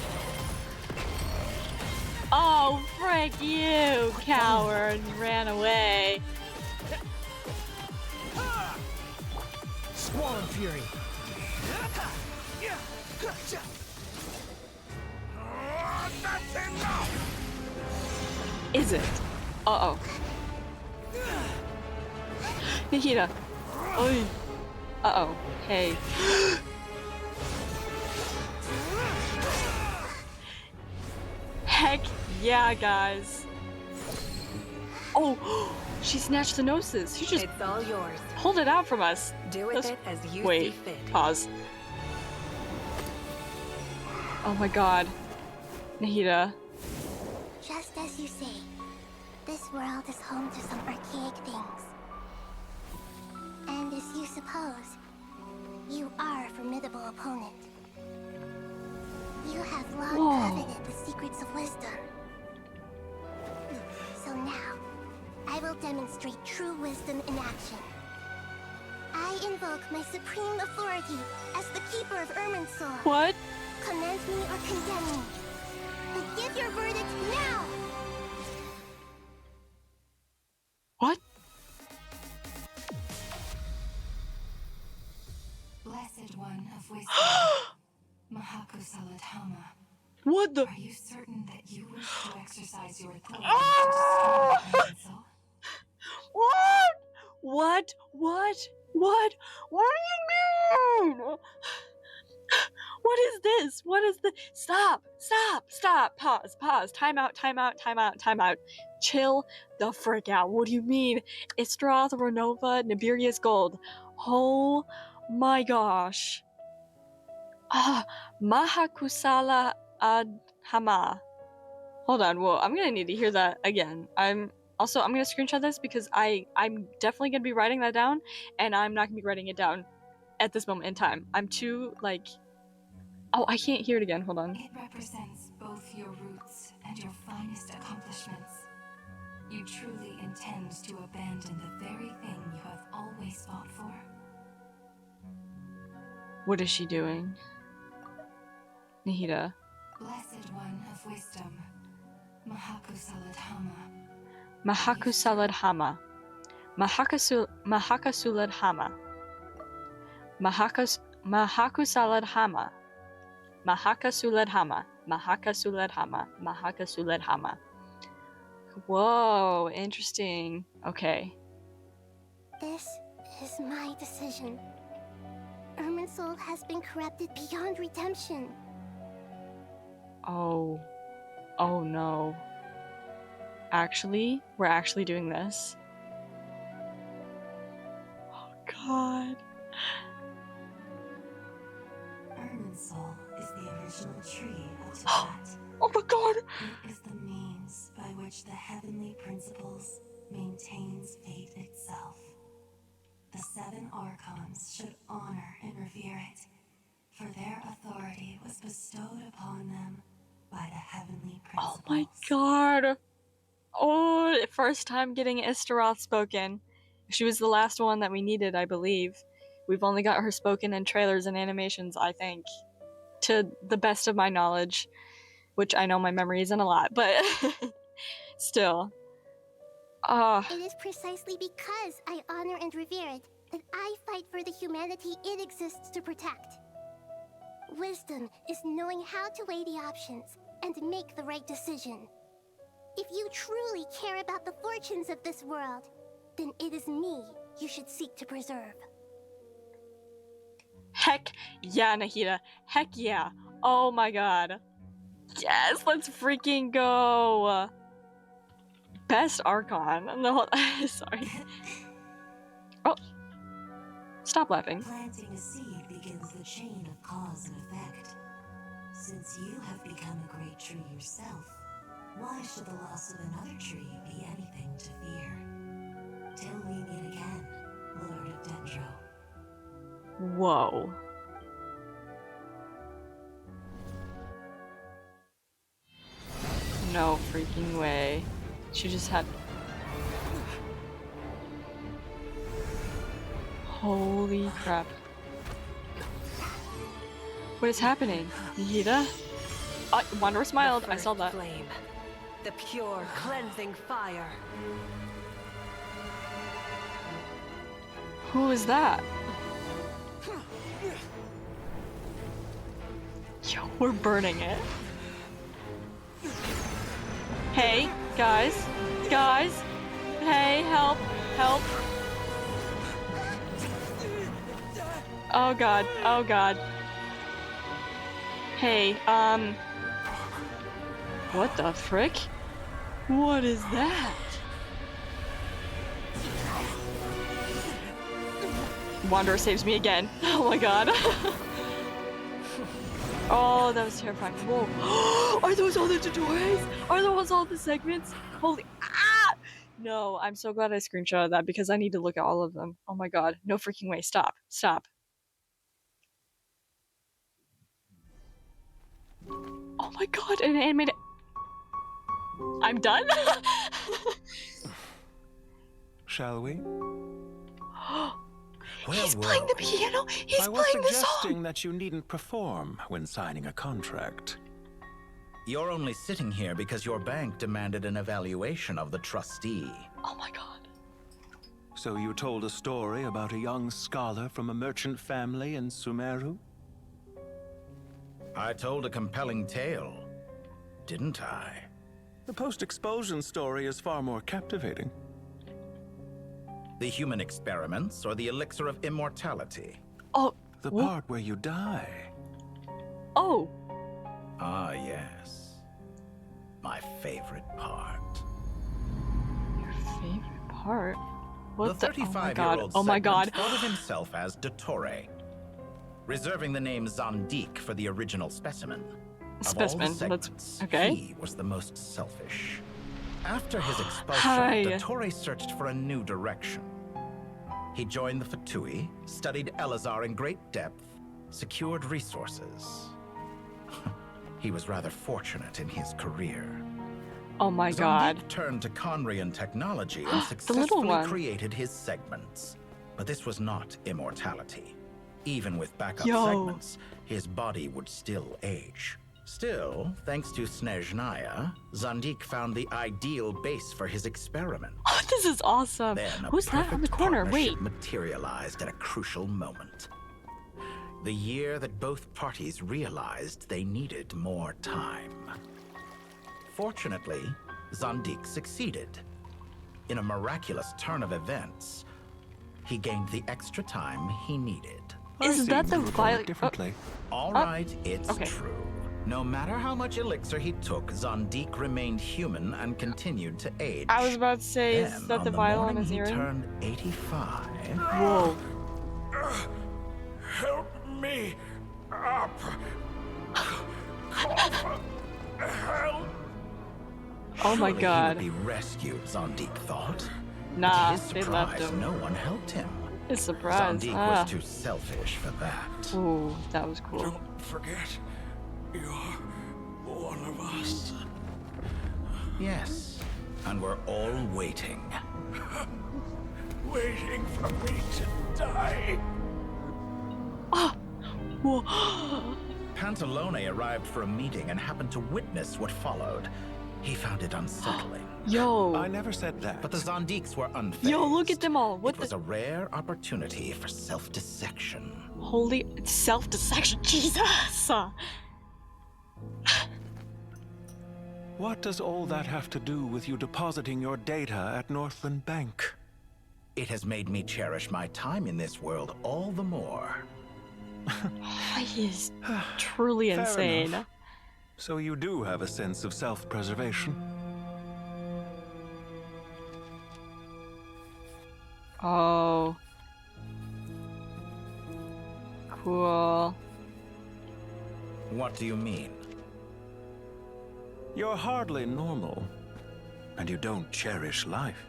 Oh, frick you, coward! Ran away. Squall and fury. That's enough! Is it? Uh-oh. Nahida. Oi. Uh-oh. Hey. Heck yeah, guys. Oh, she snatched the Gnosis. She just It's all yours. pulled it out from us. Do with it as you see Wait, fit. pause. Oh my god. Nahida. Just as you say, this world is home to some archaic things. And as you suppose, you are a formidable opponent. You have long coveted the secrets of wisdom. So now, I will demonstrate true wisdom in action. I invoke my supreme authority as the keeper of Irmunsul. What? Commend me or condemn me. And give your verdict now! What? Blessed one of wisdom, Mahaku Saladhama. What the? Are you certain that you wish to exercise your authority to destroy Irmunsul? What? What? What? What? What do you mean? What is this? What is the? Stop! Stop! Stop! Pause! Pause! Time out! Time out! Time out! Time out! Chill the frick out. What do you mean? Istroth, Renova, Nibiria's Gold. Oh my gosh. Ah, Mahakusala Adhama. Hold on, whoa, I'm gonna need to hear that again. I'm gonna screenshot this because I'm definitely gonna be writing that down, and I'm not gonna be writing it down at this moment in time. I'm too, like... Oh, I can't hear it again, hold on. It represents both your roots and your finest accomplishments. You truly intend to abandon the very thing you have always fought for. What is she doing? Nahida. Blessed one of wisdom, Mahaku Saladhama. Mahakusaladhama. Mahakasuladhama. Mahakusaladhama. Mahakasuladhama. Mahakasuladhama. Mahakasuladhama. Whoa, interesting. Okay. This is my decision. Irmunsul has been corrupted beyond redemption. Oh. Oh no. Actually, we're actually doing this. Oh god. Irmunsul is the original tree of Tibet. Oh my god! It is the means by which the heavenly principles maintains fate itself. The 7 Archons should honor and revere it, for their authority was bestowed upon them by the heavenly principles. Oh my god! Oh, first time getting Istaroth spoken. She was the last one that we needed, I believe. We've only got her spoken in trailers and animations, I think. To the best of my knowledge. Which I know my memory isn't a lot, but still. It is precisely because I honor and revere it that I fight for the humanity it exists to protect. Wisdom is knowing how to weigh the options and make the right decision. If you truly care about the fortunes of this world, then it is me you should seek to preserve. Heck yeah, Nahida. Heck yeah. Oh my god. Yes, let's freaking go. Best Archon. No, sorry. Oh. Stop laughing. Planting a seed begins the chain of cause and effect. Since you have become a great tree yourself, why should the loss of another tree be anything to fear? Till we meet again, Lord of Dendro. Whoa. No freaking way. She just had... Holy crap. What is happening? Nahida? Wanderer smiled. I saw that. Flame. The pure, cleansing fire. Who is that? Yo, we're burning it. Hey, guys. Guys. Hey, help. Help. Oh god. Oh god. Hey, what the frick? What is that? Wanderer saves me again. Oh my god. Oh, that was terrifying. Whoa. Are those all the tutorials? Are those all the segments? Holy... Ah! No, I'm so glad I screenshotted that because I need to look at all of them. Oh my god. No freaking way. Stop. Stop. Oh my god, an animated... I'm done? Shall we? He's playing the piano! He's I was playing the suggesting song! that you needn't perform when signing a contract. You're only sitting here because your bank demanded an evaluation of the trustee. Oh my god. So you told a story about a young scholar from a merchant family in Sumeru? I told a compelling tale, didn't I? The post-expulsion story is far more captivating. The human experiments or the elixir of immortality? Oh, the part where you die. Oh. Ah, yes. My favorite part. Your favorite part? What the the? 35-year-old Oh my god. thought of himself as Dottore, reserving the name Zandik for the original specimen. Specimen, Of all the segments, okay. He was the most selfish. After his expulsion, Dottore searched for a new direction. He joined the Fatui, studied Elazar in great depth, secured resources. He was rather fortunate in his career. Oh my god. Zandik turned to Conrian technology and successfully created his segments. But this was not immortality. Even with backup segments, his body would still age. Still, thanks to Snežnaya, Zandik found the ideal base for his experiment. Oh, this is awesome. Then Who's that on the corner? Wait. Materialized at a crucial moment. The year that both parties realized they needed more time. Fortunately, Zandik succeeded. In a miraculous turn of events, he gained the extra time he needed. Is that the violet? Differently. All right, it's true. No matter how much elixir he took, Zandik remained human and continued to age. I was about to say, then, is that the on vial on morning his earring? He turned 85. Whoa. Help me up. Help. Oh my god. He would be rescued, Zandik thought. Nah, to his they surprise, left him. no one helped him. It's a surprise. Zandik was too selfish for that. Ooh, that was cool. Don't forget, you're one of us. Yes, and we're all waiting. Waiting for me to die. Ah! Whoa. Pantalone arrived for a meeting and happened to witness what followed. He found it unsettling. Yo. I never said that. But the Zondiques were unfazed. Yo, look at them all. What it was a rare opportunity for self-dissection. Holy self-dissection, Jesus! What does all that have to do with you depositing your data at Northland Bank? It has made me cherish my time in this world all the more. He is truly insane. Enough. So you do have a sense of self-preservation? Oh. Cool. What do you mean? You're hardly normal. And you don't cherish life.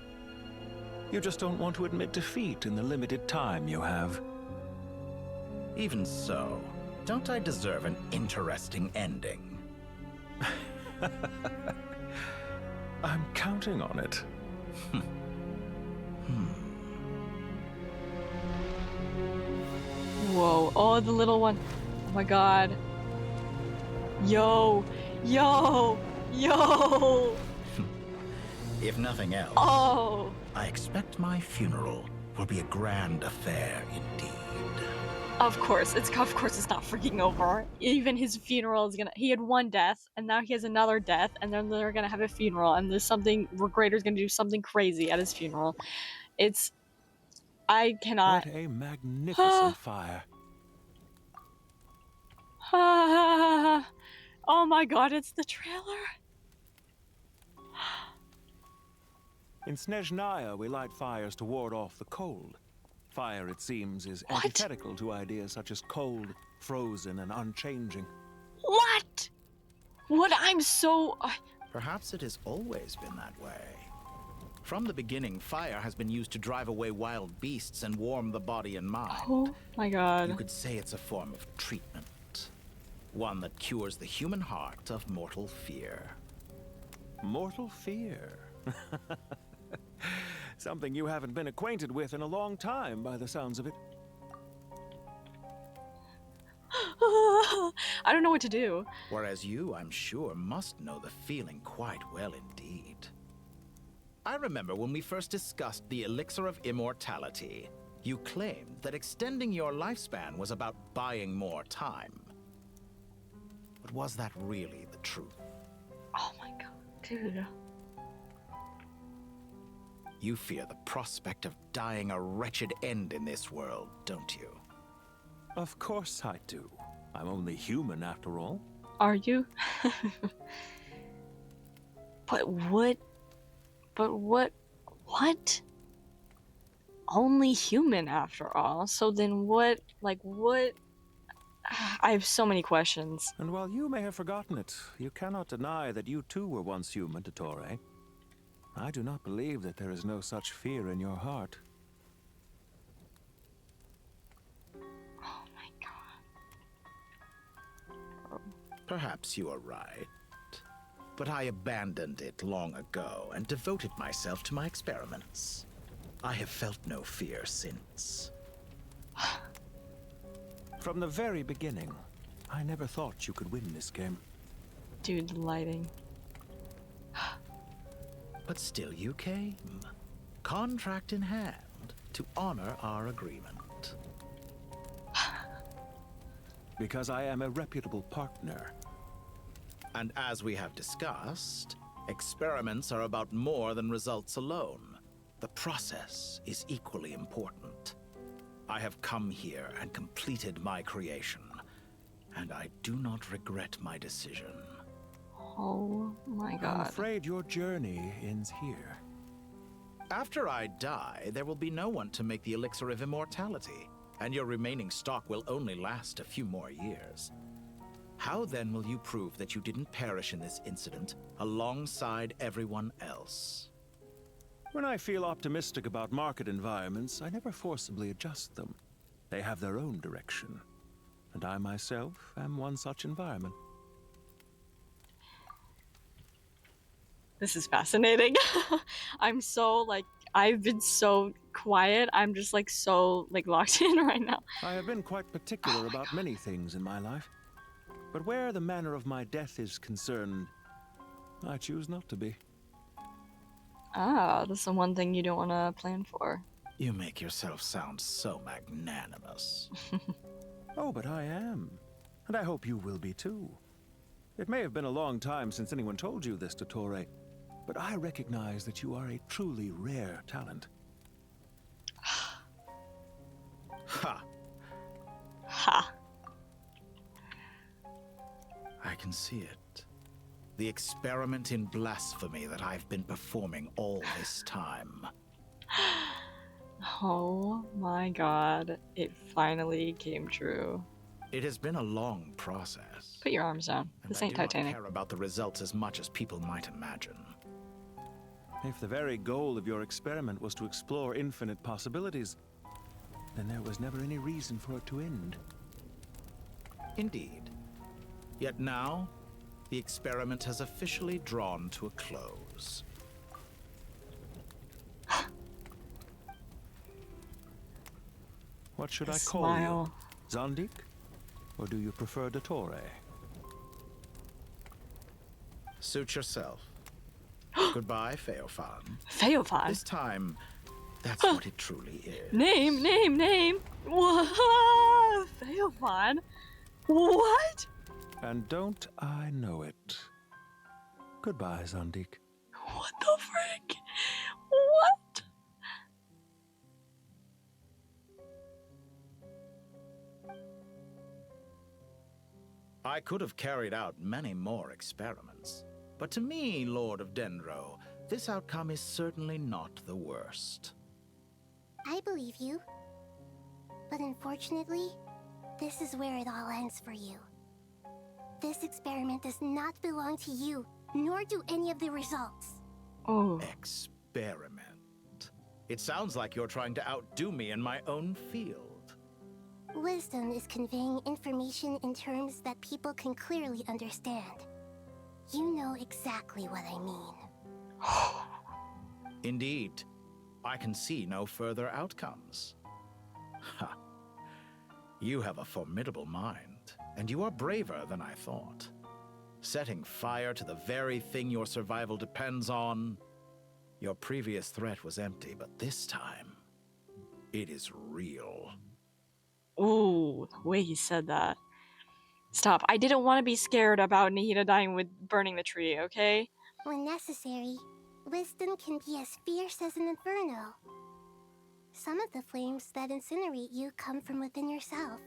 You just don't want to admit defeat in the limited time you have. Even so, don't I deserve an interesting ending? I'm counting on it. Whoa, oh, the little one. Oh my god. Yo, yo, yo. If nothing else, oh, I expect my funeral will be a grand affair indeed. Of course it's not freaking over. Even his funeral is gonna. He had one death, and now he has another death, and then they're gonna have a funeral, and there's something. Regrator's gonna do something crazy at his funeral. It's. I cannot. What a magnificent fire! Oh my god! It's the trailer. In Snezhnaya, we light fires to ward off the cold. Fire, it seems, is antithetical to ideas such as cold, frozen, and unchanging. What? What? I'm so... Perhaps it has always been that way. From the beginning, fire has been used to drive away wild beasts and warm the body and mind. Oh my god. You could say it's a form of treatment. One that cures the human heart of mortal fear. Mortal fear? Something you haven't been acquainted with in a long time, by the sounds of it. I don't know what to do. Whereas you, I'm sure, must know the feeling quite well indeed. I remember when we first discussed the elixir of immortality, you claimed that extending your lifespan was about buying more time. But was that really the truth? Oh my god, dude. You fear the prospect of dying a wretched end in this world, don't you? Of course I do. I'm only human after all. Are you? But what? What? Only human after all. So then what? Like what? I have so many questions. And while you may have forgotten it, you cannot deny that you too were once human, Dottore. I do not believe that there is no such fear in your heart. Oh my god. Perhaps you are right. But I abandoned it long ago and devoted myself to my experiments. I have felt no fear since. From the very beginning, I never thought you could win this game. Dude, the lighting. But still you came, contract in hand, to honor our agreement. Because I am a reputable partner. And as we have discussed, experiments are about more than results alone. The process is equally important. I have come here and completed my creation, and I do not regret my decision. Oh my god. I'm afraid your journey ends here. After I die, there will be no one to make the elixir of immortality, and your remaining stock will only last a few more years. How then will you prove that you didn't perish in this incident alongside everyone else? When I feel optimistic about market environments, I never forcibly adjust them. They have their own direction, and I myself am one such environment. This is fascinating. I'm so, like, I've been so quiet. I'm just, like, so, like, locked in right now. I have been quite particular about many things in my life. But where the manner of my death is concerned, I choose not to be. Ah, that's the one thing you don't want to plan for. You make yourself sound so magnanimous. Oh, but I am. And I hope you will be too. It may have been a long time since anyone told you this, Dottore, but I recognize that you are a truly rare talent. Ha! Ha! I can see it. The experiment in blasphemy that I've been performing all this time. Oh my god, it finally came true. It has been a long process. Put your arms down. This ain't I do not Titanic. care about the results as much as people might imagine. If the very goal of your experiment was to explore infinite possibilities, then there was never any reason for it to end. Indeed. Yet now, the experiment has officially drawn to a close. What should I call you? Zandik? Or do you prefer Dottore? Suit yourself. Goodbye, Feofan. Feofan? This time, that's what it truly is. Name! What? Feofan? What? And don't I know it? Goodbye, Zandik. What the frick? What? I could have carried out many more experiments, but to me, Lord of Dendro, this outcome is certainly not the worst. I believe you. But unfortunately, this is where it all ends for you. This experiment does not belong to you, nor do any of the results. Oh. Experiment. It sounds like you're trying to outdo me in my own field. Wisdom is conveying information in terms that people can clearly understand. You know exactly what I mean. Indeed. I can see no further outcomes. Ha. You have a formidable mind, and you are braver than I thought. Setting fire to the very thing your survival depends on. Your previous threat was empty, but this time, it is real. Ooh, the way he said that. Stop. I didn't want to be scared about Nahida dying with burning the tree, okay? When necessary, wisdom can be as fierce as an inferno. Some of the flames that incinerate you come from within yourself.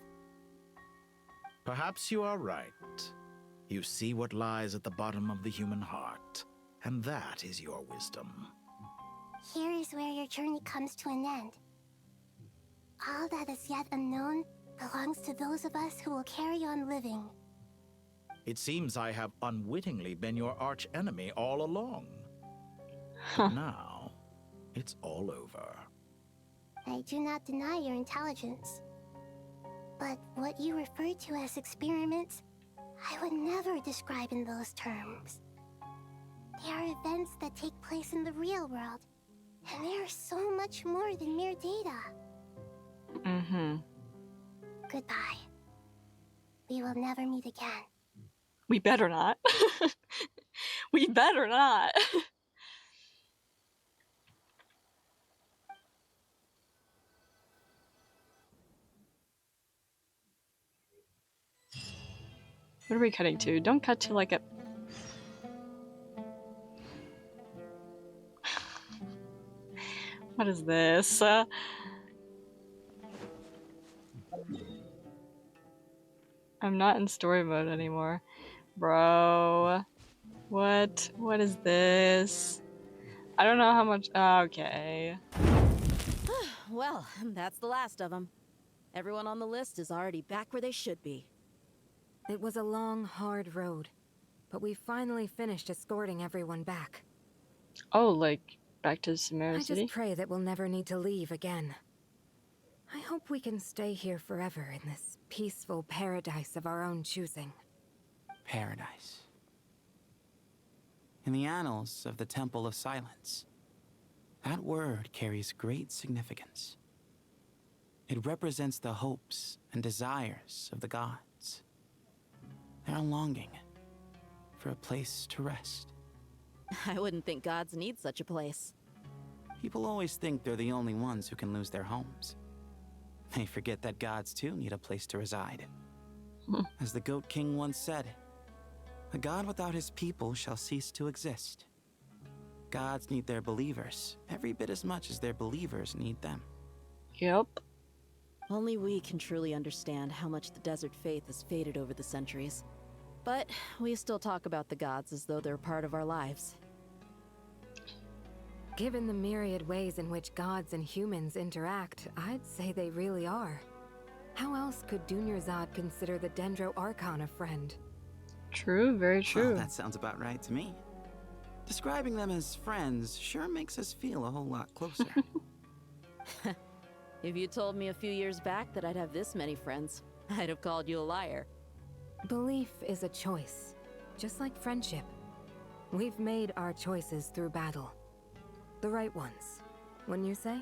Perhaps you are right. You see what lies at the bottom of the human heart, and that is your wisdom. Here is where your journey comes to an end. All that is yet unknown belongs to those of us who will carry on living. It seems I have unwittingly been your arch enemy all along. But now, it's all over. I do not deny your intelligence. But what you refer to as experiments, I would never describe in those terms. They are events that take place in the real world, and they are so much more than mere data. Mm-hmm. Goodbye. We will never meet again. We better not. We better not. What are we cutting to? Don't cut to like a... What is this? I'm not in story mode anymore. Bro. What? What is this? I don't know how much... okay. Well, that's the last of them. Everyone on the list is already back where they should be. It was a long, hard road, but we finally finished escorting everyone back. Oh, like back to Sumeru I City? just pray that we'll never need to leave again. I hope we can stay here forever in this peaceful paradise of our own choosing. Paradise. In the annals of the Temple of Silence, that word carries great significance. It represents the hopes and desires of the gods. Their longing for a place to rest. I wouldn't think gods need such a place. People always think they're the only ones who can lose their homes. They forget that gods too need a place to reside. As the Goat King once said, a god without his people shall cease to exist. Gods need their believers every bit as much as their believers need them. Yep. Only we can truly understand how much the desert faith has faded over the centuries. But we still talk about the gods as though they're part of our lives. Given the myriad ways in which gods and humans interact, I'd say they really are. How else could Dunyarzad consider the Dendro Archon a friend? True, very true. Well, that sounds about right to me. Describing them as friends sure makes us feel a whole lot closer. If you told me a few years back that I'd have this many friends, I'd have called you a liar. Belief is a choice, just like friendship. We've made our choices through battle. The right ones, wouldn't you say?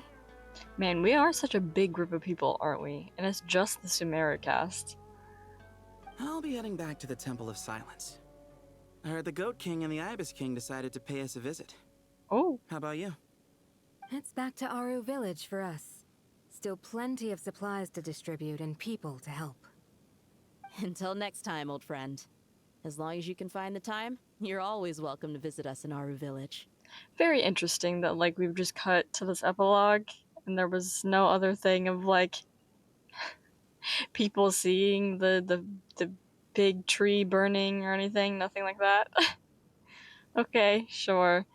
Man, we are such a big group of people, aren't we? And it's just the Sumeru cast. I'll be heading back to the Temple of Silence. I heard the Goat King and the Ibis King decided to pay us a visit. Oh. How about you? It's back to Aaru village for us. Still plenty of supplies to distribute and people to help. Until next time, old friend. As long as you can find the time, you're always welcome to visit us in Aaru village. Very interesting that, like, we've just cut to this epilogue, and there was no other thing of, like, people seeing the big tree burning or anything, nothing like that. Okay, sure.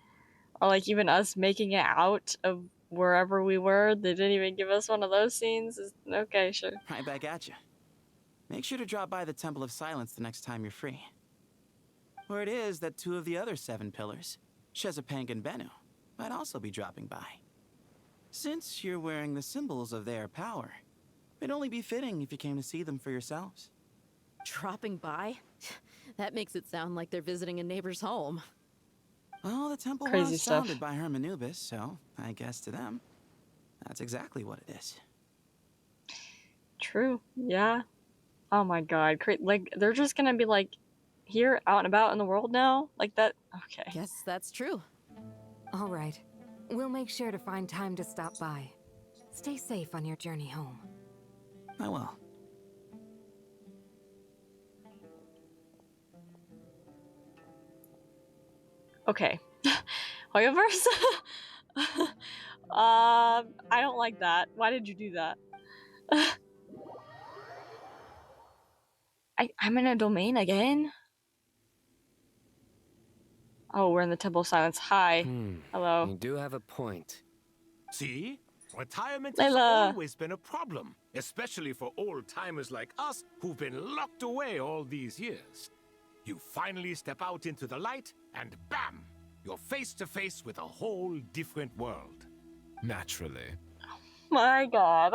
Or, like, even us making it out of wherever we were, they didn't even give us one of those scenes. Okay, sure. Right back at you. Make sure to drop by the Temple of Silence the next time you're free. Word is that 2 of the other 7 pillars, Shezapang and Bennu, might also be dropping by. Since you're wearing the symbols of their power, it'd only be fitting if you came to see them for yourselves. Dropping by? That makes it sound like they're visiting a neighbor's home. Well, the temple Crazy was stuff. founded by Hermanubis, so I guess to them, that's exactly what it is. True, yeah. Oh my god, like, they're just gonna be, like, here, out and about in the world now? Like that? Okay. Guess that's true. All right. We'll make sure to find time to stop by. Stay safe on your journey home. I will. Okay. Hoyoverse? I don't like that. Why did you do that? I'm in a domain again? Oh, we're in the Temple of Silence. Hi. Hello. You do have a point. See? Retirement Layla. has always been a problem, especially for old-timers like us who've been locked away all these years. You finally step out into the light, and bam! You're face to face with a whole different world. Naturally. My god.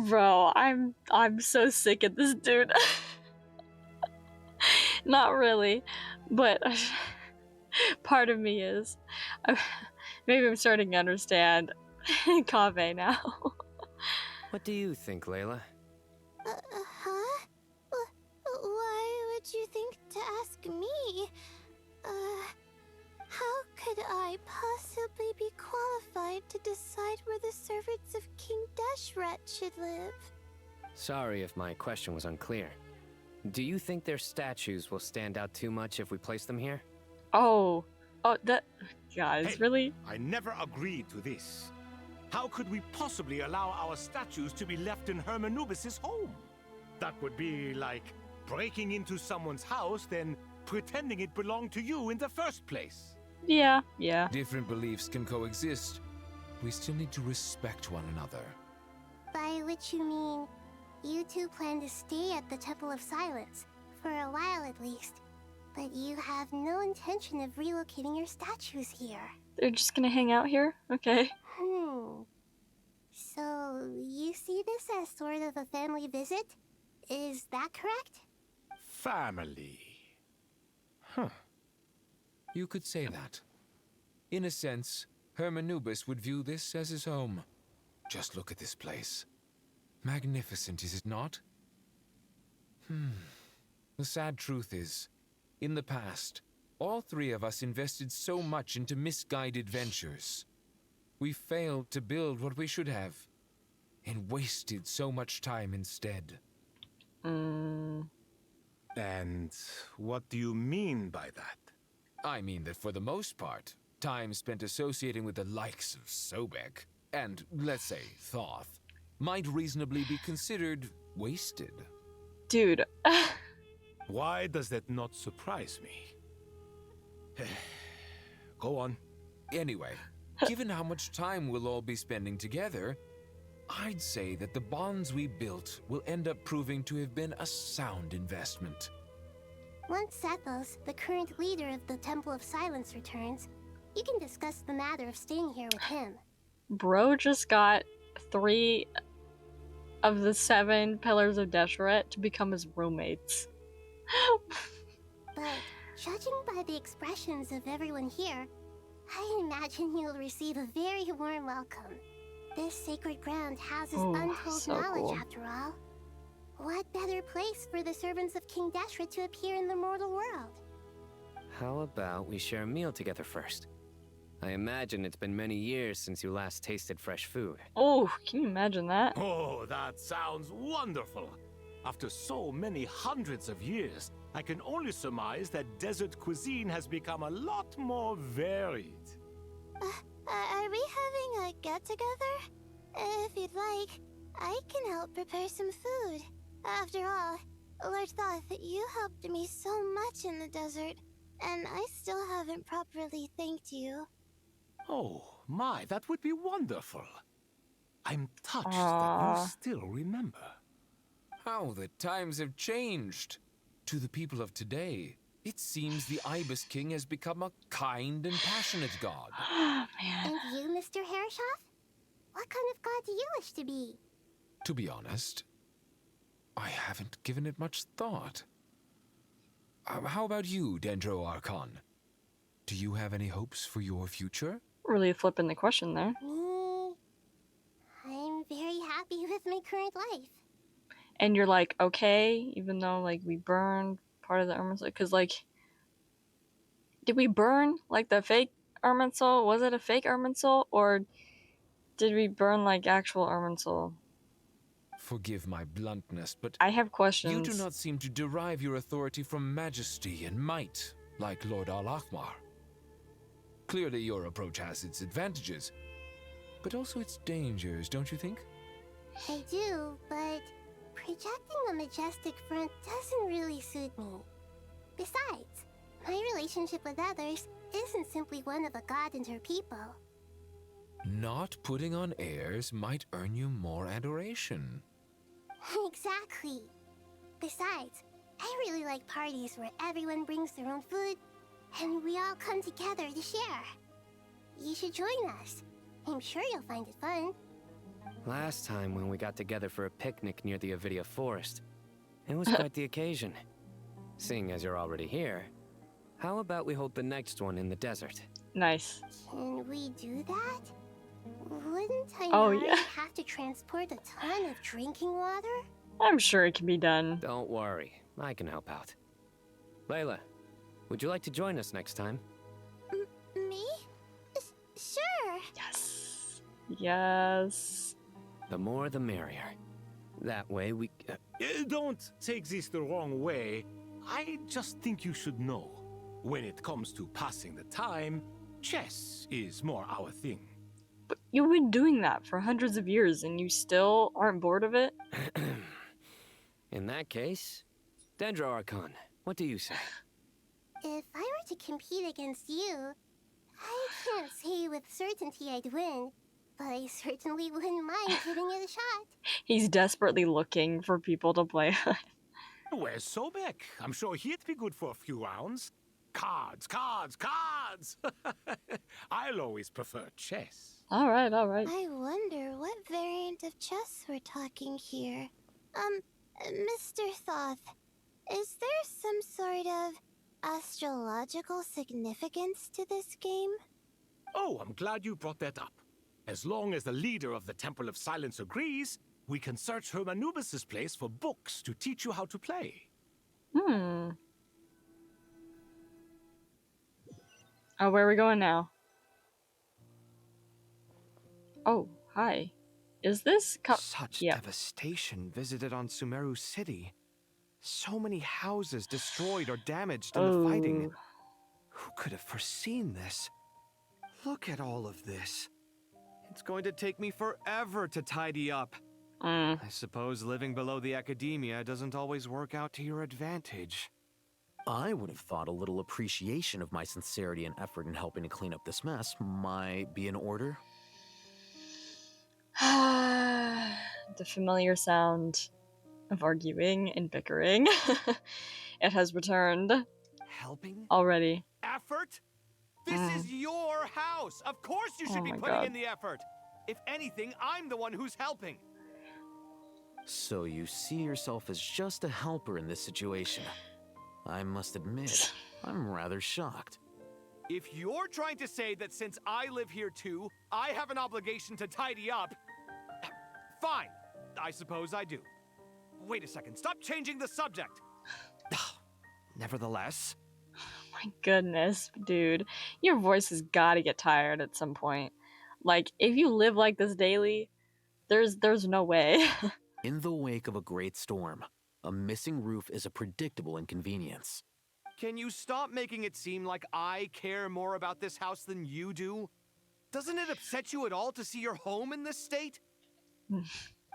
Bro, I'm so sick of this dude. Not really, but part of me is. Maybe I'm starting to understand Kaveh now. What do you think, Layla? Huh? Why would you think to ask me? How could I possibly be qualified to decide where the servants of King Deshret should live? Sorry if my question was unclear. Do you think their statues will stand out too much if we place them here? Oh, that... Guys, Hey, really? I never agreed to this. How could we possibly allow our statues to be left in Hermanubis' home? That would be like breaking into someone's house, then pretending it belonged to you in the first place. Yeah. Different beliefs can coexist. We still need to respect one another. By which you mean, you two plan to stay at the Temple of Silence, for a while at least. But you have no intention of relocating your statues here. They're just gonna hang out here? Okay. So, you see this as sort of a family visit? Is that correct? Family. Huh. You could say that. In a sense, Hermanubis would view this as his home. Just look at this place. Magnificent, is it not? The sad truth is, in the past, all three of us invested so much into misguided ventures. We failed to build what we should have, and wasted so much time instead. And what do you mean by that? I mean that for the most part, time spent associating with the likes of Sobek, and, let's say, Thoth, might reasonably be considered wasted. Dude. Why does that not surprise me? Go on. Anyway, given how much time we'll all be spending together, I'd say that the bonds we built will end up proving to have been a sound investment. Once Sethos, the current leader of the Temple of Silence, returns, you can discuss the matter of staying here with him. Bro just got 3 of the 7 pillars of Deshret to become his roommates. But judging by the expressions of everyone here, I imagine you'll receive a very warm welcome. This sacred ground houses untold knowledge, after all. What better place for the servants of King Deshret to appear in the mortal world? How about we share a meal together first? I imagine it's been many years since you last tasted fresh food. Oh, can you imagine that? Oh, that sounds wonderful. After so many hundreds of years, I can only surmise that desert cuisine has become a lot more varied. Are we having a get-together? If you'd like, I can help prepare some food. After all, Lord Thoth, you helped me so much in the desert, and I still haven't properly thanked you. Oh, my, that would be wonderful. I'm touched that you still remember. How the times have changed. To the people of today, it seems the Ibis King has become a kind and passionate god. And you, Mr. Herreshoff? What kind of god do you wish to be? To be honest, I haven't given it much thought. How about you, Dendro Archon? Do you have any hopes for your future? Really flipping the question there. Me? I'm very happy with my current life. And you're like, okay, even though, like, we burned part of the Irmunsul, because, like, did we burn, like, the fake Irmunsul? Was it a fake Irmunsul, or did we burn, like, actual Irmunsul? Forgive my bluntness, but I have questions. You do not seem to derive your authority from majesty and might, like Lord Al-Ahmar. Clearly your approach has its advantages, but also its dangers, don't you think? I do, but projecting a majestic front doesn't really suit me. Besides, my relationship with others isn't simply one of a god and her people. Not putting on airs might earn you more adoration. Exactly. Besides, I really like parties where everyone brings their own food and we all come together to share. You should join us. I'm sure you'll find it fun. Last time when we got together for a picnic near the Avidia Forest, it was quite the occasion. Seeing as you're already here, how about we hold the next one in the desert? Nice. Can we do that? Wouldn't Tighnari have to transport a ton of drinking water? I'm sure it can be done. Don't worry, I can help out. Layla, would you like to join us next time? Me? Sure. Yes. Yes. The more the merrier. That way we... Don't take this the wrong way. I just think you should know. When it comes to passing the time, chess is more our thing. But you've been doing that for hundreds of years and you still aren't bored of it? In that case, Dendro Archon, what do you say? If I were to compete against you, I can't say with certainty I'd win, but I certainly wouldn't mind giving it a shot. He's desperately looking for people to play with. Where's Sobek? I'm sure he'd be good for a few rounds. Cards, cards, cards! I'll always prefer chess. Alright, alright. I wonder what variant of chess we're talking here. Mr. Thoth, is there some sort of astrological significance to this game? Oh, I'm glad you brought that up. As long as the leader of the Temple of Silence agrees, we can search Hermanubis' place for books to teach you how to play. Hmm. Oh, where are we going now? Oh, hi. Is this Such devastation visited on Sumeru City. So many houses destroyed or damaged in the fighting. Who could have foreseen this? Look at all of this. It's going to take me forever to tidy up. I suppose living below the academia doesn't always work out to your advantage. I would have thought a little appreciation of my sincerity and effort in helping to clean up this mess might be in order. The familiar sound of arguing and bickering. It has returned. Helping? Already. Effort? This is your house! Of course you should be putting in the effort! If anything, I'm the one who's helping. So you see yourself as just a helper in this situation. I must admit, I'm rather shocked. If you're trying to say that since I live here too, I have an obligation to tidy up, fine, I suppose I do. Wait a second, stop changing the subject! Nevertheless... My goodness, dude. Your voice has gotta get tired at some point. Like, if you live like this daily, there's no way. In the wake of a great storm, a missing roof is a predictable inconvenience. Can you stop making it seem like I care more about this house than you do? Doesn't it upset you at all to see your home in this state?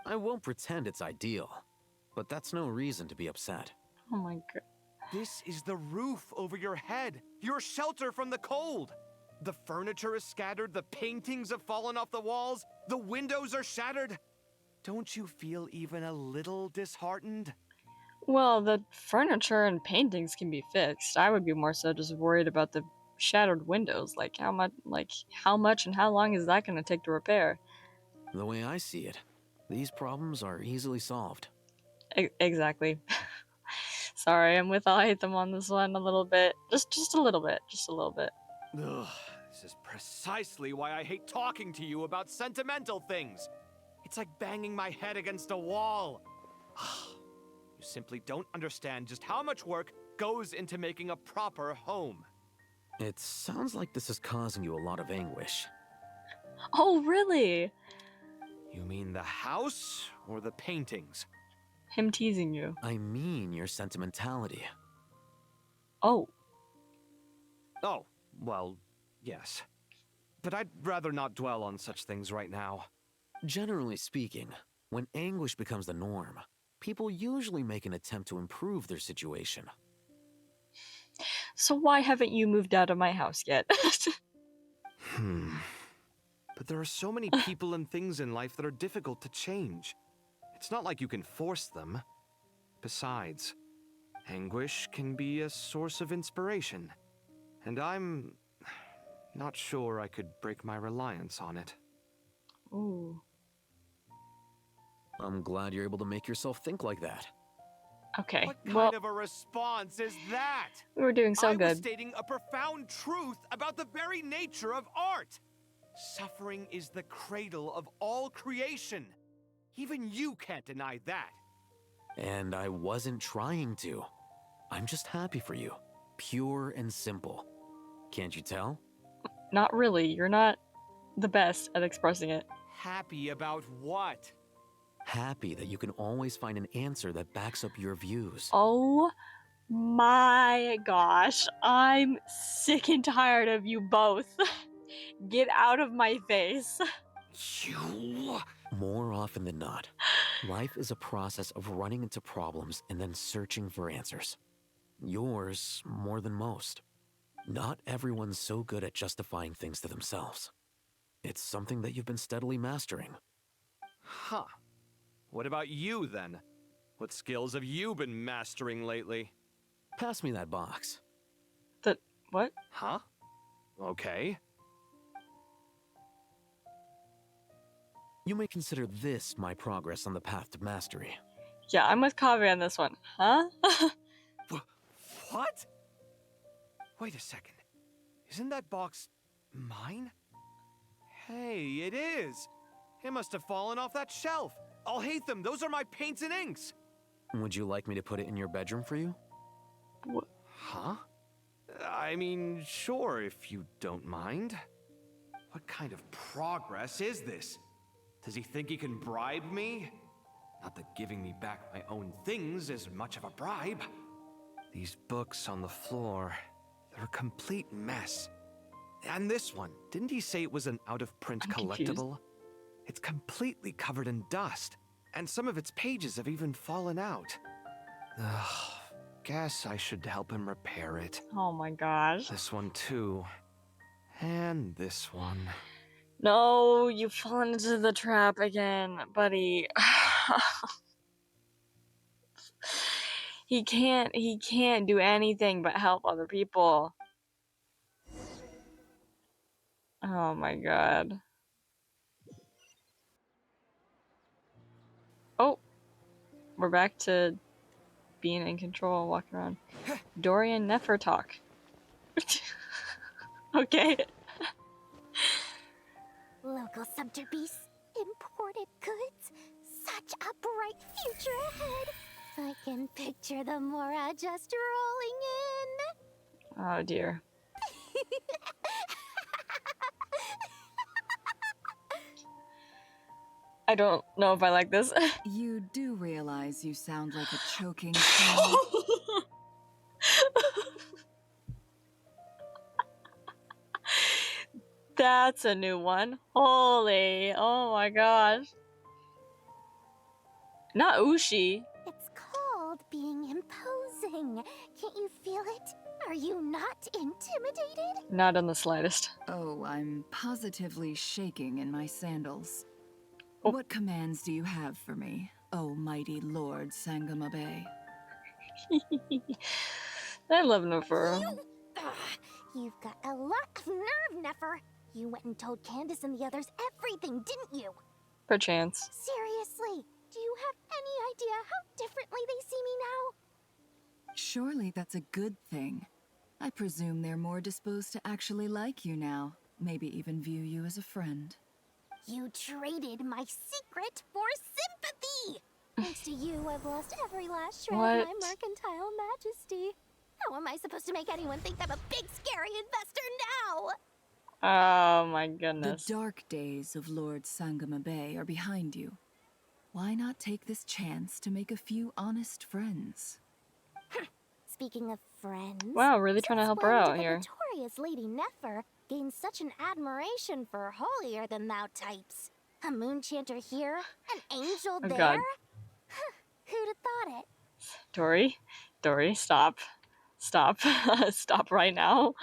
I won't pretend it's ideal, but that's no reason to be upset. Oh my god. This is the roof over your head, your shelter from the cold. The furniture is scattered, the paintings have fallen off the walls, the windows are shattered. Don't you feel even a little disheartened? Well, the furniture and paintings can be fixed. I would be more so just worried about the shattered windows. Like how much and how long is that going to take to repair? The way I see it, these problems are easily solved. Exactly. Sorry, I'm with Alhaitham on this one a little bit. Just a little bit. Just a little bit. Ugh, this is precisely why I hate talking to you about sentimental things. It's like banging my head against a wall. You simply don't understand just how much work goes into making a proper home. It sounds like this is causing you a lot of anguish. Oh, really? You mean the house or the paintings? Him teasing you. I mean your sentimentality. Oh. Oh, well, yes. But I'd rather not dwell on such things right now. Generally speaking, when anguish becomes the norm, people usually make an attempt to improve their situation. So why haven't you moved out of my house yet? But there are so many people and things in life that are difficult to change. It's not like you can force them. Besides, anguish can be a source of inspiration. And I'm not sure I could break my reliance on it. Ooh. I'm glad you're able to make yourself think like that. Okay, What kind of a response is that? We were doing so I good. was stating a profound truth about the very nature of art. Suffering is the cradle of all creation. Even you can't deny that. And I wasn't trying to. I'm just happy for you. Pure and simple. Can't you tell? Not really. You're not the best at expressing it. Happy about what? Happy that you can always find an answer that backs up your views. Oh my gosh. I'm sick and tired of you both. Get out of my face. You... More often than not, life is a process of running into problems and then searching for answers. Yours more than most. Not everyone's so good at justifying things to themselves. It's something that you've been steadily mastering. Huh. What about you, then? What skills have you been mastering lately? Pass me that box. What? Huh? Okay. You may consider this my progress on the path to mastery. Yeah, I'm with Kaveh on this one. Huh? What? Wait a second. Isn't that box mine? Hey, it is. It must have fallen off that shelf. Alhaitham, those are my paints and inks. Would you like me to put it in your bedroom for you? What? Huh? I mean, sure, if you don't mind. What kind of progress is this? Does he think he can bribe me? Not that giving me back my own things is much of a bribe. These books on the floor, they're a complete mess. And this one, didn't he say it was an out-of-print collectible? It's completely covered in dust, and some of its pages have even fallen out. Ugh, guess I should help him repair it. Oh my gosh. This one too. And this one. No, you've fallen into the trap again, buddy. He can't do anything but help other people. Oh my god. Oh, we're back to being in control, walking around. Dori and Nefer talk. Okay. Local subterbeasts, imported goods, such a bright future ahead. I can picture the Mora just rolling in. Oh dear. I don't know if I like this. You do realize you sound like a choking That's a new one. Holy, oh my gosh. Not Ushi. It's called being imposing. Can't you feel it? Are you not intimidated? Not in the slightest. Oh, I'm positively shaking in my sandals. Oh. What commands do you have for me, oh mighty Lord Sangamabe? I love Nefer. You've got a lot of nerve, Nefer. You went and told Candace and the others everything, didn't you? Perchance. Seriously, do you have any idea how differently they see me now? Surely that's a good thing. I presume they're more disposed to actually like you now. Maybe even view you as a friend. You traded my secret for sympathy! Thanks to you, I've lost every last shred of my mercantile majesty. How am I supposed to make anyone think I'm a big, scary investor now? Oh my goodness. The dark days of Lord Sangamabe are behind you. Why not take this chance to make a few honest friends? Speaking of friends... Wow, really trying to help her out here. The notorious Lady Nefer gained such an admiration for holier-than-thou types. A moon chanter here, an angel there. God. Who'd have thought it? Dori, stop. Stop. Stop right now.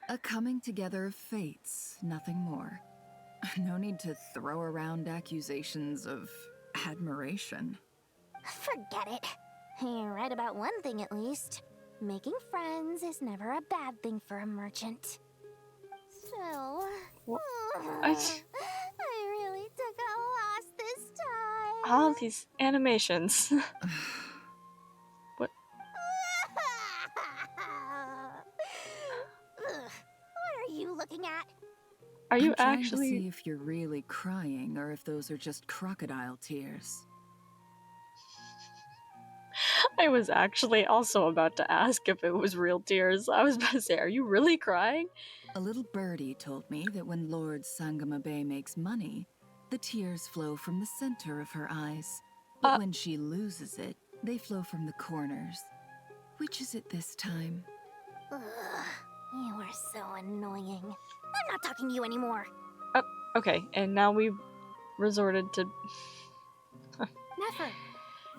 A coming together of fates, nothing more. No need to throw around accusations of admiration. Forget it. You're right about one thing at least. Making friends is never a bad thing for a merchant. So... I really took a loss this time. All these animations. What? What are you looking at? Are you I'm actually... trying to see if you're really crying or if those are just crocodile tears. I was actually also about to ask if it was real tears. I was about to say, are you really crying? A little birdie told me that when Lord Sangamabe makes money, the tears flow from the center of her eyes. But when she loses it, they flow from the corners. Which is it this time? Ugh, you are so annoying. I'm not talking to you anymore. Oh, okay. And now we've resorted to... Nefer!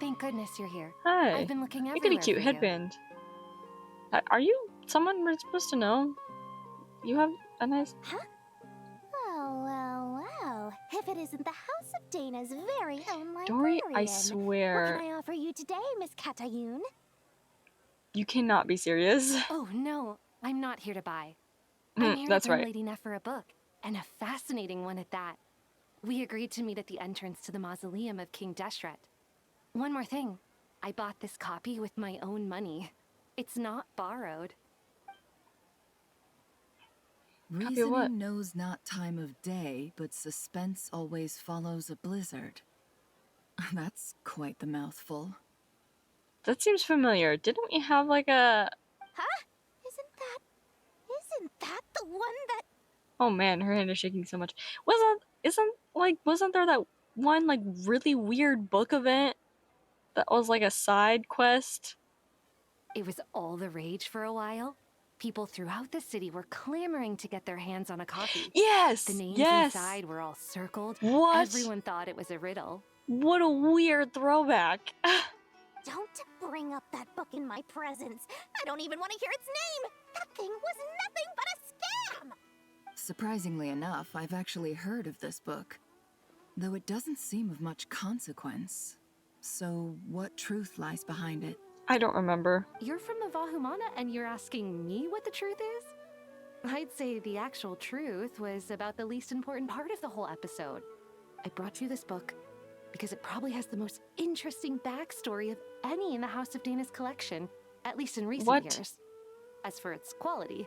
Thank goodness you're here. Hi. I've been looking everywhere. You got a cute headband. Are you someone we're supposed to know? You have a nice... Huh? Well. If it isn't the House of Dana's very own librarian. Dori, I swear. What can I offer you today, Miss Katayun? You cannot be serious. Oh, no. I'm not here to buy. I'm here That's to bring right. Lady Nefer a book, and a fascinating one at that. We agreed to meet at the entrance to the Mausoleum of King Deshret. One more thing. I bought this copy with my own money. It's not borrowed. Reasoning knows not time of day, but suspense always follows a blizzard. That's quite the mouthful. That seems familiar. Didn't we have like a... Huh? Isn't that the one that... Oh man, her hand is shaking so much. Wasn't there that one like really weird book event that was like a side quest? It was all the rage for a while. People throughout the city were clamoring to get their hands on a copy. Yes! The names Yes! inside were all circled. What? Everyone thought it was a riddle. What a weird throwback. Don't bring up that book in my presence. I don't even want to hear its name. That thing was nothing but a scam. Surprisingly enough, I've actually heard of this book, though it doesn't seem of much consequence. So, what truth lies behind it? I don't remember. You're from Mavahumana and you're asking me what the truth is? I'd say the actual truth was about the least important part of the whole episode. I brought you this book because it probably has the most interesting backstory of any in the House of Dana's collection, at least in recent years. As for its quality,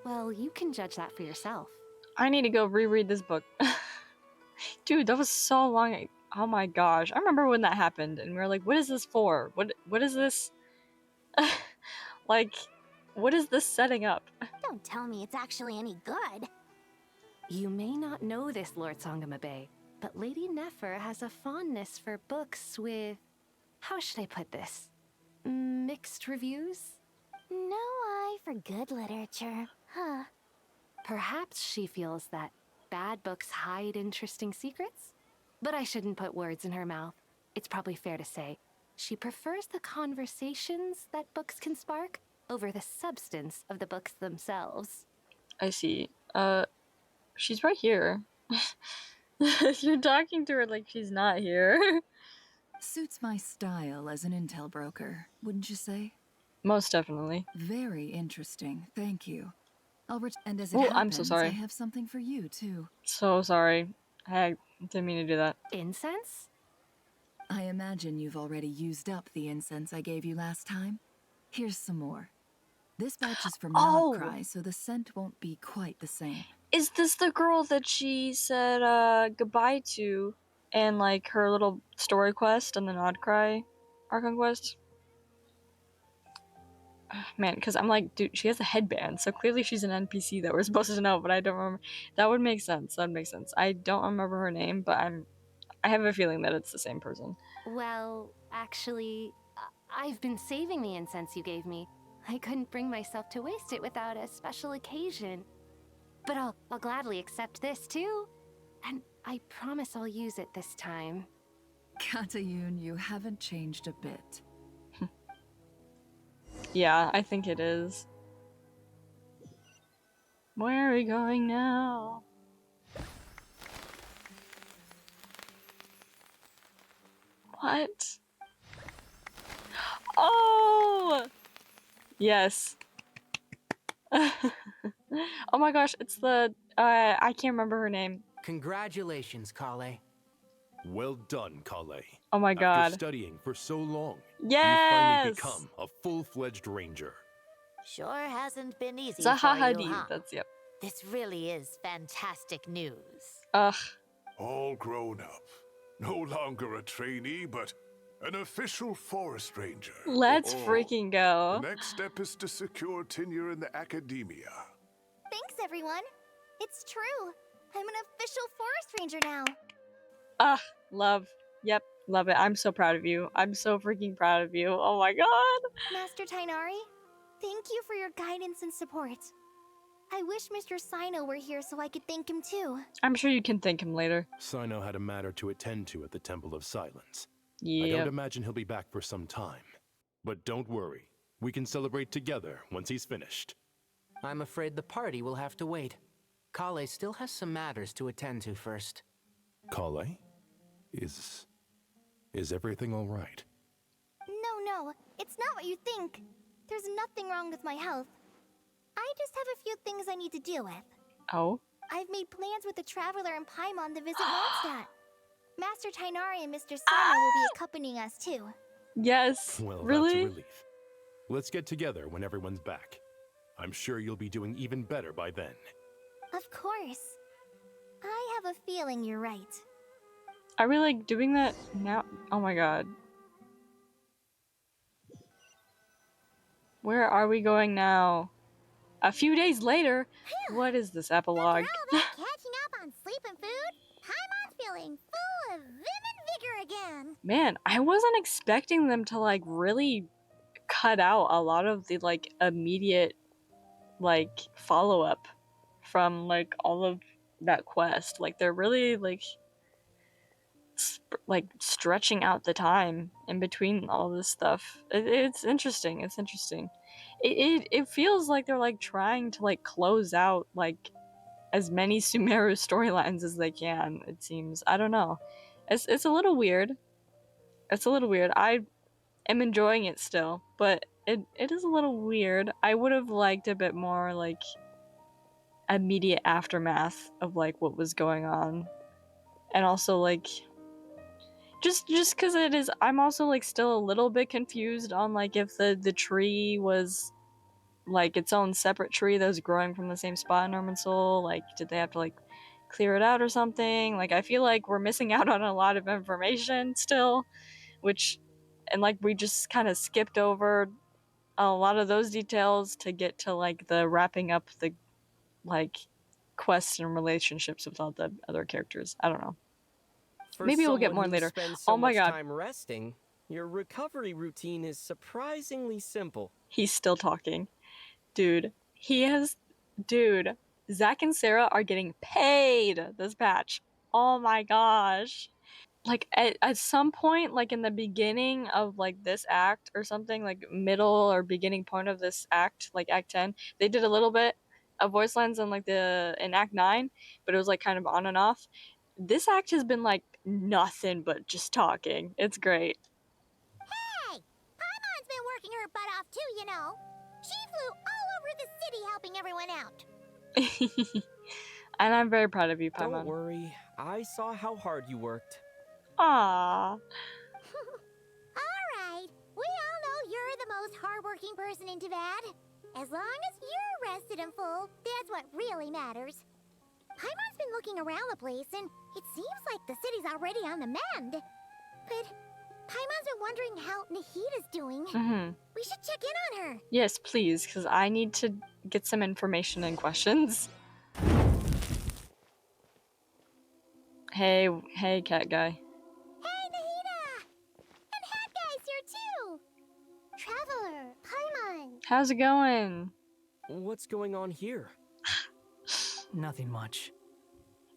well, you can judge that for yourself. I need to go reread this book. Dude, that was so long. Oh my gosh. I remember when that happened and we were like, what is this for? What is this? Like, what is this setting up? Don't tell me it's actually any good. You may not know this, Lord Sangamabe, but Lady Nefer has a fondness for books with... how should I put this? Mixed reviews? No eye for good literature, huh? Perhaps she feels that bad books hide interesting secrets? But I shouldn't put words in her mouth. It's probably fair to say she prefers the conversations that books can spark over the substance of the books themselves. I see. She's right here. You're talking to her like she's not here. Suits my style as an intel broker, wouldn't you say? Most definitely. Very interesting, thank you. And as it Oh, happens, I'm so sorry. I have something for you, too. So sorry. I didn't mean to do that. Incense? I imagine you've already used up the incense I gave you last time. Here's some more. This batch is from Outcry, so the scent won't be quite the same. Is this the girl that she said goodbye to and like her little story quest and the Outcry Archon quest? Man, because I'm like, dude, she has a headband, so clearly she's an NPC that we're supposed to know, but I don't remember. That would make sense. That would make sense. I don't remember her name, but I have a feeling that it's the same person. Well, actually, I've been saving the incense you gave me. I couldn't bring myself to waste it without a special occasion. But I'll gladly accept this too. And I promise I'll use it this time. Katayun, you haven't changed a bit. Yeah, I think it is. Where are we going now? What? Oh! Yes. Oh my gosh, it's the... I can't remember her name. Congratulations, Collei. Well done, Collei. Oh my god. After studying for so long, yes! you finally become a full-fledged ranger. Sure hasn't been easy Zaha for you, Hadid, huh? that's, yep. This really is fantastic news. Ugh. All grown up. No longer a trainee, but an official forest ranger. Let's freaking go. The next step is to secure tenure in the academia. Thanks, everyone. It's true. I'm an official forest ranger now. Ah, love. Yep, love it. I'm so proud of you. I'm so freaking proud of you. Oh my god. Master Tighnari, thank you for your guidance and support. I wish Mr. Cyno were here so I could thank him too. I'm sure you can thank him later. Cyno had a matter to attend to at the Temple of Silence. Yeah. I don't imagine he'll be back for some time. But don't worry. We can celebrate together once he's finished. I'm afraid the party will have to wait. Collei still has some matters to attend to first. Collei? Is everything all right? No, it's not what you think. There's nothing wrong with my health. I just have a few things I need to deal with. Oh? I've made plans with the Traveler and Paimon to visit Mondstadt. Master Tighnari and Mr. Cyno will be accompanying us too. Yes. Well, really? That's a relief. Let's get together when everyone's back. I'm sure you'll be doing even better by then. Of course. I have a feeling you're right. Are we like doing that now? Oh my god. Where are we going now? A few days later? What is this epilogue? Catching up on sleep and food, Paimon's feeling full of vim and vigor again. Man, I wasn't expecting them to like really cut out a lot of the like immediate like follow-up from like all of that quest. Like they're really like stretching out the time in between all this stuff. It's interesting. It's interesting. It feels like they're like trying to like close out like as many Sumeru storylines as they can. It seems. I don't know. It's a little weird. It's a little weird. I am enjoying it still, but it is a little weird. I would have liked a bit more like immediate aftermath of like what was going on, and also like just because it is. I'm also like still a little bit confused on like if the tree was like its own separate tree that was growing from the same spot in Irmunsul. Like, did they have to like clear it out or something? Like, I feel like we're missing out on a lot of information still, which, and like we just kind of skipped over a lot of those details to get to like the wrapping up the like quests and relationships with all the other characters. I don't know. For Maybe we'll get more who later. spends so Oh my much god. time resting, your recovery routine is surprisingly simple. He's still talking. Dude, dude, Zach and Sarah are getting paid this patch. Oh my gosh. Like at some point, like in the beginning of like this act or something, like middle or beginning point of this act, like Act 10, they did a little bit of voice lines in like in Act 9, but it was like kind of on and off. This act has been like nothing but just talking. It's great. Hey! Paimon's been working her butt off too, you know. She flew all over the city helping everyone out. And I'm very proud of you, Paimon. Don't worry, I saw how hard you worked. Aww. Alright, we all know you're the most hardworking person in Tevad. As long as you're rested and full, that's what really matters. Paimon's been looking around the place, and it seems like the city's already on the mend. But Paimon's been wondering how Nahida's doing. We should check in on her. Yes, please, because I need to get some information and questions. Hey, cat guy. Hey, Nahida! And Hat Guy's here too! Traveler, Paimon. How's it going? What's going on here? Nothing much.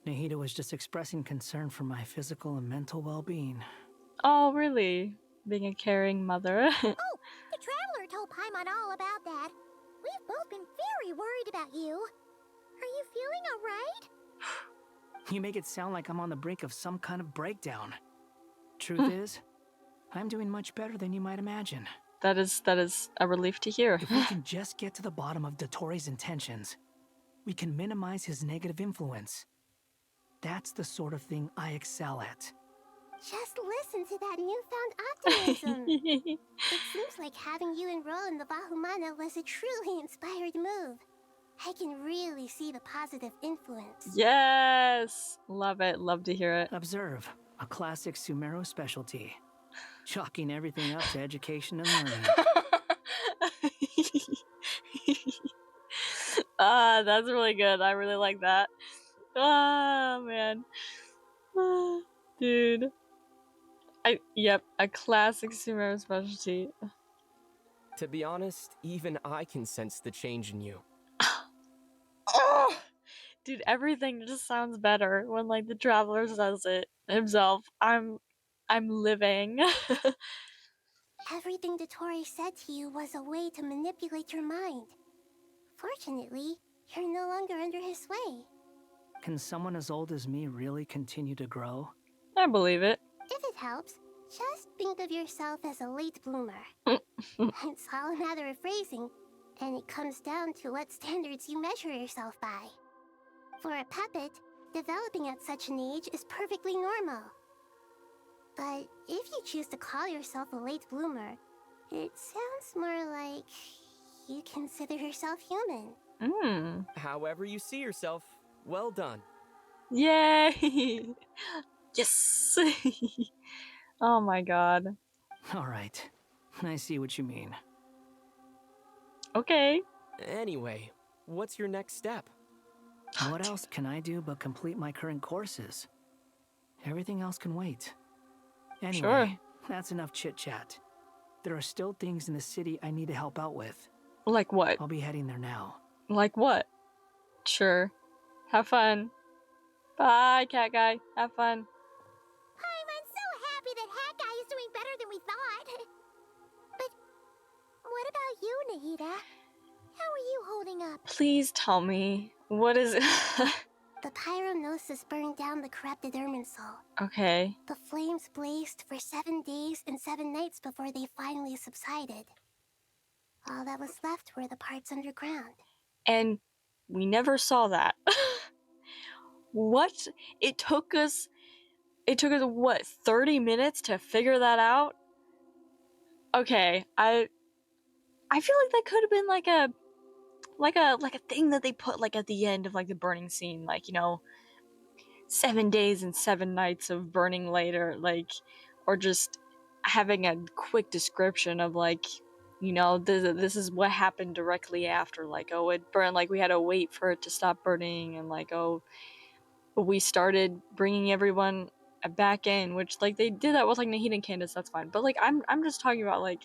Nahida was just expressing concern for my physical and mental well-being. Oh, really? Being a caring mother? Oh, the Traveler told Paimon all about that. We've both been very worried about you. Are you feeling alright? You make it sound like I'm on the brink of some kind of breakdown. Truth is, I'm doing much better than you might imagine. That is a relief to hear. If we can just get to the bottom of Dottore's intentions, we can minimize his negative influence. That's the sort of thing I excel at. Just listen to that newfound optimism. It seems like having you enroll in the Bahumana was a truly inspired move. I can really see the positive influence. Yes! Love it. Love to hear it. Observe. A classic Sumeru specialty. Chalking everything up to education and learning. That's really good. I really like that. Oh, man. Dude. Yep, a classic Sumeru specialty. To be honest, even I can sense the change in you. Oh! Dude, everything just sounds better when like the Traveler says it himself. I'm living. Everything Dottore said to you was a way to manipulate your mind. Fortunately, you're no longer under his sway. Can someone as old as me really continue to grow? I believe it. If it helps, just think of yourself as a late bloomer. It's all a matter of phrasing, and it comes down to what standards you measure yourself by. For a puppet, developing at such an age is perfectly normal. But if you choose to call yourself a late bloomer, it sounds more like you consider yourself human. However you see yourself, well done. Yay! Yes! Oh my god. Alright, I see what you mean. Okay. Anyway, what's your next step? What else can I do but complete my current courses? Everything else can wait. Anyway, Sure. that's enough chit-chat. There are still things in the city I need to help out with. Like what? I'll be heading there now. Like what? Sure. Have fun. Bye, cat guy. Have fun. I'm so happy that Hat Guy is doing better than we thought. But what about you, Nahida? How are you holding up? Please tell me. What is it? The pyronosis burned down the corrupted Irmunsul. Okay. The flames blazed for 7 days and 7 nights before they finally subsided. All that was left were the parts underground. And we never saw that. What? It took us what, 30 minutes to figure that out? Okay, I feel like that could have been like a thing that they put like at the end of like the burning scene, like, you know, 7 days and 7 nights of burning later, like, or just having a quick description of like, you know, this is what happened directly after, like, oh, it burned, like we had to wait for it to stop burning, and like, oh, we started bringing everyone back in, which like they did that with like Nahida and Candace, that's fine, but like I'm just talking about like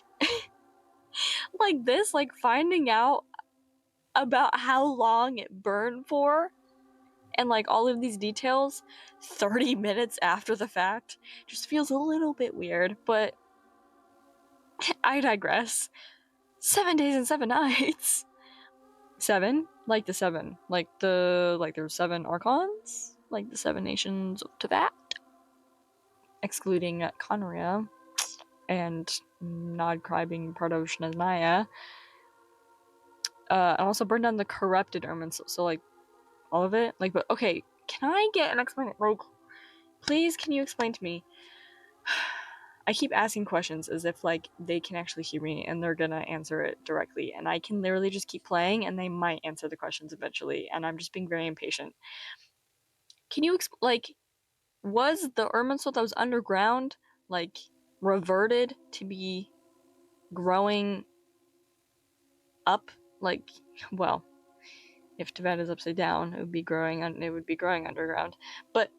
like this, like finding out about how long it burned for and like all of these details 30 minutes after the fact just feels a little bit weird, but I digress. 7 days and 7 nights. 7? Like the 7. Like there's 7 Archons? Like the 7 nations of Teyvat? Excluding Conria and Nodcry being part of Shneznaya. And also burned down the corrupted Irmunsul, so like all of it? Like, but okay, can I get an explanation? Please, can you explain to me? I keep asking questions as if like they can actually hear me and they're gonna answer it directly, and I can literally just keep playing and they might answer the questions eventually, and I'm just being very impatient. Can you like, was the Irmunsul that was underground like reverted to be growing up? Like, well, if Teyvat is upside down, it would be growing underground. But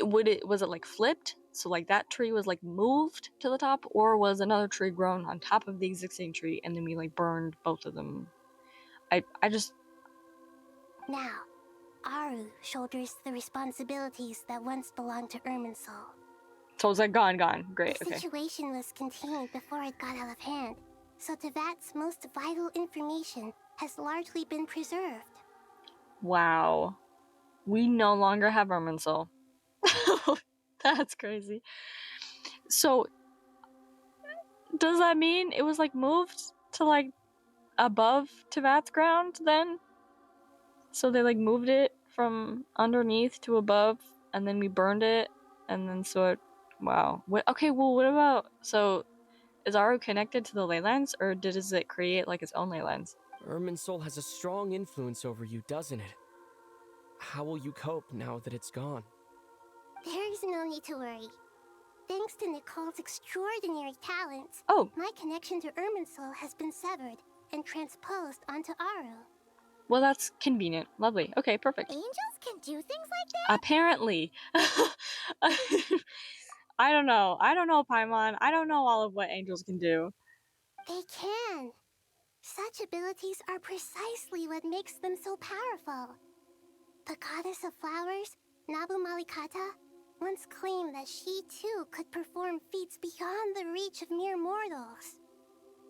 was it like flipped? So like that tree was like moved to the top, or was another tree grown on top of the existing tree and then we like burned both of them? I just... Now, Aaru shoulders the responsibilities that once belonged to Irmunsul. So it's like gone. Great, The okay. situation was contained before it got out of hand, so Teyvat's most vital information has largely been preserved. Wow. We no longer have Irmunsul. That's crazy. So, does that mean it was like moved to like above Teyvat's ground then? So they like moved it from underneath to above, and then we burned it, and then so it... Wow. Okay, well, what about... So, is Aaru connected to the leylands, or does it create like its own leylands? Irmunsul has a strong influence over you, doesn't it? How will you cope now that it's gone? There's no need to worry. Thanks to Nicole's extraordinary talents, my connection to Irmunsul has been severed and transposed onto Aaru. Well, that's convenient. Lovely. Okay, perfect. Angels can do things like that? Apparently. I don't know, Paimon. I don't know all of what angels can do. They can. Such abilities are precisely what makes them so powerful. The goddess of flowers, Nabu Malikata, once claimed that she too could perform feats beyond the reach of mere mortals.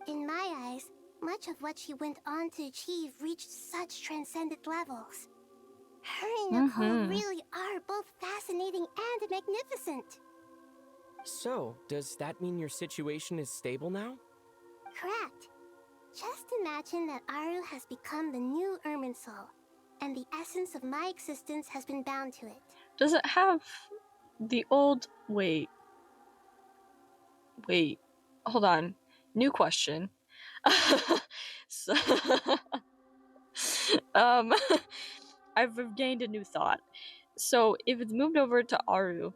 In my eyes, much of what she went on to achieve reached such transcendent levels. Her and Nicole really are both fascinating and magnificent. So, does that mean your situation is stable now? Correct. Just imagine that Aaru has become the new Irmunsul, and the essence of my existence has been bound to it. Does it have the old... Wait, hold on. New question. So, I've gained a new thought. So, if it's moved over to Aaru,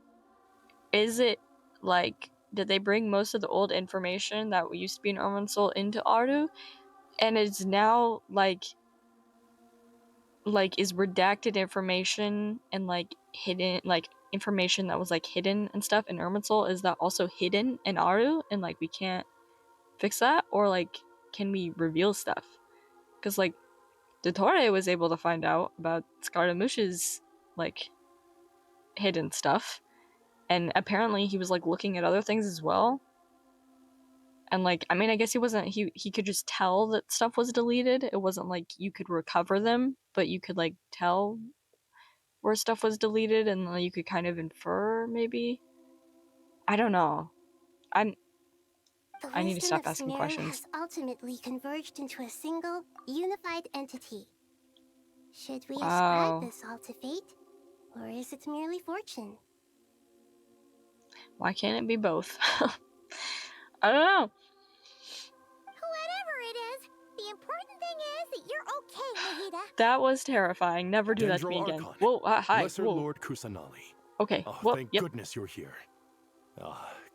is it like, did they bring most of the old information that used to be in Irmunsul into Aaru? and it's now like is redacted information and like hidden, like information that was like hidden and stuff in Irmunsul, is that also hidden in Aaru and like we can't fix that? Or like can we reveal stuff? Because like Dottore was able to find out about Scaramouche's like hidden stuff, and apparently he was like looking at other things as well. And like, I mean, I guess he could just tell that stuff was deleted. It wasn't like you could recover them, but you could like tell where stuff was deleted, and like, you could kind of infer maybe. I don't know. I need to stop asking questions. Has ultimately converged into a single, unified entity. Should we ascribe this all to fate, or is it merely fortune? Why can't it be both? I don't know. Whatever it is, the important thing is that you're okay, Nahida. That was terrifying. Never do that to me again. Whoa, hi. Lesser Whoa. Lord Kusanali. Okay. Oh, thank goodness you're here.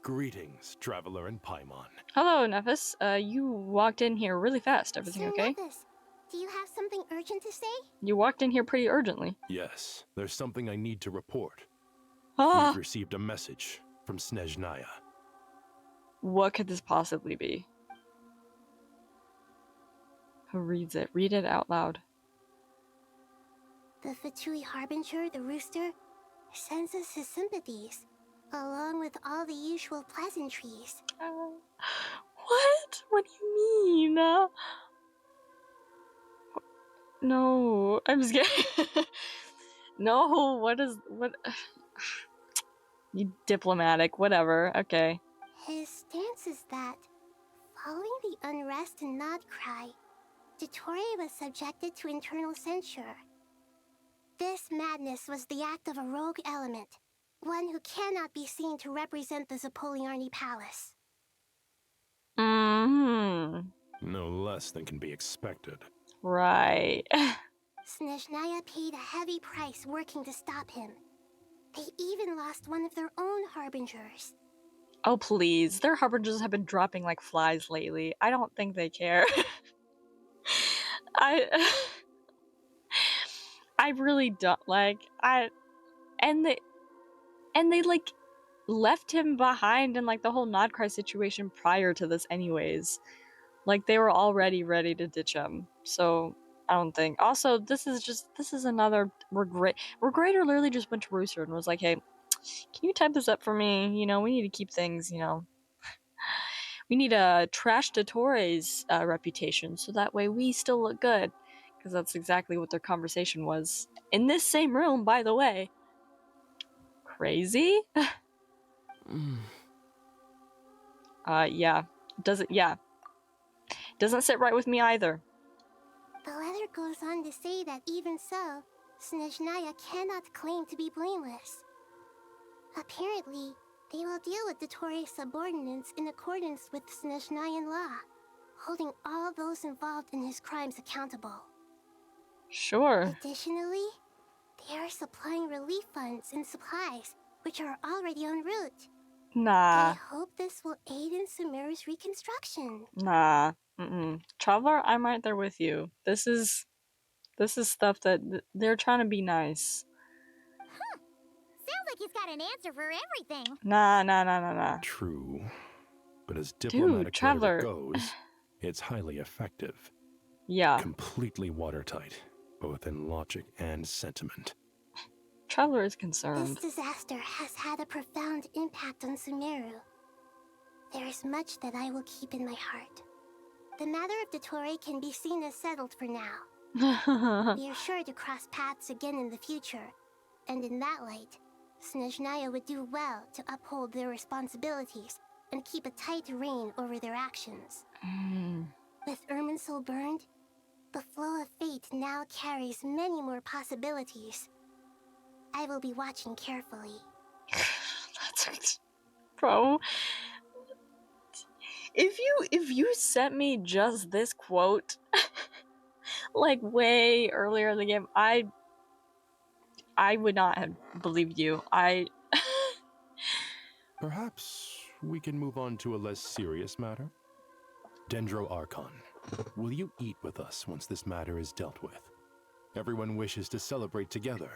Greetings, traveler and Paimon. Hello, Naphis. You walked in here really fast. Everything okay? Naphis, do you have something urgent to say? You walked in here pretty urgently. Yes, there's something I need to report. We've received a message from Snezhnaya. What could this possibly be? Who reads it? Read it out loud. The Fatui Harbinger, the rooster, sends us his sympathies, along with all the usual pleasantries. What? What do you mean? No, I'm scared. No, what? You diplomatic, whatever, okay. His stance is that, following the unrest in Nodcry, Dottore was subjected to internal censure. This madness was the act of a rogue element, one who cannot be seen to represent the Zapoliarni Palace. No less than can be expected. Right. Snezhnaya paid a heavy price working to stop him. They even lost one of their own harbingers. Oh please, their harbingers have been dropping like flies lately. I don't think they care. I really don't and they like left him behind in like the whole Nodcry situation prior to this anyways. Like they were already ready to ditch him. So I don't think. Also, this is another regret. Regrator literally just went to Rooster and was like, hey, can you type this up for me? You know, we need to keep things, you know. We need to trash Dottore's reputation so that way we still look good. Because that's exactly what their conversation was. In this same room, by the way. Crazy? Yeah. Doesn't sit right with me either. The letter goes on to say that even so, Snezhnaya cannot claim to be blameless. Apparently, they will deal with Dottore's subordinates in accordance with Snezhnayan law, holding all those involved in his crimes accountable. Sure. Additionally, they are supplying relief funds and supplies, which are already en route. Nah. I hope this will aid in Sumeru's reconstruction. Nah. Traveler, I'm right there with you. This is stuff that they're trying to be nice. Sounds like he's got an answer for everything. Nah. True. But as diplomatic Traveler goes, it's highly effective. Yeah. Completely watertight, both in logic and sentiment. Traveler is concerned. This disaster has had a profound impact on Sumeru. There is much that I will keep in my heart. The matter of Dottore can be seen as settled for now. We are sure to cross paths again in the future, and in that light, Snezhnaya would do well to uphold their responsibilities and keep a tight rein over their actions. With Irmunsul burned, the flow of fate now carries many more possibilities. I will be watching carefully. That's bro. If you sent me just this quote like way earlier in the game, I would not have believed you. Perhaps we can move on to a less serious matter. Dendro Archon, will you eat with us once this matter is dealt with? Everyone wishes to celebrate together.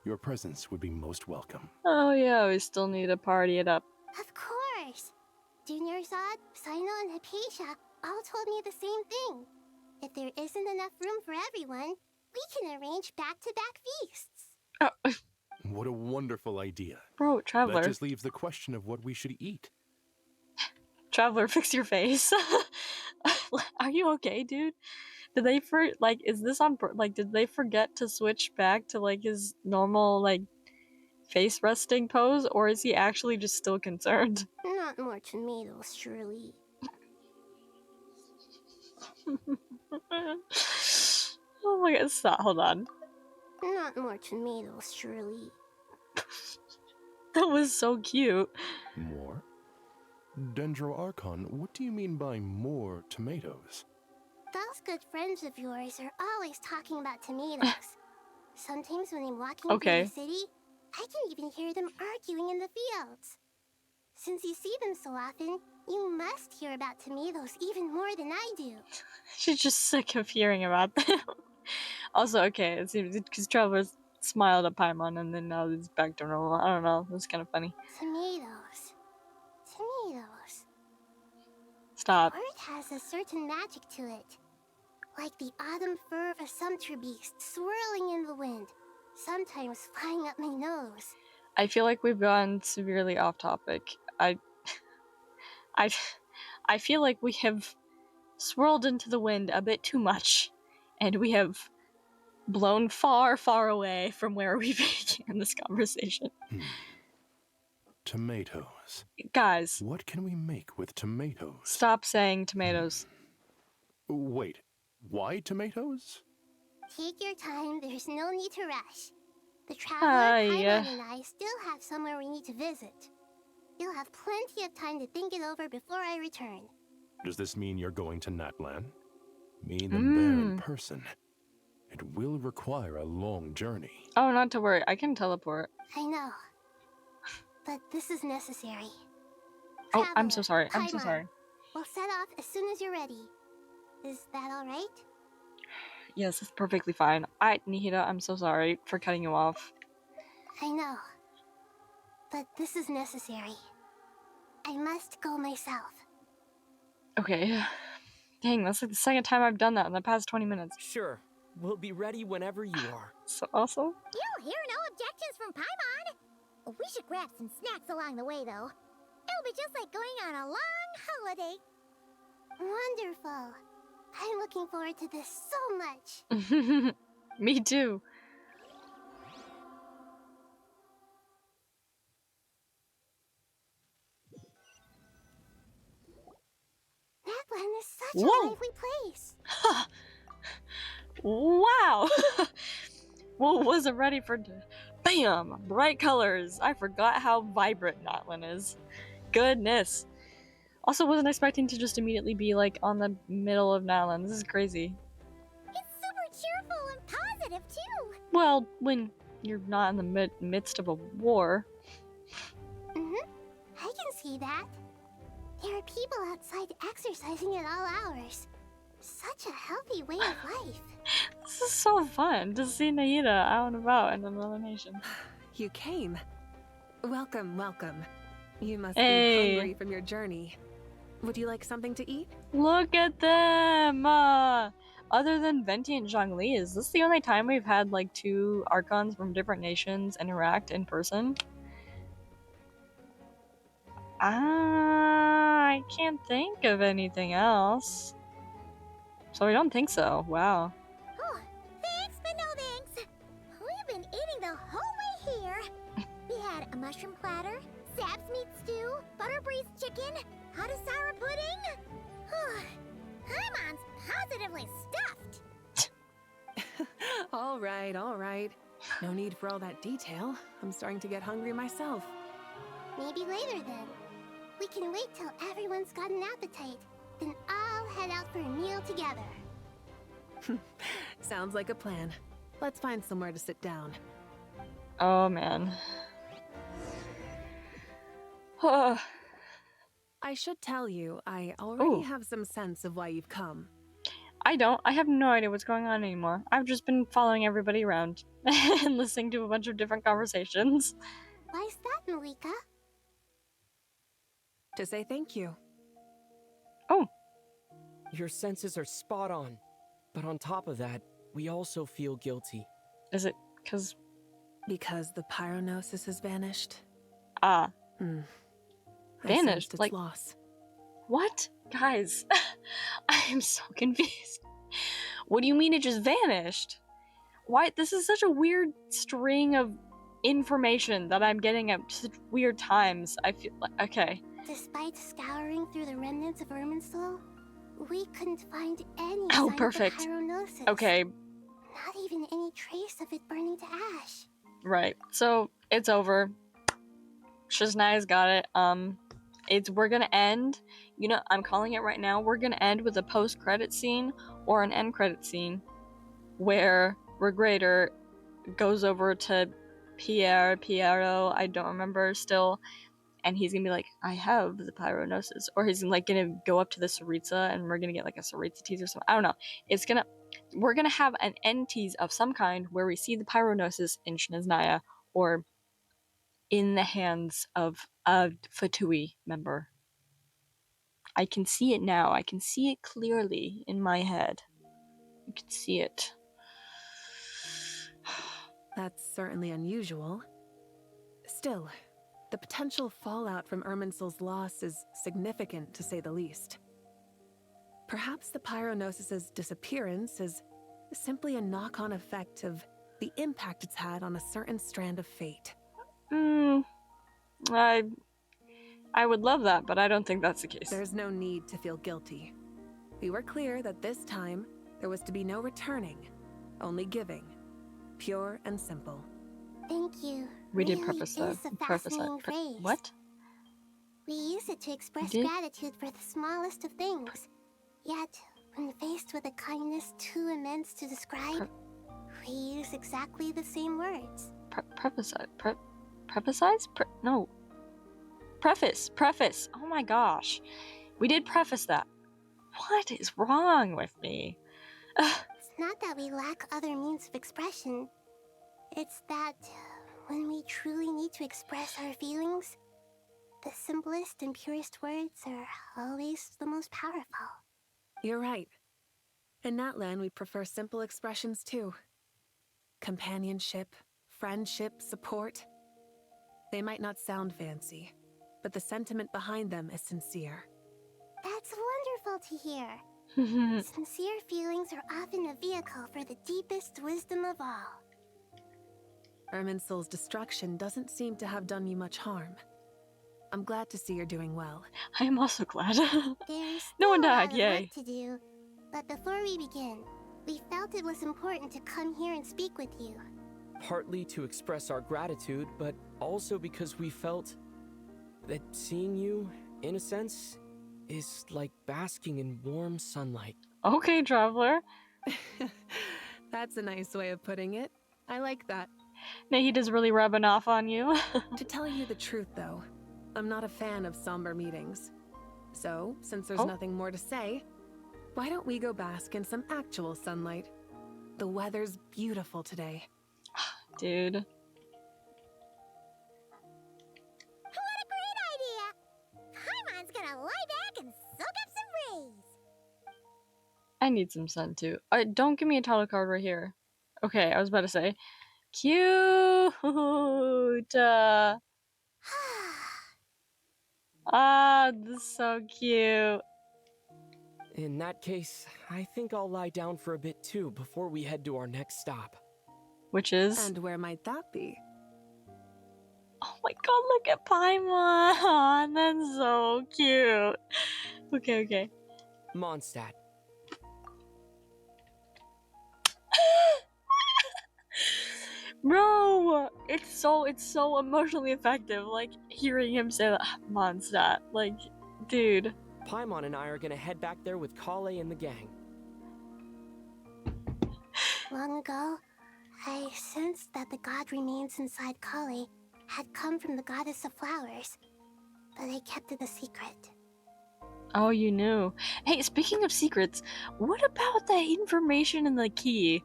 Your presence would be most welcome. Oh yeah, we still need to party it up. Of course! Dunyarzad, Cyno, and Haypasia all told me the same thing. If there isn't enough room for everyone, we can arrange back-to-back feasts. What a wonderful idea. Bro, Traveler. That just leaves the question of what we should eat. Traveler, fix your face. Are you okay, dude? Did they is this on did they forget to switch back to like his normal face resting pose, or is he actually just still concerned? Not more tomatoes, surely. Oh my god, stop, hold on. Not more tomatoes, surely. That was so cute. More? Dendro Archon, what do you mean by more tomatoes? Those good friends of yours are always talking about tomatoes. Sometimes when I'm walking through the city, I can even hear them arguing in the fields. Since you see them so often, you must hear about tomatoes even more than I do. She's just sick of hearing about them. Also, okay, it seems because Traveler smiled at Paimon and then now it's back to normal. I don't know, it was kind of funny. Tomatoes. Tomatoes. Stop. The word has a certain magic to it. Like the autumn fur of a sumpter beast swirling in the wind, sometimes flying up my nose. I feel like we've gone severely off topic. I feel like we have swirled into the wind a bit too much, and we have blown far, far away from where we began this conversation. Tomatoes. Guys. What can we make with tomatoes? Stop saying tomatoes. Wait, why tomatoes? Take your time, there's no need to rush. The Traveler, Paimon, and I still have somewhere we need to visit. You'll have plenty of time to think it over before I return. Does this mean you're going to Natlan? Me and the bear in person. It will require a long journey. Oh, not to worry. I can teleport. I know. But this is necessary. Oh, I'm so sorry. I'm so sorry. We'll set off as soon as you're ready. Is that alright? Yes, it's perfectly fine. Nahida, I'm so sorry for cutting you off. I know. But this is necessary. I must go myself. Okay. Dang, that's like the second time I've done that in the past 20 minutes. Sure. We'll be ready whenever you are. So awesome. You'll hear no objections from Paimon. We should grab some snacks along the way, though. It'll be just like going on a long holiday. Wonderful. I'm looking forward to this so much. Me too. Natlan is such a lively place. Wow. Well, wasn't ready for... Bam! Bright colors. I forgot how vibrant Natlan is. Goodness. Also, wasn't expecting to just immediately be like on the middle of Natlan. This is crazy. It's super cheerful and positive too. Well, when you're not in the midst of a war. I can see that. There are people outside exercising at all hours. Such a healthy way of life. This is so fun to see Nahida out and about in another nation. You came. Welcome, welcome. You must Hey. be hungry from your journey. Would you like something to eat? Look at them! Other than Venti and Zhongli, is this the only time we've had like two Archons from different nations interact in person? I can't think of anything else. So I don't think so. Wow. Oh, thanks, but no thanks. We've been eating the whole way here. We had a mushroom platter, Sap's meat stew, butter braised chicken, Hadasara pudding. Paimon's positively stuffed. All right, all right. No need for all that detail. I'm starting to get hungry myself. Maybe later then. We can wait till everyone's got an appetite. Then I'll head out for a meal together. Sounds like a plan. Let's find somewhere to sit down. Oh man. I should tell you, I already have some sense of why you've come. I don't. I have no idea what's going on anymore. I've just been following everybody around and listening to a bunch of different conversations. Why's that, Mavuika? To say thank you. Oh. Your senses are spot on. But on top of that, we also feel guilty. Is it because... Because the pyronosis has vanished? Ah. Vanished? Its like loss. What? Guys, I am so confused. What do you mean it just vanished? Why? This is such a weird string of information that I'm getting at such weird times. I feel like, okay. Despite scouring through the remnants of Irmunsul, we couldn't find any Oh, sign perfect. of the pyronosis. Okay. Not even any trace of it burning to ash. Right. So it's over. Shaznaya's got it. We're gonna end. You know, I'm calling it right now. We're gonna end with a post-credit scene or an end credit scene where Regrator goes over to Piero, I don't remember still, and he's gonna be like, I have the pyronosis. Or he's like gonna go up to the Tsaritsa and we're gonna get like a Tsaritsa tease or something. I don't know. We're gonna have an end tease of some kind where we see the pyronosis in Shnaznaya or in the hands of a Fatui member. I can see it now. I can see it clearly in my head. I can see it. That's certainly unusual. Still, the potential fallout from Irmunsul's loss is significant, to say the least. Perhaps the pyronosis's disappearance is simply a knock-on effect of the impact it's had on a certain strand of fate. I would love that, but I don't think that's the case. There's no need to feel guilty. We were clear that this time there was to be no returning, only giving. Pure and simple. Thank you. We did really preface that. Is a fascinating phrase. What? We use it to express gratitude for the smallest of things. Yet, when faced with a kindness too immense to describe, we use exactly the same words. Preface. No. Preface. Oh my gosh. We did preface that. What is wrong with me? It's not that we lack other means of expression. It's that when we truly need to express our feelings, the simplest and purest words are always the most powerful. You're right. In Natlan, we prefer simple expressions too. Companionship, friendship, support. They might not sound fancy, but the sentiment behind them is sincere. That's wonderful to hear. Sincere feelings are often a vehicle for the deepest wisdom of all. Irmunsul's destruction doesn't seem to have done you much harm. I'm glad to see you're doing well. I am also glad. There's no one still a died, lot of yay. work to do, but before we begin, we felt it was important to come here and speak with you. Partly to express our gratitude, but also because we felt that seeing you, in a sense, is like basking in warm sunlight. Okay, traveler. That's a nice way of putting it. I like that. Nahida's really rubbing off on you. To tell you the truth, though, I'm not a fan of somber meetings. So, since there's nothing more to say, why don't we go bask in some actual sunlight? The weather's beautiful today. Dude. What a great idea! Paimon's gonna lie back and soak up some rays. I need some sun too. Don't give me a title card right here. Okay, I was about to say. Cute! This is so cute. In that case, I think I'll lie down for a bit too before we head to our next stop. Which is? And where might that be? Oh my god, look at Paimon! That's so cute. Okay. Mondstadt. Bro, it's so emotionally effective. Like hearing him say that, Mondstadt. Like, dude. Paimon and I are gonna head back there with Collei and the gang. Long ago, I sensed that the god remains inside Collei had come from the goddess of flowers, but I kept it a secret. Oh, you knew. Hey, speaking of secrets, what about that information in the key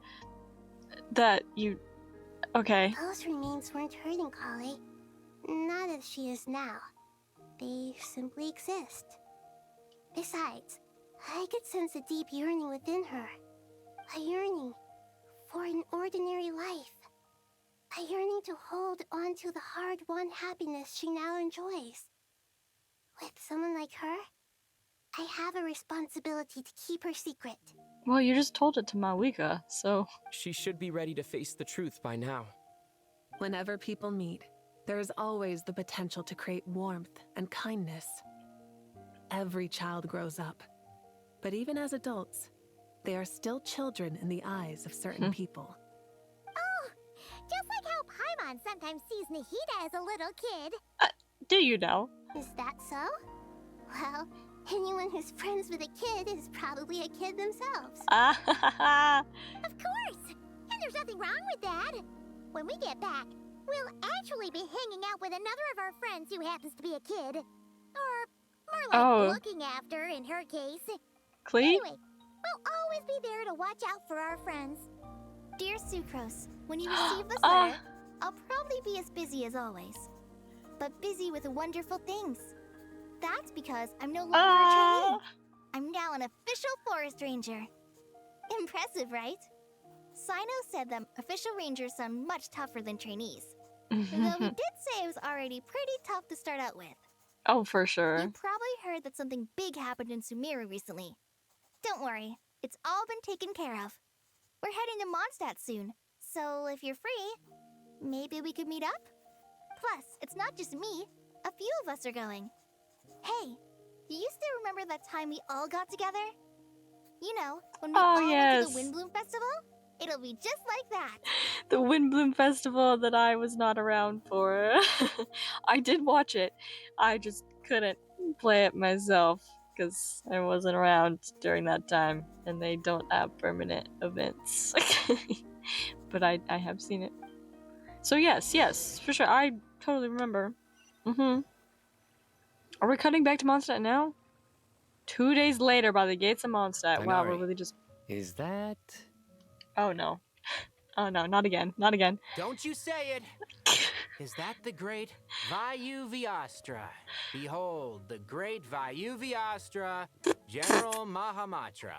that you... Okay. Those remains weren't hurting Collei. Not as she is now. They simply exist. Besides, I could sense a deep yearning within her. A yearning for an ordinary life. A yearning to hold on to the hard-won happiness she now enjoys. With someone like her, I have a responsibility to keep her secret. Well, you just told it to Mavuika, so... She should be ready to face the truth by now. Whenever people meet, there is always the potential to create warmth and kindness. Every child grows up, but even as adults, they are still children in the eyes of certain people. Oh, just like how Paimon sometimes sees Nahida as a little kid. Do you know? Is that so? Well, anyone who's friends with a kid is probably a kid themselves. Of course! And there's nothing wrong with that. When we get back, we'll actually be hanging out with another of our friends who happens to be a kid. Or more like looking after, in her case. Clee? Anyway, we'll always be there to watch out for our friends. Dear Sucrose, when you receive this letter, I'll probably be as busy as always. But busy with wonderful things. That's because I'm no longer a trainee. I'm now an official forest ranger. Impressive, right? Cyno said that official rangers sound much tougher than trainees. Though he did say it was already pretty tough to start out with. Oh, for sure. You probably heard that something big happened in Sumeru recently. Don't worry, it's all been taken care of. We're heading to Mondstadt soon, so if you're free, maybe we could meet up? Plus, it's not just me. A few of us are going. Hey, do you still remember that time we all got together? You know, when we all went to the Windbloom Festival? It'll be just like that. The Windbloom Festival that I was not around for. I did watch it. I just couldn't play it myself because I wasn't around during that time and they don't have permanent events. But I have seen it. So yes, for sure. I totally remember. Are we cutting back to Mondstadt now? 2 days later by the gates of Mondstadt. Wow, we're really just... Is that... Oh no. Oh no, not again. Not again. Don't you say it! Is that the great Vayuviastra? Behold, the great Vayuviastra, General Mahamatra.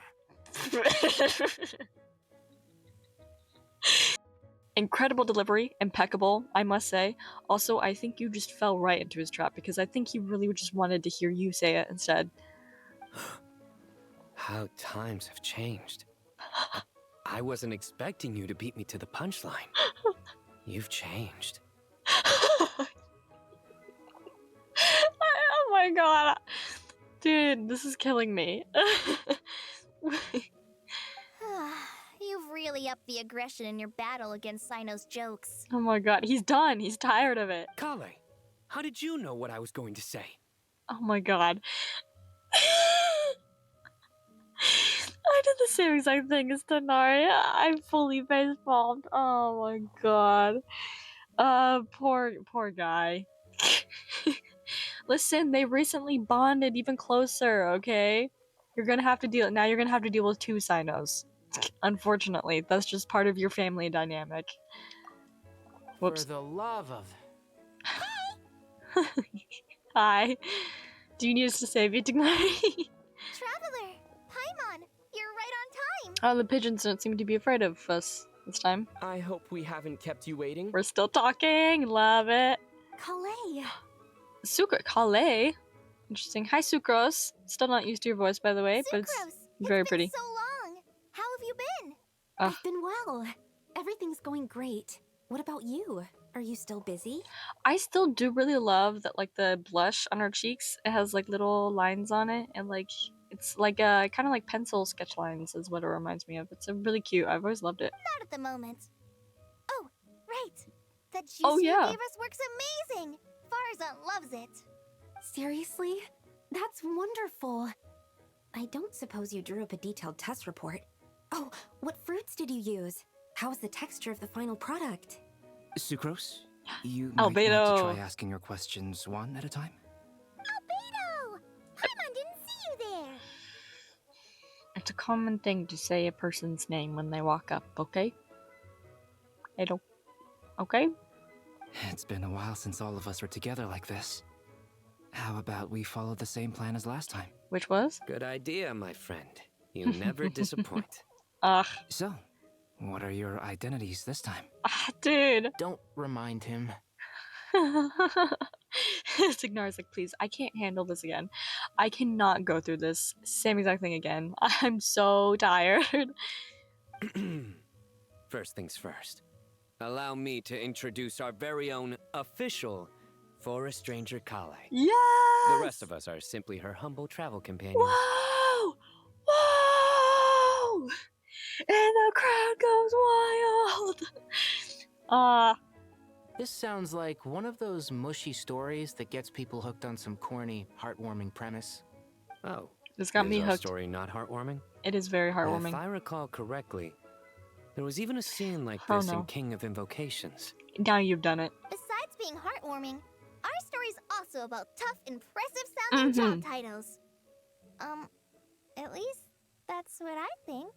Incredible delivery, impeccable, I must say. Also, I think you just fell right into his trap because I think he really just wanted to hear you say it instead. How times have changed. I wasn't expecting you to beat me to the punchline. You've changed. Oh my god. Dude, this is killing me. You've really upped the aggression in your battle against Cyno's jokes. Oh my god, he's done. He's tired of it. Collei, how did you know what I was going to say? Oh my god. I did the same exact thing as Tighnari. I'm fully facepalmed. Oh my god. Poor guy. Listen, they recently bonded even closer, okay? You're gonna have to deal with 2 Cynos. Unfortunately, that's just part of your family dynamic. Whoops. For the love of... Hi. Do you need us to save you, Tighnari? Traveler! Paimon! You're right on time! Oh, the pigeons don't seem to be afraid of us this time. I hope we haven't kept you waiting. We're still talking. Love it. Collei! Collei? Interesting. Hi, Sucrose. Still not used to your voice, by the way, but it's very pretty. It's been so long! How have you been? I've been well. Everything's going great. What about you? Are you still busy? I still do really love that, like, the blush on her cheeks, it has, like, little lines on it, and, like, it's like, kind of like pencil sketch lines is what it reminds me of. It's really cute. I've always loved it. Not at the moment. Oh, right. That juice Oh, yeah. you gave us works amazing. Faruzan loves it. Seriously? That's wonderful. I don't suppose you drew up a detailed test report. Oh, what fruits did you use? How was the texture of the final product? Sucrose, you might want to try asking your questions one at a time. Albedo! Paimon didn't see you common thing to say a person's name when they walk up, okay? Hello. Okay? It's been a while since all of us were together like this. How about we follow the same plan as last time? Which was? Good idea, my friend. You never disappoint. So, what are your identities this time? Dude. Don't remind him. Tighnari's like, please, I can't handle this again. I cannot go through this same exact thing again. I'm so tired. First things first. Allow me to introduce our very own official forest ranger Collei. Yes! The rest of us are simply her humble travel companions. Whoa! Whoa! And the crowd goes wild. This sounds like one of those mushy stories that gets people hooked on some corny, heartwarming premise. Oh, this got me our hooked. Story not heartwarming? It is very heartwarming. If I recall correctly, there was even a scene like this in King of Invocations. Now you've done it. Besides being heartwarming, our story's also about tough, impressive sounding job titles. At least that's what I think.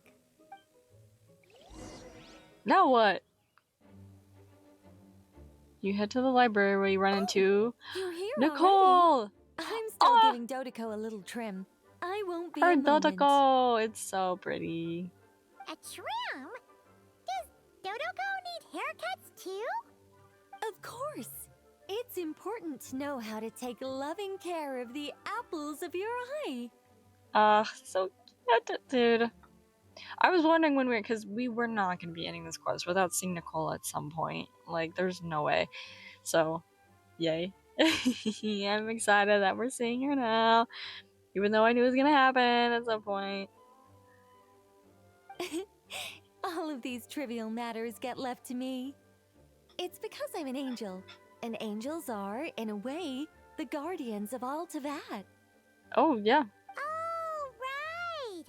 Now what? You head to the library where you run into You're here Nicole! already. I'm still giving Dodeko a little trim. I won't be a moment. Dodeko! It's so pretty. A trim? Does Dodeko need haircuts too? Of course. It's important to know how to take loving care of the apples of your eye. So cute, dude. I was wondering when because we were not going to be ending this quest without seeing Nicole at some point. Like, there's no way. So, yay. I'm excited that we're seeing her now. Even though I knew it was going to happen at some point. All of these trivial matters get left to me. It's because I'm an angel. And angels are, in a way, the guardians of all Teyvat. Oh, yeah. Oh, right!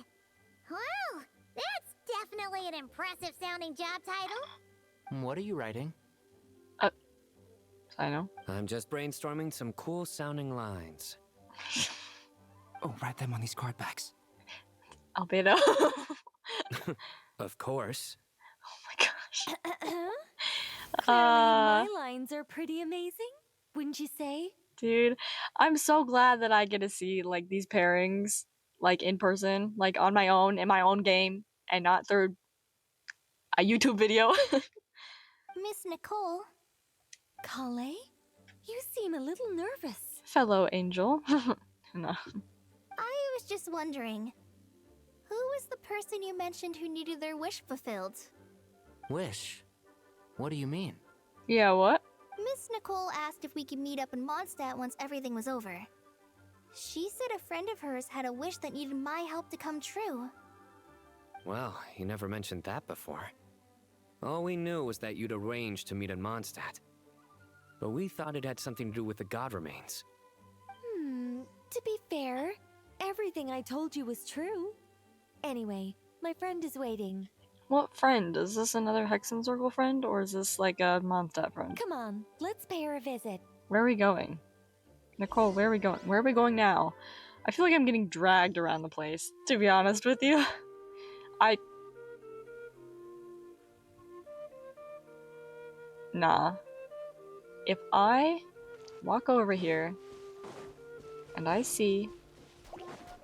Well, that's definitely an impressive sounding job title. What are you writing? Cyno. I'm just brainstorming some cool sounding lines. Oh, write them on these card backs. Albedo. Of course. Clearly, my lines are pretty amazing, wouldn't you say? Dude, I'm so glad that I get to see, like, these pairings, like, in person, like, on my own, in my own game, and not through a YouTube video. Miss Nicole. Collei? You seem a little nervous. Fellow angel. No. I was just wondering, who was the person you mentioned who needed their wish fulfilled? Wish? What do you mean? Yeah, what? Miss Nicole asked if we could meet up in Mondstadt once everything was over. She said a friend of hers had a wish that needed my help to come true. Well, you never mentioned that before. All we knew was that you'd arranged to meet in Mondstadt. But we thought it had something to do with the god remains. To be fair, everything I told you was true. Anyway, my friend is waiting. What friend? Is this another Hexen Circle friend, or is this like a Mondstadt friend? Come on, let's pay her a visit. Where are we going? Nicole, where are we going? Where are we going now? I feel like I'm getting dragged around the place, to be honest with you. Nah. If I walk over here and I see,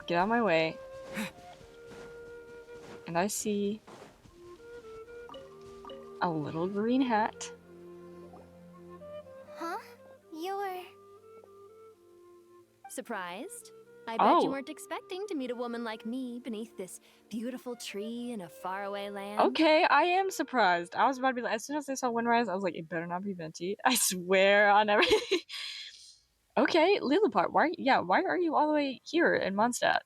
get out of my way, and I see a little green hat. Huh? You're... Surprised? I bet you weren't expecting to meet a woman like me beneath this beautiful tree in a faraway land. Okay, I am surprised. I was about to be like, as soon as I saw Windrise, I was like, it better not be Venti. I swear on everything. Okay, Liloupar, why are you all the way here in Mondstadt?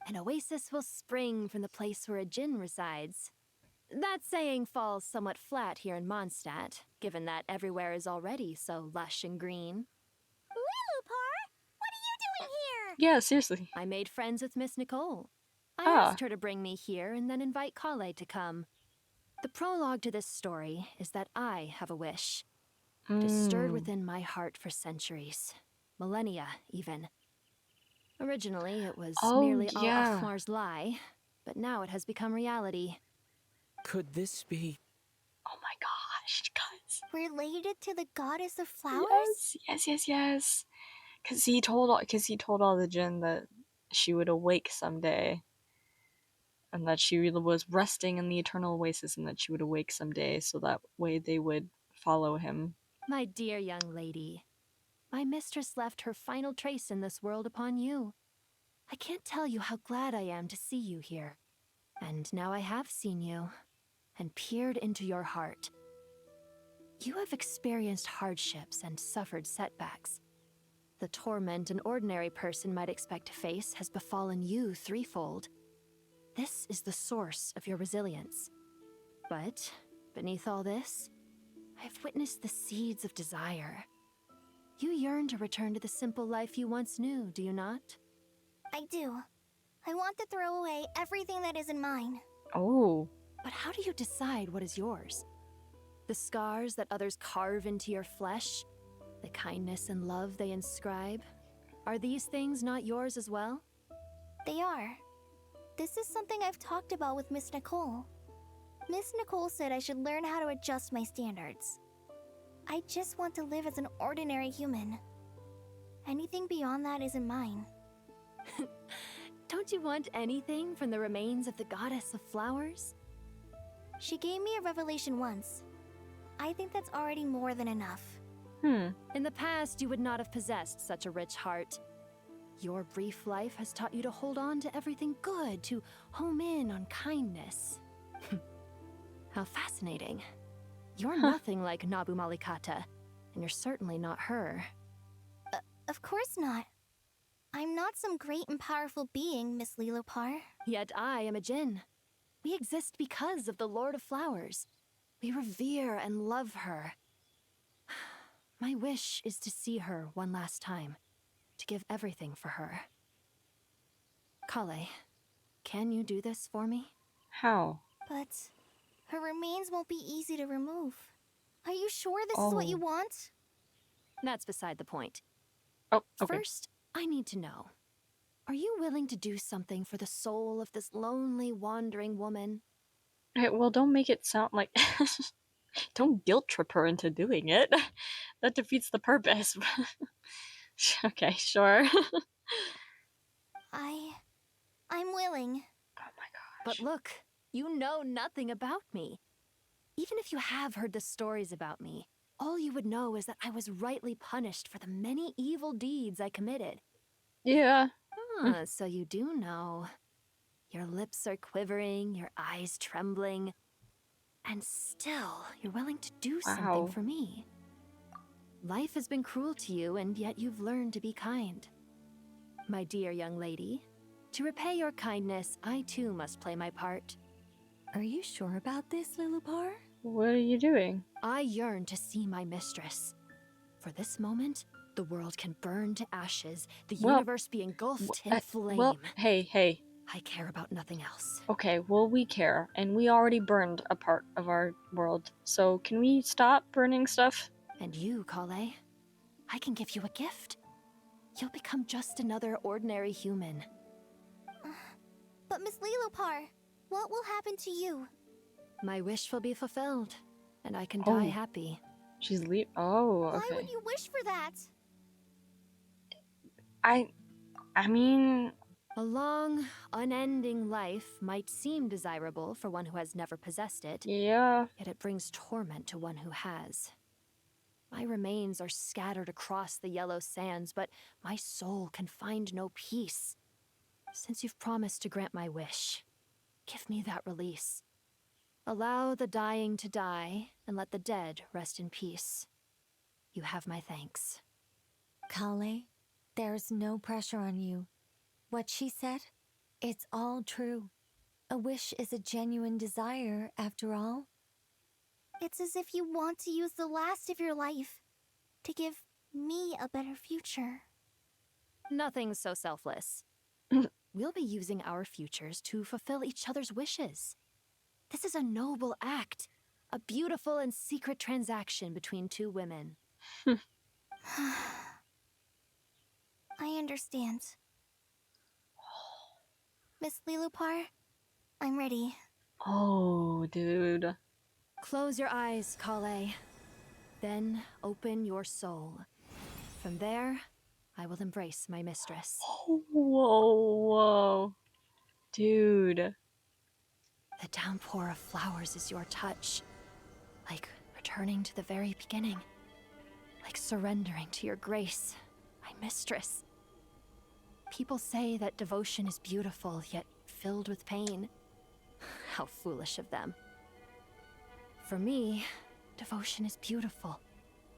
An oasis will spring from the place where a djinn resides. That saying falls somewhat flat here in Mondstadt, given that everywhere is already so lush and green. Liloupar, what are you doing here? Yeah, seriously. I made friends with Miss Nicole. I asked her to bring me here and then invite Collei to come. The prologue to this story is that I have a wish. It has stirred within my heart for centuries. Millennia, even. Originally, it was Oh, merely yeah. Al-Ahmar's lie, but now it has become reality. Could this be... Oh my gosh, guys. Related to the goddess of flowers? Yes. Cause he told all the jinn that she would awake someday, and that she really was resting in the eternal oasis, and that she would awake someday, so that way they would follow him. My dear young lady, my mistress left her final trace in this world upon you. I can't tell you how glad I am to see you here. And now I have seen you, and peered into your heart. You have experienced hardships and suffered setbacks. The torment an ordinary person might expect to face has befallen you threefold. This is the source of your resilience. But beneath all this, I've witnessed the seeds of desire. You yearn to return to the simple life you once knew, do you not? I do. I want to throw away everything that isn't mine. Oh. But how do you decide what is yours? The scars that others carve into your flesh? The kindness and love they inscribe? Are these things not yours as well? They are. This is something I've talked about with Miss Nicole. Miss Nicole said I should learn how to adjust my standards. I just want to live as an ordinary human. Anything beyond that isn't mine. Don't you want anything from the remains of the goddess of flowers? She gave me a revelation once. I think that's already more than enough. In the past, you would not have possessed such a rich heart. Your brief life has taught you to hold on to everything good, to home in on kindness. How fascinating. You're nothing like Nabu Malikata, and you're certainly not her. Of course not. I'm not some great and powerful being, Miss Liloupar. Yet I am a djinn. We exist because of the Lord of Flowers. We revere and love her. My wish is to see her one last time, to give everything for her. Collei, can you do this for me? How? But her remains won't be easy to remove. Are you sure this is what you want? That's beside the point. Oh, okay. First, I need to know. Are you willing to do something for the soul of this lonely, wandering woman? Okay, well, don't make it sound like... Don't guilt trip her into doing it. That defeats the purpose. Okay, sure. I'm willing. Oh my gosh. But look, you know nothing about me. Even if you have heard the stories about me, all you would know is that I was rightly punished for the many evil deeds I committed. Yeah. So you do know. Your lips are quivering, your eyes trembling, and still you're willing to do something for me. Life has been cruel to you, and yet you've learned to be kind. My dear young lady, to repay your kindness, I too must play my part. Are you sure about this, Liloupar? What are you doing? I yearn to see my mistress. For this moment, the world can burn to ashes, the universe be engulfed in flame. Well, hey. I care about nothing else. Okay, well, we care, and we already burned a part of our world, so can we stop burning stuff? And you, Collei, I can give you a gift. You'll become just another ordinary human. But Miss Liloupar, what will happen to you? My wish will be fulfilled, and I can die happy. She's oh, okay. Why would you wish for that? I mean... A long, unending life might seem desirable for one who has never possessed it. Yeah. Yet it brings torment to one who has. My remains are scattered across the yellow sands, but my soul can find no peace. Since you've promised to grant my wish, give me that release. Allow the dying to die, and let the dead rest in peace. You have my thanks. Collei, there's no pressure on you. What she said, it's all true. A wish is a genuine desire, after all. It's as if you want to use the last of your life to give me a better future. Nothing so selfless. We'll be using our futures to fulfill each other's wishes. This is a noble act, a beautiful and secret transaction between two women. I understand. Miss Liloupar, I'm ready. Oh, dude. Close your eyes, Collei. Then open your soul. From there, I will embrace my mistress. Oh, whoa. Dude. The downpour of flowers is your touch. Like returning to the very beginning. Like surrendering to your grace, my mistress. People say that devotion is beautiful, yet filled with pain. How foolish of them. For me, devotion is beautiful,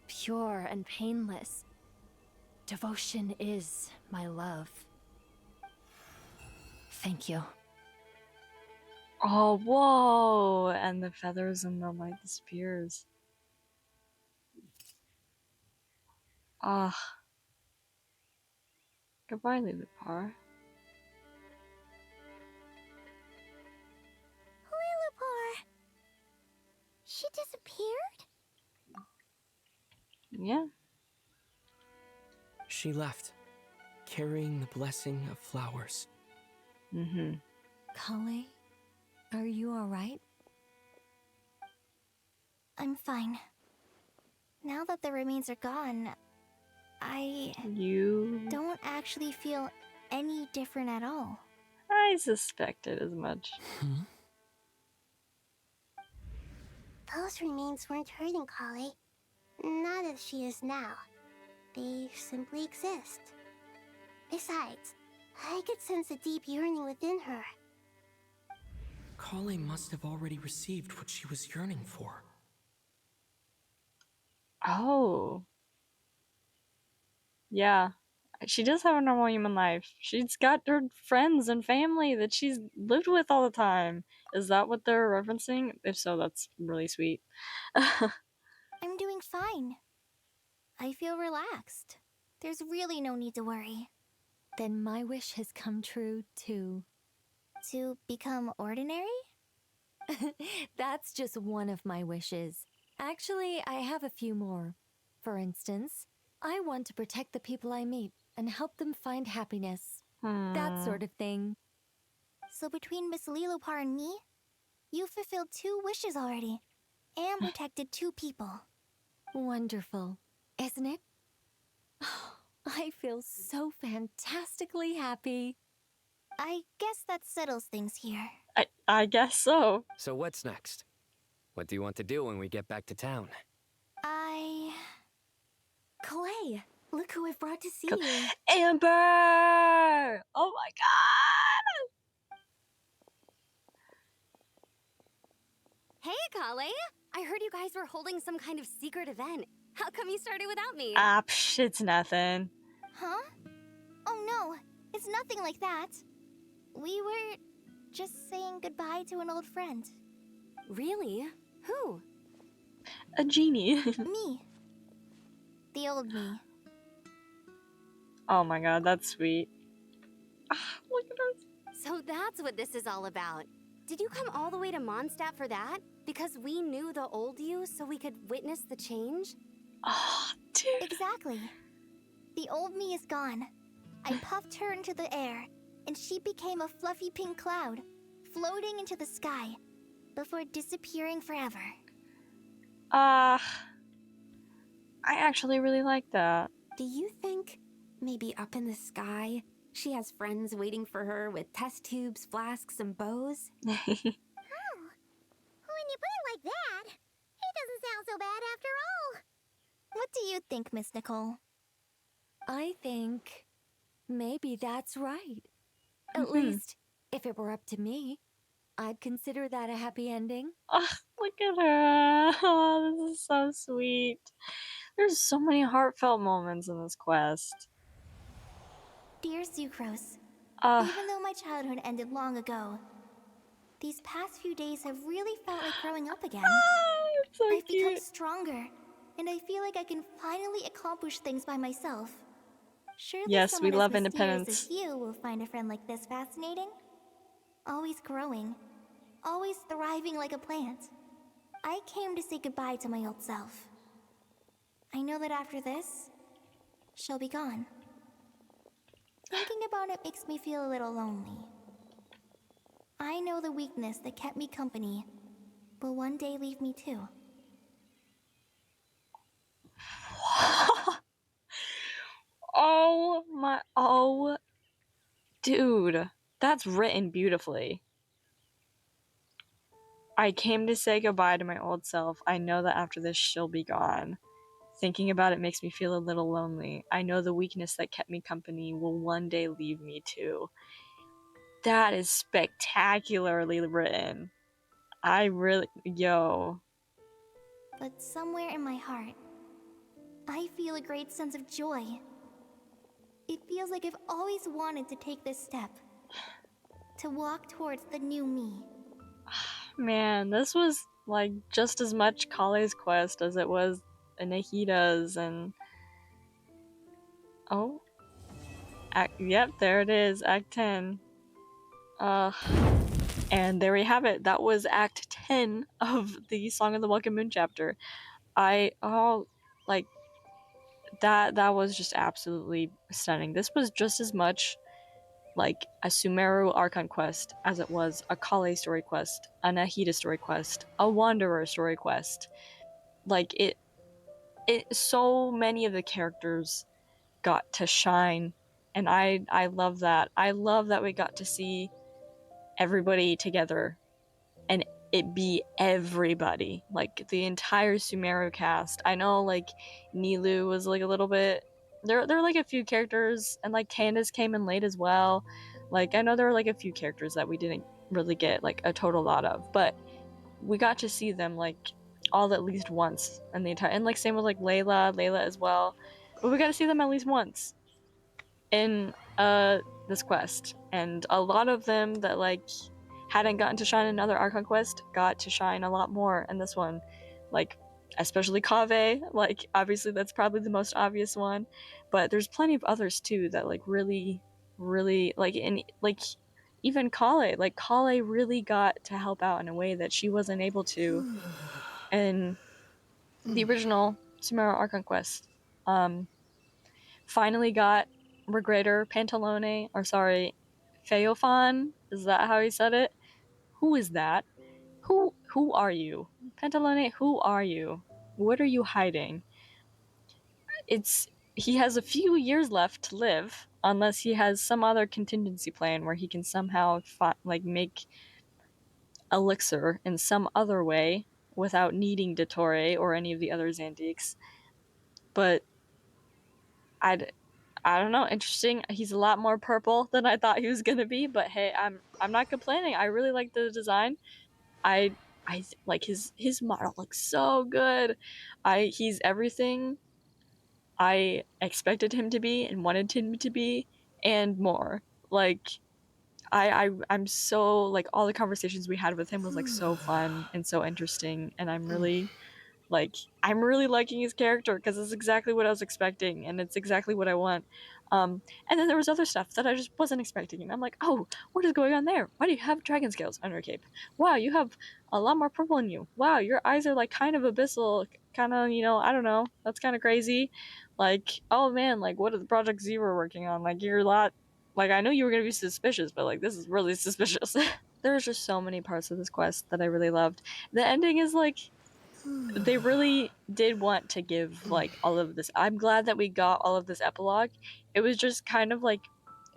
pure and painless. Devotion is my love. Thank you. Oh, whoa. And the feathers and the spears. Ah. Goodbye, Liloupar. Liloupar! She disappeared? Yeah. She left, carrying the blessing of flowers. Mm-hmm. Collei, are you alright? I'm fine. Now that the remains are gone, I don't actually feel any different at all. I suspected as much. Those remains weren't hurting Collei. Not as she is now. They simply exist. Besides, I could sense a deep yearning within her. Collei must have already received what she was yearning for. Oh. Yeah. She does have a normal human life. She's got her friends and family that she's lived with all the time. Is that what they're referencing? If so, that's really sweet. I'm doing fine. I feel relaxed. There's really no need to worry. Then my wish has come true, too. To become ordinary? That's just one of my wishes. Actually, I have a few more. For instance, I want to protect the people I meet and help them find happiness. That sort of thing. So between Miss Liloupar and me, you fulfilled 2 wishes already, and protected 2 people. Wonderful, isn't it? I feel so fantastically happy. I guess that settles things here. I guess so. So what's next? What do you want to do when we get back to town? Collei, look who I've brought to see you. Amber! Oh my god! Hey, Collei! I heard you guys were holding some kind of secret event. How come you started without me? It's nothing. Huh? Oh no, it's nothing like that. We were just saying goodbye to an old friend. Really? Who? A genie. Me. The old me. Oh my god, that's sweet. Look at us. So that's what this is all about. Did you come all the way to Mondstadt for that? Because we knew the old you so we could witness the change? Oh, dude. Exactly. The old me is gone. I puffed her into the air, and she became a fluffy pink cloud, floating into the sky, before disappearing forever. I actually really like that. Do you think maybe up in the sky she has friends waiting for her with test tubes, flasks, and bows? Oh, when you put it like that, it doesn't sound so bad after all. What do you think, Miss Nicole? I think maybe that's right. At least, if it were up to me, I'd consider that a happy ending. Oh, look at her. Oh, this is so sweet. There's so many heartfelt moments in this quest. Dear Sucrose, even though my childhood ended long ago, these past few days have really felt like growing up again. So I've become cute. stronger, and I feel like I can finally accomplish things by myself. Surely Yes, we someone love as mysterious independence. as you will find a friend like this fascinating. Always growing, always thriving like a plant. I came to say goodbye to my old self. I know that after this, she'll be gone. Thinking about it makes me feel a little lonely. I know the weakness that kept me company will one day leave me too. Oh, dude, that's written beautifully. I came to say goodbye to my old self. I know that after this she'll be gone. Thinking about it makes me feel a little lonely. I know the weakness that kept me company will one day leave me too. That is spectacularly written. Yo. But somewhere in my heart, I feel a great sense of joy. It feels like I've always wanted to take this step. To walk towards the new me. Man, this was like just as much Collei's quest as it was Nahida's, and oh, yep, there it is, Act 10. And there we have it. That was Act 10 of the Song of the Welcome Moon chapter. That was just absolutely stunning. This was just as much like a Sumeru Archon quest as it was a Collei story quest, a Nahida story quest, a Wanderer story quest. Like it so many of the characters got to shine, and I love that. I love that we got to see everybody together and it be everybody, like the entire Sumeru cast. I know like Nilou was like a little bit there are like a few characters, and like Candace came in late as well. Like I know there were like a few characters that we didn't really get like a total lot of, but we got to see them like all at least once in the entire, and like same with like Layla as well. But we got to see them at least once in this quest, and a lot of them that like hadn't gotten to shine in another Archon quest got to shine a lot more in this one. Like especially Kaveh, like obviously that's probably the most obvious one, but there's plenty of others too that like really like, and like even Collei, like Collei really got to help out in a way that she wasn't able to in the original Sumeru Archon quest. Finally got Regretter Pantalone, or sorry, Feofan, is that how he said it? Who is that? Who are you? Pantalone, who are you? What are you hiding? He has a few years left to live, unless he has some other contingency plan where he can somehow make elixir in some other way without needing Dottore or any of the other Zandiques. But I don't know, interesting. He's a lot more purple than I thought he was gonna be, but hey, I'm not complaining. I really like the design. I like his model looks so good. He's everything I expected him to be and wanted him to be, and more. Like I'm so like, all the conversations we had with him was like so fun and so interesting, and I'm really liking his character because it's exactly what I was expecting, and it's exactly what I want. And then there was other stuff that I just wasn't expecting, and I'm like, oh, what is going on there? Why do you have dragon scales on your cape? Wow, you have a lot more purple in you. Wow, your eyes are like kind of abyssal, kind of, I don't know. That's kind of crazy. Like, oh man, like what are the projects you were working on? Like you're a lot. Like I know you were gonna be suspicious, but like this is really suspicious. There's just so many parts of this quest that I really loved. The ending is like, they really did want to give like all of this. I'm glad that we got all of this epilogue. It was just kind of like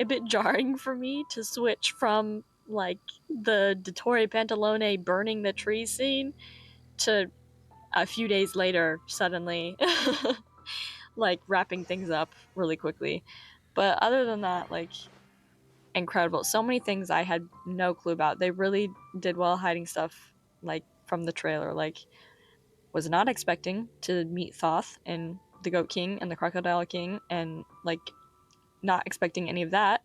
a bit jarring for me to switch from like the Dottore Pantalone burning the tree scene to a few days later suddenly like wrapping things up really quickly. But other than that, like, incredible. So many things I had no clue about. They really did well hiding stuff like from the trailer. Like, was not expecting to meet Thoth and the Goat King and the Crocodile King, and like not expecting any of that.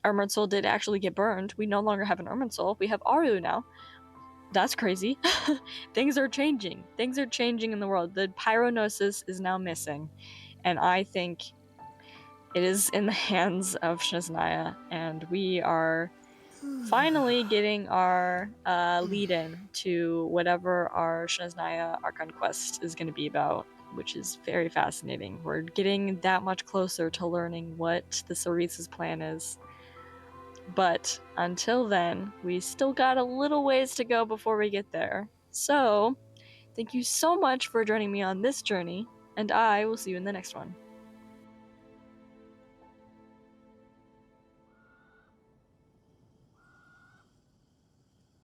Irmunsul did actually get burned. We no longer have an Irmunsul. We have Aaru now. That's crazy. Things are changing. Things are changing in the world. The Pyronosis is now missing, and I think it is in the hands of Shnesnaya, and we are finally getting our lead-in to whatever our Shnesnaya Archon quest is going to be about, which is very fascinating. We're getting that much closer to learning what the Ceresa's plan is. But until then, we still got a little ways to go before we get there. So, thank you so much for joining me on this journey, and I will see you in the next one.